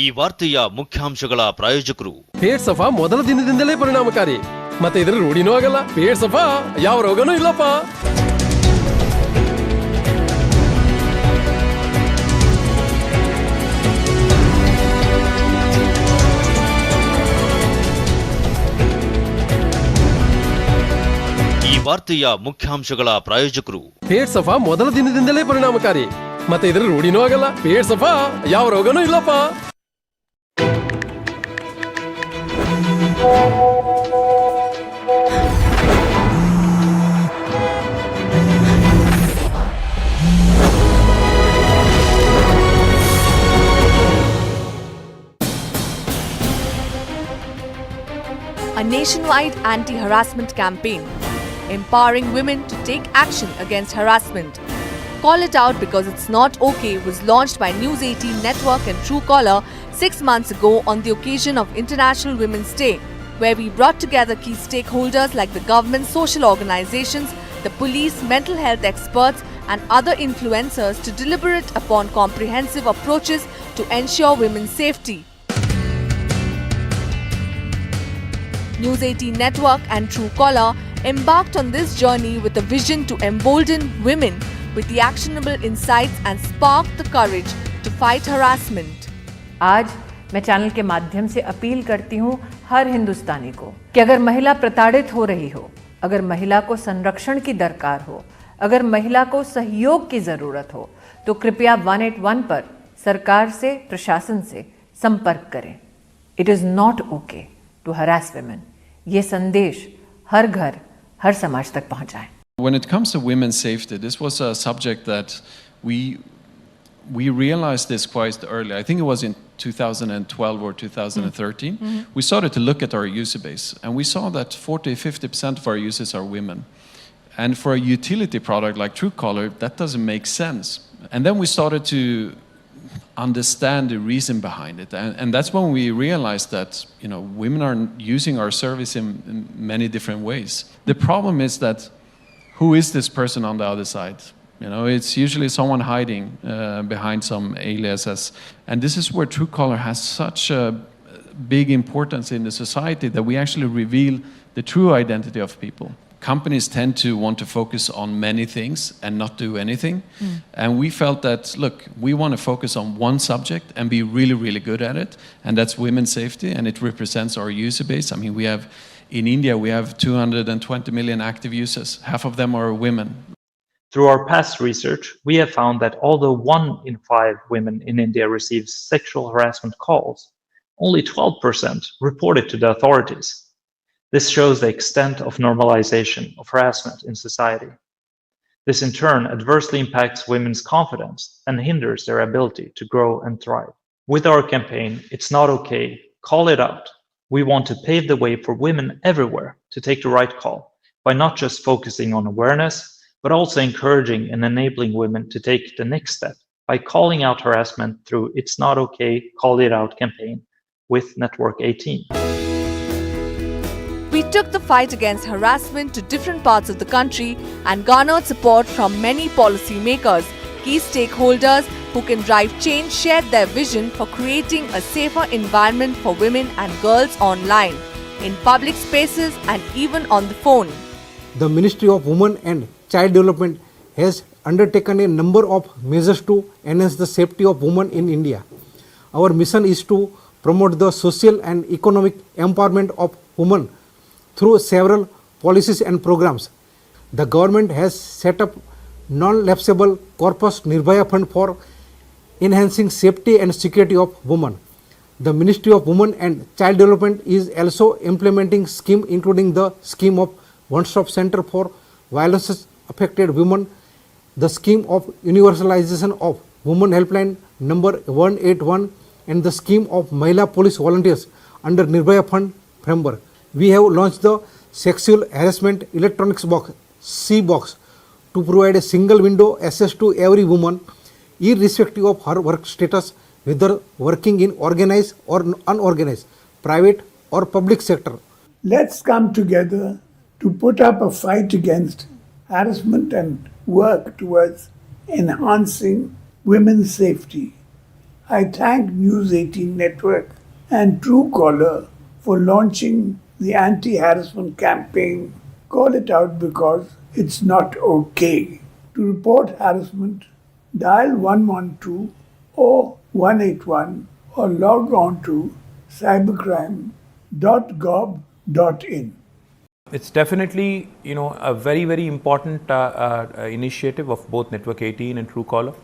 ಈ ವಾರ್ತೆಯ ಮುಖ್ಯಾಂಶಗಳ ಪ್ರಾಯೋಜಕರು ಪೇಟ್ ಸಫಾ ಮೊದಲ ದಿನದಿಂದಲೇ ಪರಿಣಾಮಕಾರಿ, ಮತ್ತೆ ಇದರ ರೂಢಿನೂ ಆಗಲ್ಲ. ಪೇಟ್ ಸಫಾ ಯಾವ ರೋಗನೂ ಇಲ್ಲಪ್ಪ. ಈ ವಾರ್ತೆಯ ಮುಖ್ಯಾಂಶಗಳ ಪ್ರಾಯೋಜಕರು ಪೇಟ್ ಸಫಾ ಮೊದಲ ದಿನದಿಂದಲೇ ಪರಿಣಾಮಕಾರಿ, ಮತ್ತೆ ಇದರ ರೂಢಿನೂ ಆಗಲ್ಲ. ಪೇಟ್ ಸಫಾ ಯಾವ ರೋಗನೂ ಇಲ್ಲಪ್ಪ. A nationwide anti-harassment campaign, empowering women to take action against harassment. Call It Out Because It's Not Okay was launched by News18 Network and Truecaller 6 months ago on the occasion of International Women's Day, where we brought together key stakeholders like the government, social organizations, the police, mental health experts and other influencers to deliberate upon comprehensive approaches to ensure women's safety. News18 Network and Truecaller embarked on this journey with a vision to embolden women with the actionable insights and spark the courage to fight harassment. आज मैं channel के माध्यम से appeal करती हूँ हर हिंदुस्तानी को कि अगर महिला प्रताड़ित हो रही हो, अगर महिला को संरक्षण की दरकार हो, अगर महिला को सहयोग की जरूरत हो, तो कृपया 181 पर सरकार से, प्रशासन से संपर्क करें. It is not okay to harass women. ये संदेश हर घर, हर समाज तक पहुंचाएं. When it comes to women's safety, this was a subject that we realized this quite early. I think it was in 2012 or 2013. We started to look at our user base, and we saw that 40-50% of our users are women. And for a utility product like Truecaller, that doesn't make sense. And then we started to understand the reason behind it, and that's when we realized that women are using our service in many different ways. The problem is that who is this person on the other side? It's usually someone hiding behind some aliases, and this is where Truecaller has such a big importance in the society, that we actually reveal the true identity of people. Companies tend to want to focus on many things and not do anything. And we felt that, look, we want to focus on one subject and be really, really good at it. And that's women's safety, and it represents our user base. I mean, in India, we have 220 million active users. Half of them are women. Through our past research, we have found that although 1 in 5 women in India receives sexual harassment calls, only 12% report it to the authorities. This shows the extent of normalization of harassment in society. This in turn adversely impacts women's confidence and hinders their ability to grow and thrive. With our campaign, It's Not Okay, Call It Out, we want to pave the way for women everywhere to take the right call by not just focusing on awareness, but also encouraging and enabling women to take the next step by calling out harassment through It's Not Okay, Call It Out campaign with Network 18. We took the fight against harassment to different parts of the country and garnered support from many policymakers. Key stakeholders who can drive change shared their vision for creating a safer environment for women and girls online, in public spaces and even on the phone. The Ministry of Women and Child Development has undertaken a number of measures to enhance the safety of women in India. Our mission is to promote the social and economic empowerment of women through several policies and programs. The government has set up non-lapsable Corpus Nirbhaya Fund for enhancing safety and security of women. The Ministry of Women and Child Development is also implementing scheme including the scheme of One-Stop Center for Violence Affected Women, the scheme of universalization of Women Helpline number 181, and the scheme of Mahila Police Volunteers under Nirbhaya Fund framework. We have launched the Sexual Harassment Electronics Box, C-Box, to provide a single window access to every woman, irrespective of her work status, whether working in organized or unorganized, private or public sector. Let's come together to put up a fight against harassment and work towards enhancing women's safety. I thank News 18 Network and Truecaller for launching the anti-harassment campaign. Call it out because it's not okay. To report harassment, dial 112 or 181 or log on to cybercrime.gov.in. It's definitely, a very, very important initiative of both Network 18 and Truecaller.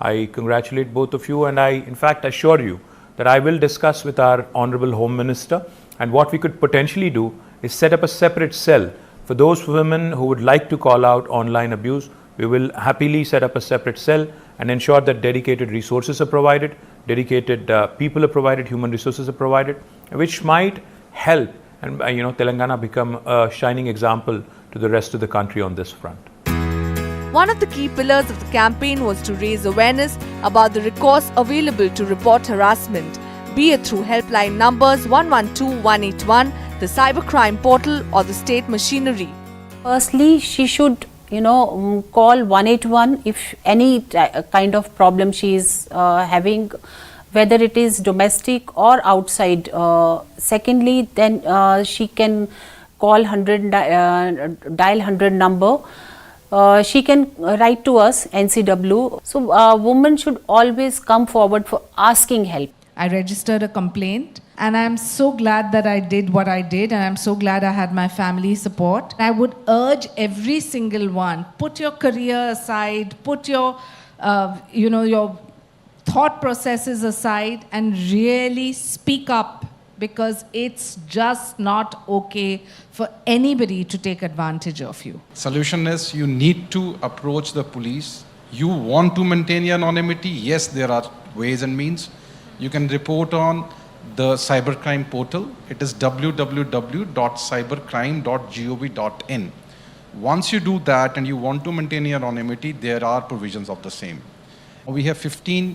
I congratulate both of you, and I, in fact, assure you that I will discuss with our Honorable Home Minister, and what we could potentially do is set up a separate cell for those women who would like to call out online abuse. We will happily set up a separate cell and ensure that dedicated resources are provided, dedicated people are provided, human resources are provided, which might help and Telangana become a shining example to the rest of the country on this front. One of the key pillars of the campaign was to raise awareness about the recourse available to report harassment, be it through helpline numbers 112 181, the cybercrime portal or the state machinery. Firstly, she should call 181 if any kind of problem she is having, whether it is domestic or outside. Secondly, then she can call dial 100 number. She can write to us, NCW. So a woman should always come forward for asking help. I registered a complaint, and I'm so glad that I did what I did, and I'm so glad I had my family support. I would urge every single one, put your career aside, put your, your thought processes aside and really speak up, because it's just not okay for anybody to take advantage of you. Solution is you need to approach the police. You want to maintain your anonymity? Yes, there are ways and means. You can report on the cybercrime portal. It is www.cybercrime.gov.in. Once you do that and you want to maintain your anonymity, there are provisions of the same. We have 15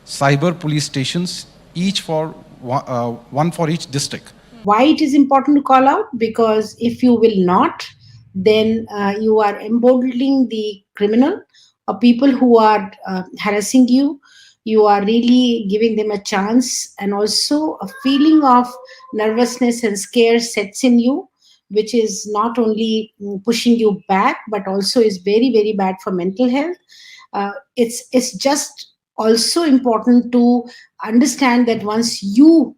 cyber police stations, each for one for each district. Why it is important to call out? Because if you will not, then you are emboldening the criminal or people who are harassing you. You are really giving them a chance, and also a feeling of nervousness and scare sets in you, which is not only pushing you back, but also is very, very bad for mental health. It's just also important to understand that once you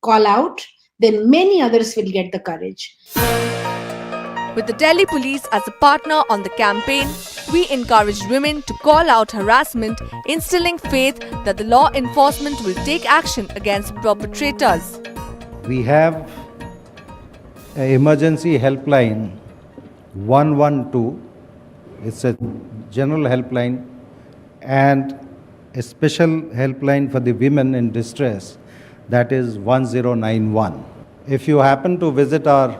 call out, then many others will get the courage. With the Delhi police as a partner on the campaign, we encouraged women to call out harassment, instilling faith that the law enforcement will take action against perpetrators. We have an emergency helpline 112. It's a general helpline, and a special helpline for the women in distress, that is 1091. If you happen to visit our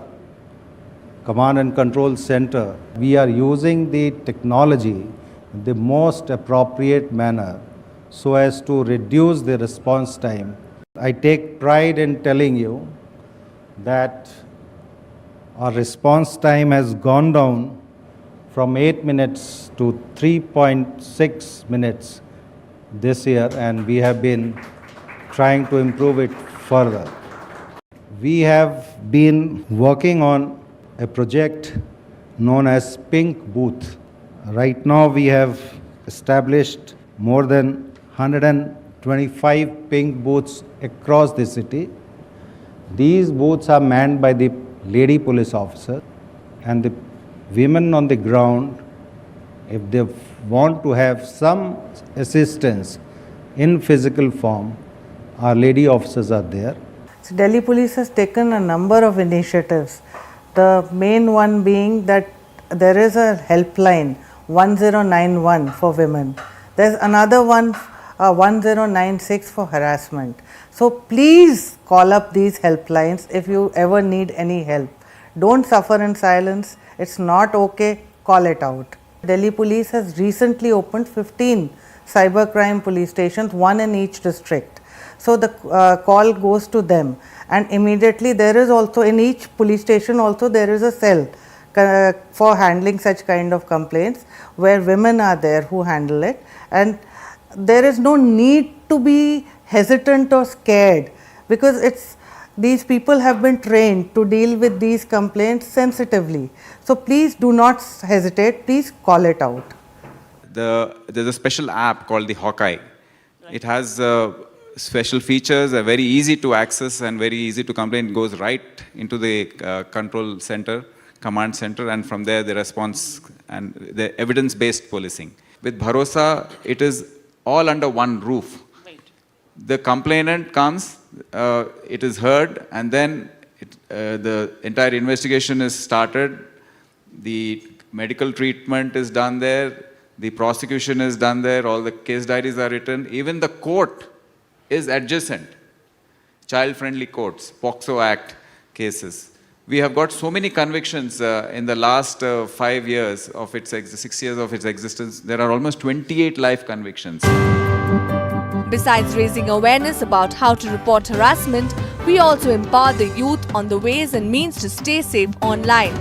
command and control center, we are using the technology in the most appropriate manner so as to reduce the response time. I take pride in telling you that our response time has gone down from 8 minutes to 3.6 minutes this year, and we have been trying to improve it further. We have been working on a project known as Pink Booth. Right now we have established more than 125 pink booths across the city. These booths are manned by the lady police officer, and the women on the ground, if they want to have some assistance in physical form, our lady officers are there. So Delhi Police has taken a number of initiatives. The main one being that there is a helpline 1091 for women. There's another one 1096 for harassment. So please call up these helplines if you ever need any help. Don't suffer in silence. It's not okay. Call it out. Delhi Police has recently opened 15 cybercrime police stations, one in each district. So the call goes to them, and immediately there is also in each police station also there is a cell for handling such kind of complaints, where women are there who handle it, and there is no need to be hesitant or scared, because these people have been trained to deal with these complaints sensitively. So please do not hesitate, please call it out. There's a special app called the Hawkeye. It has special features, are very easy to access and very easy to complain. It goes right into the control center, command center, and from there the response and the evidence-based policing. With Bharosa, it is all under one roof. Right. The complainant comes, it is heard, and then the entire investigation is started. The medical treatment is done there. The prosecution is done there. All the case diaries are written. Even the court is adjacent. Child-friendly courts, POCSO Act cases. We have got so many convictions in the last 5 years of its 6 years of its existence. There are almost 28 life convictions. Besides raising awareness about how to report harassment, we also empower the youth on the ways and means to stay safe online.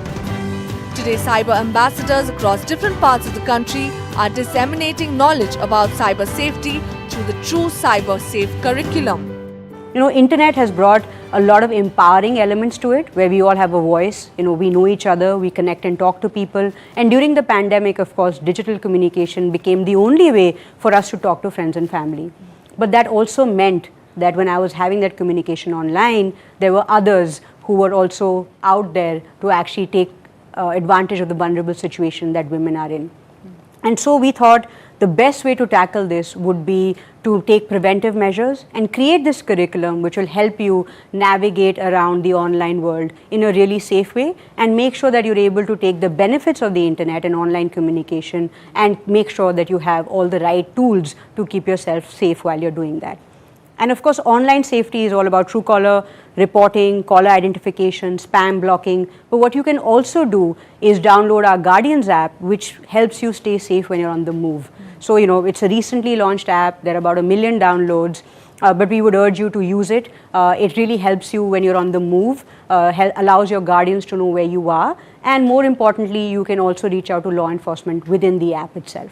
Today, cyber ambassadors across different parts of the country are disseminating knowledge about cyber safety through the True Cyber Safe curriculum. You know, internet has brought a lot of empowering elements to it, where we all have a voice. You know, we know each other, we connect and talk to people. And during the pandemic, of course, digital communication became the only way for us to talk to friends and family. But that also meant that when I was having that communication online, there were others who were also out there to actually take advantage of the vulnerable situation that women are in. And so we thought the best way to tackle this would be to take preventive measures and create this curriculum which will help you navigate around the online world in a really safe way, and make sure that you're able to take the benefits of the internet and online communication and make sure that you have all the right tools to keep yourself safe while you're doing that. And of course, online safety is all about true caller reporting, caller identification, spam blocking. But what you can also do is download our Guardians app, which helps you stay safe when you're on the move. So, you know, it's a recently launched app. There are about 1 million downloads, but we would urge you to use it. It really helps you when you're on the move, allows your guardians to know where you are. And more importantly, you can also reach out to law enforcement within the app itself.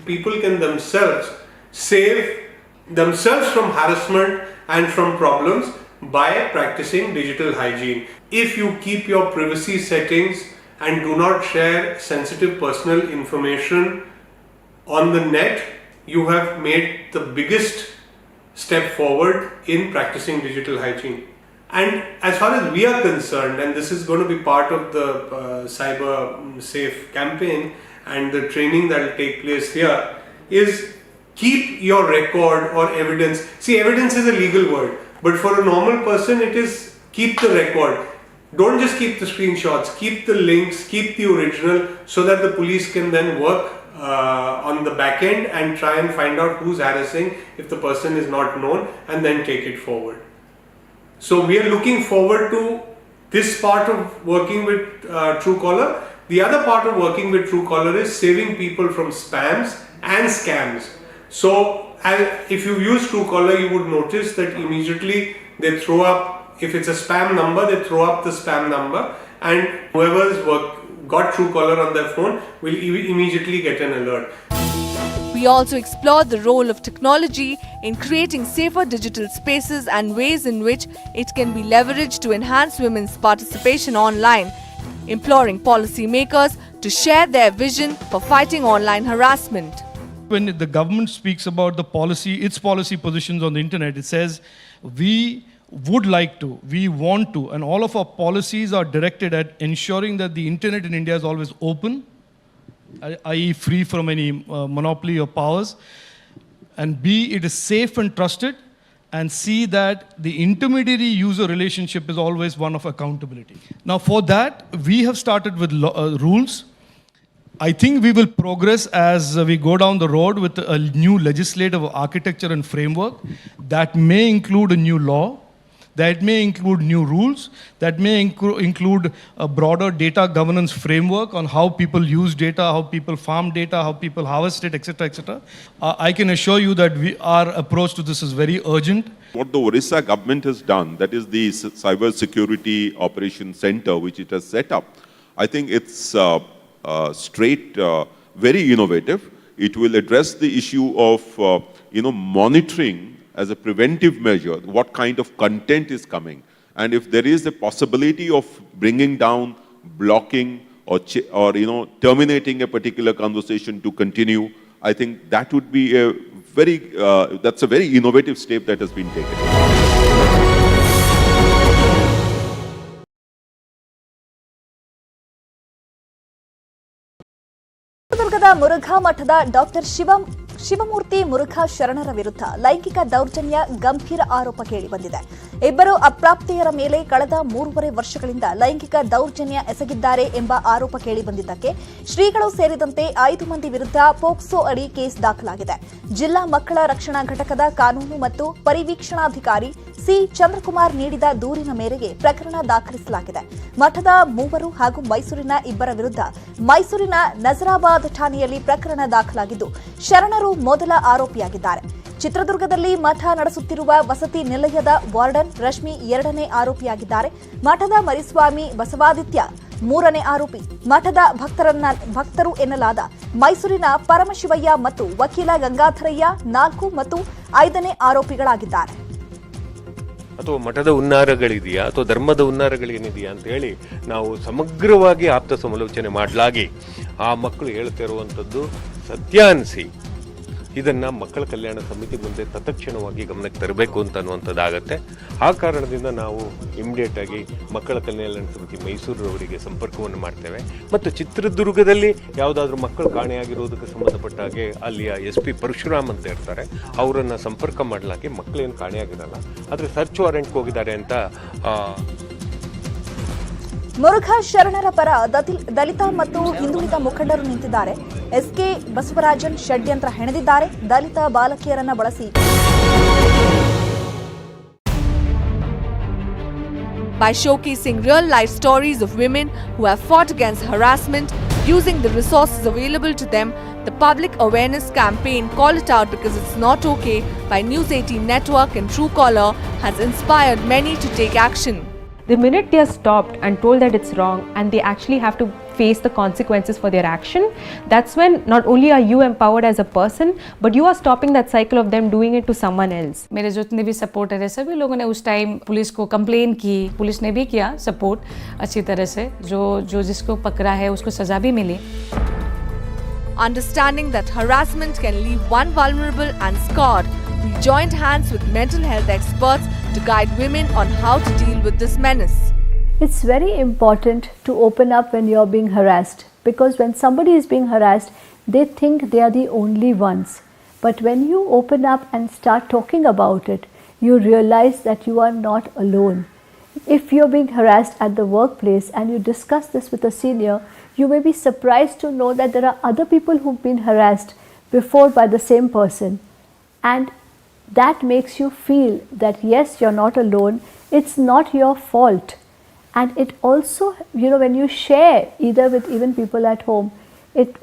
People can themselves save themselves from harassment and from problems by practicing digital hygiene. If you keep your privacy settings and do not share sensitive personal information on the net, you have made the biggest step forward in practicing digital hygiene. And as far as we are concerned, and this is going to be part of the Cyber Safe campaign and the training that will take place here, is keep your record or evidence. See, evidence is a legal word, but for a normal person it is keep the record. Don't just keep the screenshots, keep the links, keep the original, so that the police can then work on the back end and try and find out who's harassing if the person is not known, and then take it forward. So we are looking forward to this part of working with Truecaller. The other part of working with Truecaller is saving people from spams and scams. So if you use Truecaller, you would notice that immediately they throw up, if it's a spam number, they throw up the spam number, and whoever's got Truecaller on their phone will immediately get an alert. We also explored the role of technology in creating safer digital spaces and ways in which it can be leveraged to enhance women's participation online, imploring policymakers to share their vision for fighting online harassment. When the government speaks about the policy, its policy positions on the internet, it says we would like to, we want to, and all of our policies are directed at ensuring that the internet in India is always open, i.e. free from any monopoly or powers, and B, it is safe and trusted, and C, that the intermediary user relationship is always one of accountability. Now for that, we have started with rules. I think we will progress as we go down the road with a new legislative architecture and framework that may include a new law, that may include new rules, that may include a broader data governance framework on how people use data, how people farm data, how people harvest it, etc., etc. I can assure you that our approach to this is very urgent. What the Orissa government has done, that is the Cyber Security Operations Center, which it has set up, I think it's very innovative. It will address the issue of monitoring as a preventive measure what kind of content is coming, and if there is a possibility of bringing down, blocking, or terminating a particular conversation to continue, I think that would be that's a very innovative step that has been taken. ಚಿತ್ರದುರ್ಗದ ಮುರುಘಾ ಮಠದ doctor Shivamurthy Murugha ಶರಣರ ವಿರುದ್ಧ ಲೈಂಗಿಕ ದೌರ್ಜನ್ಯ ಗಂಭೀರ ಆರೋಪ ಕೇಳಿಬಂದಿದೆ. ಇಬ್ಬರು ಅಪ್ರಾಪ್ತೆಯರ ಮೇಲೆ ಕಳೆದ 3.5 ವರ್ಷಗಳಿಂದ ಲೈಂಗಿಕ ದೌರ್ಜನ್ಯ ಎಸಗಿದ್ದಾರೆ ಎಂಬ ಆರೋಪ ಕೇಳಿಬಂದಿದ್ದಕ್ಕೆ ಶ್ರೀಗಳು ಸೇರಿದಂತೆ 5 ಮಂದಿ ವಿರುದ್ಧ ಪೋಕ್ಸೋ ಅಡಿ ಕೇಸ್ ದಾಖಲಾಗಿದೆ. ಜಿಲ್ಲಾ ಮಕ್ಕಳ ರಕ್ಷಣಾ ಘಟಕದ ಕಾನೂನು ಮತ್ತು ಪರಿವೀಕ್ಷಣಾಧಿಕಾರಿ ಸಿ ಚಂದ್ರಕುಮಾರ್ ನೀಡಿದ ದೂರಿನ ಮೇರೆಗೆ ಪ್ರಕರಣ ದಾಖಲಿಸಲಾಗಿದೆ. ಮಠದ 3 ಹಾಗೂ ಮೈಸೂರಿನ 2 ವಿರುದ್ಧ ಮೈಸೂರಿನ ನಜರಾಬಾದ್ ಠಾಣೆಯಲ್ಲಿ ಪ್ರಕರಣ ದಾಖಲಾಗಿದ್ದು ಶರಣರು ಮೊದಲ ಆರೋಪಿಯಾಗಿದ್ದಾರೆ. ಚಿತ್ರದುರ್ಗದಲ್ಲಿ ಮಠ ನಡೆಸುತ್ತಿರುವ ವಸತಿ ನಿಲಯದ ವಾರ್ಡನ್ ರಶ್ಮಿ 2ನೇ ಆರೋಪಿಯಾಗಿದ್ದಾರೆ. ಮಠದ ಮರಿಸ್ವಾಮಿ ಬಸವಾದಿತ್ಯ 3ನೇ ಆರೋಪಿ. ಮಠದ ಭಕ್ತರು ಎನ್ನಲಾದ ಮೈಸೂರಿನ ಪರಮಶಿವಯ್ಯ ಮತ್ತು ವಕೀಲ ಗಂಗಾಧರಯ್ಯ 4 ಮತ್ತು 5ನೇ ಆರೋಪಿಗಳಾಗಿದ್ದಾರೆ. ಅಥವಾ ಮಠದ ಹುನ್ನಾರಗಳಿದೆಯಾ ಅಥವಾ ಧರ್ಮದ ಹುನ್ನಾರಗಳೇನಿದೆಯಾ ಅಂತ ಹೇಳಿ ನಾವು ಸಮಗ್ರವಾಗಿ ಆಪ್ತ ಸಮಾಲೋಚನೆ ಮಾಡಲಾಗಿ ಆ ಮಕ್ಕಳು ಹೇಳ್ತಿರುವಂಥದ್ದು ಸತ್ಯ ಅನಿಸಿ ಇದನ್ನು ಮಕ್ಕಳ ಕಲ್ಯಾಣ ಸಮಿತಿ ಮುಂದೆ ತತ್ಕ್ಷಣವಾಗಿ ಗಮನಕ್ಕೆ ತರಬೇಕು ಅಂತ ಅನ್ನುವಂಥದ್ದಾಗತ್ತೆ. ಆ ಕಾರಣದಿಂದ ನಾವು ಇಮಿಡಿಯೇಟ್ ಆಗಿ ಮಕ್ಕಳ ಕಲ್ಯಾಣ ಸಮಿತಿ ಮೈಸೂರವರಿಗೆ ಸಂಪರ್ಕವನ್ನು ಮಾಡ್ತೇವೆ ಮತ್ತು ಚಿತ್ರದುರ್ಗದಲ್ಲಿ ಯಾವುದಾದ್ರೂ ಮಕ್ಕಳು ಕಾಣೆಯಾಗಿರೋದಕ್ಕೆ ಸಂಬಂಧಪಟ್ಟ ಹಾಗೆ ಅಲ್ಲಿಯ SP ಪರಶುರಾಮ್ ಅಂತ ಇರ್ತಾರೆ, ಅವರನ್ನು ಸಂಪರ್ಕ ಮಾಡಲಾಗಿ ಮಕ್ಕಳೇನು ಕಾಣೆಯಾಗಿರಲ್ಲ, ಆದರೆ ಸರ್ಚ್ ವಾರೆಂಟ್ಗೆ ಹೋಗಿದ್ದಾರೆ ಅಂತ. ಮುರುಘಾ ಶರಣರ ಪರ ದಲಿತ ಮತ್ತು ಹಿಂದುಳಿದ ಮುಖಂಡರು ನಿಂತಿದ್ದಾರೆ. SK ಬಸವರಾಜನ್ ಷಡ್ಯಂತ್ರ ಹೆಣೆದಿದ್ದಾರೆ. ದಲಿತ ಬಾಲಕಿಯರನ್ನ ಬಳಸಿ by showcasing real-life stories of women who have fought against harassment using the resources available to them. The public awareness campaign Call It Out Because It's Not Okay by News18 Network and Truecaller has inspired many to take action. The minute they are stopped and told that it's wrong and they actually have to face the consequences for their action, that's when not only are you empowered as a person, but you are stopping that cycle of them doing it to someone else. मेरे जितने भी supporter है सभी लोगों ने उस time police को complain की, पुलिस ने भी किया सपोर्ट अच्छी तरह से, जो जिसको पकड़ा है उसको सजा भी मिली. Understanding that harassment can leave one vulnerable and scarred, we joined hands with mental health experts to guide women on how to deal with this menace. It's very important to open up when you're being harassed, because when somebody is being harassed, they think they are the only ones. But when you open up and start talking about it, you realize that you are not alone. If you're being harassed at the workplace and you discuss this with a senior, you may be surprised to know that there are other people who've been harassed before by the same person. And that makes you feel that yes, you're not alone, it's not your fault. And it also, when you share either with even people at home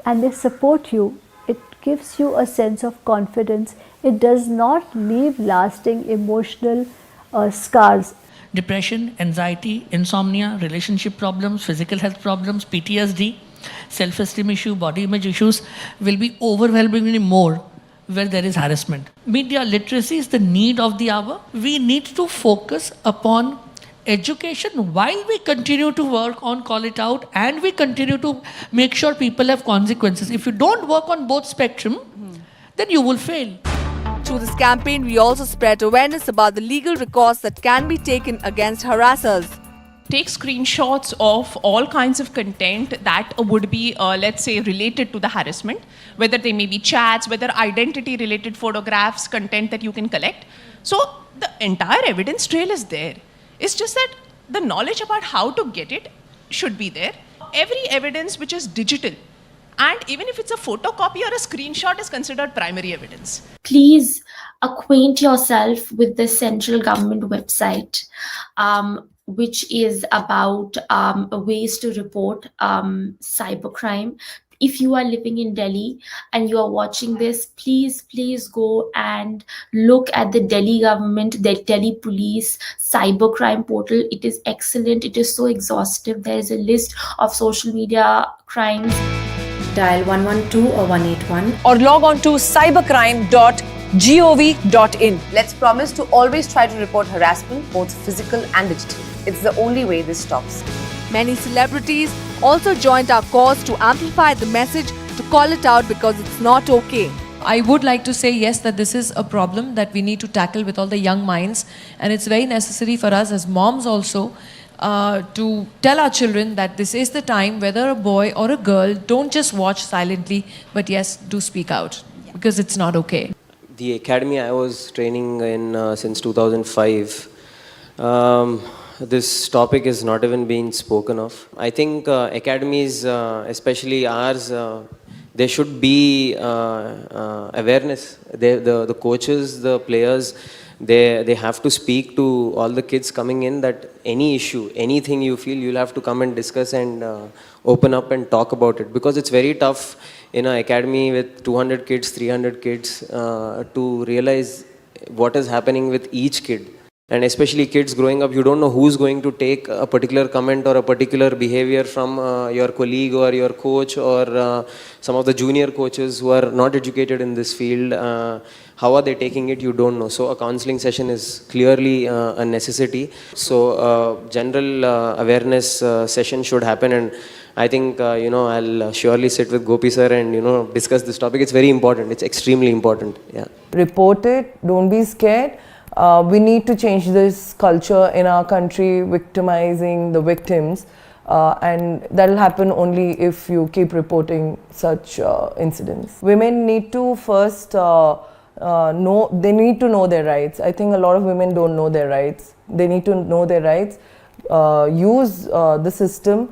and they support you, it gives you a sense of confidence. It does not leave lasting emotional scars. Depression, anxiety, insomnia, relationship problems, physical health problems, PTSD, self-esteem issue, body image issues will be overwhelmingly more where there is harassment. Media literacy is the need of the hour. We need to focus upon education while we continue to work on Call It Out and we continue to make sure people have consequences. If you don't work on both spectrum, then you will fail. Through this campaign, we also spread awareness about the legal recourse that can be taken against harassers. Take screenshots of all kinds of content that would be, let's say, related to the harassment, whether they may be chats, whether identity-related photographs, content that you can collect. So the entire evidence trail is there. It's just that the knowledge about how to get it should be there. Every evidence which is digital, and even if it's a photocopy or a screenshot, is considered primary evidence. Please acquaint yourself with the central government website, which is about ways to report cybercrime. If you are living in Delhi and you are watching this, please go and look at the Delhi government, the Delhi police cybercrime portal. It is excellent. It is so exhaustive. There is a list of social media crimes. Dial 112 or 181 or log on to cybercrime.gov.in. Let's promise to always try to report harassment, both physical and digital. It's the only way this stops. Many celebrities also joined our cause to amplify the message, to call it out because it's not okay. I would like to say yes, that this is a problem that we need to tackle with all the young minds, and it's very necessary for us as moms also to tell our children that this is the time, whether a boy or a girl, don't just watch silently, but yes, do speak out, because it's not okay. The academy I was training in since 2005, this topic is not even being spoken of. I think academies, especially ours, there should be awareness. The coaches, the players, they have to speak to all the kids coming in that any issue, anything you feel, you'll have to come and discuss and open up and talk about it. Because it's very tough in an academy with 200 kids, 300 kids to realize what is happening with each kid. And especially kids growing up, you don't know who's going to take a particular comment or a particular behavior from your colleague or your coach or some of the junior coaches who are not educated in this field. How are they taking it? You don't know. So a counseling session is clearly a necessity. So general awareness session should happen, and I think I'll surely sit with Gopi sir and discuss this topic. It's very important. It's extremely important. Yeah. Report it. Don't be scared. We need to change this culture in our country, victimizing the victims, and that will happen only if you keep reporting such incidents. Women need to first they need to know their rights. I think a lot of women don't know their rights. They need to know their rights, use the system,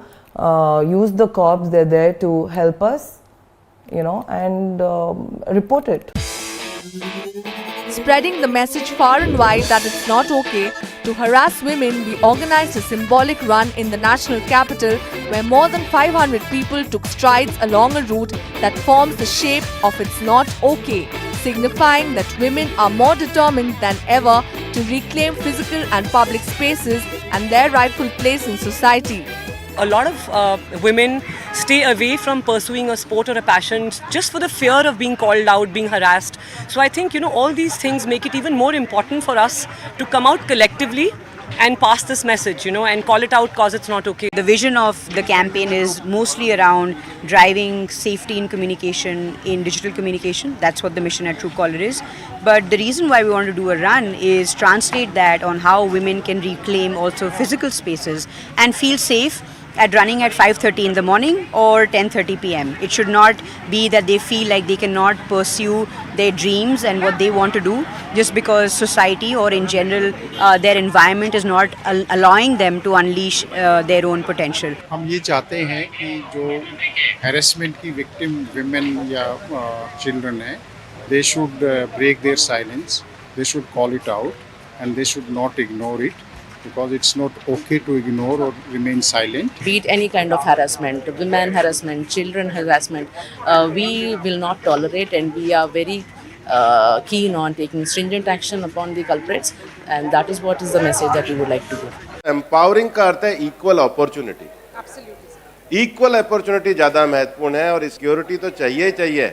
use the cops, they're there to help us, and report it. Spreading the message far and wide that it's not okay to harass women, we organized a symbolic run in the national capital where more than 500 people took strides along a route that forms the shape of it's not okay, signifying that women are more determined than ever to reclaim physical and public spaces and their rightful place in society. A lot of women stay away from pursuing a sport or a passion just for the fear of being called out, being harassed. So I think, all these things make it even more important for us to come out collectively and pass this message, and call it out because it's not okay. The vision of the campaign is mostly around driving safety in communication, in digital communication. That's what the mission at Truecaller is. But the reason why we want to do a run is translate that on how women can reclaim also physical spaces and feel safe at running at 5:30 in the morning or 10:30 p.m. It should not be that they feel like they cannot pursue their dreams and what they want to do just because society or in general their environment is not allowing them to unleash their own potential. हम ये चाहते हैं कि जो harassment की victim women या children हैं, they should break their silence, they should call it out and they should not ignore it. Because it's not okay to ignore or remain silent. Be it any kind of harassment, women harassment, children harassment, we will not tolerate, and we are very keen on taking stringent action upon the culprits, and that is what is the message that we would like to give. Empowering का अर्थ है equal opportunity. Equal opportunity ज़्यादा महत्वपूर्ण है और security तो चाहिए ही चाहिए.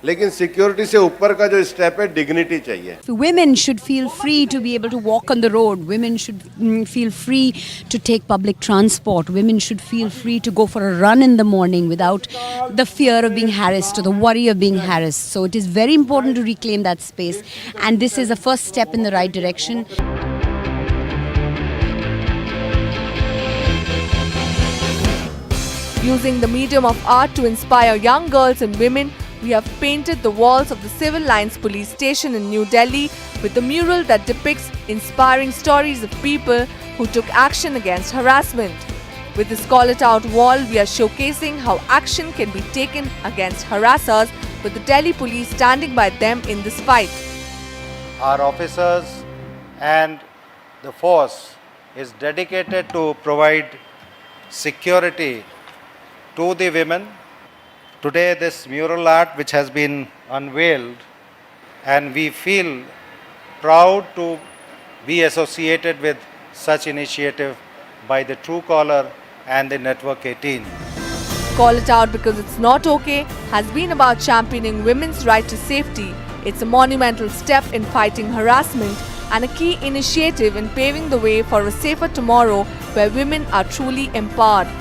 लेकिन सिक्योरिटी से ऊपर का जो स्टेप है डिग्निटी चाहिए. Women should feel free to be able to walk on the road. Women should feel free to take public transport. Women should feel free to go for a run in the morning without the fear of being harassed or the worry of being harassed. So it is very important to reclaim that space, and this is a first step in the right direction. Using the medium of art to inspire young girls and women, we have painted the walls of the Civil Lines Police Station in New Delhi with a mural that depicts inspiring stories of people who took action against harassment. With this Call It Out wall, we are showcasing how action can be taken against harassers, with the Delhi police standing by them in this fight. Our officers and the force is dedicated to provide security to the women Today this mural art which has been unveiled, and we feel proud to be associated with such initiative by the Truecaller and the Network 18. Call It Out Because It's Not Okay has been about championing women's right to safety. It's a monumental step in fighting harassment and a key initiative in paving the way for a safer tomorrow where women are truly empowered.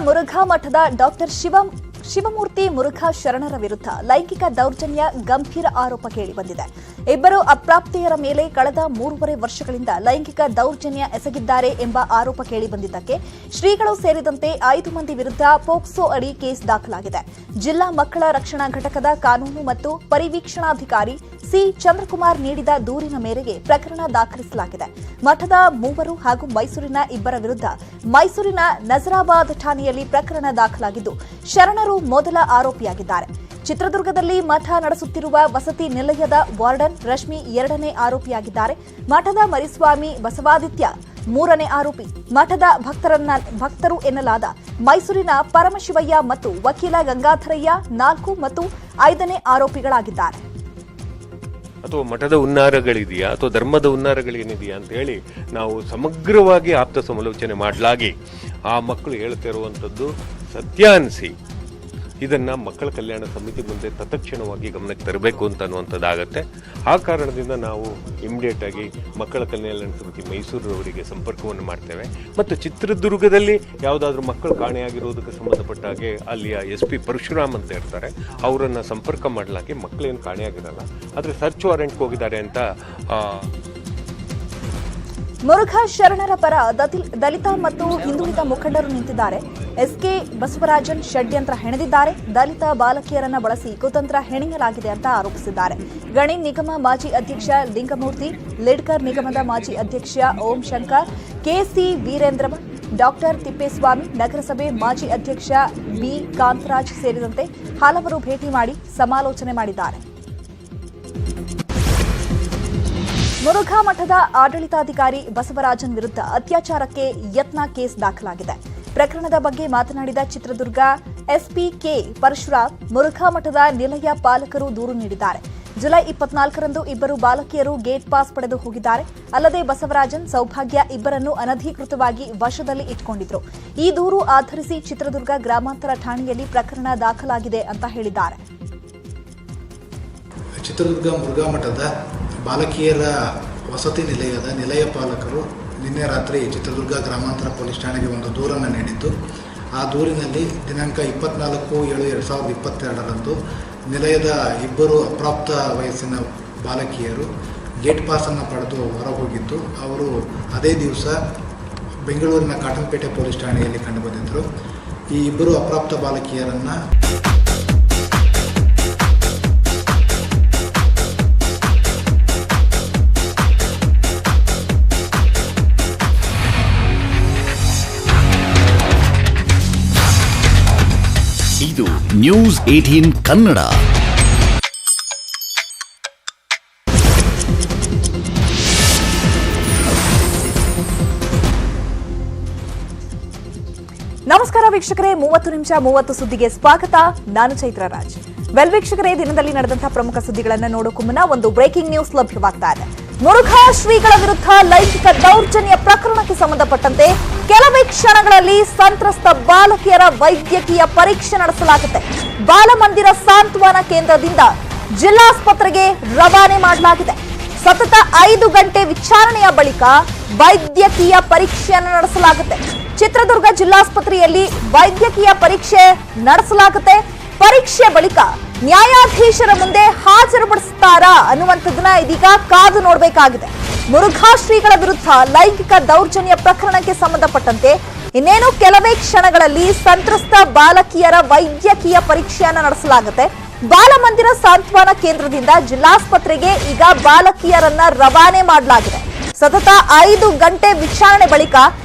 Murugha ಮಠದ doctor Shivamurthy Murugha ಶರಣರ ವಿರುದ್ಧ ಲೈಂಗಿಕ ದೌರ್ಜನ್ಯ ಗಂಭೀರ ಆರೋಪ ಕೇಳಿಬಂದಿದೆ. ಇಬ್ಬರು ಅಪ್ರಾಪ್ತೆಯರ ಮೇಲೆ ಕಳೆದ 3.5 ವರ್ಷಗಳಿಂದ ಲೈಂಗಿಕ ದೌರ್ಜನ್ಯ ಎಸಗಿದ್ದಾರೆ ಎಂಬ ಆರೋಪ ಕೇಳಿಬಂದಿದ್ದಕ್ಕೆ ಶ್ರೀಗಳು ಸೇರಿದಂತೆ 5 ಮಂದಿ ವಿರುದ್ಧ ಪೋಕ್ಸೋ ಅಡಿ ಕೇಸ್ ದಾಖಲಾಗಿದೆ. ಜಿಲ್ಲಾ ಮಕ್ಕಳ ರಕ್ಷಣಾ ಘಟಕದ ಕಾನೂನು ಮತ್ತು ಪರಿವೀಕ್ಷಣಾಧಿಕಾರಿ ಸಿ ಚಂದ್ರಕುಮಾರ್ ನೀಡಿದ ದೂರಿನ ಮೇರೆಗೆ ಪ್ರಕರಣ ದಾಖಲಿಸಲಾಗಿದೆ. ಮಠದ 3 ಹಾಗೂ ಮೈಸೂರಿನ 2 ವಿರುದ್ಧ ಮೈಸೂರಿನ ನಜರಾಬಾದ್ ಠಾಣೆಯಲ್ಲಿ ಪ್ರಕರಣ ದಾಖಲಾಗಿದ್ದು ಶರಣರು ಮೊದಲ ಆರೋಪಿಯಾಗಿದ್ದಾರೆ. ಚಿತ್ರದುರ್ಗದಲ್ಲಿ ಮಠ ನಡೆಸುತ್ತಿರುವ ವಸತಿ ನಿಲಯದ ವಾರ್ಡನ್ ರಶ್ಮಿ 2ನೇ ಆರೋಪಿಯಾಗಿದ್ದಾರೆ. ಮಠದ ಮರಿಸ್ವಾಮಿ ಬಸವಾದಿತ್ಯ 3ನೇ ಆರೋಪಿ. ಮಠದ ಭಕ್ತರು ಎನ್ನಲಾದ ಮೈಸೂರಿನ ಪರಮಶಿವಯ್ಯ ಮತ್ತು ವಕೀಲ ಗಂಗಾಧರಯ್ಯ 4 ಮತ್ತು 5ನೇ ಆರೋಪಿಗಳಾಗಿದ್ದಾರೆ. ಅಥವಾ ಮಠದ ಹುನ್ನಾರಗಳಿದೆಯಾ ಅಥವಾ ಧರ್ಮದ ಹುನ್ನಾರಗಳೇನಿದೆಯಾ ಅಂತ ಹೇಳಿ ನಾವು ಸಮಗ್ರವಾಗಿ ಆಪ್ತ ಸಮಾಲೋಚನೆ ಮಾಡಲಾಗಿ ಆ ಮಕ್ಕಳು ಹೇಳ್ತಿರುವಂಥದ್ದು ಸತ್ಯ ಅನಿಸಿ ಇದನ್ನು ಮಕ್ಕಳ ಕಲ್ಯಾಣ ಸಮಿತಿ ಮುಂದೆ ತತ್ಕ್ಷಣವಾಗಿ ಗಮನಕ್ಕೆ ತರಬೇಕು ಅಂತ ಅನ್ನುವಂಥದ್ದಾಗತ್ತೆ. ಆ ಕಾರಣದಿಂದ ನಾವು ಇಮಿಡಿಯೇಟಾಗಿ ಮಕ್ಕಳ ಕಲ್ಯಾಣ ಸಮಿತಿ ಮೈಸೂರವರಿಗೆ ಸಂಪರ್ಕವನ್ನು ಮಾಡ್ತೇವೆ. ಮತ್ತು ಚಿತ್ರದುರ್ಗದಲ್ಲಿ ಯಾವುದಾದ್ರೂ ಮಕ್ಕಳು ಕಾಣೆಯಾಗಿರೋದಕ್ಕೆ ಸಂಬಂಧಪಟ್ಟ ಹಾಗೆ ಅಲ್ಲಿಯ SP ಪರಶುರಾಮ್ ಅಂತ ಇರ್ತಾರೆ, ಅವರನ್ನು ಸಂಪರ್ಕ ಮಾಡಲಾಗಿ ಮಕ್ಕಳೇನು ಕಾಣೆಯಾಗಿರಲ್ಲ, ಆದರೆ ಸರ್ಚ್ ವಾರೆಂಟ್ಗೆ ಹೋಗಿದ್ದಾರೆ ಅಂತ. ಮುರುಘಾ ಶರಣರ ಪರ ದಲಿತ ಮತ್ತು ಹಿಂದುಳಿದ ಮುಖಂಡರು ನಿಂತಿದ್ದಾರೆ. SK ಬಸವರಾಜನ್ ಷಡ್ಯಂತ್ರ ಹೆಣೆದಿದ್ದಾರೆ. ದಲಿತ ಬಾಲಕಿಯರನ್ನ ಬಳಸಿ ಕುತಂತ್ರ ಹೆಣೆಯಲಾಗಿದೆ ಅಂತ ಆರೋಪಿಸಿದ್ದಾರೆ. ಗಣಿ ನಿಗಮ ಮಾಜಿ ಅಧ್ಯಕ್ಷ ಲಿಂಗಮೂರ್ತಿ, ಲಿಡ್ಕರ್ ನಿಗಮದ ಮಾಜಿ ಅಧ್ಯಕ್ಷ ಓಂ ಶಂಕರ್, KC ವೀರೇಂದ್ರ, ಡಾಕ್ಟರ್ ತಿಪ್ಪೇಸ್ವಾಮಿ, ನಗರಸಭೆ ಮಾಜಿ ಅಧ್ಯಕ್ಷ B ಕಾಂತರಾಜ್ ಸೇರಿದಂತೆ ಹಲವರು ಭೇಟಿ ಮಾಡಿ ಸಮಾಲೋಚನೆ ಮಾಡಿದ್ದಾರೆ. ಮುರುಘಾ ಮಠದ ಆಡಳಿತಾಧಿಕಾರಿ ಬಸವರಾಜನ್ ವಿರುದ್ಧ ಅತ್ಯಾಚಾರಕ್ಕೆ ಯತ್ನ ಕೇಸ್ ದಾಖಲಾಗಿದೆ. ಪ್ರಕರಣದ ಬಗ್ಗೆ ಮಾತನಾಡಿದ ಚಿತ್ರದುರ್ಗ SP K ಪರಶುರಾಮ್, ಮುರುಘಾ ಮಠದ ನಿಲಯ ಪಾಲಕರು ದೂರು ನೀಡಿದ್ದಾರೆ. ಜುಲೈ 24ರಂದು 2 ಬಾಲಕಿಯರು ಗೇಟ್ ಪಾಸ್ ಪಡೆದು ಹೋಗಿದ್ದಾರೆ. ಅಲ್ಲದೆ ಬಸವರಾಜನ್, ಸೌಭಾಗ್ಯ ಇಬ್ಬರನ್ನು ಅನಧಿಕೃತವಾಗಿ ವಶದಲ್ಲಿ ಇಟ್ಟುಕೊಂಡಿದ್ರು. ಈ ದೂರು ಆಧರಿಸಿ ಚಿತ್ರದುರ್ಗ ಗ್ರಾಮಾಂತರ ಠಾಣೆಯಲ್ಲಿ ಪ್ರಕರಣ ದಾಖಲಾಗಿದೆ ಅಂತ ಹೇಳಿದ್ದಾರೆ. ಚಿತ್ರದುರ್ಗ ಮುರುಘಾ ಮಠದ ಬಾಲಕಿಯರ ವಸತಿ ನಿಲಯದ ನಿಲಯ ಪಾಲಕರು ನಿನ್ನೆ ರಾತ್ರಿ ಚಿತ್ರದುರ್ಗ ಗ್ರಾಮಾಂತರ ಪೊಲೀಸ್ ಠಾಣೆಗೆ ಒಂದು ದೂರನ್ನು ನೀಡಿದ್ದು, ಆ ದೂರಿನಲ್ಲಿ ದಿನಾಂಕ 24/7/2022ರಂದು ನಿಲಯದ 2 ಅಪ್ರಾಪ್ತ ವಯಸ್ಸಿನ ಬಾಲಕಿಯರು ಗೇಟ್ ಪಾಸನ್ನು ಪಡೆದು ಹೊರಹೋಗಿದ್ದು, ಅವರು ಅದೇ ದಿವಸ ಬೆಂಗಳೂರಿನ ಕಾಟನ್ಪೇಟೆ ಪೊಲೀಸ್ ಠಾಣೆಯಲ್ಲಿ ಕಂಡುಬಂದಿದ್ದರು. ಈ 2 ಅಪ್ರಾಪ್ತ ಬಾಲಕಿಯರನ್ನು ಇದು ನ್ಯೂಸ್ 18 ಕನ್ನಡ. ನಮಸ್ಕಾರ ವೀಕ್ಷಕರೇ, 30 ನಿಮಿಷ 30 ಸುದ್ದಿಗೆ ಸ್ವಾಗತ. ನಾನು ಚೈತ್ರ ರಾಜ್. ವೆಲ್ ವೀಕ್ಷಕರೇ, ದಿನದಲ್ಲಿ ನಡೆದಂತಹ ಪ್ರಮುಖ ಸುದ್ದಿಗಳನ್ನು ನೋಡೋಕ್ಕೂ ಮುನ್ನ ಒಂದು ಬ್ರೇಕಿಂಗ್ ನ್ಯೂಸ್ ಲಭ್ಯವಾಗ್ತಾ ಇದೆ. ಮುರುಘಾ ಶ್ರೀಗಳ ವಿರುದ್ಧ ಲೈಂಗಿಕ ದೌರ್ಜನ್ಯ ಪ್ರಕರಣಕ್ಕೆ ಸಂಬಂಧಪಟ್ಟಂತೆ ಕೆಲವೇ ಕ್ಷಣಗಳಲ್ಲಿ ಸಂತ್ರಸ್ತ ಬಾಲಕಿಯರ ವೈದ್ಯಕೀಯ ಪರೀಕ್ಷೆ ನಡೆಸಲಾಗುತ್ತೆ. ಬಾಲಮಂದಿರ ಸಾಂತ್ವನ ಕೇಂದ್ರದಿಂದ ಜಿಲ್ಲಾಸ್ಪತ್ರೆಗೆ ರವಾನೆ ಮಾಡಲಾಗಿದೆ. ಸತತ 5 ಗಂಟೆ ವಿಚಾರಣೆಯ ಬಳಿಕ ವೈದ್ಯಕೀಯ ಪರೀಕ್ಷೆಯನ್ನು ನಡೆಸಲಾಗುತ್ತೆ. ಚಿತ್ರದುರ್ಗ ಜಿಲ್ಲಾಸ್ಪತ್ರೆಯಲ್ಲಿ ವೈದ್ಯಕೀಯ ಪರೀಕ್ಷೆ ನಡೆಸಲಾಗುತ್ತೆ. ಪರೀಕ್ಷೆ ಬಳಿಕ ನ್ಯಾಯಾಧೀಶರ ಮುಂದೆ ಹಾಜರುಪಡಿಸುತ್ತಾರಾ ಅನ್ನುವಂಥದ್ದನ್ನ ಇದೀಗ ಕಾದು ನೋಡಬೇಕಾಗಿದೆ. ಮುರುಘಾ ಶ್ರೀಗಳ ವಿರುದ್ಧ ಲೈಂಗಿಕ ದೌರ್ಜನ್ಯ ಪ್ರಕರಣಕ್ಕೆ ಸಂಬಂಧಪಟ್ಟಂತೆ ಇನ್ನೇನು ಕೆಲವೇ ಕ್ಷಣಗಳಲ್ಲಿ ಸಂತ್ರಸ್ತ ಬಾಲಕಿಯರ ವೈದ್ಯಕೀಯ ಪರೀಕ್ಷೆಯನ್ನು ನಡೆಸಲಾಗುತ್ತೆ. ಬಾಲಮಂದಿರ ಸಾಂತ್ವನ ಕೇಂದ್ರದಿಂದ ಜಿಲ್ಲಾಸ್ಪತ್ರೆಗೆ ಈಗ ಬಾಲಕಿಯರನ್ನ ರವಾನೆ ಮಾಡಲಾಗಿದೆ. ಸತತ 5 ಗಂಟೆ ವಿಚಾರಣೆ ಬಳಿಕ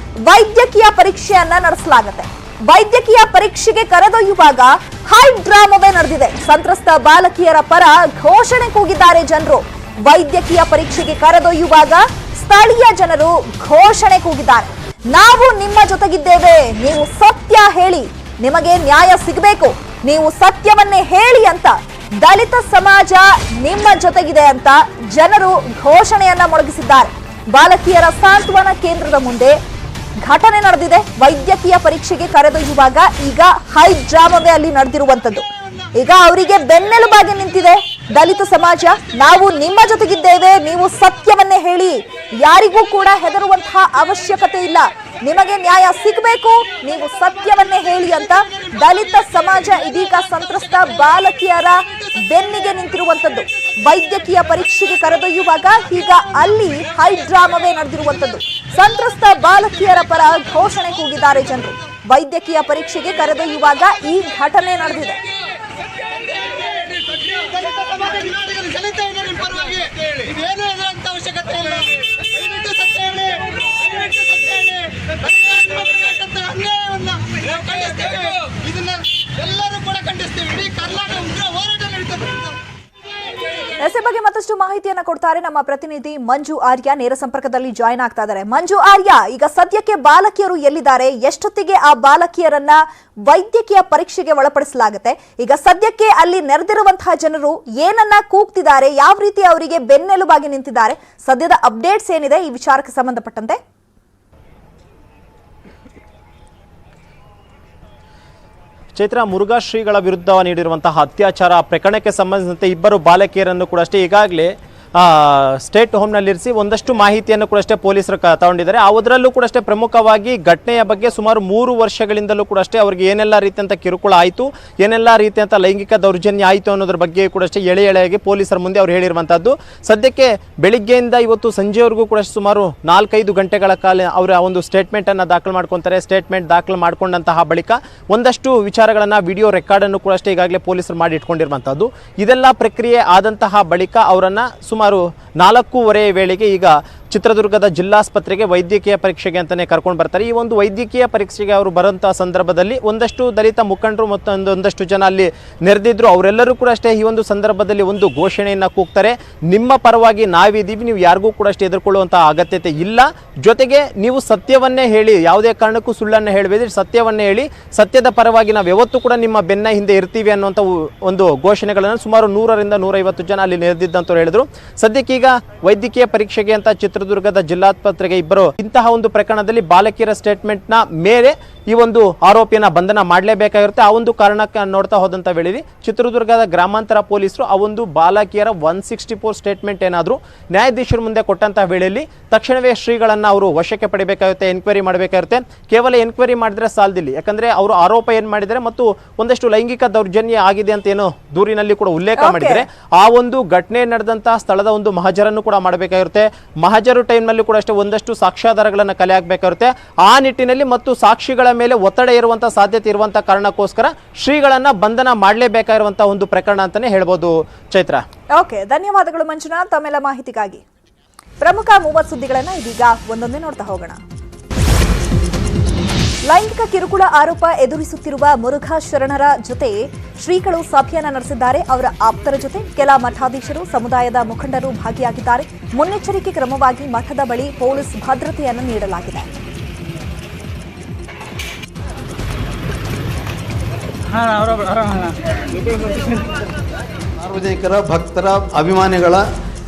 ವೈದ್ಯಕೀಯ ಪರೀಕ್ಷೆಯನ್ನ ನಡೆಸಲಾಗುತ್ತೆ. ವೈದ್ಯಕೀಯ ಪರೀಕ್ಷೆಗೆ ಕರೆದೊಯ್ಯುವಾಗ ಹೈ ಡ್ರಾಮವೇ ನಡೆದಿದೆ. ಸಂತ್ರಸ್ತ ಬಾಲಕಿಯರ ಪರ ಘೋಷಣೆ ಕೂಗಿದ್ದಾರೆ ಜನರು. ವೈದ್ಯಕೀಯ ಪರೀಕ್ಷೆಗೆ ಕರೆದೊಯ್ಯುವಾಗ ಸ್ಥಳೀಯ ಜನರು ಘೋಷಣೆ ಕೂಗಿದ್ದಾರೆ. ನಾವು ನಿಮ್ಮ ಜೊತೆಗಿದ್ದೇವೆ, ನೀವು ಸತ್ಯ ಹೇಳಿ, ನಿಮಗೆ ನ್ಯಾಯ ಸಿಗಬೇಕು, ನೀವು ಸತ್ಯವನ್ನೇ ಹೇಳಿ ಅಂತ ದಲಿತ ಸಮಾಜ ನಿಮ್ಮ ಜೊತೆಗಿದೆ ಅಂತ ಜನರು ಘೋಷಣೆಯನ್ನ ಮೊಳಗಿಸಿದ್ದಾರೆ. ಬಾಲಕಿಯರ ಸಾಂತ್ವನ ಕೇಂದ್ರದ ಮುಂದೆ ಘಟನೆ ನಡೆದಿದೆ. ವೈದ್ಯಕೀಯ ಪರೀಕ್ಷೆಗೆ ಕರೆದೊಯ್ಯುವಾಗ ಈಗ ಹೈ ಡ್ರಾಮವೇ ಅಲ್ಲಿ ನಡೆದಿರುವಂತದ್ದು. ಈಗ ಅವರಿಗೆ ಬೆನ್ನೆಲುಬಾಗಿ ನಿಂತಿದೆ ದಲಿತ ಸಮಾಜ. ನಾವು ನಿಮ್ಮ ಜೊತೆಗಿದ್ದೇವೆ, ನೀವು ಸತ್ಯವನ್ನೇ ಹೇಳಿ, ಯಾರಿಗೂ ಕೂಡ ಹೆದರುವಂತಹ ಅವಶ್ಯಕತೆ ಇಲ್ಲ, ನಿಮಗೆ ನ್ಯಾಯ ಸಿಗಬೇಕು, ನೀವು ಸತ್ಯವನ್ನೇ ಹೇಳಿ ಅಂತ ದಲಿತ ಸಮಾಜ ಇದೀಗ ಸಂತ್ರಸ್ತ ಬಾಲಕಿಯರ ಬೆನ್ನಿಗೆ ನಿಂತಿರುವಂತದ್ದು. ವೈದ್ಯಕೀಯ ಪರೀಕ್ಷೆಗೆ ಕರೆದೊಯ್ಯುವಾಗ ಈಗ ಅಲ್ಲಿ ಹೈ ಡ್ರಾಮವೇ ನಡೆದಿರುವಂತದ್ದು. ಸಂತ್ರಸ್ತ ಬಾಲಕಿಯರ ಪರ ಘೋಷಣೆ ಕೂಗಿದ್ದಾರೆ ಜನರು. ವೈದ್ಯಕೀಯ ಪರೀಕ್ಷೆಗೆ ಕರೆದೊಯ್ಯುವಾಗ ಈ ಘಟನೆ ನಡೆದಿದೆ. ಎಸ್ ಬಗ್ಗೆ ಮತ್ತಷ್ಟು ಮಾಹಿತಿಯನ್ನ ಕೊಡ್ತಾರೆ ನಮ್ಮ ಪ್ರತಿನಿಧಿ ಮಂಜು ಆರ್ಯ. ನೇರ ಸಂಪರ್ಕದಲ್ಲಿ ಜಾಯಿನ್ ಆಗ್ತಾ ಇದ್ದಾರೆ. ಮಂಜು ಆರ್ಯ, ಈಗ ಸದ್ಯಕ್ಕೆ ಬಾಲಕಿಯರು ಎಲ್ಲಿದ್ದಾರೆ, ಎಷ್ಟೊತ್ತಿಗೆ ಆ ಬಾಲಕಿಯರನ್ನ ವೈದ್ಯಕೀಯ ಪರೀಕ್ಷೆಗೆ ಒಳಪಡಿಸಲಾಗುತ್ತೆ? ಈಗ ಸದ್ಯಕ್ಕೆ ಅಲ್ಲಿ ನೆರೆದಿರುವಂತಹ ಜನರು ಏನನ್ನ ಕೂಗ್ತಿದ್ದಾರೆ, ಯಾವ ರೀತಿ ಅವರಿಗೆ ಬೆನ್ನೆಲುಬಾಗಿ ನಿಂತಿದ್ದಾರೆ, ಸದ್ಯದ ಅಪ್ಡೇಟ್ಸ್ ಏನಿದೆ ಈ ವಿಚಾರಕ್ಕೆ ಸಂಬಂಧಪಟ್ಟಂತೆ? ಚೈತ್ರ, ಮುರುಘಾ ಶ್ರೀಗಳ ವಿರುದ್ಧ ನೀಡಿರುವಂತಹ ಅತ್ಯಾಚಾರ ಪ್ರಕರಣಕ್ಕೆ ಸಂಬಂಧಿಸಿದಂತೆ ಇಬ್ಬರು ಬಾಲಕಿಯರನ್ನು ಕೂಡ ಅಷ್ಟೇ ಈಗಾಗಲೇ ಸ್ಟೇಟ್ ಹೋಮ್ನಲ್ಲಿರಿಸಿ ಒಂದಷ್ಟು ಮಾಹಿತಿಯನ್ನು ಕೂಡ ಅಷ್ಟೇ ಪೊಲೀಸರು ತಗೊಂಡಿದ್ದಾರೆ. ಅದರಲ್ಲೂ ಕೂಡ ಅಷ್ಟೇ ಪ್ರಮುಖವಾಗಿ ಘಟನೆಯ ಬಗ್ಗೆ ಸುಮಾರು 3 ವರ್ಷಗಳಿಂದಲೂ ಕೂಡ ಅಷ್ಟೇ ಅವರಿಗೆ ಏನೆಲ್ಲ ರೀತಿಯಂಥ ಕಿರುಕುಳ ಆಯಿತು, ಏನೆಲ್ಲ ರೀತಿಯಂಥ ಲೈಂಗಿಕ ದೌರ್ಜನ್ಯ ಆಯಿತು ಅನ್ನೋದ್ರ ಬಗ್ಗೆ ಕೂಡ ಅಷ್ಟೇ ಎಳೆಯಾಗಿ ಪೊಲೀಸರ ಮುಂದೆ ಅವರು ಹೇಳಿರುವಂಥದ್ದು. ಸದ್ಯಕ್ಕೆ ಬೆಳಿಗ್ಗೆಯಿಂದ ಇವತ್ತು ಸಂಜೆವರೆಗೂ ಕೂಡ ಸುಮಾರು 4-5 ಗಂಟೆಗಳ ಕಾಲ ಅವರ ಒಂದು ಸ್ಟೇಟ್ಮೆಂಟನ್ನು ದಾಖಲು ಮಾಡ್ಕೊತಾರೆ. ಸ್ಟೇಟ್ಮೆಂಟ್ ದಾಖಲು ಮಾಡಿಕೊಂಡಂತಹ ಬಳಿಕ ಒಂದಷ್ಟು ವಿಚಾರಗಳನ್ನು ವಿಡಿಯೋ ರೆಕಾರ್ಡನ್ನು ಕೂಡ ಅಷ್ಟೇ ಈಗಾಗಲೇ ಪೊಲೀಸರು ಮಾಡಿ ಇಟ್ಕೊಂಡಿರುವಂಥದ್ದು. ಇದೆಲ್ಲ ಪ್ರಕ್ರಿಯೆ ಆದಂತಹ ಬಳಿಕ ಅವರನ್ನು ಸುಮಾರು 4:15 ವೇಳೆಗೆ ಈಗ ಚಿತ್ರದುರ್ಗದ ಜಿಲ್ಲಾಸ್ಪತ್ರೆಗೆ ವೈದ್ಯಕೀಯ ಪರೀಕ್ಷೆಗೆ ಅಂತಾನೆ ಕರ್ಕೊಂಡು ಬರ್ತಾರೆ. ಈ ಒಂದು ವೈದ್ಯಕೀಯ ಪರೀಕ್ಷೆಗೆ ಅವರು ಬರುವಂತಹ ಸಂದರ್ಭದಲ್ಲಿ ಒಂದಷ್ಟು ದಲಿತ ಮುಖಂಡರು ಮತ್ತು ಒಂದಷ್ಟು ಜನ ಅಲ್ಲಿ ನೆರೆದಿದ್ರು. ಅವರೆಲ್ಲರೂ ಕೂಡ ಅಷ್ಟೇ ಈ ಒಂದು ಸಂದರ್ಭದಲ್ಲಿ ಒಂದು ಘೋಷಣೆಯನ್ನು ಕೂಗ್ತಾರೆ, ನಿಮ್ಮ ಪರವಾಗಿ ನಾವಿದ್ದೀವಿ, ನೀವು ಯಾರಿಗೂ ಕೂಡ ಅಷ್ಟೇ ಎದುರ್ಕೊಳ್ಳುವಂತಹ ಅಗತ್ಯತೆ ಇಲ್ಲ, ಜೊತೆಗೆ ನೀವು ಸತ್ಯವನ್ನೇ ಹೇಳಿ, ಯಾವುದೇ ಕಾರಣಕ್ಕೂ ಸುಳ್ಳನ್ನು ಹೇಳಬೇಡಿ, ಸತ್ಯವನ್ನೇ ಹೇಳಿ, ಸತ್ಯದ ಪರವಾಗಿ ನಾವು ಯಾವತ್ತೂ ಕೂಡ ನಿಮ್ಮ ಬೆನ್ನ ಹಿಂದೆ ಇರ್ತೀವಿ ಅನ್ನುವಂಥ ಒಂದು ಘೋಷಣೆಗಳನ್ನು ಸುಮಾರು 100ರಿಂದ 150 ಜನ ಅಲ್ಲಿ ನೆರೆದಿದ್ದಂತ ಹೇಳಿದ್ರು. ಸದ್ಯಕ್ಕೀಗ ವೈದ್ಯಕೀಯ ಪರೀಕ್ಷೆಗೆ ಅಂತ ಚಿತ್ರದುರ್ಗದ ಜಿಲ್ಲಾಸ್ಪತ್ರೆಗೆ ಇಬ್ಬರು ಇಂತಹ ಒಂದು ಪ್ರಕರಣದಲ್ಲಿ ಬಾಲಕಿಯರ ಸ್ಟೇಟ್ಮೆಂಟ್ನ ಮೇಲೆ ಈ ಒಂದು ಆರೋಪಿಯನ್ನ ಬಂಧನ ಮಾಡಲೇಬೇಕಾಗಿರುತ್ತೆ. ಆ ಒಂದು ಕಾರಣಕ್ಕೆ ನೋಡ್ತಾ ಹೋದಂಥ ವೇಳೆಯಲ್ಲಿ ಚಿತ್ರದುರ್ಗದ ಗ್ರಾಮಾಂತರ ಪೊಲೀಸರು ಆ ಒಂದು ಬಾಲಕಿಯರ 164 ಸ್ಟೇಟ್ಮೆಂಟ್ ಏನಾದರೂ ನ್ಯಾಯಾಧೀಶರ ಮುಂದೆ ಕೊಟ್ಟಂತಹ ವೇಳೆಯಲ್ಲಿ ತಕ್ಷಣವೇ ಶ್ರೀಗಳನ್ನು ಅವರು ವಶಕ್ಕೆ ಪಡಿಬೇಕಾಗುತ್ತೆ, ಎನ್ಕ್ವೈರಿ ಮಾಡಬೇಕಾಗುತ್ತೆ. ಕೇವಲ ಎನ್ಕ್ವೈರಿ ಮಾಡಿದ್ರೆ ಸಾಲದಿಲ್ಲ, ಯಾಕಂದ್ರೆ ಅವರು ಆರೋಪ ಏನು ಮಾಡಿದರೆ ಮತ್ತು ಒಂದಷ್ಟು ಲೈಂಗಿಕ ದೌರ್ಜನ್ಯ ಆಗಿದೆ ಅಂತ ಏನೋ ದೂರಿನಲ್ಲಿ ಕೂಡ ಉಲ್ಲೇಖ ಮಾಡಿದರೆ ಆ ಒಂದು ಘಟನೆ ನಡೆದಂತಹ ಸ್ಥಳದ ಒಂದು ಮಹಜರನ್ನು ಕೂಡ ಮಾಡಬೇಕಾಗಿರುತ್ತೆ. ಮಹಜರು ಟೈಮ್ನಲ್ಲಿ ಕೂಡ ಅಷ್ಟೇ ಒಂದಷ್ಟು ಸಾಕ್ಷ್ಯಾಧಾರಗಳನ್ನು ಕಲೆ ಹಾಕಬೇಕಾಗುತ್ತೆ. ಆ ನಿಟ್ಟಿನಲ್ಲಿ ಮತ್ತು ಸಾಕ್ಷಿಗಳ ಮೇಲೆ ಒತ್ತಡ ಇರುವಂತಹ ಸಾಧ್ಯತೆ ಇರುವಂತಹ ಕಾರಣಕ್ಕೋಸ್ಕರ ಶ್ರೀಗಳನ್ನ ಬಂಧನ ಮಾಡಲೇಬೇಕಾಗಿರುವಂತಹ ಒಂದು ಪ್ರಕರಣ ಅಂತಾನೆ ಹೇಳ್ಬೋದು. ಚೈತ್ರ, ಓಕೆ, ಧನ್ಯವಾದಗಳು ಮಂಜುನಾಥ್ ತಮ್ಮೆಲ್ಲ ಮಾಹಿತಿಗಾಗಿ. ಪ್ರಮುಖ 30 ಸುದ್ದಿಗಳನ್ನ ಇದೀಗ ಒಂದೊಂದೇ ನೋಡ್ತಾ ಹೋಗೋಣ. ಲೈಂಗಿಕ ಕಿರುಕುಳ ಆರೋಪ ಎದುರಿಸುತ್ತಿರುವ ಮುರುಘಾ ಶರಣರ ಜೊತೆ ಶ್ರೀಗಳು ಸಭೆಯನ್ನ ನಡೆಸಿದ್ದಾರೆ. ಅವರ ಆಪ್ತರ ಜೊತೆ ಕೆಲ ಮಠಾಧೀಶರು, ಸಮುದಾಯದ ಮುಖಂಡರು ಭಾಗಿಯಾಗಿದ್ದಾರೆ. ಮುನ್ನೆಚ್ಚರಿಕೆ ಕ್ರಮವಾಗಿ ಮಠದ ಬಳಿ ಪೊಲೀಸ್ ಭದ್ರತೆಯನ್ನು ನೀಡಲಾಗಿದೆ. ಸಾರ್ವಜನಿಕರ ಭಕ್ತರ ಅಭಿಮಾನಿಗಳ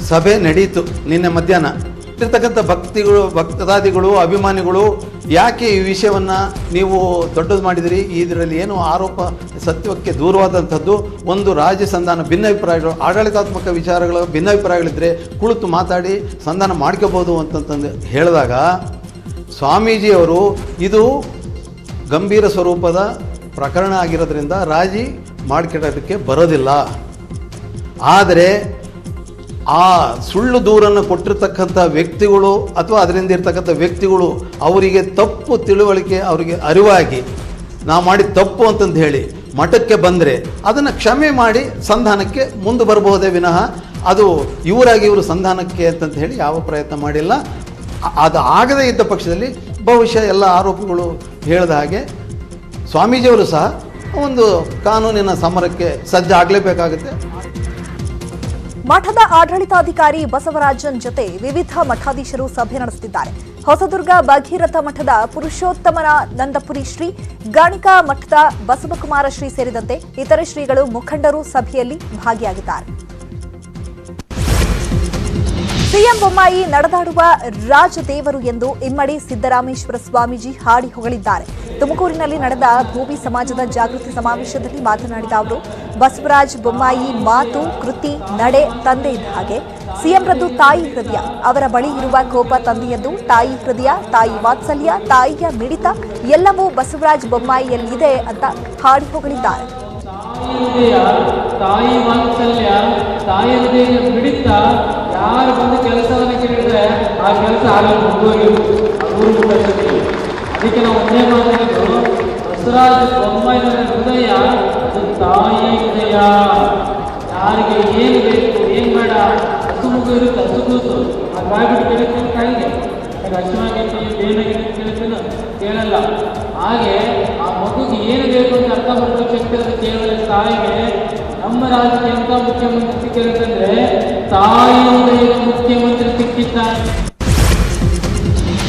ಸಭೆ ನಡೆಯಿತು ನಿನ್ನೆ ಮಧ್ಯಾಹ್ನ. ಇರ್ತಕ್ಕಂಥ ಭಕ್ತಾದಿಗಳು ಅಭಿಮಾನಿಗಳು ಯಾಕೆ ಈ ವಿಷಯವನ್ನು ನೀವು ದೊಡ್ಡದು ಮಾಡಿದಿರಿ, ಇದರಲ್ಲಿ ಏನು ಆರೋಪ ಸತ್ಯಕ್ಕೆ ದೂರವಾದಂಥದ್ದು, ಒಂದು ರಾಜ್ಯ ಸಂಧಾನ ಭಿನ್ನಾಭಿಪ್ರಾಯಗಳು, ಆಡಳಿತಾತ್ಮಕ ವಿಚಾರಗಳ ಭಿನ್ನಾಭಿಪ್ರಾಯಗಳಿದ್ದರೆ ಕುಳಿತು ಮಾತಾಡಿ ಸಂಧಾನ ಮಾಡ್ಕೋಬೋದು ಅಂತಂದು ಹೇಳಿದಾಗ ಸ್ವಾಮೀಜಿಯವರು ಇದು ಗಂಭೀರ ಸ್ವರೂಪದ ಪ್ರಕರಣ ಆಗಿರೋದ್ರಿಂದ ರಾಜಿ ಮಾಡಿಕೊಳ್ಳೋದಕ್ಕೆ ಬರೋದಿಲ್ಲ, ಆದರೆ ಆ ಸುಳ್ಳು ದೂರನ್ನು ಕೊಟ್ಟಿರ್ತಕ್ಕಂಥ ವ್ಯಕ್ತಿಗಳು ಅಥವಾ ಅದರಿಂದ ಇರ್ತಕ್ಕಂಥ ವ್ಯಕ್ತಿಗಳು ಅವರಿಗೆ ತಪ್ಪು ತಿಳುವಳಿಕೆ, ಅವರಿಗೆ ಅರಿವಾಗಿ ನಾವು ಮಾಡಿದ ತಪ್ಪು ಅಂತಂದು ಹೇಳಿ ಮಠಕ್ಕೆ ಬಂದರೆ ಅದನ್ನು ಕ್ಷಮೆ ಮಾಡಿ ಸಂಧಾನಕ್ಕೆ ಮುಂದೆ ಬರಬಹುದೇ ವಿನಃ ಅದು ಇವರಾಗಿ ಇವರು ಸಂಧಾನಕ್ಕೆ ಅಂತಂತ ಹೇಳಿ ಯಾವ ಪ್ರಯತ್ನ ಮಾಡಿಲ್ಲ. ಅದು ಆಗದೇ ಇದ್ದ ಪಕ್ಷದಲ್ಲಿ ಬಹುಶಃ ಎಲ್ಲ ಆರೋಪಿಗಳು ಹೇಳಿದ ಹಾಗೆ ಸ್ವಾಮೀಜಿಯವರು ಸಹ ಒಂದು ಕಾನೂನಿನ ಸಮರಕ್ಕೆ ಸಜ್ಜಾಗಲೇಬೇಕಾಗುತ್ತೆ. ಮಠದ ಆಡಳಿತಾಧಿಕಾರಿ ಬಸವರಾಜನ್ ಜೊತೆ ವಿವಿಧ ಮಠಾಧೀಶರು ಸಭೆ ನಡೆಸುತ್ತಿದ್ದಾರೆ. ಹೊಸದುರ್ಗ ಭಗೀರಥ ಮಠದ ಪುರುಷೋತ್ತಮಾನಂದಪುರಿ ಶ್ರೀ, ಗಾಣಿಕಾ ಮಠದ ಬಸವಕುಮಾರ ಶ್ರೀ ಸೇರಿದಂತೆ ಇತರೆ ಶ್ರೀಗಳು ಮುಖಂಡರು ಸಭೆಯಲ್ಲಿ ಭಾಗಿಯಾಗಿದ್ದಾರೆ. ಸಿಎಂ ಬೊಮ್ಮಾಯಿ ನಡೆದಾಡುವ ರಾಜದೇವರು ಎಂದು ಇಮ್ಮಡಿ ಸಿದ್ದರಾಮೇಶ್ವರ ಸ್ವಾಮೀಜಿ ಹಾಡಿ ಹೊಗಳಿದ್ದಾರೆ. ತುಮಕೂರಿನಲ್ಲಿ ನಡೆದ ಭೋವಿ ಸಮಾಜದ ಜಾಗೃತಿ ಸಮಾವೇಶದಲ್ಲಿ ಮಾತನಾಡಿದ ಅವರು, ಬಸವರಾಜ ಬೊಮ್ಮಾಯಿ ಮಾತು, ಕೃತಿ, ನಡೆ ತಂದೆ ಇದ್ದ ಹಾಗೆ. ಸಿಎಂರದ್ದು ತಾಯಿ ಹೃದಯ, ಅವರ ಬಳಿ ಇರುವ ಕೋಪ ತಂದೆಯದ್ದು. ತಾಯಿ ಹೃದಯ, ತಾಯಿ ವಾತ್ಸಲ್ಯ, ತಾಯಿಯ ಮಿಡಿತ ಎಲ್ಲವೂ ಬಸವರಾಜ ಬೊಮ್ಮಾಯಿಯಲ್ಲಿದೆ ಅಂತ ಹಾಡಿ ಹೊಗಳಿದ್ದಾರೆ. ತಾಯಿ ವಾತ್ಸಲ್ಯ, ತಾಯಿ ಹೃದಯ ಮಿಡಿತ ಯಾರು ಬಂದು ಕೆಲಸವನ್ನು ಕೇಳಿದ್ರೆ ಆ ಕೆಲಸ ಆಗಲು ಅದಕ್ಕೆ ನಾವು ಒಂದೇ ಮಾತಾಡಿದ್ರು, ಬಸವರಾಜ ಬೊಮ್ಮಾಯಿಯವರ ಹೃದಯ ಅದು ತಾಯಿ ಹೃದಯ. ಯಾರಿಗೆ ಏನು ಬೇಕು ಏನು ಬೇಡ ಹಸು ಮಗು ಇರುತ್ತೆ, ಹಸು ಕೂಸು ಆ ಬಾಯ್ಬಿಟ್ಟು ಕೇಳ್ತೀನಿ ತಾಯಿಗೆ, ಹಸಿವಾಗೈತಿ ಏನಾಗಿದೆ ಕೇಳಲ್ಲ. ಹಾಗೆ ಆ ಮಗುಗೆ ಏನು ಬೇಕು ಅಂತ ಅರ್ಥ ಮಾಡ್ಕೊಳ್ಳೋ ಶಕ್ತಿ ಅದು ಕೇವಲ ತಾಯಿಗೆ. ನಮ್ಮ ರಾಜ್ಯಕ್ಕೆ ಎಂತ ಮುಖ್ಯಮಂತ್ರಿ ಸಿಕ್ಕಿರುತ್ತಂದ್ರೆ ತಾಯಿ ಮುಖ್ಯಮಂತ್ರಿ ಸಿಕ್ಕಿದ್ದಾರೆ.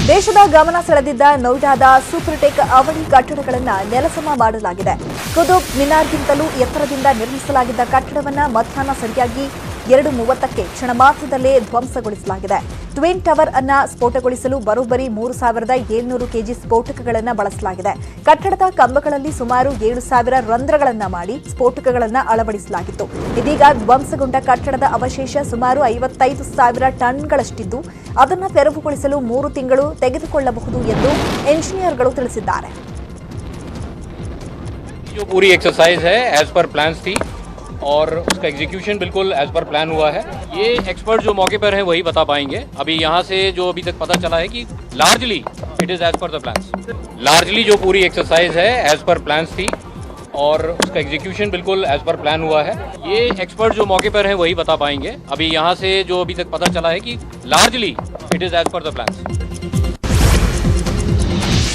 ದೇಶದ ಗಮನ ಸೆಳೆದಿದ್ದ ನೋಯ್ಡಾದ ಸೂಪರ್ಟೆಕ್ ಅವಳಿ ಕಟ್ಟಡಗಳನ್ನು ನೆಲಸಮ ಮಾಡಲಾಗಿದೆ. ಕುತುಬ್ ಮಿನಾರ್ಗಿಂತಲೂ ಎತ್ತರದಿಂದ ನಿರ್ಮಿಸಲಾಗಿದ್ದ ಕಟ್ಟಡವನ್ನು ಮಧ್ಯಾಹ್ನ ಸರಿಯಾಗಿ 2:30ಕ್ಕೆ ಕ್ಷಣ ಮಾತ್ರದಲ್ಲೇ ಧ್ವಂಸಗೊಳಿಸಲಾಗಿದೆ. ಟ್ವಿನ್ ಟವರ್ ಅನ್ನ ಸ್ಫೋಟಗೊಳಿಸಲು ಬರೋಬ್ಬರಿ 3,700 ಕೆಜಿ ಸ್ಫೋಟಕಗಳನ್ನು ಬಳಸಲಾಗಿದೆ. ಕಟ್ಟಡದ ಕಂಬಗಳಲ್ಲಿ ಸುಮಾರು 7,000 ರಂಧ್ರಗಳನ್ನು ಮಾಡಿ ಸ್ಫೋಟಕಗಳನ್ನು ಅಳವಡಿಸಲಾಗಿತ್ತು. ಇದೀಗ ಧ್ವಂಸಗೊಂಡ ಕಟ್ಟಡದ ಅವಶೇಷ ಸುಮಾರು 55,000 ಟನ್ಗಳಷ್ಟಿದ್ದು, ಅದನ್ನು ತೆರವುಗೊಳಿಸಲು 3 ತಿಂಗಳು ತೆಗೆದುಕೊಳ್ಳಬಹುದು ಎಂದು ಎಂಜಿನಿಯರ್ಗಳು ತಿಳಿಸಿದ್ದಾರೆ. जो पूरी एक्सरसाइज है एज पर प्लान्स थी और उसका एग्जीक्यूशन बिल्कुल एज पर प्लान हुआ है. ये एक्सपर्ट जो मौके पर हैं वही बता पाएंगे. अभी यहाँ से जो अभी तक पता चला है कि largely it is as per the plans. Largely जो पूरी एक्सरसाइज है एज पर प्लान्स थी और उसका एग्जीक्यूशन बिल्कुल एज पर प्लान हुआ है. ये एक्सपर्ट जो मौके पर हैं वही बता पाएंगे. अभी यहाँ से जो अभी तक पता चला है कि largely it is as per the plans.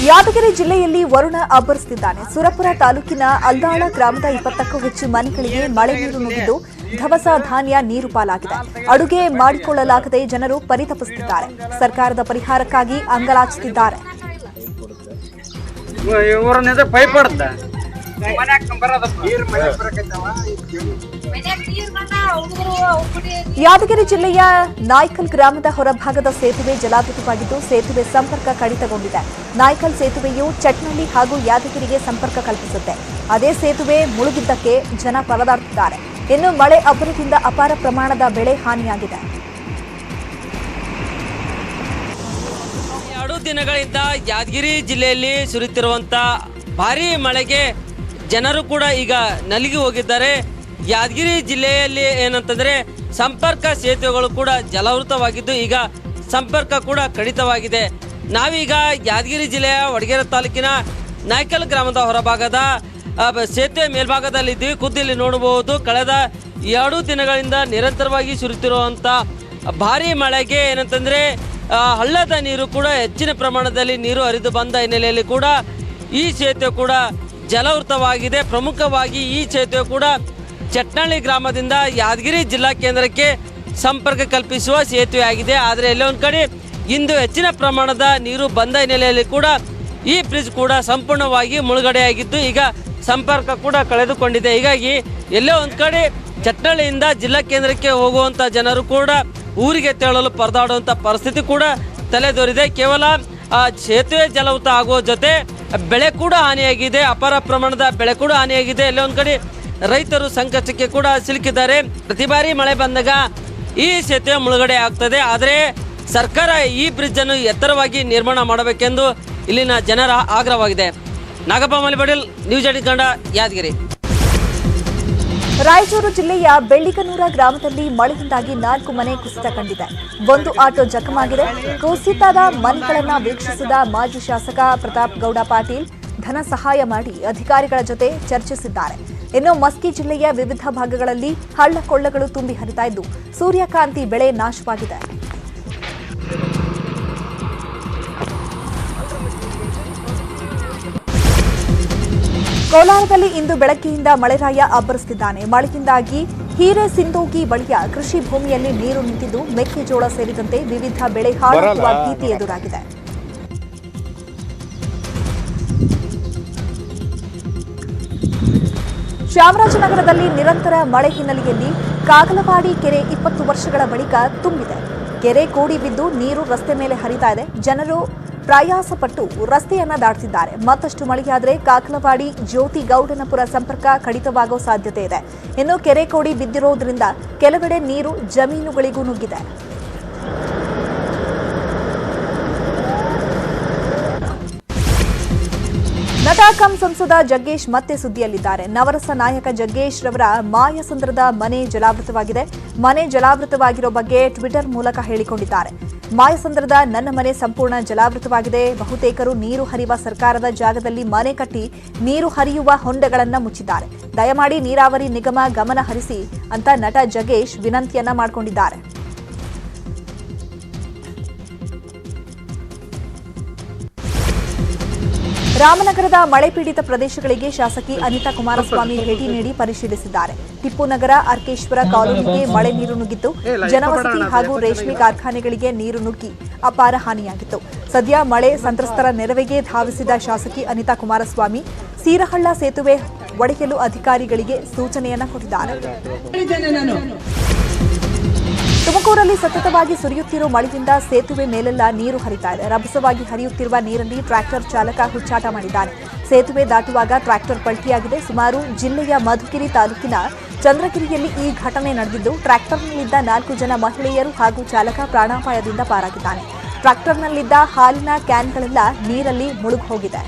Yadgir ಜಿಲ್ಲೆಯಲ್ಲಿ ವರುಣ ಅಬ್ಬರಿಸುತ್ತಿದ್ದಾನೆ. ಸುರಪುರ ತಾಲೂಕಿನ ಅಲ್ದಾಳ ಗ್ರಾಮದ 20ಕ್ಕೂ ಹೆಚ್ಚು ಮನೆಗಳಿಗೆ ಮಳೆ ನೀರು ನುಗ್ಗಿದ್ದು ದವಸ ಧಾನ್ಯ ನೀರು ಪಾಲಾಗಿದೆ. ಅಡುಗೆ ಮಾಡಿಕೊಳ್ಳಲಾಗದೆ ಜನರು ಪರಿತಪಿಸುತ್ತಿದ್ದಾರೆ. ಸರ್ಕಾರದ ಪರಿಹಾರಕ್ಕಾಗಿ ಅಂಗಲಾಚುತ್ತಿದ್ದಾರೆ. ಯಾದಗಿರಿ ಜಿಲ್ಲೆಯ ನಾಯ್ಕಲ್ ಗ್ರಾಮದ ಹೊರಭಾಗದ ಸೇತುವೆ ಜಲಾವೃತವಾಗಿದ್ದು ಸೇತುವೆ ಸಂಪರ್ಕ ಕಡಿತಗೊಂಡಿದೆ. ನಾಯ್ಕಲ್ ಸೇತುವೆಯು ಚಟ್ನಳ್ಳಿ ಹಾಗೂ ಯಾದಗಿರಿಗೆ ಸಂಪರ್ಕ ಕಲ್ಪಿಸುತ್ತೆ. ಅದೇ ಸೇತುವೆ ಮುಳುಗಿದ್ದಕ್ಕೆ ಜನ ಪರದಾಡುತ್ತಿದ್ದಾರೆ. ಇನ್ನು ಮಳೆ ಅಬ್ಬರದಿಂದ ಅಪಾರ ಪ್ರಮಾಣದ ಬೆಳೆ ಹಾನಿಯಾಗಿದೆ. 2 ದಿನಗಳಿಂದ ಯಾದಗಿರಿ ಜಿಲ್ಲೆಯಲ್ಲಿ ಸುರಿಯುತ್ತಿರುವಂತಹ ಭಾರೀ ಮಳೆಗೆ ಜನರು ಕೂಡ ಈಗ ನಲುಗಿ ಹೋಗಿದ್ದಾರೆ. ಯಾದಗಿರಿ ಜಿಲ್ಲೆಯಲ್ಲಿ ಏನಂತಂದ್ರೆ ಸಂಪರ್ಕ ಸೇತುವೆಗಳು ಕೂಡ ಜಲಾವೃತವಾಗಿದ್ದು ಈಗ ಸಂಪರ್ಕ ಕೂಡ ಕಡಿತವಾಗಿದೆ. ನಾವೀಗ ಯಾದಗಿರಿ ಜಿಲ್ಲೆಯ ವಡಗೇರ ತಾಲೂಕಿನ ನಾಯ್ಕಲ್ ಗ್ರಾಮದ ಹೊರಭಾಗದ ಸೇತುವೆ ಮೇಲ್ಭಾಗದಲ್ಲಿದ್ದೀವಿ. ಖುದ್ದಿಲ್ಲಿ ನೋಡಬಹುದು, ಕಳೆದ 2 ದಿನಗಳಿಂದ ನಿರಂತರವಾಗಿ ಸುರಿಯುತ್ತಿರುವಂಥ ಭಾರೀ ಮಳೆಗೆ ಏನಂತಂದರೆ ಹಳ್ಳದ ನೀರು ಕೂಡ ಹೆಚ್ಚಿನ ಪ್ರಮಾಣದಲ್ಲಿ ನೀರು ಹರಿದು ಬಂದ ಹಿನ್ನೆಲೆಯಲ್ಲಿ ಕೂಡ ಈ ಸೇತುವೆ ಕೂಡ ಜಲಾವೃತವಾಗಿದೆ. ಪ್ರಮುಖವಾಗಿ ಈ ಸೇತುವೆ ಕೂಡ ಚಟ್ನಳ್ಳಿ ಗ್ರಾಮದಿಂದ ಯಾದಗಿರಿ ಜಿಲ್ಲಾ ಕೇಂದ್ರಕ್ಕೆ ಸಂಪರ್ಕ ಕಲ್ಪಿಸುವ ಸೇತುವೆ ಆಗಿದೆ. ಆದರೆ ಎಲ್ಲೊಂದು ಕಡೆ ಇಂದು ಹೆಚ್ಚಿನ ಪ್ರಮಾಣದ ನೀರು ಬಂದ ಹಿನ್ನೆಲೆಯಲ್ಲಿ ಕೂಡ ಈ ಬ್ರಿಡ್ಜ್ ಕೂಡ ಸಂಪೂರ್ಣವಾಗಿ ಮುಳುಗಡೆಯಾಗಿದ್ದು ಈಗ ಸಂಪರ್ಕ ಕೂಡ ಕಳೆದುಕೊಂಡಿದೆ. ಹೀಗಾಗಿ ಎಲ್ಲೋ ಒಂದು ಕಡೆ ಚಟ್ನಳ್ಳಿಯಿಂದ ಜಿಲ್ಲಾ ಕೇಂದ್ರಕ್ಕೆ ಹೋಗುವಂಥ ಜನರು ಕೂಡ ಊರಿಗೆ ತೆರಳಲು ಪರದಾಡುವಂಥ ಪರಿಸ್ಥಿತಿ ಕೂಡ ತಲೆದೋರಿದೆ. ಕೇವಲ ಸೇತುವೆ ಜಲಾವೃತ ಆಗುವ ಜೊತೆ ಬೆಳೆ ಕೂಡ ಹಾನಿಯಾಗಿದೆ, ಅಪಾರ ಪ್ರಮಾಣದ ಬೆಳೆ ಕೂಡ ಹಾನಿಯಾಗಿದೆ. ಎಲ್ಲೋ ಒಂದು ಕಡೆ ರೈತರು ಸಂಕಷ್ಟಕ್ಕೆ ಕೂಡ ಸಿಲುಕಿದ್ದಾರೆ. ಪ್ರತಿ ಬಾರಿ ಮಳೆ ಬಂದಾಗ ಈ ಸೇತುವೆ ಮುಳುಗಡೆ ಆಗ್ತದೆ. ಆದರೆ ಸರ್ಕಾರ ಈ ಬ್ರಿಡ್ಜ್ ಅನ್ನು ಎತ್ತರವಾಗಿ ನಿರ್ಮಾಣ ಮಾಡಬೇಕೆಂದು ಇಲ್ಲಿನ ಜನರ ಆಗ್ರಹವಾಗಿದೆ. ನಾಗಪ್ಪ ಮಲಿಬಡಿಲ್, ನ್ಯೂಸ್18 ಕನ್ನಡ, ಯಾದಗಿರಿ. ರಾಯಚೂರು ಜಿಲ್ಲೆಯ ಬೆಳ್ಳಿಗನೂರ ಗ್ರಾಮದಲ್ಲಿ ಮಳೆಯಿಂದಾಗಿ 4 ಮನೆ ಕುಸಿತ ಕಂಡಿದೆ. 1 ಆಟೋ ಜಖಮಾಗಿದೆ. ಕುಸಿತದ ಮನೆಗಳನ್ನು ವೀಕ್ಷಿಸಿದ ಮಾಜಿ ಶಾಸಕ ಪ್ರತಾಪ್ ಗೌಡ ಪಾಟೀಲ್ ಧನ ಸಹಾಯ ಮಾಡಿ ಅಧಿಕಾರಿಗಳ ಜೊತೆ ಚರ್ಚಿಸಿದ್ದಾರೆ. ಇನ್ನು ಮಸ್ಕಿ ಜಿಲ್ಲೆಯ ವಿವಿಧ ಭಾಗಗಳಲ್ಲಿ ಹಳ್ಳ ಕೊಳ್ಳಗಳು ತುಂಬಿ ಹರಿತಾ ಇದ್ದು ಸೂರ್ಯಕಾಂತಿ ಬೆಳೆ ನಾಶವಾಗಿದೆ. ಕೋಲಾರದಲ್ಲಿ ಇಂದು ಬೆಳಗ್ಗೆಯಿಂದ ಮಳೆರಾಯ ಅಬ್ಬರಿಸುತ್ತಿದ್ದಾನೆ. ಮಳೆಯಿಂದಾಗಿ ಹಿರೇಸಿಂದೋಗಿ ಬಳಿಯ ಕೃಷಿ ಭೂಮಿಯಲ್ಲಿ ನೀರು ನಿಂತಿದ್ದು ಮೆಕ್ಕೆಜೋಳ ಸೇರಿದಂತೆ ವಿವಿಧ ಬೆಳೆ ಹಾಳಾಗುವ ಭೀತಿ ಎದುರಾಗಿದೆ. ಚಾಮರಾಜನಗರದಲ್ಲಿ ನಿರಂತರ ಮಳೆ ಹಿನ್ನೆಲೆಯಲ್ಲಿ ಕಾಗಲವಾಡಿ ಕೆರೆ 20 ವರ್ಷಗಳ ಬಳಿಕ ತುಂಬಿದೆ. ಕೆರೆ ಕೋಡಿ ಬಿದ್ದು ನೀರು ರಸ್ತೆ ಮೇಲೆ ಹರಿತಾ ಇದೆ. ಜನರು ಪ್ರಯಾಸಪಟ್ಟು ರಸ್ತೆಯನ್ನ ದಾಟ್ತಿದ್ದಾರೆ. ಮತ್ತಷ್ಟು ಮಳೆಯಾದರೆ ಕಾಕಲವಾಡಿ ಜ್ಯೋತಿ ಗೌಡನಪುರ ಸಂಪರ್ಕ ಕಡಿತವಾಗುವ ಸಾಧ್ಯತೆ ಇದೆ. ಇನ್ನು ಕೆರೆ ಕೋಡಿ ಬಿದ್ದಿರೋದ್ರಿಂದ ಕೆಲವೆಡೆ ನೀರು ಜಮೀನುಗಳಿಗೂ ನುಗ್ಗಿದೆ. ನಟ ಕಂ ಸಂಸದ ಜಗ್ಗೇಶ್ ಮತ್ತೆ ಸುದ್ದಿಯಲ್ಲಿದ್ದಾರೆ. ನವರಸ ನಾಯಕ ಜಗ್ಗೇಶ್ ರವರ ಮಾಯಸಂದ್ರದ ಮನೆ ಜಲಾವೃತವಾಗಿದೆ. ಮನೆ ಜಲಾವೃತವಾಗಿರೋ ಬಗ್ಗೆ ಟ್ವಿಟರ್ ಮೂಲಕ ಹೇಳಿಕೊಂಡಿದ್ದಾರೆ. ಮಾಯಸಂದ್ರದ ನನ್ನ ಮನೆ ಸಂಪೂರ್ಣ ಜಲಾವೃತವಾಗಿದೆ. ಬಹುತೇಕರು ನೀರು ಹರಿಯುವ ಸರ್ಕಾರದ ಜಾಗದಲ್ಲಿ ಮನೆ ಕಟ್ಟಿ ನೀರು ಹರಿಯುವ ಹೊಂಡಗಳನ್ನು ಮುಚ್ಚಿದ್ದಾರೆ. ದಯಮಾಡಿ ನೀರಾವರಿ ನಿಗಮ ಗಮನ ಹರಿಸಿ ಅಂತ ನಟ ಜಗ್ಗೇಶ್ ವಿನಂತಿಯನ್ನ ಮಾಡಿಕೊಂಡಿದ್ದಾರೆ. ರಾಮನಗರದ ಮಳೆ ಪೀಡಿತ ಪ್ರದೇಶಗಳಿಗೆ ಶಾಸಕಿ ಅನಿತಾ ಕುಮಾರಸ್ವಾಮಿ ಭೇಟಿ ನೀಡಿ ಪರಿಶೀಲಿಸಿದ್ದಾರೆ. ಟಿಪ್ಪುನಗರ ಅರ್ಕೇಶ್ವರ ಕಾಲೋನಿಗೆ ಮಳೆ ನೀರು ನುಗ್ಗಿತ್ತು. ಜನವಸತಿ ಹಾಗೂ ರೇಷ್ಮೆ ಕಾರ್ಖಾನೆಗಳಿಗೆ ನೀರು ನುಗ್ಗಿ ಅಪಾರ ಹಾನಿಯಾಗಿತ್ತು. ಸದ್ಯ ಮಳೆ ಸಂತ್ರಸ್ತರ ನೆರವಿಗೆ ಧಾವಿಸಿದ ಶಾಸಕಿ ಅನಿತಾ ಕುಮಾರಸ್ವಾಮಿ ಸೀರಹಳ್ಳ ಸೇತುವೆ ಒಡೆಯಲು ಅಧಿಕಾರಿಗಳಿಗೆ ಸೂಚನೆಯನ್ನ ಕೊಟ್ಟಿದ್ದಾರೆ. ತುಮಕೂರಲ್ಲಿ ಸತತವಾಗಿ ಸುರಿಯುತ್ತಿರುವ ಮಳೆಯಿಂದ ಸೇತುವೆ ಮೇಲೆಲ್ಲ ನೀರು ಹರಿತಾ ಇದೆ. ರಭಸವಾಗಿ ಹರಿಯುತ್ತಿರುವ ನೀರಲ್ಲಿ ಟ್ರ್ಯಾಕ್ಟರ್ ಚಾಲಕ ಹುಚ್ಚಾಟ ಮಾಡಿದ್ದಾನೆ. ಸೇತುವೆ ದಾಟುವಾಗ ಟ್ರ್ಯಾಕ್ಟರ್ ಪಲ್ಟಿಯಾಗಿದೆ. ಸುಮಾರು ಜಿಲ್ಲೆಯ ಮಧುಗಿರಿ ತಾಲೂಕಿನ ಚಂದ್ರಗಿರಿಯಲ್ಲಿ ಈ ಘಟನೆ ನಡೆದಿದ್ದು ಟ್ರ್ಯಾಕ್ಟರ್ನಲ್ಲಿದ್ದ 4 ಜನ ಮಹಿಳೆಯರು ಹಾಗೂ ಚಾಲಕ ಪ್ರಾಣಾಪಾಯದಿಂದ ಪಾರಾಗಿದ್ದಾನೆ. ಟ್ರ್ಯಾಕ್ಟರ್ನಲ್ಲಿದ್ದ ಹಾಲಿನ ಕ್ಯಾನ್ಗಳೆಲ್ಲ ನೀರಲ್ಲಿ ಮುಳುಗಿ ಹೋಗಿದೆ.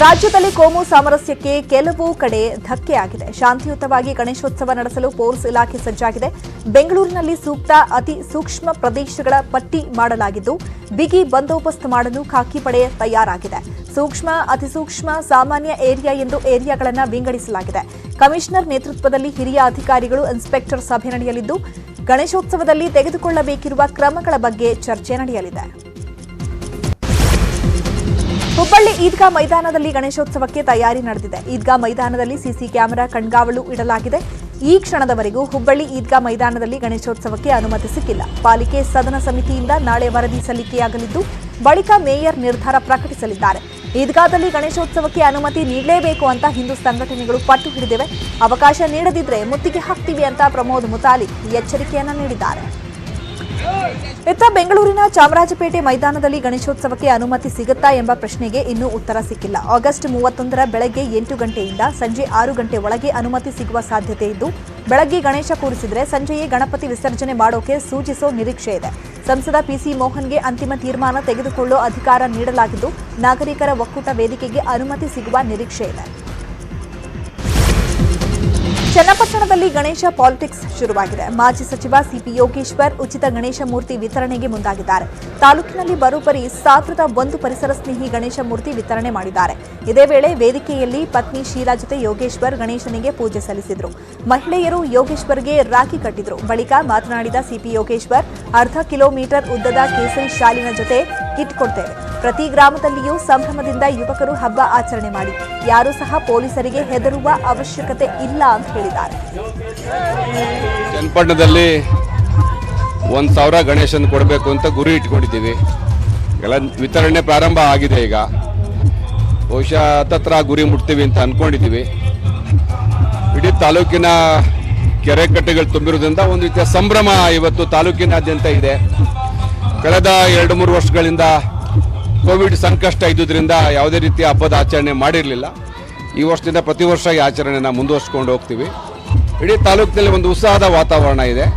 ರಾಜ್ಯದಲ್ಲಿ ಕೋಮು ಸಾಮರಸ್ಯಕ್ಕೆ ಕೆಲವು ಕಡೆ ಧಕ್ಕೆಯಾಗಿದೆ. ಶಾಂತಿಯುತವಾಗಿ ಗಣೇಶೋತ್ಸವ ನಡೆಸಲು ಪೊಲೀಸ್ ಇಲಾಖೆ ಸಜ್ಜಾಗಿದೆ. ಬೆಂಗಳೂರಿನಲ್ಲಿ ಸೂಕ್ತ ಅತಿ ಸೂಕ್ಷ್ಮ ಪ್ರದೇಶಗಳ ಪಟ್ಟಿ ಮಾಡಲಾಗಿದ್ದು ಬಿಗಿ ಬಂದೋಬಸ್ತ್ ಮಾಡಲು ಖಾಕಿ ಪಡೆ ತಯಾರಾಗಿದೆ. ಸೂಕ್ಷ್ಮ ಅತಿಸೂಕ್ಷ್ಮ ಸಾಮಾನ್ಯ ಏರಿಯಾ ಎಂದು ಏರಿಯಾಗಳನ್ನು ವಿಂಗಡಿಸಲಾಗಿದೆ. ಕಮಿಷನರ್ ನೇತೃತ್ವದಲ್ಲಿ ಹಿರಿಯ ಅಧಿಕಾರಿಗಳು ಇನ್ಸ್ಪೆಕ್ಟರ್ ಸಭೆ ನಡೆಯಲಿದ್ದು ಗಣೇಶೋತ್ಸವದಲ್ಲಿ ತೆಗೆದುಕೊಳ್ಳಬೇಕಿರುವ ಕ್ರಮಗಳ ಬಗ್ಗೆ ಚರ್ಚೆ ನಡೆಯಲಿದೆ. ಹುಬ್ಬಳ್ಳಿ ಈದ್ಗಾ ಮೈದಾನದಲ್ಲಿ ಗಣೇಶೋತ್ಸವಕ್ಕೆ ತಯಾರಿ ನಡೆದಿದೆ. ಈದ್ಗಾ ಮೈದಾನದಲ್ಲಿ ಸಿಸಿ ಕ್ಯಾಮೆರಾ ಕಣ್ಗಾವಲು ಇಡಲಾಗಿದೆ. ಈ ಕ್ಷಣದವರೆಗೂ ಹುಬ್ಬಳ್ಳಿ ಈದ್ಗಾ ಮೈದಾನದಲ್ಲಿ ಗಣೇಶೋತ್ಸವಕ್ಕೆ ಅನುಮತಿ ಸಿಕ್ಕಿಲ್ಲ. ಪಾಲಿಕೆ ಸದನ ಸಮಿತಿಯಿಂದ ನಾಳೆ ವರದಿ ಸಲ್ಲಿಕೆಯಾಗಲಿದ್ದು ಬಳಿಕ ಮೇಯರ್ ನಿರ್ಧಾರ ಪ್ರಕಟಿಸಲಿದ್ದಾರೆ. ಈದ್ಗಾದಲ್ಲಿ ಗಣೇಶೋತ್ಸವಕ್ಕೆ ಅನುಮತಿ ನೀಡಲೇಬೇಕು ಅಂತ ಹಿಂದೂ ಸಂಘಟನೆಗಳು ಪಟ್ಟು ಹಿಡಿದಿವೆ. ಅವಕಾಶ ನೀಡದಿದ್ರೆ ಮುತ್ತಿಗೆ ಹಾಕ್ತೀವಿ ಅಂತ ಪ್ರಮೋದ್ ಮುತಾಲಿಕ್ ಎಚ್ಚರಿಕೆಯನ್ನ ನೀಡಿದ್ದಾರೆ. ಇತ್ತ ಬೆಂಗಳೂರಿನ ಚಾಮರಾಜಪೇಟೆ ಮೈದಾನದಲ್ಲಿ ಗಣೇಶೋತ್ಸವಕ್ಕೆ ಅನುಮತಿ ಸಿಗುತ್ತಾ ಎಂಬ ಪ್ರಶ್ನೆಗೆ ಇನ್ನೂ ಉತ್ತರ ಸಿಕ್ಕಿಲ್ಲ. ಆಗಸ್ಟ್ 31ರ ಬೆಳಗ್ಗೆ 8 ಗಂಟೆಯಿಂದ ಸಂಜೆ 6 ಗಂಟೆ ಒಳಗೆ ಅನುಮತಿ ಸಿಗುವ ಸಾಧ್ಯತೆ ಇದ್ದು ಬೆಳಗ್ಗೆ ಗಣೇಶ ಕೂರಿಸಿದ್ರೆ ಸಂಜೆಯೇ ಗಣಪತಿ ವಿಸರ್ಜನೆ ಮಾಡೋಕೆ ಸೂಚಿಸೋ ನಿರೀಕ್ಷೆ ಇದೆ. ಸಂಸದ ಪಿಸಿ ಮೋಹನ್ಗೆ ಅಂತಿಮ ತೀರ್ಮಾನ ತೆಗೆದುಕೊಳ್ಳೋ ಅಧಿಕಾರ ನೀಡಲಾಗಿದ್ದು ನಾಗರಿಕರ ಒಕ್ಕೂಟ ವೇದಿಕೆಗೆ ಅನುಮತಿ ಸಿಗುವ ನಿರೀಕ್ಷೆ ಇದೆ. ಚನ್ನಪಟ್ಟಣದಲ್ಲಿ ಗಣೇಶ ಪಾಲಿಟಿಕ್ಸ್ ಶುರುವಾಗಿದೆ. ಮಾಜಿ ಸಚಿವ ಸಿಪಿ ಯೋಗೇಶ್ವರ್ ಉಚಿತ ಗಣೇಶ ಮೂರ್ತಿ ವಿತರಣೆಗೆ ಮುಂದಾಗಿದ್ದಾರೆ. ತಾಲೂಕಿನಲ್ಲಿ ಬರೋಬ್ಬರಿ 1001 ಪರಿಸರ ಸ್ನೇಹಿ ಗಣೇಶ ಮೂರ್ತಿ ವಿತರಣೆ ಮಾಡಿದ್ದಾರೆ. ಇದೇ ವೇಳೆ ವೇದಿಕೆಯಲ್ಲಿ ಪತ್ನಿ ಶೀಲಾ ಜೊತೆ ಯೋಗೇಶ್ವರ್ ಗಣೇಶನಿಗೆ ಪೂಜೆ ಸಲ್ಲಿಸಿದರು. ಮಹಿಳೆಯರು ಯೋಗೇಶ್ವರ್ಗೆ ರಾಖಿ ಕಟ್ಟಿದ್ರು. ಬಳಿಕ ಮಾತನಾಡಿದ ಸಿಪಿ ಯೋಗೇಶ್ವರ್ ಅರ್ಧ ಕಿಲೋಮೀಟರ್ ಉದ್ದದ ಕೇಸರಿ ಶಾಲಿನ ಜೊತೆ ಕಿಟ್ ಕೊಡ್ತೇವೆ. ಪ್ರತಿ ಗ್ರಾಮದಲ್ಲಿಯೂ ಸಂಭ್ರಮದಿಂದ ಯುವಕರು ಹಬ್ಬ ಆಚರಣೆ ಮಾಡಿ. ಯಾರೂ ಸಹ ಪೊಲೀಸರಿಗೆ ಹೆದರುವ ಅವಶ್ಯಕತೆ ಇಲ್ಲ ಅಂತ ಹೇಳಿದ್ದಾರೆ. ಚನ್ನಪಟ್ಟಣದಲ್ಲಿ 1000 ಗಣೇಶನ್ ಕೊಡಬೇಕು ಅಂತ ಗುರಿ ಇಟ್ಕೊಂಡಿದ್ದೀವಿ. ಎಲ್ಲ ವಿತರಣೆ ಪ್ರಾರಂಭ ಆಗಿದೆ. ಈಗ ಬಹುಶಃ ಹತ್ತತ್ರ ಗುರಿ ಮುಟ್ತೀವಿ ಅಂತ ಅನ್ಕೊಂಡಿದ್ದೀವಿ. ಇಡೀ ತಾಲೂಕಿನ ಕೆರೆ ಕಟ್ಟೆಗಳು ತುಂಬಿರೋದ್ರಿಂದ ಒಂದು ರೀತಿಯ ಸಂಭ್ರಮ ಇವತ್ತು ತಾಲೂಕಿನಾದ್ಯಂತ ಇದೆ. ಕಳೆದ 2-3 ವರ್ಷಗಳಿಂದ ಕೋವಿಡ್ ಸಂಕಷ್ಟ ಇದ್ದುದರಿಂದ ಯಾವುದೇ ರೀತಿಯ ಹಬ್ಬದ ಆಚರಣೆ ಮಾಡಿರಲಿಲ್ಲ. ಈ ವರ್ಷದಿಂದ ಪ್ರತಿ ವರ್ಷ ಈ ಆಚರಣೆನ ಮುಂದುವರಿಸಿಕೊಂಡು ಹೋಗ್ತೀವಿ. ಇಡೀ ತಾಲೂಕಿನಲ್ಲಿ ಒಂದು ಉತ್ಸಾಹದ ವಾತಾವರಣ ಇದೆ.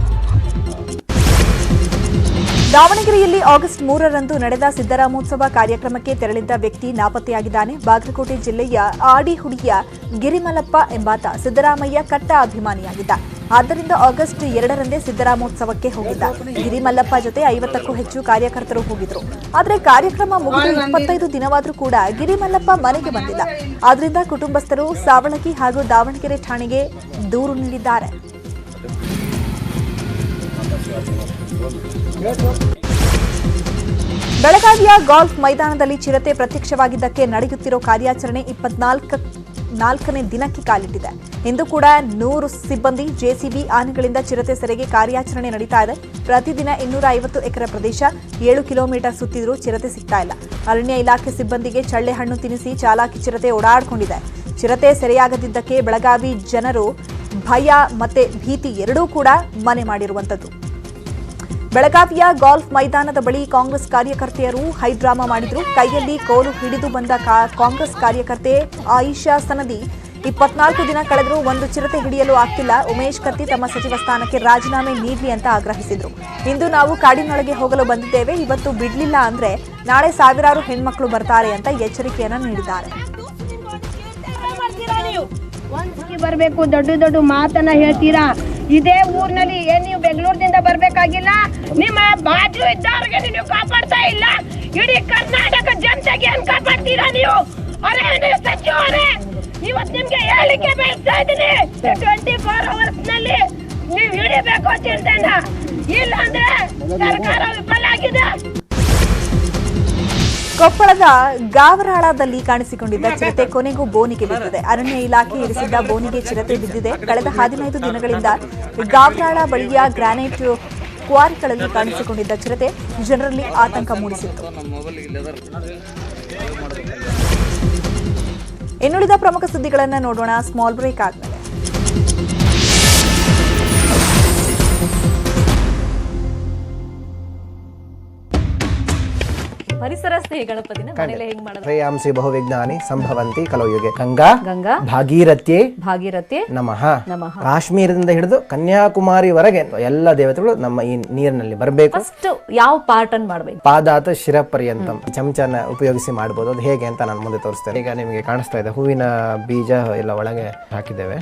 ದಾವಣಗೆರೆಯಲ್ಲಿ ಆಗಸ್ಟ್ 3ರಂದು ನಡೆದ ಸಿದ್ದರಾಮೋತ್ಸವ ಕಾರ್ಯಕ್ರಮಕ್ಕೆ ತೆರಳಿದ್ದ ವ್ಯಕ್ತಿ ನಾಪತ್ತೆಯಾಗಿದ್ದಾನೆ. ಬಾಗಲಕೋಟೆ ಜಿಲ್ಲೆಯ ಆಡಿಹುಡಿಯ ಗಿರಿಮಲ್ಲಪ್ಪ ಎಂಬಾತ ಸಿದ್ದರಾಮಯ್ಯ ಕಟ್ಟ ಅಭಿಮಾನಿಯಾಗಿದ್ದ. ಆದ್ದರಿಂದ ಆಗಸ್ಟ್ 2ರಂದೇ ಸಿದ್ದರಾಮೋತ್ಸವಕ್ಕೆ ಹೋಗಿದ್ದ. ಗಿರಿಮಲ್ಲಪ್ಪ ಜೊತೆ 50ಕ್ಕೂ ಹೆಚ್ಚು ಕಾರ್ಯಕರ್ತರು ಹೋಗಿದ್ರು. ಆದರೆ ಕಾರ್ಯಕ್ರಮ ಮುಗಿದು 25 ದಿನವಾದರೂ ಕೂಡ ಗಿರಿಮಲ್ಲಪ್ಪ ಮನೆಗೆ ಬಂದಿಲ್ಲ. ಆದ್ದರಿಂದ ಕುಟುಂಬಸ್ಥರು ಸಾವಳಗಿ ಹಾಗೂ ದಾವಣಗೆರೆ ಠಾಣೆಗೆ ದೂರು ನೀಡಿದ್ದಾರೆ. ಬೆಳಗಾವಿಯ ಗಾಲ್ಫ್ ಮೈದಾನದಲ್ಲಿ ಚಿರತೆ ಪ್ರತ್ಯಕ್ಷವಾಗಿದ್ದಕ್ಕೆ ನಡೆಯುತ್ತಿರೋ ಕಾರ್ಯಾಚರಣೆ 24ನೇ ದಿನಕ್ಕೆ ಕಾಲಿಟ್ಟಿದೆ. ಇಂದು ಕೂಡ 100 ಸಿಬ್ಬಂದಿ ಜೆಸಿಬಿ ಆನೆಗಳಿಂದ ಚಿರತೆ ಸೆರೆಗೆ ಕಾರ್ಯಾಚರಣೆ ನಡೀತಾ ಇದೆ. ಪ್ರತಿದಿನ 250 ಎಕರೆ ಪ್ರದೇಶ 7 ಕಿಲೋಮೀಟರ್ ಸುತ್ತಿದ್ರೂ ಚಿರತೆ ಸಿಗ್ತಾ ಇಲ್ಲ. ಅರಣ್ಯ ಇಲಾಖೆ ಸಿಬ್ಬಂದಿಗೆ ಚಳ್ಳೆ ಹಣ್ಣು ತಿನ್ನಿಸಿ ಚಾಲಾಕಿ ಚಿರತೆ ಓಡಾಡಿಕೊಂಡಿದೆ. ಚಿರತೆ ಸೆರೆಯಾಗದಿದ್ದಕ್ಕೆ ಬೆಳಗಾವಿ ಜನರು ಭಯ ಮತ್ತೆ ಭೀತಿ ಎರಡೂ ಕೂಡ ಮನೆ ಮಾಡಿರುವಂತದ್ದು. ಬೆಳಗಾವಿಯ ಗಾಲ್ಫ್ ಮೈದಾನದ ಬಳಿ ಕಾಂಗ್ರೆಸ್ ಕಾರ್ಯಕರ್ತೆಯರು ಹೈಡ್ರಾಮಾ ಮಾಡಿದ್ರು. ಕೈಯಲ್ಲಿ ಕೋಲು ಹಿಡಿದು ಬಂದ ಕಾಂಗ್ರೆಸ್ ಕಾರ್ಯಕರ್ತೆ ಆಯಿಷಾ ಸನದಿ 24 ದಿನ ಕಳೆದರೂ ಒಂದು ಚಿರತೆ ಹಿಡಿಯಲು ಆಗ್ತಿಲ್ಲ. ಉಮೇಶ್ ಕತ್ತಿ ತಮ್ಮ ಸಚಿವ ಸ್ಥಾನಕ್ಕೆ ರಾಜೀನಾಮೆ ನೀಡಲಿ ಅಂತ ಆಗ್ರಹಿಸಿದ್ರು. ಇಂದು ನಾವು ಕಾಡಿನೊಳಗೆ ಹೋಗಲು ಬಂದಿದ್ದೇವೆ, ಇವತ್ತು ಬಿಡ್ಲಿಲ್ಲ ಅಂದ್ರೆ ನಾಳೆ ಸಾವಿರಾರು ಹೆಣ್ಮಕ್ಳು ಬರ್ತಾರೆ ಅಂತ ಎಚ್ಚರಿಕೆಯನ್ನ ನೀಡಿದ್ದಾರೆ. ಬರಬೇಕು, ದೊಡ್ಡ ದೊಡ್ಡ ಮಾತನ್ನ ಹೇಳ್ತೀರಾ. ಇದೇ ಊರಿನಲ್ಲಿ ಏನ್ ನೀವು ಬೆಂಗಳೂರಿನಿಂದ ಬರ್ಬೇಕಾಗಿಲ್ಲ, ನಿಮ್ಮ ಬಾಜು ಇದ್ದವ್ರಿಗೆ ನೀವು ಕಾಪಾಡ್ತಾ ಇಲ್ಲ. ಇಡೀ ಕರ್ನಾಟಕ ಜನತೆಗೆ ಏನ್ ಕಾಪಾಡ್ತೀರಾ ನೀವು? ಅರೇ ಸಚಿವರೇ, ಇವತ್ತು ನಿಮ್ಗೆ ಹೇಳಿಕೆ ಬಯಸ್ತಾ ಇದ್ದೀನಿ, 24 hours ನಲ್ಲಿ ನೀವು ಹಿಡಿಬೇಕು ಚಿರತೆನ, ಇಲ್ಲ ಅಂದ್ರೆ ಸರ್ಕಾರ ವಿಫಲ ಆಗಿದೆ. ಕೊಪ್ಪಳದ ಗಾವರಾಳದಲ್ಲಿ ಕಾಣಿಸಿಕೊಂಡಿದ್ದ ಚಿರತೆ ಕೊನೆಗೂ ಬೋನಿಗೆ ಬಿದ್ದಿದೆ. ಅರಣ್ಯ ಇಲಾಖೆ ಇರಿಸಿದ್ದ ಬೋನಿಗೆ ಚಿರತೆ ಬಿದ್ದಿದೆ. ಕಳೆದ 15 ದಿನಗಳಿಂದ ಗಾವರಾಳ ಬಳಿಯ ಗ್ರಾನೈಟ್ ಕ್ವಾರಿಗಳಲ್ಲಿ ಕಾಣಿಸಿಕೊಂಡಿದ್ದ ಚಿರತೆ ಜನರಲ್ಲಿ ಆತಂಕ ಮೂಡಿಸಿತ್ತು. ಇನ್ನುಳಿದ ಪ್ರಮುಖ ಸುದ್ದಿಗಳನ್ನು ನೋಡೋಣ ಸ್ಮಾಲ್ ಬ್ರೇಕ್ ಆದ್ಮೇಲೆ. ಪರಿಸರ ಸ್ನೇಹಿ ಗಣಪತಿನ ಮನೆಯಲ್ಲೇ ಹೇಗೆ ಮಾಡೋದು? ಶ್ರೇಯಾಂಸಿ ಬಹುವಿಜ್ಞಾನಿ ಸಂಭವಂತಿ ಕಲಯುಗೆ ಗಂಗಾ ಭಾಗೀರಥ್ಯೆ ನಮಃ. ಕಾಶ್ಮೀರದಿಂದ ಹಿಡಿದು ಕನ್ಯಾಕುಮಾರಿವರೆಗೆ ಎಲ್ಲ ದೇವತೆಗಳು ನಮ್ಮ ಈ ನೀರಿನಲ್ಲಿ ಬರಬೇಕು. ಫಸ್ಟ್ ಯಾವ ಪಾರ್ಟ್ ಅನ್ನು ಮಾಡಬೇಕು? ಪಾದಾತ ಶಿರ ಪರ್ಯಂತಂ. ಚಮಚನ ಉಪಯೋಗಿಸಿ ಮಾಡಬಹುದು. ಅದು ಹೇಗೆ ಅಂತ ನಾನು ಮುಂದೆ ತೋರಿಸ್ತೇನೆ. ಈಗ ನಿಮಗೆ ಕಾಣಿಸ್ತಾ ಇದೆ, ಹೂವಿನ ಬೀಜ ಎಲ್ಲ ಒಳಗೆ ಹಾಕಿದ್ದೇವೆ.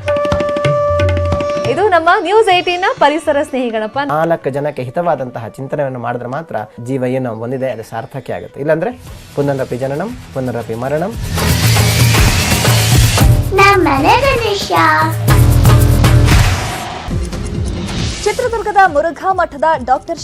ಇದು ನಮ್ಮ ನ್ಯೂಸ್ 18 ಪರಿಸರ ಸ್ನೇಹಿ ಗಣಪ. 4 ಜನಕ್ಕೆ ಹಿತವಾದಂತಹ ಚಿಂತನೆಯನ್ನು ಮಾಡಿದ್ರೆ ಮಾತ್ರ ಜೀವ ಏನು ಬಂದಿದೆ ಅದು ಸಾರ್ಥಕ ಆಗುತ್ತೆ. ಇಲ್ಲಾಂದ್ರೆ ಪುನರಪಿ ಜನನಂ ಪುನರಪಿ ಮರಣಂ. ಚಿತ್ರದುರ್ಗದ ಮುರುಘಾ ಮಠದ ಡಾಕ್ಟರ್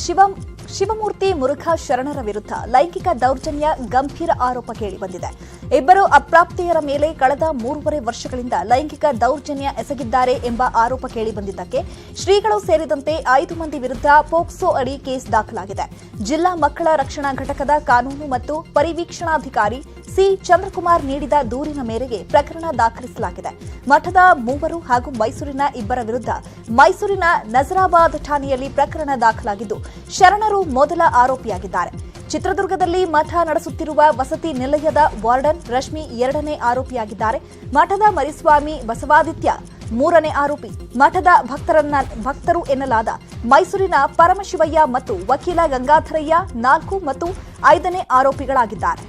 ಶಿವಮೂರ್ತಿ ಮುರುಘಾ ಶರಣರ ವಿರುದ್ಧ ಲೈಂಗಿಕ ದೌರ್ಜನ್ಯ ಗಂಭೀರ ಆರೋಪ ಕೇಳಿಬಂದಿದೆ. ಇಬ್ಬರು ಅಪ್ರಾಪ್ತೆಯರ ಮೇಲೆ ಕಳೆದ 3.5 ವರ್ಷಗಳಿಂದ ಲೈಂಗಿಕ ದೌರ್ಜನ್ಯ ಎಸಗಿದ್ದಾರೆ ಎಂಬ ಆರೋಪ ಕೇಳಿಬಂದಿದ್ದಕ್ಕೆ ಶ್ರೀಗಳು ಸೇರಿದಂತೆ 5 ಮಂದಿ ವಿರುದ್ಧ ಪೋಕ್ಸೋ ಅಡಿ ಕೇಸ್ ದಾಖಲಾಗಿದೆ. ಜಿಲ್ಲಾ ಮಕ್ಕಳ ರಕ್ಷಣಾ ಘಟಕದ ಕಾನೂನು ಮತ್ತು ಪರಿವೀಕ್ಷಣಾಧಿಕಾರಿ ಸಿ ಚಂದ್ರಕುಮಾರ್ ನೀಡಿದ ದೂರಿನ ಮೇರೆಗೆ ಪ್ರಕರಣ ದಾಖಲಿಸಲಾಗಿದೆ. ಮಠದ 3 ಹಾಗೂ ಮೈಸೂರಿನ 2 ವಿರುದ್ಧ ಮೈಸೂರಿನ ನಜರಾಬಾದ್ ಠಾಣೆಯಲ್ಲಿ ಪ್ರಕರಣ ದಾಖಲಾಗಿದ್ದು ಶರಣರು ಮೊದಲ ಆರೋಪಿಯಾಗಿದ್ದಾರೆ. ಚಿತ್ರದುರ್ಗದಲ್ಲಿ ಮಠ ನಡೆಸುತ್ತಿರುವ ವಸತಿ ನಿಲಯದ ವಾರ್ಡನ್ ರಶ್ಮಿ 2ನೇ ಆರೋಪಿಯಾಗಿದ್ದಾರೆ. ಮಠದ ಮರಿಸ್ವಾಮಿ ಬಸವಾದಿತ್ಯ 3ನೇ ಆರೋಪಿ. ಮಠದ ಭಕ್ತರು ಎನ್ನಲಾದ ಮೈಸೂರಿನ ಪರಮಶಿವಯ್ಯ ಮತ್ತು ವಕೀಲ ಗಂಗಾಧರಯ್ಯ 4 ಮತ್ತು 5ನೇ ಆರೋಪಿಗಳಾಗಿದ್ದಾರೆ.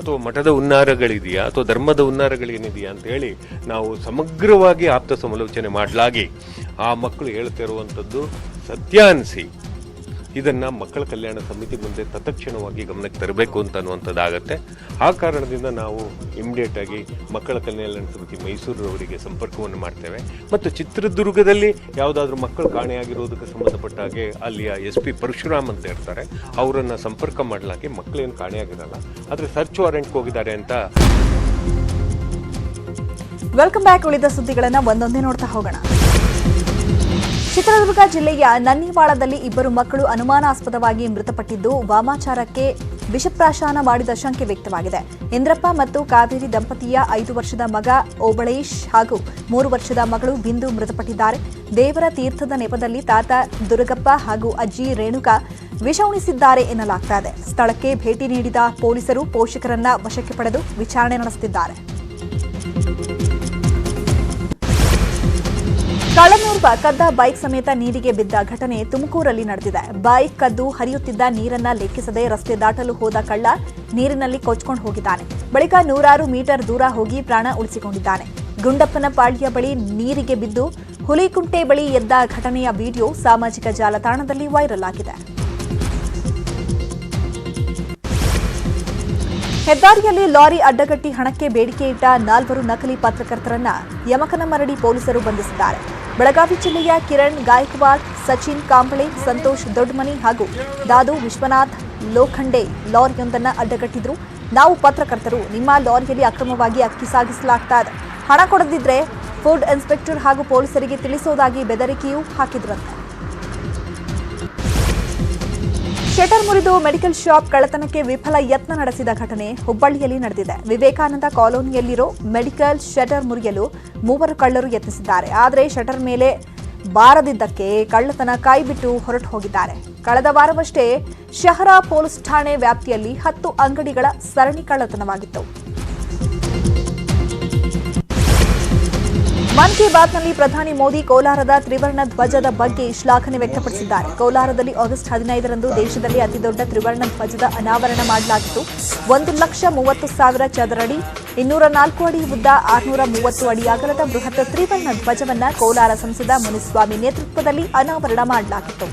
ಅಥವಾ ಮಠದ ಹುನ್ನಾರಗಳಿದೆಯಾ ಅಥವಾ ಧರ್ಮದ ಹುನ್ನಾರಗಳೇನಿದೆಯಾ ಅಂತ ಹೇಳಿ ನಾವು ಸಮಗ್ರವಾಗಿ ಆಪ್ತ ಸಮಾಲೋಚನೆ ಮಾಡಲಾಗಿ ಆ ಮಕ್ಕಳು ಹೇಳ್ತಿರುವಂಥದ್ದು ಸತ್ಯ ಅನಿಸಿ ಇದನ್ನ ಮಕ್ಕಳ ಕಲ್ಯಾಣ ಸಮಿತಿ ಮುಂದೆ ತತ್ಕ್ಷಣವಾಗಿ ಗಮನಕ್ಕೆ ತರಬೇಕು ಅಂತ ಅನ್ನುವಂಥದ್ದಾಗತ್ತೆ. ಆ ಕಾರಣದಿಂದ ನಾವು ಇಮಿಡಿಯೇಟ್ ಆಗಿ ಮಕ್ಕಳ ಕಲ್ಯಾಣ ಸಮಿತಿ ಮೈಸೂರವರಿಗೆ ಸಂಪರ್ಕವನ್ನು ಮಾಡ್ತೇವೆ. ಮತ್ತು ಚಿತ್ರದುರ್ಗದಲ್ಲಿ ಯಾವುದಾದ್ರೂ ಮಕ್ಕಳು ಕಾಣೆಯಾಗಿರೋದಕ್ಕೆ ಸಂಬಂಧಪಟ್ಟ ಹಾಗೆ ಅಲ್ಲಿಯ SP ಪರಶುರಾಮ್ ಅಂತ ಇರ್ತಾರೆ, ಅವರನ್ನು ಸಂಪರ್ಕ ಮಾಡಲಾಗಿ ಮಕ್ಕಳೇನು ಕಾಣೆಯಾಗಿರಲ್ಲ, ಆದರೆ ಸರ್ಚ್ ವಾರೆಂಟ್ಗೆ ಹೋಗಿದ್ದಾರೆ ಅಂತ. Welcome back. ಉಳಿದ ಸುದ್ದಿಗಳನ್ನು ಒಂದೊಂದೇ ನೋಡ್ತಾ ಹೋಗೋಣ. ಚಿತ್ರದುರ್ಗ ಜಿಲ್ಲೆಯ ನನ್ನಿವಾಳದಲ್ಲಿ 2 ಮಕ್ಕಳು ಅನುಮಾನಾಸ್ಪದವಾಗಿ ಮೃತಪಟ್ಟಿದ್ದು ವಾಮಾಚಾರಕ್ಕೆ ವಿಷಪ್ರಾಶನ ಮಾಡಿದ ಶಂಕೆ ವ್ಯಕ್ತವಾಗಿದೆ. ಇಂದ್ರಪ್ಪ ಮತ್ತು ಕಾವೇರಿ ದಂಪತಿಯ 5 ವರ್ಷದ ಮಗ ಓಬಳೇಶ್ ಹಾಗೂ 3 ವರ್ಷದ ಮಗಳು ಬಿಂದು ಮೃತಪಟ್ಟಿದ್ದಾರೆ. ದೇವರ ತೀರ್ಥದ ನೆಪದಲ್ಲಿ ತಾತ ದುರ್ಗಪ್ಪ ಹಾಗೂ ಅಜ್ಜಿ ರೇಣುಕಾ ವಿಷ ಉಣಿಸಿದ್ದಾರೆ ಎನ್ನಲಾಗ್ತಾ ಇದೆ. ಸ್ಥಳಕ್ಕೆ ಭೇಟಿ ನೀಡಿದ ಪೊಲೀಸರು ಪೋಷಕರನ್ನ ವಶಕ್ಕೆ ಪಡೆದು ವಿಚಾರಣೆ ನಡೆಸುತ್ತಿದ್ದಾರೆ. ಕಳ್ಳನೋರ್ವ ಕದ್ದ ಬೈಕ್ ಸಮೇತ ನೀರಿಗೆ ಬಿದ್ದ ಘಟನೆ ತುಮಕೂರಲ್ಲಿ ನಡೆದಿದೆ. ಬೈಕ್ ಕದ್ದು ಹರಿಯುತ್ತಿದ್ದ ನೀರನ್ನ ಲೆಕ್ಕಿಸದೆ ರಸ್ತೆ ದಾಟಲು ಹೋದ ಕಳ್ಳ ನೀರಿನಲ್ಲಿ ಕೊಚ್ಕೊಂಡು ಹೋಗಿದ್ದಾನೆ. ಬಳಿಕ 100 ಮೀಟರ್ ದೂರ ಹೋಗಿ ಪ್ರಾಣ ಉಳಿಸಿಕೊಂಡಿದ್ದಾನೆ. ಗುಂಡಪ್ಪನ ಪಾಳ್ಯ ಬಳಿ ನೀರಿಗೆ ಬಿದ್ದು ಹುಲಿಕುಂಟೆ ಬಳಿ ಎದ್ದ ಘಟನೆಯ ವಿಡಿಯೋ ಸಾಮಾಜಿಕ ಜಾಲತಾಣದಲ್ಲಿ ವೈರಲ್ ಆಗಿದೆ. ಹೆದ್ದಾರಿಯಲ್ಲಿ ಲಾರಿ ಅಡ್ಡಗಟ್ಟಿ ಹಣಕ್ಕೆ ಬೇಡಿಕೆ ಇಟ್ಟ 4 ನಕಲಿ ಪತ್ರಕರ್ತರನ್ನ ಯಮಕನಮರಡಿ ಪೊಲೀಸರು ಬಂಧಿಸಿದ್ದಾರೆ. ಬೆಳಗಾವಿ ಜಿಲ್ಲೆಯ ಕಿರಣ್ ಗಾಯಕ್ವಾಡ್, ಸಚಿನ್ ಕಾಂಬಳೆ, ಸಂತೋಷ್ ದೊಡ್ಡಮನಿ ಹಾಗೂ ದಾದು ವಿಶ್ವನಾಥ್ ಲೋಖಂಡೆ ಲಾರಿಯೊಂದನ್ನು ಅಡ್ಡಗಟ್ಟಿದ್ರು. ನಾವು ಪತ್ರಕರ್ತರು, ನಿಮ್ಮ ಲಾರಿಯಲ್ಲಿ ಅಕ್ರಮವಾಗಿ ಅಕ್ಕಿ ಸಾಗಿಸಲಾಗ್ತಾ ಇದೆ, ಹಣ ಕೊಡದಿದ್ರೆ ಫುಡ್ ಇನ್ಸ್ಪೆಕ್ಟರ್ ಹಾಗೂ ಪೊಲೀಸರಿಗೆ ತಿಳಿಸೋದಾಗಿ ಬೆದರಿಕೆಯೂ ಹಾಕಿದ್ರಂತೆ. ಶಟರ್ ಮುರಿದು ಮೆಡಿಕಲ್ ಶಾಪ್ ಕಳ್ಳತನಕ್ಕೆ ವಿಫಲ ಯತ್ನ ನಡೆಸಿದ ಘಟನೆ ಹುಬ್ಬಳ್ಳಿಯಲ್ಲಿ ನಡೆದಿದೆ. ವಿವೇಕಾನಂದ ಕಾಲೋನಿಯಲ್ಲಿರೋ ಮೆಡಿಕಲ್ ಶಟರ್ ಮುರಿಯಲು 3 ಕಳ್ಳರು ಯತ್ನಿಸಿದ್ದಾರೆ. ಆದರೆ ಶಟರ್ ಮೇಲೆ ಬಾರದಿದ್ದಕ್ಕೆ ಕಳ್ಳತನ ಕೈಬಿಟ್ಟು ಹೊರಟು ಹೋಗಿದ್ದಾರೆ. ಕಳೆದ ವಾರವಷ್ಟೇ ಶಹರ ಪೊಲೀಸ್ ಠಾಣೆ ವ್ಯಾಪ್ತಿಯಲ್ಲಿ 10 ಅಂಗಡಿಗಳ ಸರಣಿ ಕಳ್ಳತನವಾಗಿತ್ತು. ಮನ್ ಕಿ ಬಾತ್ನಲ್ಲಿ ಪ್ರಧಾನಿ ಮೋದಿ ಕೋಲಾರದ ತ್ರಿವರ್ಣ ಧ್ವಜದ ಬಗ್ಗೆ ಶ್ಲಾಘನೆ ವ್ಯಕ್ತಪಡಿಸಿದ್ದಾರೆ. ಕೋಲಾರದಲ್ಲಿ ಆಗಸ್ಟ್ 15ರಂದು ದೇಶದಲ್ಲಿ ಅತಿದೊಡ್ಡ ತ್ರಿವರ್ಣ ಧ್ವಜದ ಅನಾವರಣ ಮಾಡಲಾಗಿತ್ತು. 1,30,000 ಚದರ ಅಡಿ, 204 ಅಡಿ ಉದ್ದ, 630 ಅಡಿ ಅಗಲದ ಬೃಹತ್ ತ್ರಿವರ್ಣ ಧ್ವಜವನ್ನ ಕೋಲಾರ ಸಂಸದ ಮುನಿಸ್ವಾಮಿ ನೇತೃತ್ವದಲ್ಲಿ ಅನಾವರಣ ಮಾಡಲಾಗಿತ್ತು.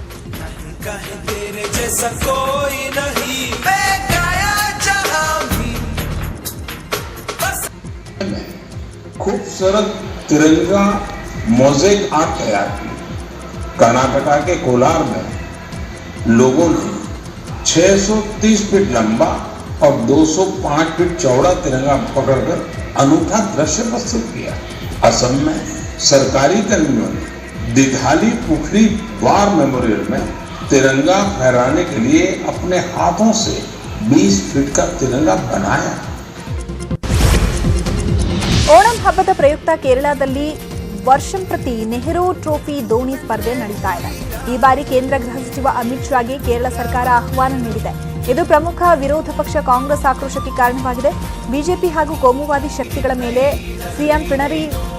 खूबसूरत तिरंगा मोज़ेक आर्ट तैयार की। कर्नाटका के कोलार में लोगों ने 630 फीट लंबा और 205 फीट चौड़ा तिरंगा पकड़कर अनूठा दृश्य प्रस्तुत किया। असम में सरकारी कर्मियों ने दिघाली पुखरी वार मेमोरियल में तिरंगा फहराने के लिए अपने हाथों से 20 फीट का तिरंगा बनाया। ಓಣಂ ಹಬ್ಬದ ಪ್ರಯುಕ್ತ ಕೇರಳದಲ್ಲಿ ವರ್ಷಂಪ್ರತಿ ನೆಹರು ಟ್ರೋಫಿ ದೋಣಿ ಸ್ಪರ್ಧೆ ನಡೀತಾ ಇದೆ. ಈ ಬಾರಿ ಕೇಂದ್ರ ಗೃಹ ಸಚಿವ ಅಮಿತ್ ಶಾಗೆ ಕೇರಳ ಸರ್ಕಾರ ಆಹ್ವಾನ ನೀಡಿದೆ. ಇದು ಪ್ರಮುಖ ವಿರೋಧ ಪಕ್ಷ ಕಾಂಗ್ರೆಸ್ ಆಕ್ರೋಶಕ್ಕೆ ಕಾರಣವಾಗಿದೆ. ಬಿಜೆಪಿ ಹಾಗೂ ಕೋಮುವಾದಿ ಶಕ್ತಿಗಳ ಮೇಲೆ ಸಿಎಂ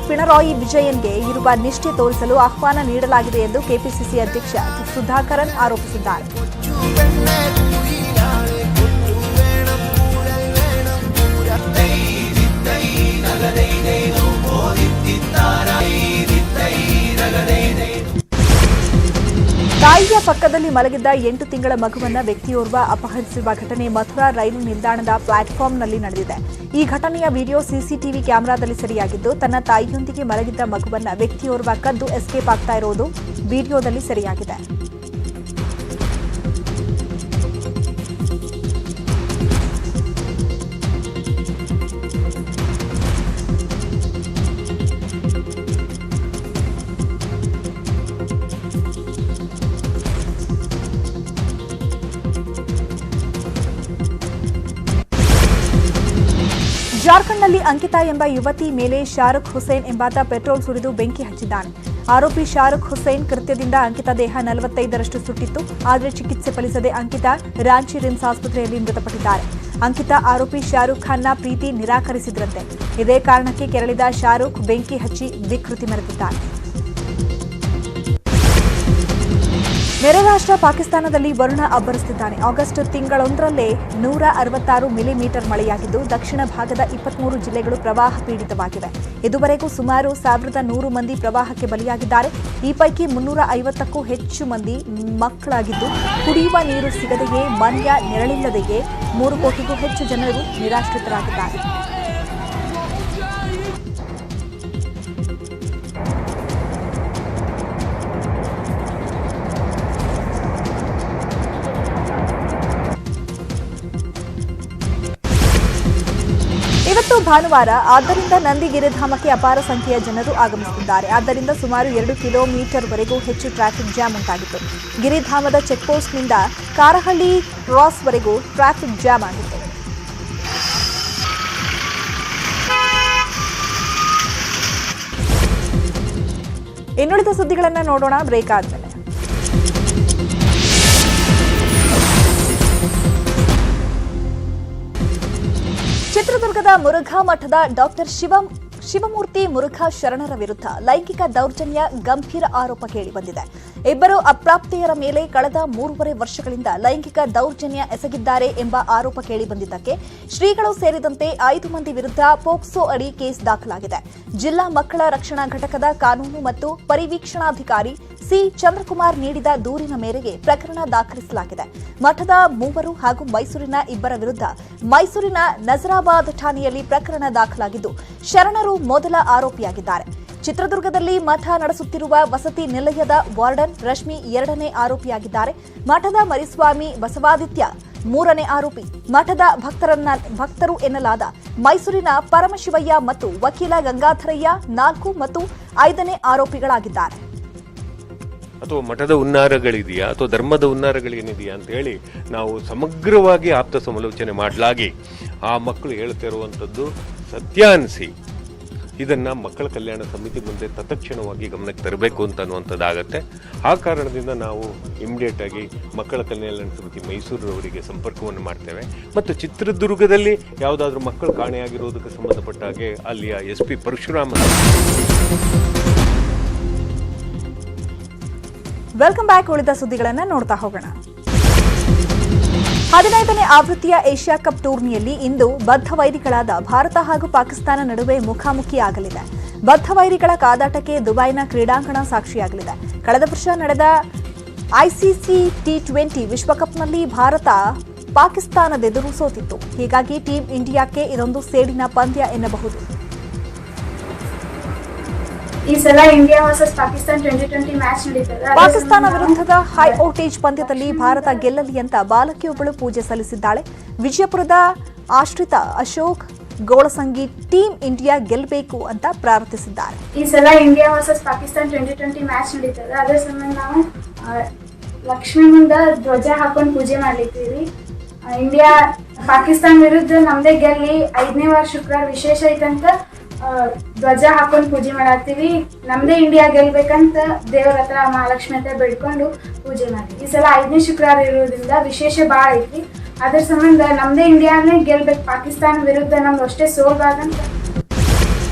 ಪಿಣರಾಯಿ ವಿಜಯನ್ಗೆ ಇರುವ ನಿಷ್ಠೆ ತೋರಿಸಲು ಆಹ್ವಾನ ನೀಡಲಾಗಿದೆ ಎಂದು ಕೆಪಿಸಿಸಿ ಅಧ್ಯಕ್ಷ ಸುಧಾಕರನ್ ಆರೋಪಿಸಿದ್ದಾರೆ. ತಾಯಿಯ ಪಕ್ಕದಲ್ಲಿ ಮಲಗಿದ್ದ 8 ತಿಂಗಳ ಮಗುವನ್ನ ವ್ಯಕ್ತಿಯೋರ್ವ ಅಪಹರಿಸಿರುವ ಘಟನೆ ಮಥುರಾ ರೈಲು ನಿಲ್ದಾಣದ ಪ್ಲಾಟ್ಫಾರ್ಮ್ನಲ್ಲಿ ನಡೆದಿದೆ. ಈ ಘಟನೆಯ ವಿಡಿಯೋ ಸಿಸಿಟಿವಿ ಕ್ಯಾಮೆರಾದಲ್ಲಿ ಸೆರೆಯಾಗಿದ್ದು, ತನ್ನ ತಾಯಿಯೊಂದಿಗೆ ಮಲಗಿದ್ದ ಮಗುವನ್ನ ವ್ಯಕ್ತಿಯೋರ್ವ ಕದ್ದು ಎಸ್ಕೇಪ್ ಆಗ್ತಾ ಇರೋದು ವಿಡಿಯೋದಲ್ಲಿ ಸೆರೆಯಾಗಿದೆ. ಜಾರ್ಖಂಡ್ನಲ್ಲಿ ಅಂಕಿತಾ ಎಂಬ ಯುವತಿ ಮೇಲೆ ಶಾರುಖ್ ಹುಸೇನ್ ಎಂಬಾತ ಪೆಟ್ರೋಲ್ ಸುರಿದು ಬೆಂಕಿ ಹಚ್ಚಿದ್ದಾನೆ. ಆರೋಪಿ ಶಾರುಖ್ ಹುಸೇನ್ ಕೃತ್ಯದಿಂದ ಅಂಕಿತಾ ದೇಹ 45ರಷ್ಟು ಸುಟ್ಟಿತ್ತು. ಆದರೆ ಚಿಕಿತ್ಸೆ ಫಲಿಸದೆ ಅಂಕಿತಾ ರಾಂಚಿ ರಿಮ್ಸ್ ಆಸ್ಪತ್ರೆಯಲ್ಲಿ ಮೃತಪಟ್ಟಿದ್ದಾರೆ. ಅಂಕಿತಾ ಆರೋಪಿ ಶಾರುಖ್ ಖಾನ್ನ ಪ್ರೀತಿ ನಿರಾಕರಿಸಿದ್ರಂತೆ. ಇದೇ ಕಾರಣಕ್ಕೆ ಕೆರಳಿದ ಶಾರುಖ್ ಬೆಂಕಿ ಹಚ್ಚಿ ವಿಕೃತಿ ಮೆರೆದಿದ್ದಾನೆ. ನೆರೆ ರಾಷ್ಟ್ರ ಪಾಕಿಸ್ತಾನದಲ್ಲಿ ವರುಣ ಅಬ್ಬರಿಸುತ್ತಿದ್ದಾನೆ. ಆಗಸ್ಟ್ ತಿಂಗಳೊಂದರಲ್ಲೇ 166 ಮಿಲಿಮೀಟರ್ ಮಳೆಯಾಗಿದ್ದು, ದಕ್ಷಿಣ ಭಾಗದ 23 ಜಿಲ್ಲೆಗಳು ಪ್ರವಾಹ ಪೀಡಿತವಾಗಿವೆ. ಇದುವರೆಗೂ ಸುಮಾರು 1,100 ಮಂದಿ ಪ್ರವಾಹಕ್ಕೆ ಬಲಿಯಾಗಿದ್ದಾರೆ. ಈ ಪೈಕಿ 350ಕ್ಕೂ ಹೆಚ್ಚು ಮಂದಿ ಮಕ್ಕಳಾಗಿದ್ದು, ಕುಡಿಯುವ ನೀರು ಸಿಗದೆಯೇ, ಮನೆಯ ನೆರಳಿಲ್ಲದೆಯೇ 3 ಕೋಟಿಗೂ ಹೆಚ್ಚು ಜನರು ನಿರಾಶ್ರಿತರಾಗಿದ್ದಾರೆ. ಇವತ್ತು ಭಾನುವಾರ, ಆದ್ದರಿಂದ ನಂದಿ ಗಿರಿಧಾಮಕ್ಕೆ ಅಪಾರ ಸಂಖ್ಯೆಯ ಜನರು ಆಗಮಿಸುತ್ತಿದ್ದಾರೆ. ಆದ್ದರಿಂದ ಸುಮಾರು 2 ಕಿಲೋಮೀಟರ್ವರೆಗೂ ಹೆಚ್ಚು ಟ್ರಾಫಿಕ್ ಜಾಮ್ ಉಂಟಾಗಿತ್ತು. ಗಿರಿಧಾಮದ ಚೆಕ್ಪೋಸ್ಟ್ನಿಂದ ಕಾರಹಳ್ಳಿ ಕ್ರಾಸ್ವರೆಗೂ ಟ್ರಾಫಿಕ್ ಜಾಮ್ ಆಗಿತ್ತು. ಇನ್ನುಳಿದ ಸುದ್ದಿಗಳನ್ನು ನೋಡೋಣ ಬ್ರೇಕ್ ಆದ್ಮೇಲೆ. ಚಿತ್ರದುರ್ಗದ ಮುರುಘಾ ಮಠದ ಡಾಕ್ಟರ್ ಶಿವಮೂರ್ತಿ ಮುರುಘಾ ಶರಣರ ವಿರುದ್ಧ ಲೈಂಗಿಕ ದೌರ್ಜನ್ಯ ಗಂಭೀರ ಆರೋಪ ಕೇಳಿಬಂದಿದೆ. ಇಬ್ಬರು ಅಪ್ರಾಪ್ತೆಯರ ಮೇಲೆ ಕಳೆದ 3.5 ವರ್ಷಗಳಿಂದ ಲೈಂಗಿಕ ದೌರ್ಜನ್ಯ ಎಸಗಿದ್ದಾರೆ ಎಂಬ ಆರೋಪ ಕೇಳಿಬಂದಿದ್ದಕ್ಕೆ ಶ್ರೀಗಳು ಸೇರಿದಂತೆ 5 ಮಂದಿ ವಿರುದ್ಧ ಪೋಕ್ಸೋ ಅಡಿ ಕೇಸ್ ದಾಖಲಾಗಿದೆ. ಜಿಲ್ಲಾ ಮಕ್ಕಳ ರಕ್ಷಣಾ ಘಟಕದ ಕಾನೂನು ಮತ್ತು ಪರಿವೀಕ್ಷಣಾಧಿಕಾರಿ ಸಿ ಚಂದ್ರಕುಮಾರ್ ನೀಡಿದ ದೂರಿನ ಮೇರೆಗೆ ಪ್ರಕರಣ ದಾಖಲಿಸಲಾಗಿದೆ. ಮಠದ 3 ಹಾಗೂ ಮೈಸೂರಿನ 2 ವಿರುದ್ಧ ಮೈಸೂರಿನ ನಜರಾಬಾದ್ ಠಾಣೆಯಲ್ಲಿ ಪ್ರಕರಣ ದಾಖಲಾಗಿದ್ದು, ಶರಣರು ಮೊದಲ ಆರೋಪಿಯಾಗಿದ್ದಾರೆ. ಚಿತ್ರದುರ್ಗದಲ್ಲಿ ಮಠ ನಡೆಸುತ್ತಿರುವ ವಸತಿ ನಿಲಯದ ವಾರ್ಡನ್ ರಶ್ಮಿ 2ನೇ ಆರೋಪಿಯಾಗಿದ್ದಾರೆ. ಮಠದ ಮರಿಸ್ವಾಮಿ ಬಸವಾದಿತ್ಯ 3ನೇ ಆರೋಪಿ. ಮಠದ ಭಕ್ತರು ಎನ್ನಲಾದ ಮೈಸೂರಿನ ಪರಮಶಿವಯ್ಯ ಮತ್ತು ವಕೀಲ ಗಂಗಾಧರಯ್ಯ 4 ಮತ್ತು 5ನೇ ಆರೋಪಿಗಳಾಗಿದ್ದಾರೆ. ಅಥವಾ ಮಠದ ಹುನ್ನಾರಗಳಿದೆಯಾ ಅಥವಾ ಧರ್ಮದ ಹುನ್ನಾರಗಳೇನಿದೆಯಾ ಅಂತ ಹೇಳಿ ನಾವು ಸಮಗ್ರವಾಗಿ ಆಪ್ತ ಸಮಾಲೋಚನೆ ಮಾಡಲಾಗಿ ಆ ಮಕ್ಕಳು ಹೇಳ್ತಿರುವಂಥದ್ದು ಸತ್ಯಾನ್ಸಿ ಇದನ್ನು ಮಕ್ಕಳ ಕಲ್ಯಾಣ ಸಮಿತಿ ಮುಂದೆ ತತ್ಕ್ಷಣವಾಗಿ ಗಮನಕ್ಕೆ ತರಬೇಕು ಅಂತ ಅನ್ನುವಂಥದ್ದಾಗತ್ತೆ. ಆ ಕಾರಣದಿಂದ ನಾವು ಇಮಿಡಿಯೇಟ್ ಆಗಿ ಮಕ್ಕಳ ಕಲ್ಯಾಣ ಸಮಿತಿ ಮೈಸೂರಿನವರಿಗೆ ಸಂಪರ್ಕವನ್ನು ಮಾಡ್ತೇವೆ ಮತ್ತು ಚಿತ್ರದುರ್ಗದಲ್ಲಿ ಯಾವುದಾದ್ರೂ ಮಕ್ಕಳು ಕಾಣೆಯಾಗಿರುವುದಕ್ಕೆ ಸಂಬಂಧಪಟ್ಟ ಹಾಗೆ ಅಲ್ಲಿಯ SP ಪರಶುರಾಮ. Welcome back. ಉಳಿದ ಸುದ್ದಿಗಳನ್ನು ನೋಡ್ತಾ ಹೋಗೋಣ. 15ನೇ ಆವೃತ್ತಿಯ ಏಷ್ಯಾ ಕಪ್ ಟೂರ್ನಿಯಲ್ಲಿ ಇಂದು ಬದ್ಧ ವೈರಿಗಳಾದ ಭಾರತ ಹಾಗೂ ಪಾಕಿಸ್ತಾನ ನಡುವೆ ಮುಖಾಮುಖಿಯಾಗಲಿದೆ. ಬದ್ಧ ವೈರಿಗಳ ಕಾದಾಟಕ್ಕೆ ದುಬೈನ ಕ್ರೀಡಾಂಗಣ ಸಾಕ್ಷಿಯಾಗಲಿದೆ. ಕಳೆದ ವರ್ಷ ನಡೆದ ICC T20 ವಿಶ್ವಕಪ್ನಲ್ಲಿ ಭಾರತ ಪಾಕಿಸ್ತಾನದೆದುರು ಸೋತಿತ್ತು. ಹೀಗಾಗಿ ಟೀಂ ಇಂಡಿಯಾಕ್ಕೆ ಇದೊಂದು ಸೇಡಿನ ಪಂದ್ಯ ಎನ್ನಬಹುದು. ಈ ಸಲ ಇಂಡಿಯಾ ವರ್ಸಸ್ ಪಾಕಿಸ್ತಾನ 2020 ಮ್ಯಾಚ್ ನಡೀತದೆ. ಪಾಕಿಸ್ತಾನ ವಿರುದ್ಧದ ಹೈ ವೋಲ್ಟೇಜ್ ಪಂದ್ಯದಲ್ಲಿ ಭಾರತ ಗೆಲ್ಲಲಿ ಅಂತ ಬಾಲಕಿಯೊಬ್ಬಳು ಪೂಜೆ ಸಲ್ಲಿಸಿದ್ದಾಳೆ. ವಿಜಯಪುರದ ಆಶ್ರಿತ ಅಶೋಕ್ ಗೋಳಸಂಗಿ ಟೀಂ ಇಂಡಿಯಾ ಗೆಲ್ಲಬೇಕು ಅಂತ ಪ್ರಾರ್ಥಿಸಿದ್ದಾರೆ. ಈ ಸಲ ಇಂಡಿಯಾ ವರ್ಸಸ್ ಪಾಕಿಸ್ತಾನ 2020 ಮ್ಯಾಚ್ ನಡೀತದೆ. ಅದರ ಸಂಬಂಧ ನಾವು ಲಕ್ಷ್ಮಿ ಮುಂದೆ ಧ್ವಜ ಹಾಕೊಂಡು ಪೂಜೆ ಮಾಡ್ಲಿದ್ದೀವಿ. ಇಂಡಿಯಾ ಪಾಕಿಸ್ತಾನ ವಿರುದ್ಧ ನಮ್ದೇ ಗೆಲ್ಲಿ 5ನೇ ವಾರ ಶುಕ್ರವಾರ ವಿಶೇಷ ಐತಂತ ಧ್ವಜ ಹಾಕೊಂಡು ಪೂಜೆ ಮಾಡಾಕ್ತೀವಿ. ನಮ್ದೇ ಇಂಡಿಯಾ ಗೆಲ್ಬೇಕಂತ ದೇವರ ಹತ್ರ ಮಹಾಲಕ್ಷ್ಮಿ ಹತ್ರ ಬೇಡ್ಕೊಂಡು ಪೂಜೆ ಮಾಡ್ತೀವಿ. ಈ ಸಲ 5ನೇ ಶುಕ್ರವಾರ ಇರೋದ್ರಿಂದ ವಿಶೇಷ ಭಾಳ ಐತಿ. ಅದ್ರ ಸಂಬಂಧ ನಮ್ದೇ ಇಂಡಿಯಾನೇ ಗೆಲ್ಬೇಕು, ಪಾಕಿಸ್ತಾನ ವಿರುದ್ಧ ನಮ್ದು ಅಷ್ಟೇ ಸೋಲ್ಬಾರ್ದಂತ.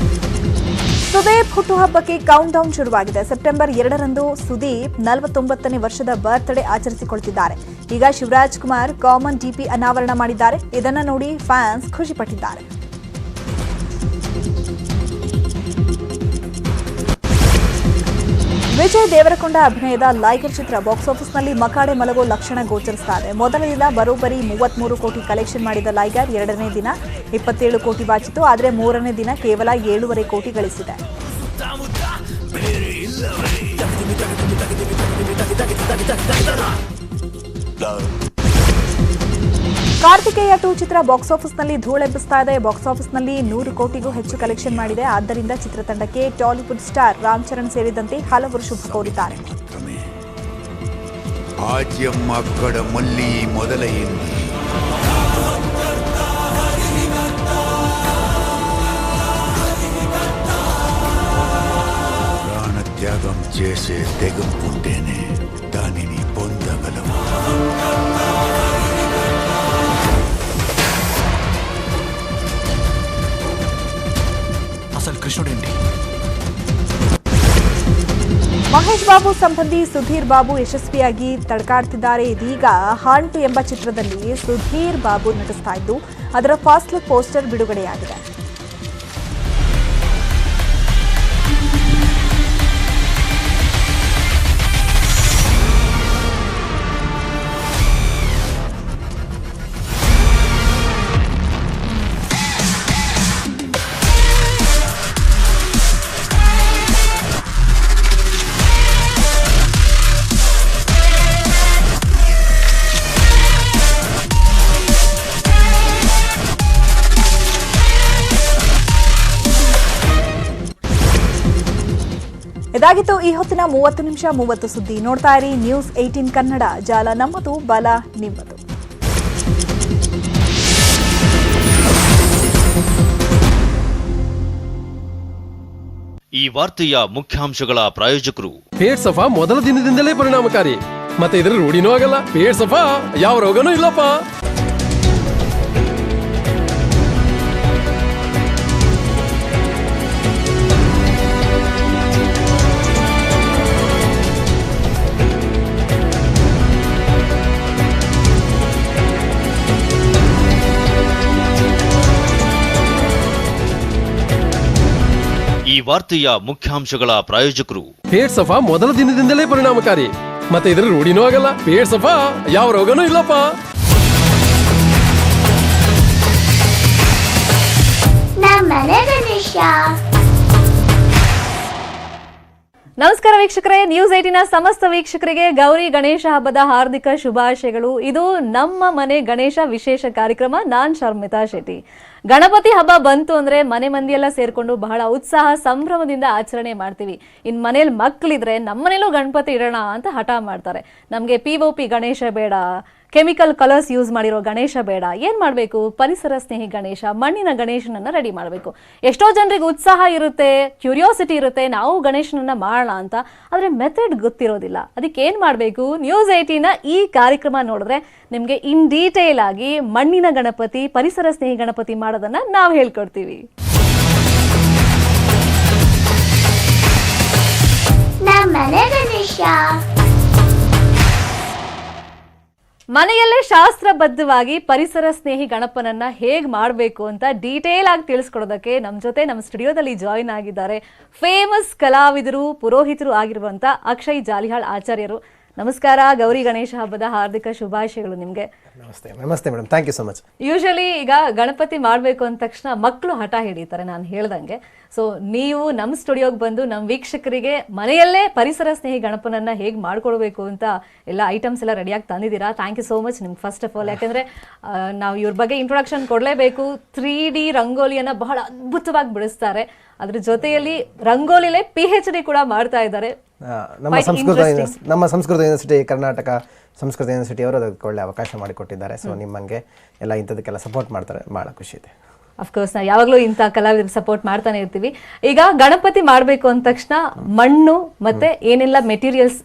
ಸುದೀಪ್ ಹುಟ್ಟುಹಬ್ಬಕ್ಕೆ ಕೌಂಟ್ ಡೌನ್ ಶುರುವಾಗಿದೆ. ಸೆಪ್ಟೆಂಬರ್ 2ರಂದು ಸುದೀಪ್ 49ನೇ ವರ್ಷದ ಬರ್ತ್ಡೇ ಆಚರಿಸಿಕೊಳ್ತಿದ್ದಾರೆ. ಈಗ ಶಿವರಾಜ್ ಕುಮಾರ್ ಕಾಮನ್ DP ಅನಾವರಣ ಮಾಡಿದ್ದಾರೆ. ಇದನ್ನ ನೋಡಿ ಫ್ಯಾನ್ಸ್ ಖುಷಿಪಟ್ಟಿದ್ದಾರೆ. ವಿಜಯ್ ದೇವರಕೊಂಡ ಅಭಿನಯದ ಲೈಗರ್ ಚಿತ್ರ ಬಾಕ್ಸ್ ಆಫೀಸ್ನಲ್ಲಿ ಮಕಾಡೆ ಮಲಗೋ ಲಕ್ಷಣ ಗೋಚರಿಸ್ತಾ ಇದೆ. ಮೊದಲ ದಿನ ಬರೋಬ್ಬರಿ 33 ಕೋಟಿ ಕಲೆಕ್ಷನ್ ಮಾಡಿದ ಲೈಗರ್ 2ನೇ ದಿನ 27 ಕೋಟಿ ಬಾಚಿತು. ಆದರೆ 3ನೇ ದಿನ ಕೇವಲ 7.5 ಕೋಟಿ ಗಳಿಸಿದೆ. ಕಾರ್ತಿಕೇಯ 2 ಚಿತ್ರ ಬಾಕ್ಸ್ ಆಫೀಸ್ನಲ್ಲಿ ಧೂಳೆಬ್ಬಿಸ್ತಾ ಇದೆ. ಬಾಕ್ಸ್ ಆಫೀಸ್ನಲ್ಲಿ 100 ಕೋಟಿಗೂ ಹೆಚ್ಚು ಕಲೆಕ್ಷನ್ ಮಾಡಿದೆ. ಆದ್ದರಿಂದ ಚಿತ್ರತಂಡಕ್ಕೆ ಟಾಲಿವುಡ್ ಸ್ಟಾರ್ ರಾಮ್ ಚರಣ್ ಸೇರಿದಂತೆ ಹಲವರು ಶುಭ ಕೋರಿದ್ದಾರೆ. ప్రాణత్యాగం చేసే తెగంపుంటేనే దానిని పొందగలము. ಮಹೇಶ್ ಬಾಬು ಸಂಬಂಧಿ ಸುಧೀರ್ ಬಾಬು ಯಶಸ್ವಿಯಾಗಿ ತಡಕಾಡ್ತಿದ್ದಾರೆ. ಇದೀಗ ಹಂಟ್ ಎಂಬ ಚಿತ್ರದಲ್ಲಿ ಸುಧೀರ್ ಬಾಬು ನಟಿಸ್ತಾ ಇದ್ದು ಅದರ ಫಸ್ಟ್ ಲುಕ್ ಪೋಸ್ಟರ್ ಬಿಡುಗಡೆಯಾಗಿದೆ. ಇದಾಗಿತ್ತು ಈ ಹೊತ್ತಿನ 30 ನಿಮಿಷ 30 ಸುದ್ದಿ. ನೋಡ್ತಾ ಇರಿ ನ್ಯೂಸ್ 18 ಕನ್ನಡ. ಜಾಲ ನಮ್ಮದು, ಬಲ ನಿಮ್ಮದು. ಈ ವಾರ್ತೆಯ ಮುಖ್ಯಾಂಶಗಳ ಪ್ರಾಯೋಜಕರು ಪೇಟ್ ಸಫಾ ಮೊದಲ ದಿನದಿಂದಲೇ ಪರಿಣಾಮಕಾರಿ. ಮತ್ತೆ ಇದರ ರೂಢಿನೂ ಆಗಲ್ಲ. ಪೇಟ್ ಸಫಾ ಯಾವ ರೋಗನೂ ಇಲ್ಲಪ್ಪ. ಈ ವಾರ್ತೆಯ ಮುಖ್ಯಾಂಶಗಳ ಪ್ರಾಯೋಜಕರು ಪೇಟ್ ಸಫಾ ಮೊದಲ ದಿನದಿಂದಲೇ ಪರಿಣಾಮಕಾರಿ. ಮತ್ತೆ ಇದರ ರೂಢಿನೂ ಆಗಲ್ಲ. ಪೇಟ್ ಸಫಾ ಯಾವ ರೋಗನೂ ಇಲ್ಲಪ್ಪ. ನಮ್ಮನೆ ಗಣೇಶ ನಮಸ್ಕಾರ ವೀಕ್ಷಕರೇ, News18 ಸಮಸ್ತ ವೀಕ್ಷಕರಿಗೆ ಗೌರಿ ಗಣೇಶ ಹಬ್ಬದ ಹಾರ್ದಿಕ ಶುಭಾಶಯಗಳು. ಇದು ನಮ್ಮ ಮನೆ ಗಣೇಶ ವಿಶೇಷ ಕಾರ್ಯಕ್ರಮ. ನಾನ್ ಶರ್ಮಿತಾ ಶೆಟ್ಟಿ. ಗಣಪತಿ ಹಬ್ಬ ಬಂತು ಅಂದ್ರೆ ಮನೆ ಮಂದಿಯೆಲ್ಲ ಸೇರ್ಕೊಂಡು ಬಹಳ ಉತ್ಸಾಹ ಸಂಭ್ರಮದಿಂದ ಆಚರಣೆ ಮಾಡ್ತೀವಿ. ಇನ್ ಮನೇಲಿ ಮಕ್ಕಳಿದ್ರೆ ನಮ್ಮನೇಲೂ ಗಣಪತಿ ಇಡೋಣ ಅಂತ ಹಠ ಮಾಡ್ತಾರೆ. ನಮ್ಗೆ POP ಗಣೇಶ ಬೇಡ, ಕೆಮಿಕಲ್ ಕಲರ್ಸ್ ಯೂಸ್ ಮಾಡಿರೋ ಗಣೇಶ ಬೇಡ, ಏನ್ ಮಾಡಬೇಕು, ಪರಿಸರ ಸ್ನೇಹಿ ಗಣೇಶ, ಮಣ್ಣಿನ ಗಣೇಶನನ್ನ ರೆಡಿ ಮಾಡಬೇಕು. ಎಷ್ಟೋ ಜನರಿಗೆ ಉತ್ಸಾಹ ಇರುತ್ತೆ, ಕ್ಯೂರಿಯಾಸಿಟಿ ಇರುತ್ತೆ, ನಾವು ಗಣೇಶನನ್ನ ಮಾಡೋಣ ಅಂತ. ಆದ್ರೆ ಮೆಥಡ್ ಗೊತ್ತಿರೋದಿಲ್ಲ. ಅದಕ್ಕೆ ಏನ್ ಮಾಡಬೇಕು, News18 ಈ ಕಾರ್ಯಕ್ರಮ ನೋಡಿದ್ರೆ ನಿಮ್ಗೆ ಇನ್ ಡೀಟೇಲ್ ಆಗಿ ಮಣ್ಣಿನ ಗಣಪತಿ, ಪರಿಸರ ಸ್ನೇಹಿ ಗಣಪತಿ ಮಾಡೋದನ್ನ ನಾವು ಹೇಳ್ಕೊಡ್ತೀವಿ. ಮನೆಯಲ್ಲೇ ಶಾಸ್ತ್ರಬದ್ಧವಾಗಿ ಪರಿಸರ ಸ್ನೇಹಿ ಗಣಪನನ್ನ ಹೇಗ್ ಮಾಡಬೇಕು ಅಂತ ಡೀಟೇಲ್ ಆಗಿ ತಿಳಿಸ್ಕೊಡೋದಕ್ಕೆ ನಮ್ಮ ಜೊತೆ ನಮ್ಮ ಸ್ಟುಡಿಯೋದಲ್ಲಿ ಜಾಯಿನ್ ಆಗಿದ್ದಾರೆ ಫೇಮಸ್ ಕಲಾವಿದರು, ಪುರೋಹಿತರು ಆಗಿರುವಂತ ಅಕ್ಷಯ್ ಜಾಲಿಹಾಳ್ ಆಚಾರ್ಯರು. ನಮಸ್ಕಾರ. ಗೌರಿ ಗಣೇಶ ಹಬ್ಬದ ಹಾರ್ದಿಕ ಶುಭಾಶಯಗಳು ನಿಮ್ಗೆ. ನಮಸ್ತೆ. ನಮಸ್ತೆ madam, thank you so much. Usually ಈಗ ಗಣಪತಿ ಮಾಡಬೇಕು ಅಂದ ತಕ್ಷಣ ಮಕ್ಕಳು ಹಠ ಹಿಡಿತಾರೆ, ನಾನು ಹೇಳ್ದಂಗೆ. ಸೊ ನೀವು ನಮ್ಮ ಸ್ಟುಡಿಯೋಗೆ ಬಂದು ನಮ್ಮ ವೀಕ್ಷಕರಿಗೆ ಮನೆಯಲ್ಲೇ ಪರಿಸರ ಸ್ನೇಹಿ ಗಣಪನನ್ನ ಹೇಗೆ ಮಾಡ್ಕೊಡ್ಬೇಕು ಅಂತ ಎಲ್ಲ ಐಟಮ್ಸ್ ಎಲ್ಲ ರೆಡಿಯಾಗಿ ತಂದಿದ್ದೀರಾ. ಥ್ಯಾಂಕ್ ಯು ಸೋ ಮಚ್ ನಿಮ್ಗೆ ಫಸ್ಟ್ ಆಫ್ ಆಲ್. ಯಾಕಂದ್ರೆ ನಾವು ಇವ್ರ ಬಗ್ಗೆ ಇಂಟ್ರೊಡಕ್ಷನ್ ಕೊಡಲೇಬೇಕು. 3D ರಂಗೋಲಿಯನ್ನ ಬಹಳ ಅದ್ಭುತವಾಗಿ ಬಿಡಿಸ್ತಾರೆ. ಅದ್ರ ಜೊತೆಯಲ್ಲಿ ರಂಗೋಲಿಲೇ PhD ಕೂಡ ಮಾಡ್ತಾ ಇದ್ದಾರೆ. ನಮ್ಮ ಸಂಸ್ಕೃತ ಯೂನಿವರ್ಸಿಟಿ, ಕರ್ನಾಟಕ ಸಂಸ್ಕೃತ ಯೂನಿವರ್ಸಿಟಿ ಅವರು ಅದಕ್ಕೆ ಒಳ್ಳೆ ಅವಕಾಶ ಮಾಡಿಕೊಟ್ಟಿದ್ದಾರೆ. ಸೊ ನಿಮ್ಮಂಗೆ ಎಲ್ಲ ಇಂಥದಕ್ಕೆಲ್ಲ ಸಪೋರ್ಟ್ ಮಾಡ್ತಾರೆ, ಭಾಳ ಖುಷಿ ಇದೆ. ಅಫ್ಕೋರ್ಸ್ ನಾವು ಯಾವಾಗಲೂ ಇಂಥ ಕಲಾವಿದರು ಸಪೋರ್ಟ್ ಮಾಡ್ತಾನೆ ಇರ್ತೀವಿ. ಈಗ ಗಣಪತಿ ಮಾಡಬೇಕು ಅಂದ ತಕ್ಷಣ ಮಣ್ಣು ಮತ್ತೆ ಏನೆಲ್ಲ ಮೆಟೀರಿಯಲ್ಸ್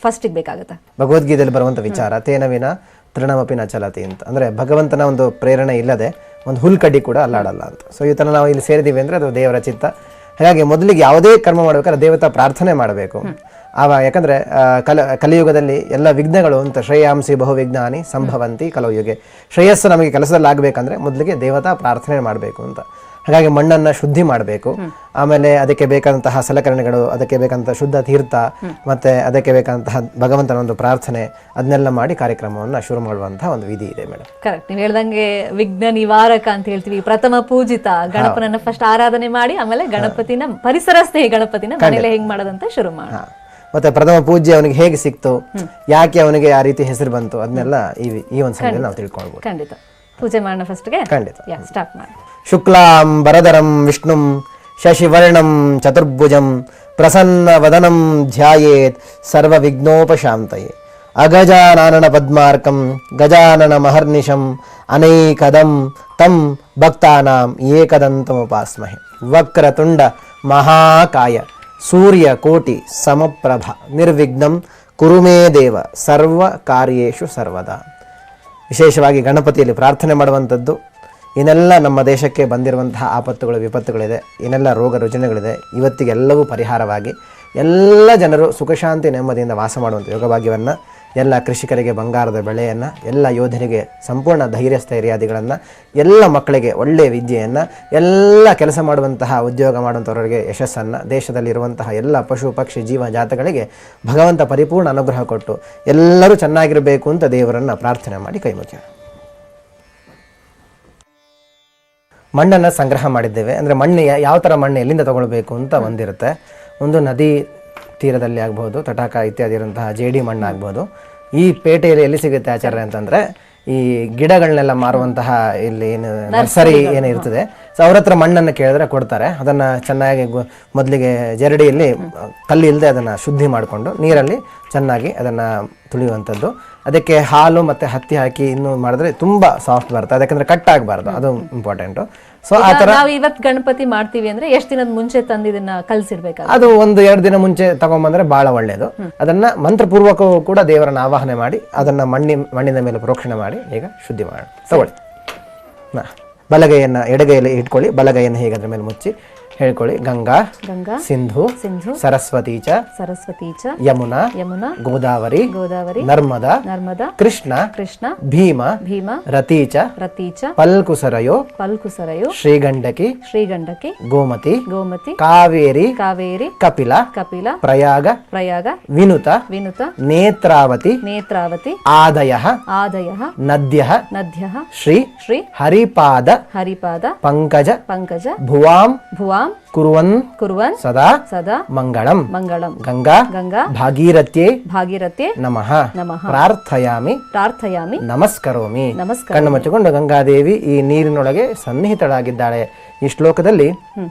ಫಸ್ಟ್ ಬೇಕಾಗುತ್ತೆ? ಭಗವದ್ಗೀತೆಯಲ್ಲಿ ಬರುವಂಥ ವಿಚಾರ ತೇನವಿನ ತೃಣಮಪಿನ ಚಲತಿ ಅಂತ, ಅಂದರೆ ಭಗವಂತನ ಒಂದು ಪ್ರೇರಣೆ ಇಲ್ಲದೆ ಒಂದು ಹುಲ್ಕಡ್ಡಿ ಕೂಡ ಅಲ್ಲಾಡಲ್ಲ ಅಂತ. ಸೊ ಈ ಥರ ನಾವು ಇಲ್ಲಿ ಸೇರಿದ್ದೀವಿ ಅಂದರೆ ಅದು ದೇವರ ಚಿತ್ತ. ಹಾಗಾಗಿ ಮೊದಲಿಗೆ ಯಾವುದೇ ಕರ್ಮ ಮಾಡಬೇಕಾದ್ರೆ ದೇವತಾ ಪ್ರಾರ್ಥನೆ ಮಾಡಬೇಕು. ಯಾಕಂದರೆ ಕಲಿಯುಗದಲ್ಲಿ ಎಲ್ಲ ವಿಘ್ನಗಳು ಅಂತ ಶ್ರೇಯಾಂಸಿ ಬಹುವಿಘ್ನಾನಿ ಸಂಭವಂತಿ ಕಲಯುಗೆ. ಶ್ರೇಯಸ್ಸು ನಮಗೆ ಕೆಲಸದಲ್ಲಿ ಆಗಬೇಕಂದ್ರೆ ಮೊದಲಿಗೆ ದೇವತಾ ಪ್ರಾರ್ಥನೆ ಮಾಡಬೇಕು ಅಂತ. ಹಾಗಾಗಿ ಮಣ್ಣನ್ನು ಶುದ್ಧಿ ಮಾಡಬೇಕು. ಆಮೇಲೆ ಅದಕ್ಕೆ ಬೇಕಾದಂತಹ ಸಲಕರಣೆಗಳು, ಅದಕ್ಕೆ ಬೇಕಾದಂತಹ ಶುದ್ಧ ತೀರ್ಥ, ಮತ್ತೆ ಅದಕ್ಕೆ ಬೇಕಾದಂತಹ ಭಗವಂತನ ಒಂದು ಪ್ರಾರ್ಥನೆ, ಅದನ್ನೆಲ್ಲ ಮಾಡಿ ಕಾರ್ಯಕ್ರಮವನ್ನು ಶುರು ಮಾಡುವಂತಹ ಒಂದು ವಿಧಿ ಇದೆ ಮೇಡಮ್. ಕರೆಕ್ಟ್. ನೀವು ಹೇಳ್ದಂಗೆ ವಿಘ್ನ ನಿವಾರಕ ಅಂತ ಹೇಳ್ತೀವಿ. ಪ್ರಥಮ ಪೂಜಿತ ಗಣಪನನ್ನ ಫಸ್ಟ್ ಆರಾಧನೆ ಮಾಡಿ ಆಮೇಲೆ ಗಣಪತಿನ, ಪರಿಸರ ಸ್ನೇಹಿ ಗಣಪತಿನ ಮನೇಲೆ ಹೆಂಗ್ ಮಾಡೋದಂತ ಶುರು ಮಾಡಿ, ಮತ್ತೆ ಪ್ರಥಮ ಪೂಜ್ಯ ಅವನಿಗೆ ಹೇಗೆ ಸಿಕ್ತು, ಯಾಕೆ ಅವನಿಗೆ ಆ ರೀತಿ ಹೆಸರು ಬಂತು, ಅದನ್ನೆಲ್ಲ ಈ ಒಂದು ಸಮಯದಲ್ಲಿ ನಾವು ತಿಳ್ಕೊಳ್ಬಹುದು. ಖಂಡಿತ. ಪೂಜೆ ಮಾಡೋಣ ಫಸ್ಟ್ಗೆ. ಖಂಡಿತ. ಸ್ಟಾರ್ಟ್ ಮಾಡಿ. ಶುಕ್ಲಾಂ ವರದರಂ ವಿಷ್ಣುಂ ಶಶಿವರ್ಣಂ ಚತುರ್ಭುಜಂ ಪ್ರಸನ್ನ ವದನಂ ಧ್ಯಾಯೇತ್ ಸರ್ವ ವಿಘ್ನೋಪಶಾಂತಯೇ. ಅಗಜಾನನ ಪದ್ಮಾರ್ಕಂ ಗಜಾನನ ಮಹರ್ನಿಶಂ ಅನೈಕದಂ ತಂ ಭಕ್ತಾನಾಂ ಏಕದಂತಮುಪಾಸ್ಮಹೆ. ವಕ್ರತುಂಡ ಮಹಾಕಾಯ ಸೂರ್ಯ ಕೋಟಿ ಸಮಪ್ರಭ ನಿರ್ವಿಘ್ನಂ ಕುರುಮೇ ದೇವ ಸರ್ವ ಕಾರ್ಯೇಷು ಸರ್ವದಾ. ವಿಶೇಷವಾಗಿ ಗಣಪತಿಯಲ್ಲಿ ಪ್ರಾರ್ಥನೆ ಮಾಡುವಂಥದ್ದು. ಇನ್ನೆಲ್ಲ ನಮ್ಮ ದೇಶಕ್ಕೆ ಬಂದಿರುವಂತಹ ಆಪತ್ತುಗಳು, ವಿಪತ್ತುಗಳಿದೆ, ಇನ್ನೆಲ್ಲ ರೋಗ ರುಜಿನಗಳಿದೆ, ಇವತ್ತಿಗೆಲ್ಲವೂ ಪರಿಹಾರವಾಗಿ ಎಲ್ಲ ಜನರು ಸುಖಶಾಂತಿ ನೆಮ್ಮದಿಯಿಂದ ವಾಸ ಮಾಡುವಂಥ ಯೋಗಭಾಗ್ಯವನ್ನು, ಎಲ್ಲ ಕೃಷಿಕರಿಗೆ ಬಂಗಾರದ ಬೆಳೆಯನ್ನು, ಎಲ್ಲ ಯೋಧರಿಗೆ ಸಂಪೂರ್ಣ ಧೈರ್ಯ ಸ್ಥೈರ್ಯಾದಿಗಳನ್ನು, ಎಲ್ಲ ಮಕ್ಕಳಿಗೆ ಒಳ್ಳೆಯ ವಿದ್ಯೆಯನ್ನು, ಎಲ್ಲ ಕೆಲಸ ಮಾಡುವಂತಹ ಉದ್ಯೋಗ ಮಾಡುವಂಥವರಿಗೆ ಯಶಸ್ಸನ್ನು, ದೇಶದಲ್ಲಿರುವಂತಹ ಎಲ್ಲ ಪಶು ಪಕ್ಷಿ ಜೀವ ಜಾತಗಳಿಗೆ ಭಗವಂತ ಪರಿಪೂರ್ಣ ಅನುಗ್ರಹ ಕೊಟ್ಟು ಎಲ್ಲರೂ ಚೆನ್ನಾಗಿರಬೇಕು ಅಂತ ದೇವರನ್ನು ಪ್ರಾರ್ಥನೆ ಮಾಡಿ ಕೈ ಮುಗಿಯೋಣ. ಮಣ್ಣನ್ನು ಸಂಗ್ರಹ ಮಾಡಿದ್ದೇವೆ. ಅಂದರೆ ಮಣ್ಣು ಯಾವ ಥರ ಮಣ್ಣು ಎಲ್ಲಿಂದ ತಗೊಳ್ಬೇಕು ಅಂತ ಒಂದಿರುತ್ತೆ. ಒಂದು ನದಿ ತೀರದಲ್ಲಿ ಆಗ್ಬೋದು, ತಟಾಕ ಇತ್ಯಾದಿ ಇರುವಂತಹ ಜೇಡಿ ಮಣ್ಣು ಆಗ್ಬೋದು. ಈ ಪೇಟೆಯಲ್ಲಿ ಎಲ್ಲಿ ಸಿಗುತ್ತೆ ಆಚಾರ್ಯ ಅಂತಂದರೆ, ಈ ಗಿಡಗಳನ್ನೆಲ್ಲ ಮಾರುವಂತಹ ಇಲ್ಲಿ ಏನು ನರ್ಸರಿ ಏನು ಇರ್ತದೆ, ಸೊ ಅವ್ರ ಹತ್ರ ಮಣ್ಣನ್ನು ಕೇಳಿದ್ರೆ ಕೊಡ್ತಾರೆ. ಅದನ್ನು ಚೆನ್ನಾಗಿ ಮೊದಲಿಗೆ ಜರಡಿಯಲ್ಲಿ ಕಲ್ಲು ಇಲ್ಲದೆ ಅದನ್ನು ಶುದ್ಧಿ ಮಾಡಿಕೊಂಡು ನೀರಲ್ಲಿ ಚೆನ್ನಾಗಿ ಅದನ್ನು ತುಳಿಯುವಂಥದ್ದು. ಅದಕ್ಕೆ ಹಾಲು ಮತ್ತು ಹತ್ತಿ ಹಾಕಿ ಇನ್ನೂ ಮಾಡಿದ್ರೆ ತುಂಬ ಸಾಫ್ಟ್ ಬರುತ್ತೆ. ಯಾಕಂದರೆ ಕಟ್ ಆಗಬಾರ್ದು, ಅದು ಇಂಪಾರ್ಟೆಂಟು. ಸೊ ಆ ಥರ ನಾವು ಇವತ್ತು ಗಣಪತಿ ಮಾಡ್ತೀವಿ ಅಂದರೆ ಎಷ್ಟು ದಿನದ ಮುಂಚೆ ತಂದು ಇದನ್ನ ಕಲಿಸಿರ್ಬೇಕು? ಅದು 1-2 ದಿನ ಮುಂಚೆ ತಗೊಂಡ್ಬಂದ್ರೆ ಭಾಳ ಒಳ್ಳೆಯದು. ಅದನ್ನು ಮಂತ್ರಪೂರ್ವಕವೂ ಕೂಡ ದೇವರನ್ನ ಆವಾಹನೆ ಮಾಡಿ ಅದನ್ನು ಮಣ್ಣಿನ ಮೇಲೆ ಪ್ರೋಕ್ಷಣೆ ಮಾಡಿ ಈಗ ಶುದ್ಧಿ ಮಾಡೋಣ. ತಗೊಳ್ಳಿ. ಬಲಗೈಯನ್ನು ಎಡಗೈಯಲ್ಲಿ ಇಟ್ಕೊಳ್ಳಿ, ಬಲಗೈಯನ್ನು ಹೇಗೆ ಅದ್ರ ಮೇಲೆ ಮುಚ್ಚಿ ಹೇಳ್ಕೊಳ್ಳಿ. ಗಂಗಾ ಸಿಂಧು ಸರಸ್ವತಿ ಚ ಯಮುನಾ ಗೋದಾವರಿ ನರ್ಮದಾ ಕೃಷ್ಣ ಭೀಮ ರತಿ ಚ ಪಲ್ಕುಸರಯೋ ಶ್ರೀಗಂಡಕಿ ಗೋಮತಿ ಕಾವೇರಿ ಕಪಿಲ ಪ್ರಯಾಗ ವಿನುತ ನೇತ್ರಾವತಿ ಆದಯಃ ನದ್ಯಃ ಶ್ರೀ ಹರಿಪಾದ ಪಂಕಜ ಭುವಾಂ ಕುರುವನ್ ಸದಾ ಮಂಗಳಂ ಗಂಗಾ ಭಾಗೀರಥ್ಯೇ ನಮಃ ಪ್ರಾರ್ಥಯಾಮಿ ನಮಸ್ಕರೋಮಿ. ಕಣ್ಣು ಮುಚ್ಚಿಕೊಂಡು ಗಂಗಾದೇವಿ ಈ ನೀರಿನೊಳಗೆ ಸನ್ನಿಹಿತಳಾಗಿದ್ದಾಳೆ. ಈ ಶ್ಲೋಕದಲ್ಲಿ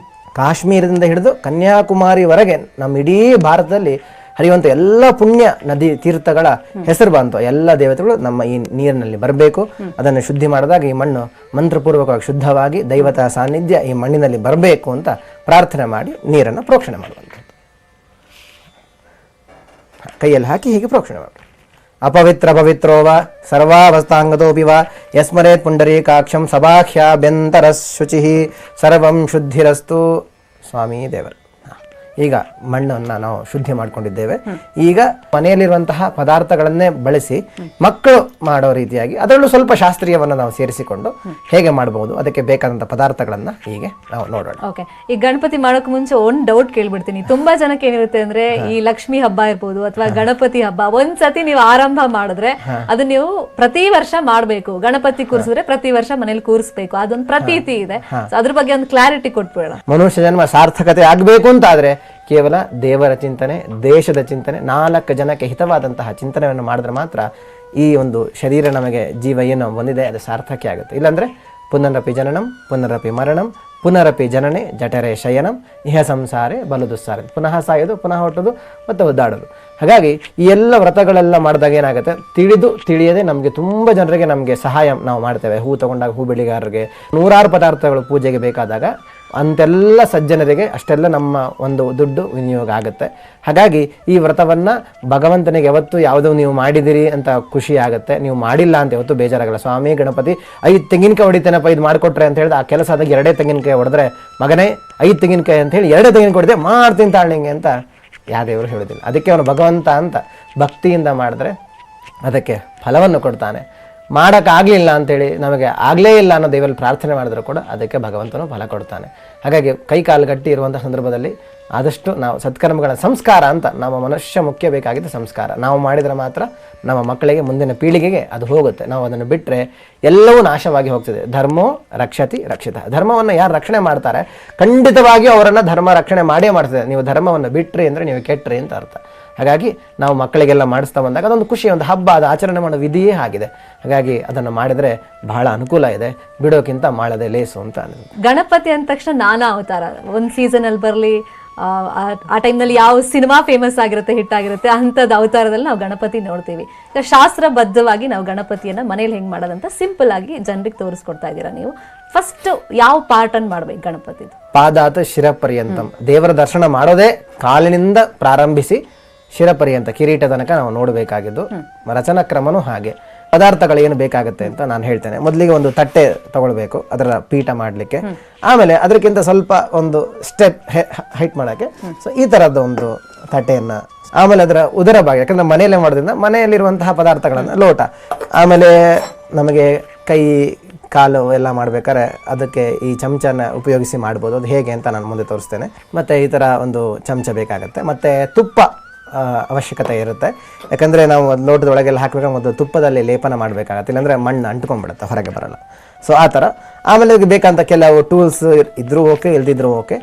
ಕಾಶ್ಮೀರದಿಂದ ಹಿಡಿದು ಕನ್ಯಾಕುಮಾರಿವರೆಗೆ ನಮ್ಮ ಇಡೀ ಭಾರತದಲ್ಲಿ ಹರಿಯುವಂಥ ಎಲ್ಲ ಪುಣ್ಯ ನದಿ ತೀರ್ಥಗಳ ಹೆಸರು ಬಂತು. ಎಲ್ಲ ದೇವತೆಗಳು ನಮ್ಮ ಈ ನೀರಿನಲ್ಲಿ ಬರಬೇಕು. ಅದನ್ನು ಶುದ್ಧಿ ಮಾಡಿದಾಗ ಈ ಮಣ್ಣು ಮಂತ್ರಪೂರ್ವಕವಾಗಿ ಶುದ್ಧವಾಗಿ ದೈವತ ಸಾನ್ನಿಧ್ಯ ಈ ಮಣ್ಣಿನಲ್ಲಿ ಬರಬೇಕು ಅಂತ ಪ್ರಾರ್ಥನೆ ಮಾಡಿ ನೀರನ್ನು ಪ್ರೋಕ್ಷಣೆ ಮಾಡುವಂಥದ್ದು. ಕೈಯಲ್ಲಿ ಹಾಕಿ ಹೀಗೆ ಪ್ರೋಕ್ಷಣೆ ಮಾಡಿ. ಅಪವಿತ್ರ ಪವಿತ್ರೋವ ಸರ್ವಾವಸ್ಥಾಂಗತೋಪಿ ವಾ ಯಸ್ಮರೇತ್ ಪುಂಡರೀಕಾಕ್ಷಂ ಸಭಾಖ್ಯಾಭ್ಯಂತರ ಶುಚಿ ಸರ್ವಂ ಶುದ್ಧಿರಸ್ತು. ಸ್ವಾಮಿ ದೇವರು, ಈಗ ಮಣ್ಣನ್ನು ನಾವು ಶುದ್ಧಿ ಮಾಡ್ಕೊಂಡಿದ್ದೇವೆ. ಈಗ ಮನೆಯಲ್ಲಿರುವಂತಹ ಪದಾರ್ಥಗಳನ್ನೇ ಬಳಸಿ ಮಕ್ಕಳು ಮಾಡೋ ರೀತಿಯಾಗಿ ಅದರಲ್ಲೂ ಸ್ವಲ್ಪ ಶಾಸ್ತ್ರೀಯವನ್ನು ನಾವು ಸೇರಿಸಿಕೊಂಡು ಹೇಗೆ ಮಾಡಬಹುದು ಅದಕ್ಕೆ ಬೇಕಾದಂತಹ ಪದಾರ್ಥಗಳನ್ನ ಹೀಗೆ ನಾವು ನೋಡೋಣ. ಓಕೆ, ಈ ಗಣಪತಿ ಮಾಡೋಕೆ ಮುಂಚೆ ಒಂದು ಡೌಟ್ ಕೇಳ್ಬಿಡ್ತೀನಿ. ತುಂಬಾ ಜನಕ್ಕೆ ಏನಿರುತ್ತೆ ಅಂದ್ರೆ ಈ ಲಕ್ಷ್ಮಿ ಹಬ್ಬ ಇರ್ಬೋದು ಅಥವಾ ಗಣಪತಿ ಹಬ್ಬ ಒಂದ್ಸತಿ ನೀವು ಆರಂಭ ಮಾಡಿದ್ರೆ ಅದು ನೀವು ಪ್ರತಿ ವರ್ಷ ಮಾಡ್ಬೇಕು. ಗಣಪತಿ ಕೂರಿಸಿದ್ರೆ ಪ್ರತಿ ವರ್ಷ ಮನೇಲಿ ಕೂರಿಸ್ಬೇಕು, ಅದೊಂದು ಪ್ರತೀತಿ ಇದೆ. ಅದ್ರ ಬಗ್ಗೆ ಒಂದು ಕ್ಲಾರಿಟಿ ಕೊಟ್ಬಿಡೋಣ. ಮನುಷ್ಯ ಜನ್ಮ ಸಾರ್ಥಕತೆ ಆಗ್ಬೇಕು ಅಂತ ಆದ್ರೆ ಕೇವಲ ದೇವರ ಚಿಂತನೆ, ದೇಶದ ಚಿಂತನೆ, 4 ಜನಕ್ಕೆ ಹಿತವಾದಂತಹ ಚಿಂತನೆಯನ್ನು ಮಾಡಿದ್ರೆ ಮಾತ್ರ ಈ ಒಂದು ಶರೀರ ನಮಗೆ ಜೀವ ಏನು ಬಂದಿದೆ ಅದು ಸಾರ್ಥಕ ಆಗುತ್ತೆ. ಇಲ್ಲಾಂದ್ರೆ ಪುನರಪಿ ಜನನಂ ಪುನರಪಿ ಮರಣಂ ಪುನರಪಿ ಜನನೆ ಜಠರೆ ಶಯನಂ ಇಹ ಸಂಸಾರೆ ಬಲು ದುಸ್ಸಾರ. ಪುನಃ ಸಾಯೋದು, ಪುನಃ ಹುಟ್ಟೋದು, ಮತ್ತೆ ಒದ್ದಾಡೋದು. ಹಾಗಾಗಿ ಈ ಎಲ್ಲ ವ್ರತಗಳೆಲ್ಲ ಮಾಡಿದಾಗ ಏನಾಗುತ್ತೆ, ತಿಳಿಯದೆ ನಮಗೆ ತುಂಬ ಜನರಿಗೆ ನಮಗೆ ಸಹಾಯ ನಾವು ಮಾಡ್ತೇವೆ. ಹೂ ತಗೊಂಡಾಗ ಹೂ ಬೆಳೆಗಾರರಿಗೆ 100 ಪದಾರ್ಥಗಳು ಪೂಜೆಗೆ ಬೇಕಾದಾಗ ಅಂತೆಲ್ಲ ಸಜ್ಜನರಿಗೆ ಅಷ್ಟೆಲ್ಲ ನಮ್ಮ ಒಂದು ದುಡ್ಡು ವಿನಿಯೋಗ ಆಗುತ್ತೆ. ಹಾಗಾಗಿ ಈ ವ್ರತವನ್ನು ಭಗವಂತನಿಗೆ ಯಾವತ್ತು ಯಾವುದೋ ನೀವು ಮಾಡಿದಿರಿ ಅಂತ ಖುಷಿ ಆಗುತ್ತೆ, ನೀವು ಮಾಡಿಲ್ಲ ಅಂತ ಯಾವತ್ತು ಬೇಜಾರಾಗಲ್ಲ. ಸ್ವಾಮಿ ಗಣಪತಿ 5 ತೆಂಗಿನಕಾಯಿ ಹೊಡಿತೇನಪ್ಪ ಇದು ಮಾಡಿಕೊಟ್ರೆ ಅಂತ ಹೇಳಿದ್ರೆ ಆ ಕೆಲಸ ಆದಾಗ 2 ತೆಂಗಿನಕಾಯಿ ಹೊಡೆದ್ರೆ ಮಗನೇ 5 ತೆಂಗಿನಕಾಯಿ ಅಂತ ಹೇಳಿ 2 ತೆಂಗಿನಕಾಯಿ ಹೊಡೆದೆ ಮಾಡ್ತೀನಿ ತಾಳಿಂಗೆ ಅಂತ ಯಾವ ದೇವರು ಹೇಳೋದಿಲ್ಲ. ಅದಕ್ಕೆ ಅವನು ಭಗವಂತ ಅಂತ ಭಕ್ತಿಯಿಂದ ಮಾಡಿದ್ರೆ ಅದಕ್ಕೆ ಫಲವನ್ನು ಕೊಡ್ತಾನೆ. ಮಾಡೋಕ್ಕಾಗಲಿಲ್ಲ ಅಂತೇಳಿ ನಮಗೆ ಆಗಲೇ ಇಲ್ಲ ಅನ್ನೋ ದೇವರಲ್ಲಿ ಪ್ರಾರ್ಥನೆ ಮಾಡಿದ್ರು ಕೂಡ ಅದಕ್ಕೆ ಭಗವಂತನು ಫಲ ಕೊಡ್ತಾನೆ. ಹಾಗಾಗಿ ಕೈ ಕಾಲು ಗಟ್ಟಿ ಇರುವಂಥ ಸಂದರ್ಭದಲ್ಲಿ ಆದಷ್ಟು ನಾವು ಸತ್ಕರ್ಮಗಳ ಸಂಸ್ಕಾರ ಅಂತ ನಮ್ಮ ಮನುಷ್ಯ ಮುಖ್ಯ ಬೇಕಾಗಿದ್ದು ಸಂಸ್ಕಾರ ನಾವು ಮಾಡಿದರೆ ಮಾತ್ರ ನಮ್ಮ ಮಕ್ಕಳಿಗೆ ಮುಂದಿನ ಪೀಳಿಗೆಗೆ ಅದು ಹೋಗುತ್ತೆ. ನಾವು ಅದನ್ನು ಬಿಟ್ಟರೆ ಎಲ್ಲವೂ ನಾಶವಾಗಿ ಹೋಗ್ತದೆ. ಧರ್ಮೋ ರಕ್ಷತಿ ರಕ್ಷಿತ. ಧರ್ಮವನ್ನು ಯಾರು ರಕ್ಷಣೆ ಮಾಡ್ತಾರೆ ಖಂಡಿತವಾಗಿಯೂ ಅವರನ್ನು ಧರ್ಮ ರಕ್ಷಣೆ ಮಾಡೇ ಮಾಡ್ತದೆ. ನೀವು ಧರ್ಮವನ್ನು ಬಿಟ್ರಿ ಅಂದರೆ ನೀವು ಕೆಟ್ಟ್ರಿ ಅಂತ ಅರ್ಥ. ಹಾಗಾಗಿ ನಾವು ಮಕ್ಕಳಿಗೆಲ್ಲ ಮಾಡಿಸ್ತಾ ಬಂದಾಗ ಅದೊಂದು ಖುಷಿ, ಒಂದು ಹಬ್ಬ, ಅದು ಆಚರಣೆ ಮಾಡೋ ವಿಧಿಯೇ ಆಗಿದೆ. ಹಾಗಾಗಿ ಅದನ್ನು ಮಾಡಿದರೆ ಬಹಳ ಅನುಕೂಲ ಇದೆ, ಬಿಡೋಕ್ಕಿಂತ ಮಾಡದೆ ಲೇಸು ಅಂತ ಅನಿಸುತ್ತೆ. ಗಣಪತಿ ಅಂದ ತಕ್ಷಣ ನಾನಾ ಅವತಾರ, ಒಂದು ಸೀಸನಲ್ಲಿ ಬರಲಿ, ಆ ಟೈಮ್ನಲ್ಲಿ ಯಾವ ಸಿನಿಮಾ ಫೇಮಸ್ ಆಗಿರುತ್ತೆ, ಹಿಟ್ ಆಗಿರುತ್ತೆ, ಅಂಥದ್ದು ಅವತಾರದಲ್ಲಿ ನಾವು ಗಣಪತಿ ನೋಡ್ತೀವಿ. ಈಗ ಶಾಸ್ತ್ರಬದ್ಧವಾಗಿ ನಾವು ಗಣಪತಿಯನ್ನು ಮನೇಲಿ ಹೆಂಗೆ ಮಾಡೋದಂತ ಸಿಂಪಲ್ ಆಗಿ ಜನರಿಗೆ ತೋರಿಸ್ಕೊಡ್ತಾ ಇದ್ದೀರಾ ನೀವು. ಫಸ್ಟ್ ಯಾವ ಪಾರ್ಟ್ ಅನ್ನು ಮಾಡ್ಬೇಕು ಗಣಪತಿದು? ಪಾದಾತ ಶಿರಪರ್ಯಂತಂ. ದೇವರ ದರ್ಶನ ಮಾಡೋದೇ ಕಾಲಿನಿಂದ ಪ್ರಾರಂಭಿಸಿ ಶಿರಪರ್ಯಂತ ಕಿರೀಟ ತನಕ ನಾವು ನೋಡಬೇಕಾಗಿದ್ದು. ರಚನಾ ಕ್ರಮನೂ ಹಾಗೆ. ಪದಾರ್ಥಗಳು ಏನು ಬೇಕಾಗುತ್ತೆ ಅಂತ ನಾನು ಹೇಳ್ತೇನೆ. ಮೊದಲಿಗೆ ಒಂದು ತಟ್ಟೆ ತಗೊಳ್ಬೇಕು ಅದರ ಪೀಠ ಮಾಡಲಿಕ್ಕೆ. ಆಮೇಲೆ ಅದಕ್ಕಿಂತ ಸ್ವಲ್ಪ ಒಂದು ಸ್ಟೆಪ್ ಹೈಟ್ ಮಾಡೋಕ್ಕೆ ಸೊ ಈ ಥರದ ಒಂದು ತಟ್ಟೆಯನ್ನು, ಆಮೇಲೆ ಅದರ ಉದರ ಭಾಗ, ಯಾಕಂದ್ರೆ ಮನೆಯಲ್ಲೇ ಮಾಡೋದ್ರಿಂದ ಮನೆಯಲ್ಲಿರುವಂತಹ ಪದಾರ್ಥಗಳನ್ನು, ಲೋಟ, ಆಮೇಲೆ ನಮಗೆ ಕೈ ಕಾಲು ಎಲ್ಲ ಮಾಡ್ಬೇಕಾದ್ರೆ ಅದಕ್ಕೆ ಈ ಚಮಚನ ಉಪಯೋಗಿಸಿ ಮಾಡ್ಬೋದು. ಅದು ಹೇಗೆ ಅಂತ ನಾನು ಮುಂದೆ ತೋರಿಸ್ತೇನೆ. ಮತ್ತು ಈ ಥರ ಒಂದು ಚಮಚ ಬೇಕಾಗುತ್ತೆ. ಮತ್ತು ತುಪ್ಪ ಅವಶ್ಯಕತೆ ಇರುತ್ತೆ. ಯಾಕಂದರೆ ನಾವು ಲೋಟದೊಳಗೆಲ್ಲ ಹಾಕಬೇಕಾದ್ರೆ ಮೊದಲು ತುಪ್ಪದಲ್ಲಿ ಲೇಪನ ಮಾಡಬೇಕಾಗತ್ತೆ, ಇಲ್ಲಾಂದರೆ ಮಣ್ಣು ಅಂಟ್ಕೊಂಡ್ಬಿಡುತ್ತೆ, ಹೊರಗೆ ಬರಲ್ಲ. ಸೊ ಆ ಥರ. ಆಮೇಲೆ ಇದಕ್ಕೆ ಬೇಕಂತ ಕೆಲವು ಟೂಲ್ಸ್ ಇದ್ರೂ ಓಕೆ, ಇಲ್ದಿದ್ರೂ ಓಕೆ.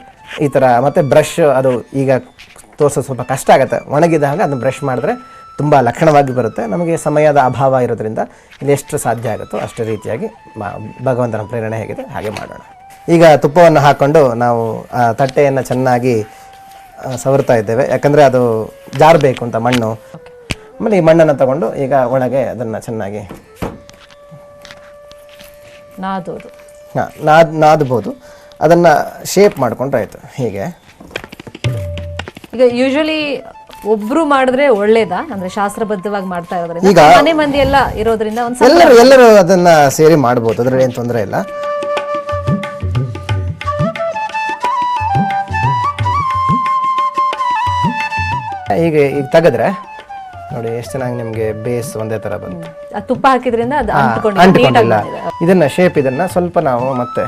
ಈ ಥರ ಮತ್ತು ಬ್ರಷ್, ಅದು ಈಗ ತೋರಿಸೋದು ಸ್ವಲ್ಪ ಕಷ್ಟ ಆಗುತ್ತೆ. ಒಣಗಿದಾಗ ಅದನ್ನು ಬ್ರಷ್ ಮಾಡಿದ್ರೆ ತುಂಬ ಲಕ್ಷಣವಾಗಿ ಬರುತ್ತೆ. ನಮಗೆ ಸಮಯದ ಅಭಾವ ಇರೋದ್ರಿಂದ ಇಲ್ಲಿ ಎಷ್ಟು ಸಾಧ್ಯ ಆಗುತ್ತೋ ಅಷ್ಟೇ ರೀತಿಯಾಗಿ ಭಗವಂತನ ಪ್ರೇರಣೆ ಹೇಗಿದೆ ಹಾಗೆ ಮಾಡೋಣ. ಈಗ ತುಪ್ಪವನ್ನು ಹಾಕ್ಕೊಂಡು ನಾವು ಆ ತಟ್ಟೆಯನ್ನು ಚೆನ್ನಾಗಿ ಸವರ್ತಾ ಇದ್ದೇವೆ, ಯಾಕಂದರೆ ಅದು ಜಾರಬೇಕು ಅಂತ ಮಣ್ಣು. ಆಮೇಲೆ ಈ ಮಣ್ಣನ್ನು ತಗೊಂಡು ಈಗ ಒಳಗೆ ಅದನ್ನು ಚೆನ್ನಾಗಿ ನಾದಬಹುದು. ಅದನ್ನು ಶೇಪ್ ಮಾಡ್ಕೊಂಡ್ರೆ ಆಯಿತು. ಹೀಗೆ ಈಗ ಯೂಶಲಿ ಒಬ್ರು ಮಾಡಿದ್ರೆ ಒಳ್ಳೇದಾ, ಅಂದ್ರೆ ಶಾಸ್ತ್ರಬದ್ಧವಾಗಿ ಮಾಡ್ತಾ ಇರೋದ್ರಿಂದ, ಈಗ ಮನೆ ಮಂದಿ ಎಲ್ಲ ಇರೋದ್ರಿಂದ ಎಲ್ಲರೂ ಅದನ್ನು ಸೇರಿ ಮಾಡ್ಬೋದು, ಅದರಲ್ಲಿ ಏನು ತೊಂದರೆ ಇಲ್ಲ. ಹೀಗೆ ಈಗ ತೆಗೆದ್ರೆ ನೋಡಿ ಎಷ್ಟು ಚೆನ್ನಾಗಿ ನಿಮಗೆ ಬೇಸ್ ಒಂದೇ ತರ ಬಂತು. ತುಪ್ಪ ಹಾಕಿದ್ರಿಂದ ಅದು ಅಂಟಿಕೊಂಡಿಲ್ಲ. ಇದನ್ನ ಶೇಪ್ ಇದನ್ನ ಸ್ವಲ್ಪ ನಾವು ಮತ್ತೆ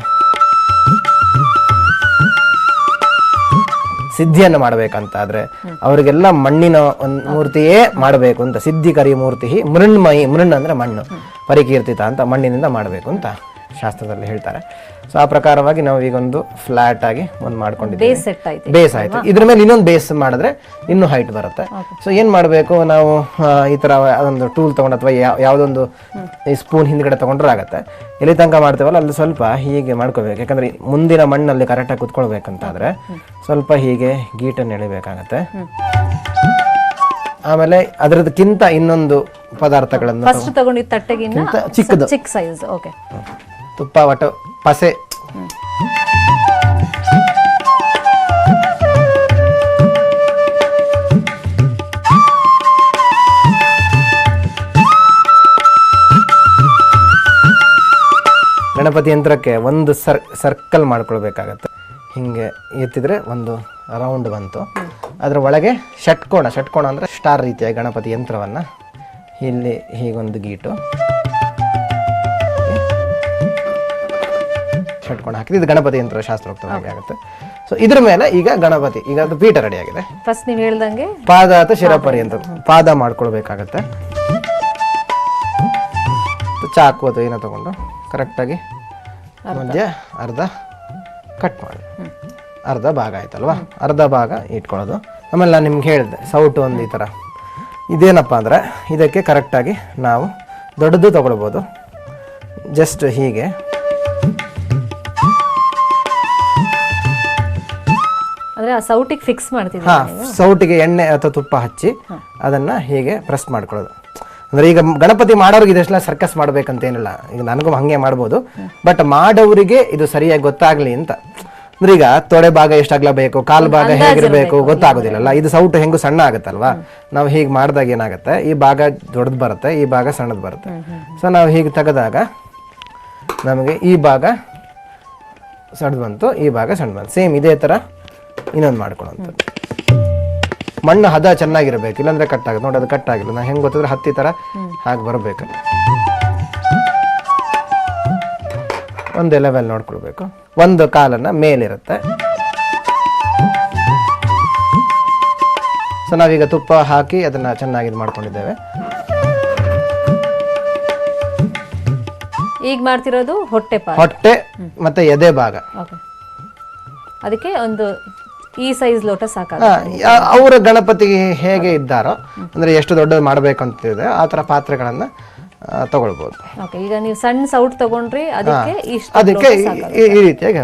ಸಿದ್ಧಿಯನ್ನು ಮಾಡಬೇಕಂತ ಆದ್ರೆ ಅವರಿಗೆಲ್ಲ ಮಣ್ಣಿನ ಒಂದು ಮೂರ್ತಿಯೇ ಮಾಡಬೇಕು ಅಂತ. ಸಿದ್ಧಿಕರಿ ಮೂರ್ತಿ ಮೃಣ್ಮಯಿ, ಮೃಣ್ ಅಂದ್ರೆ ಮಣ್ಣು, ಪರಿಕೀರ್ತಿತ ಅಂತ ಮಣ್ಣಿನಿಂದ ಮಾಡಬೇಕು ಅಂತ ಶಾಸ್ತ್ರದಲ್ಲಿ ಹೇಳ್ತಾರೆ. ಸೊ ಆ ಪ್ರಕಾರವಾಗಿ ನಾವು ಈಗ ಒಂದು ಫ್ಲಾಟ್ ಆಗಿ ಒಂದು ಮಾಡ್ಕೊಂಡಿದ್ದೀವಿ. ಬೇಸ್ ಸೆಟ್ ಆಯ್ತು. ಬೇಸ್ ಆಯ್ತು. ಇದ್ರ ಮೇಲೆ ಇನ್ನೊಂದು ಬೇಸ್ ಮಾಡಿದ್ರೆ ಇನ್ನೂ ಹೈಟ್ ಬರುತ್ತೆ. ಸೊ ಏನ್ ಮಾಡಬೇಕು ನಾವು, ಈ ತರ ಒಂದು ಟೂಲ್ ತಗೊಂಡು ಅಥವಾ ಯಾವ್ದೊಂದು ಈ ಸ್ಪೂನ್ ಹಿಂದ್ಗಡೆ ತಗೊಂಡ್ರೆ ಆಗತ್ತೆ. ಎಲ್ಲಿ ತನಕ ಮಾಡ್ತೇವಲ್ಲ ಅಲ್ಲಿ ಸ್ವಲ್ಪ ಹೀಗೆ ಮಾಡ್ಕೋಬೇಕು, ಯಾಕಂದ್ರೆ ಮುಂದಿನ ಮಣ್ಣಲ್ಲಿ ಕರೆಕ್ಟಾಗಿ ಕುತ್ಕೊಳ್ಬೇಕಂತಾದ್ರೆ ಸ್ವಲ್ಪ ಹೀಗೆ ಗೀಟನ್ನು ಎಳಿಬೇಕಾಗತ್ತೆ. ಆಮೇಲೆ ಅದರದಕ್ಕಿಂತ ಇನ್ನೊಂದು ಪದಾರ್ಥಗಳನ್ನು ಫಸ್ಟ್ ತಗೊಂಡಿದ್ದ ತಟ್ಟೆಗಿಂತ ಚಿಕ್ಕದು, ಚಿಕ್ಕ ಸೈಜ್. ಓಕೆ. ತುಪ್ಪ ಒಟ್ಟು ಪಸೆ. ಗಣಪತಿ ಯಂತ್ರಕ್ಕೆ ಒಂದು ಸರ್ಕಲ್ ಮಾಡ್ಕೊಳ್ಬೇಕಾಗತ್ತೆ. ಹಿಂಗೆ ಎತ್ತಿದ್ರೆ ಒಂದು ರೌಂಡ್ ಬಂತು. ಅದರ ಒಳಗೆ ಷಟ್ಕೋಣ ಅಂದರೆ ಸ್ಟಾರ್ ರೀತಿಯ ಗಣಪತಿ ಯಂತ್ರವನ್ನು ಇಲ್ಲಿ ಹೀಗೊಂದು ಗೀಟು ಷಟ್ಕೋಣ ಹಾಕಿದ್ರೆ ಇದು ಗಣಪತಿ ಯಂತ್ರ ಶಾಸ್ತ್ರೋಕ್ತವಾಗಿ ಆಗುತ್ತೆ. ಸೊ ಇದ್ರ ಮೇಲೆ ಈಗ ಗಣಪತಿ, ಈಗ ಅದು ಪೀಠ ರೆಡಿ ಆಗಿದೆ. ಫಸ್ಟ್ ನೀವು ಹೇಳ್ದಂಗೆ ಪಾದ ಅಥವಾ ಶಿರಪರ್ಯಂತ ಪಾದ ಮಾಡ್ಕೊಳ್ಬೇಕಾಗತ್ತೆ. ಚಾಕು ಅಥವಾ ಏನೋ ತಗೊಂಡು ಕರೆಕ್ಟಾಗಿ ಮಧ್ಯ ಅರ್ಧ ಕಟ್ ಮಾಡಿ, ಅರ್ಧ ಭಾಗ ಆಯ್ತಲ್ವಾ, ಅರ್ಧ ಭಾಗ ಇಟ್ಕೊಳ್ಳೋದು. ಆಮೇಲೆ ನಾನು ನಿಮ್ಗೆ ಹೇಳಿದೆ ಸೌಟು ಒಂದು ಈ ಥರ ಇದೇನಪ್ಪ ಅಂದರೆ ಇದಕ್ಕೆ ಕರೆಕ್ಟಾಗಿ ನಾವು ದೊಡ್ಡದು ತಗೊಳ್ಬೋದು. ಜಸ್ಟ್ ಹೀಗೆ ಅಂದರೆ ಆ ಸೌಟಿಗೆ ಫಿಕ್ಸ್ ಮಾಡ್ತೀವಿ. ಸೌಟಿಗೆ ಎಣ್ಣೆ ಅಥವಾ ತುಪ್ಪ ಹಚ್ಚಿ ಅದನ್ನು ಹೀಗೆ ಪ್ರೆಸ್ ಮಾಡ್ಕೊಳ್ಳೋದು. ಅಂದರೆ ಈಗ ಗಣಪತಿ ಮಾಡೋರಿಗೆ ಇದೆಲ್ಲ ಸರ್ಕಸ್ ಮಾಡ್ಬೇಕಂತ ಏನಿಲ್ಲ, ಈಗ ನನಗೂ ಹಾಗೆ ಮಾಡ್ಬೋದು. ಬಟ್ ಮಾಡೋರಿಗೆ ಇದು ಸರಿಯಾಗಿ ಗೊತ್ತಾಗ್ಲಿ ಅಂತ. ಅಂದ್ರೆ ಈಗ ತೊಡೆ ಭಾಗ ಎಷ್ಟಾಗ್ಲಬೇಕು, ಕಾಲು ಭಾಗ ಹೇಗಿರ್ಬೇಕು ಗೊತ್ತಾಗೋದಿಲ್ಲಲ್ಲ. ಇದು ಸೌಟು ಹೆಂಗು ಸಣ್ಣ ಆಗುತ್ತಲ್ವಾ, ನಾವು ಹೀಗೆ ಮಾಡಿದಾಗ ಏನಾಗುತ್ತೆ, ಈ ಭಾಗ ದೊಡ್ಡದು ಬರುತ್ತೆ, ಈ ಭಾಗ ಸಣ್ಣದು ಬರುತ್ತೆ. ಸೊ ನಾವು ಹೀಗೆ ತೆಗೆದಾಗ ನಮಗೆ ಈ ಭಾಗ ಸಣ್ಣದು ಬಂತು, ಈ ಭಾಗ ಸಣ್ಣ ಬಂತು. ಸೇಮ್ ಇದೇ ಥರ ಇನ್ನೊಂದು ಮಾಡ್ಕೊಳ್ಳೋಂಥದ್ದು. ಮಣ್ಣು ಹದ ಚೆನ್ನಾಗಿರ್ಬೇಕು, ಇಲ್ಲಾಂದ್ರೆ ಕಟ್ ಆಗುತ್ತೆ. ನೋಡಿ ಅದು ಕಟ್ ಆಗಿಲ್ಲ, ನಾವು ಹೆಂಗೆ ಗೊತ್ತಿದ್ರೆ ಹತ್ತಿ ಥರ ಹಾಗೆ ಬರಬೇಕು. ಒಂದು ಲೆವೆಲ್ ನೋಡ್ಕೊಳ್ಬೇಕು. ಒಂದು ಕಾಲನ್ನು ಮೇಲಿರುತ್ತೆ. ಸೊ ನಾವೀಗ ತುಪ್ಪ ಹಾಕಿ ಅದನ್ನ ಚೆನ್ನಾಗಿ ಮಾಡ್ಕೊಂಡಿದ್ದೇವೆ. ಈಗ ಮಾಡ್ತಿರೋದು ಹೊಟ್ಟೆ ಮತ್ತೆ ಎದೆ ಭಾಗ. ಅದಕ್ಕೆ ಒಂದು ಈ ಸೈಜ್ ಲೋಟ ಸಾಕಾಗ. ಅವರ ಗಣಪತಿಗೆ ಹೇಗೆ ಇದ್ದಾರೋ, ಅಂದ್ರೆ ಎಷ್ಟು ದೊಡ್ಡದು ಮಾಡಬೇಕು ಅಂತಿದೆ ಆ ಥರ ಪಾತ್ರೆಗಳನ್ನ ತಗೊಳ್ಬೋದು. ಈಗ ನೀವು ಸಣ್ಣ ಸೌಟ್ ತಗೊಂಡ್ರಿ, ಅದಕ್ಕೆ ಈ ರೀತಿಯಾಗಿ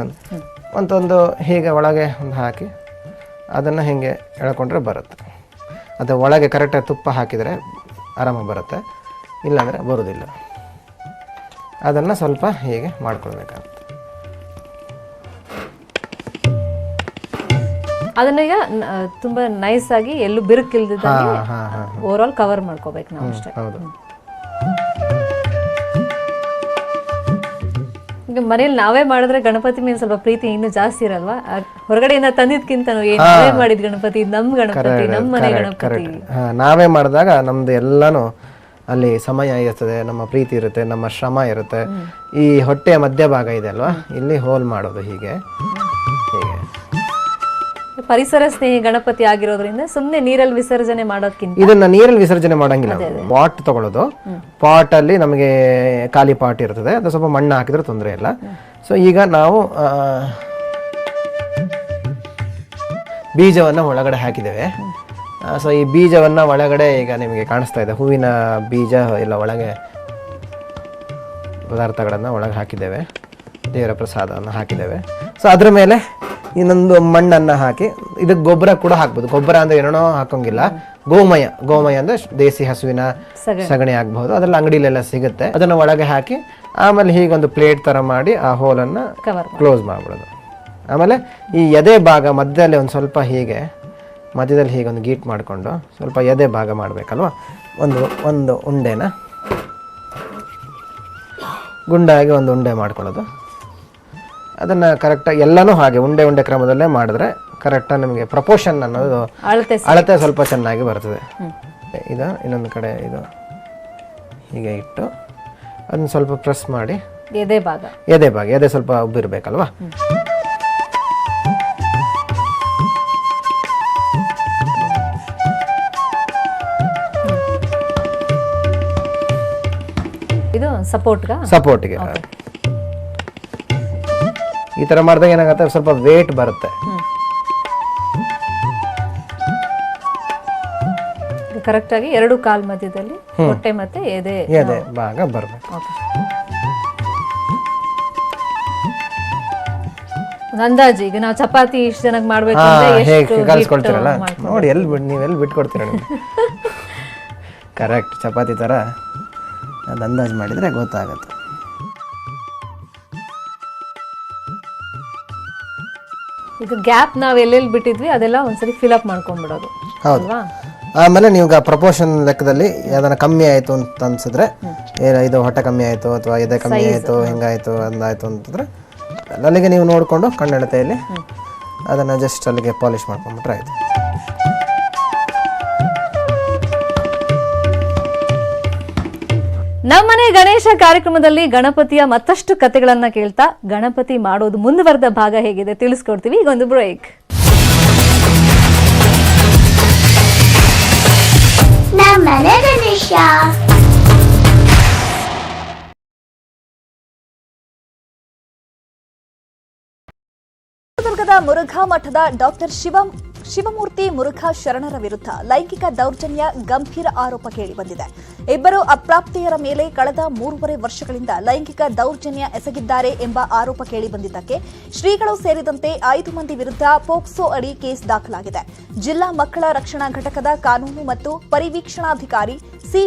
ಒಂದೊಂದು ಹೀಗೆ ಒಳಗೆ ಒಂದು ಹಾಕಿ ಅದನ್ನು ಹಿಂಗೆ ಎಳ್ಕೊಂಡ್ರೆ ಬರುತ್ತೆ. ಅದು ಒಳಗೆ ಕರೆಕ್ಟಾಗಿ ತುಪ್ಪ ಹಾಕಿದರೆ ಆರಾಮ ಬರುತ್ತೆ, ಇಲ್ಲಾಂದರೆ ಬರೋದಿಲ್ಲ. ಅದನ್ನು ಸ್ವಲ್ಪ ಹೀಗೆ ಮಾಡ್ಕೊಳ್ಬೇಕಾಗುತ್ತೆ. ಅದನ್ನ ಈಗ ತುಂಬಾ ನೈಸ್ ಆಗಿ ಎಲ್ಲೂ ಬಿರುಕಿಲ್ದಿದ್ದಂಗೆ ಓವರ್ ಆಲ್ ಕವರ್ ಮಾಡ್ಕೋಬೇಕು ನಾವು ಅಷ್ಟೇ. ಈಗ ಮನೇಲಿ ನಾವೇ ಮಾಡಿದ್ರೆ ಗಣಪತಿ ಮೇಲೆ ಸ್ವಲ್ಪ ಪ್ರೀತಿ ಇನ್ನೂ ಜಾಸ್ತಿ ಇರಲ್ವಾ? ಹೊರಗಡೆಯಿಂದ ತಂದಿದ್ಕಿಂತ ನಾವೇ ಮಾಡಿದ್ ಗಣಪತಿ, ನಮ್ ಗಣಪತಿ, ನಮ್ಮ ಮನೆ ಗಣಪತಿ ನಾವೇ ಮಾಡಿದಾಗ ನಮ್ದು ಎಲ್ಲಾನು ಅಲ್ಲಿ ಸಮಯ ಇರ್ತದೆ, ನಮ್ಮ ಪ್ರೀತಿ ಇರುತ್ತೆ, ನಮ್ಮ ಶ್ರಮ ಇರುತ್ತೆ. ಈ ಹೊಟ್ಟೆಯ ಮಧ್ಯಭಾಗ ಇದೆ ಅಲ್ವಾ, ಇಲ್ಲಿ ಹೋಲ್ ಮಾಡೋದು ಹೀಗೆ ಹೀಗೆ. ಪರಿಸರ ಸ್ನೇಹಿ ಗಣಪತಿ ಆಗಿರೋದ್ರಿಂದ ಸುಮ್ಮನೆ ನೀರಲ್ಲಿ ವಿಸರ್ಜನೆ ಮಾಡೋದಕ್ಕಿಂತ ಇದನ್ನ ನೀರಲ್ಲಿ ವಿಸರ್ಜನೆ ಮಾಡಂಗಿಲ್ಲ. ಪಾಟ್ ತಗೊಳ್ಳೋದು, ಪಾಟ್ ಅಲ್ಲಿ ನಮಗೆ ಖಾಲಿ ಪಾಟ್ ಇರ್ತದೆ, ಅದು ಸ್ವಲ್ಪ ಮಣ್ಣು ಹಾಕಿದ್ರೆ ತೊಂದರೆ ಇಲ್ಲ. ಸೊ ಈಗ ನಾವು ಬೀಜವನ್ನು ಒಳಗಡೆ ಹಾಕಿದ್ದೇವೆ. ಸೊ ಈ ಬೀಜವನ್ನು ಒಳಗಡೆ ಈಗ ನಿಮಗೆ ಕಾಣಿಸ್ತಾ ಇದೆ, ಹೂವಿನ ಬೀಜ ಎಲ್ಲ ಒಳಗೆ ಪದಾರ್ಥಗಳನ್ನು ಒಳಗೆ ಹಾಕಿದ್ದೇವೆ, ದೇವರ ಪ್ರಸಾದವನ್ನು ಹಾಕಿದ್ದೇವೆ. ಸೊ ಅದ್ರ ಮೇಲೆ ಇನ್ನೊಂದು ಮಣ್ಣನ್ನು ಹಾಕಿ, ಇದಕ್ಕೆ ಗೊಬ್ಬರ ಕೂಡ ಹಾಕ್ಬೋದು. ಗೊಬ್ಬರ ಅಂದರೆ ಏನೋ ಹಾಕೋಂಗಿಲ್ಲ, ಗೋಮಯ ಅಂದರೆ ದೇಸಿ ಹಸುವಿನ ಸಗಣಿ ಆಗ್ಬಹುದು, ಅದೆಲ್ಲ ಅಂಗಡಿಲೆಲ್ಲ ಸಿಗುತ್ತೆ. ಅದನ್ನು ಒಳಗೆ ಹಾಕಿ ಆಮೇಲೆ ಹೀಗೊಂದು ಪ್ಲೇಟ್ ಥರ ಮಾಡಿ ಆ ಹೋಲನ್ನು ಕ್ಲೋಸ್ ಮಾಡಿಬಿಡೋದು. ಆಮೇಲೆ ಈ ಎದೆ ಭಾಗ ಮಧ್ಯದಲ್ಲಿ ಒಂದು ಸ್ವಲ್ಪ ಹೀಗೆ ಮಧ್ಯದಲ್ಲಿ ಹೀಗೊಂದು ಗೀಟ್ ಮಾಡಿಕೊಂಡು ಸ್ವಲ್ಪ ಎದೆ ಭಾಗ ಮಾಡಬೇಕಲ್ವ, ಒಂದು ಉಂಡೆನ ಗುಂಡಾಗಿ ಒಂದು ಉಂಡೆ ಮಾಡ್ಕೊಳ್ಳೋದು. ಅದನ್ನು ಕರೆಕ್ಟಾಗಿ ಎಲ್ಲನೂ ಹಾಗೆ ಉಂಡೆ ಕ್ರಮದಲ್ಲೇ ಮಾಡಿದ್ರೆ ಕರೆಕ್ಟಾಗಿ ನಮಗೆ ಪ್ರಪೋರ್ಷನ್ ಅನ್ನೋದು ಅಳತೆ ಸ್ವಲ್ಪ ಚೆನ್ನಾಗಿ ಬರ್ತದೆ. ಇದು ಇನ್ನೊಂದು ಕಡೆ ಇದು ಹೀಗೆ ಇಟ್ಟು ಅದನ್ನ ಸ್ವಲ್ಪ ಪ್ರೆಸ್ ಮಾಡಿ ಎದೆ ಸ್ವಲ್ಪ ಉಬ್ಬಿರ್ಬೇಕಲ್ವಾ. ಇದು ಸಪೋರ್ಟ್ಗೆ ಈ ಥರ ಮಾಡಿದಾಗ ಏನಾಗುತ್ತೆ, ಸ್ವಲ್ಪ ವೇಟ್ ಬರುತ್ತೆ. ಕರೆಕ್ಟ್ ಆಗಿ 2 ಕಾಲ್ ಮಧ್ಯದಲ್ಲಿ ಹೊಟ್ಟೆ ಮತ್ತೆ ಎದೆ ಭಾಗ ಬರಬೇಕು. ಅಂದಾಜು ಈಗ ನಾವು ಚಪಾತಿ ಇಷ್ಟು ಜನಕ್ಕೆ ಮಾಡ್ಬೇಕು ಹೇಗೆ ಕಲ್ಸ್ಕೊಳ್ತೀರಲ್ಲ ನೋಡಿ, ನೀವೆಲ್ಲಿ ಬಿಟ್ಕೊಡ್ತೀರ ಕರೆಕ್ಟ್ ಚಪಾತಿ ಥರ ಅದು ಅಂದಾಜು ಮಾಡಿದರೆ ಗೊತ್ತಾಗುತ್ತೆ. ಈಗ ಗ್ಯಾಪ್ ನಾವು ಎಲ್ಲೆಲ್ಲಿ ಬಿಟ್ಟಿದ್ವಿ ಅದೆಲ್ಲ ಒಂದ್ಸರಿ ಫಿಲ್ ಅಪ್ ಮಾಡ್ಕೊಂಡ್ಬಿಡೋದು. ಹೌದು. ಆಮೇಲೆ ನೀವು ಪ್ರಪೋರ್ಷನ್ ಲೆಕ್ಕದಲ್ಲಿ ಯಾವ್ದಾನ ಕಮ್ಮಿ ಆಯಿತು ಅಂತ ಅನ್ಸಿದ್ರೆ, ಇದು ಹೊಟ್ಟೆ ಕಮ್ಮಿ ಆಯಿತು ಅಥವಾ ಎದೆ ಕಮ್ಮಿ ಆಯಿತು ಹಿಂಗಾಯಿತು ಅಂದಾಯಿತು ಅಂತಂದರೆ ಅಲ್ಲಿಗೆ ನೀವು ನೋಡಿಕೊಂಡು ಕಣ್ಣೆಳತೆಯಲ್ಲಿ ಅದನ್ನು ಜಸ್ಟ್ ಅಲ್ಲಿಗೆ ಪಾಲಿಷ್ ಮಾಡ್ಕೊಂಡ್ಬಿಟ್ರೆ ಆಯಿತು. ನಮ್ಮನೆ ಗಣೇಶ ಕಾರ್ಯಕ್ರಮದಲ್ಲಿ ಗಣಪತಿಯ ಮತ್ತಷ್ಟು ಕಥೆಗಳನ್ನ ಕೇಳ್ತಾ ಗಣಪತಿ ಮಾಡೋದು ಮುಂದುವರೆದ ಭಾಗ ಹೇಗಿದೆ ತಿಳಿಸ್ಕೊಡ್ತೀವಿ. ಈಗ ಒಂದು ಬ್ರೇಕ್. ನಮ್ಮನೆ ಗಣೇಶ ಚಿತ್ರದುರ್ಗದ ಮುರುಘಾ ಮಠದ ಡಾಕ್ಟರ್ ಶಿವಮೂರ್ತಿ ಮುರುಘಾ ಶರಣರ ವಿರುದ್ಧ ಲೈಂಗಿಕ ದೌರ್ಜನ್ಯ ಗಂಭೀರ ಆರೋಪ ಕೇಳಿಬಂದಿದೆ. ಇಬ್ಬರು ಅಪ್ರಾಪ್ತೆಯರ ಮೇಲೆ ಕಳೆದ 3.5 ವರ್ಷಗಳಿಂದ ಲೈಂಗಿಕ ದೌರ್ಜನ್ಯ ಎಸಗಿದ್ದಾರೆ ಎಂಬ ಆರೋಪ ಕೇಳಿಬಂದಿದ್ದಕ್ಕೆ ಶ್ರೀಗಳು ಸೇರಿದಂತೆ 5 ಮಂದಿ ವಿರುದ್ಧ ಪೋಕ್ಸೋ ಅಡಿ ಕೇಸ್ ದಾಖಲಾಗಿದೆ. ಜಿಲ್ಲಾ ಮಕ್ಕಳ ರಕ್ಷಣಾ ಘಟಕದ ಕಾನೂನು ಮತ್ತು ಪರಿವೀಕ್ಷಣಾಧಿಕಾರಿ ಸಿ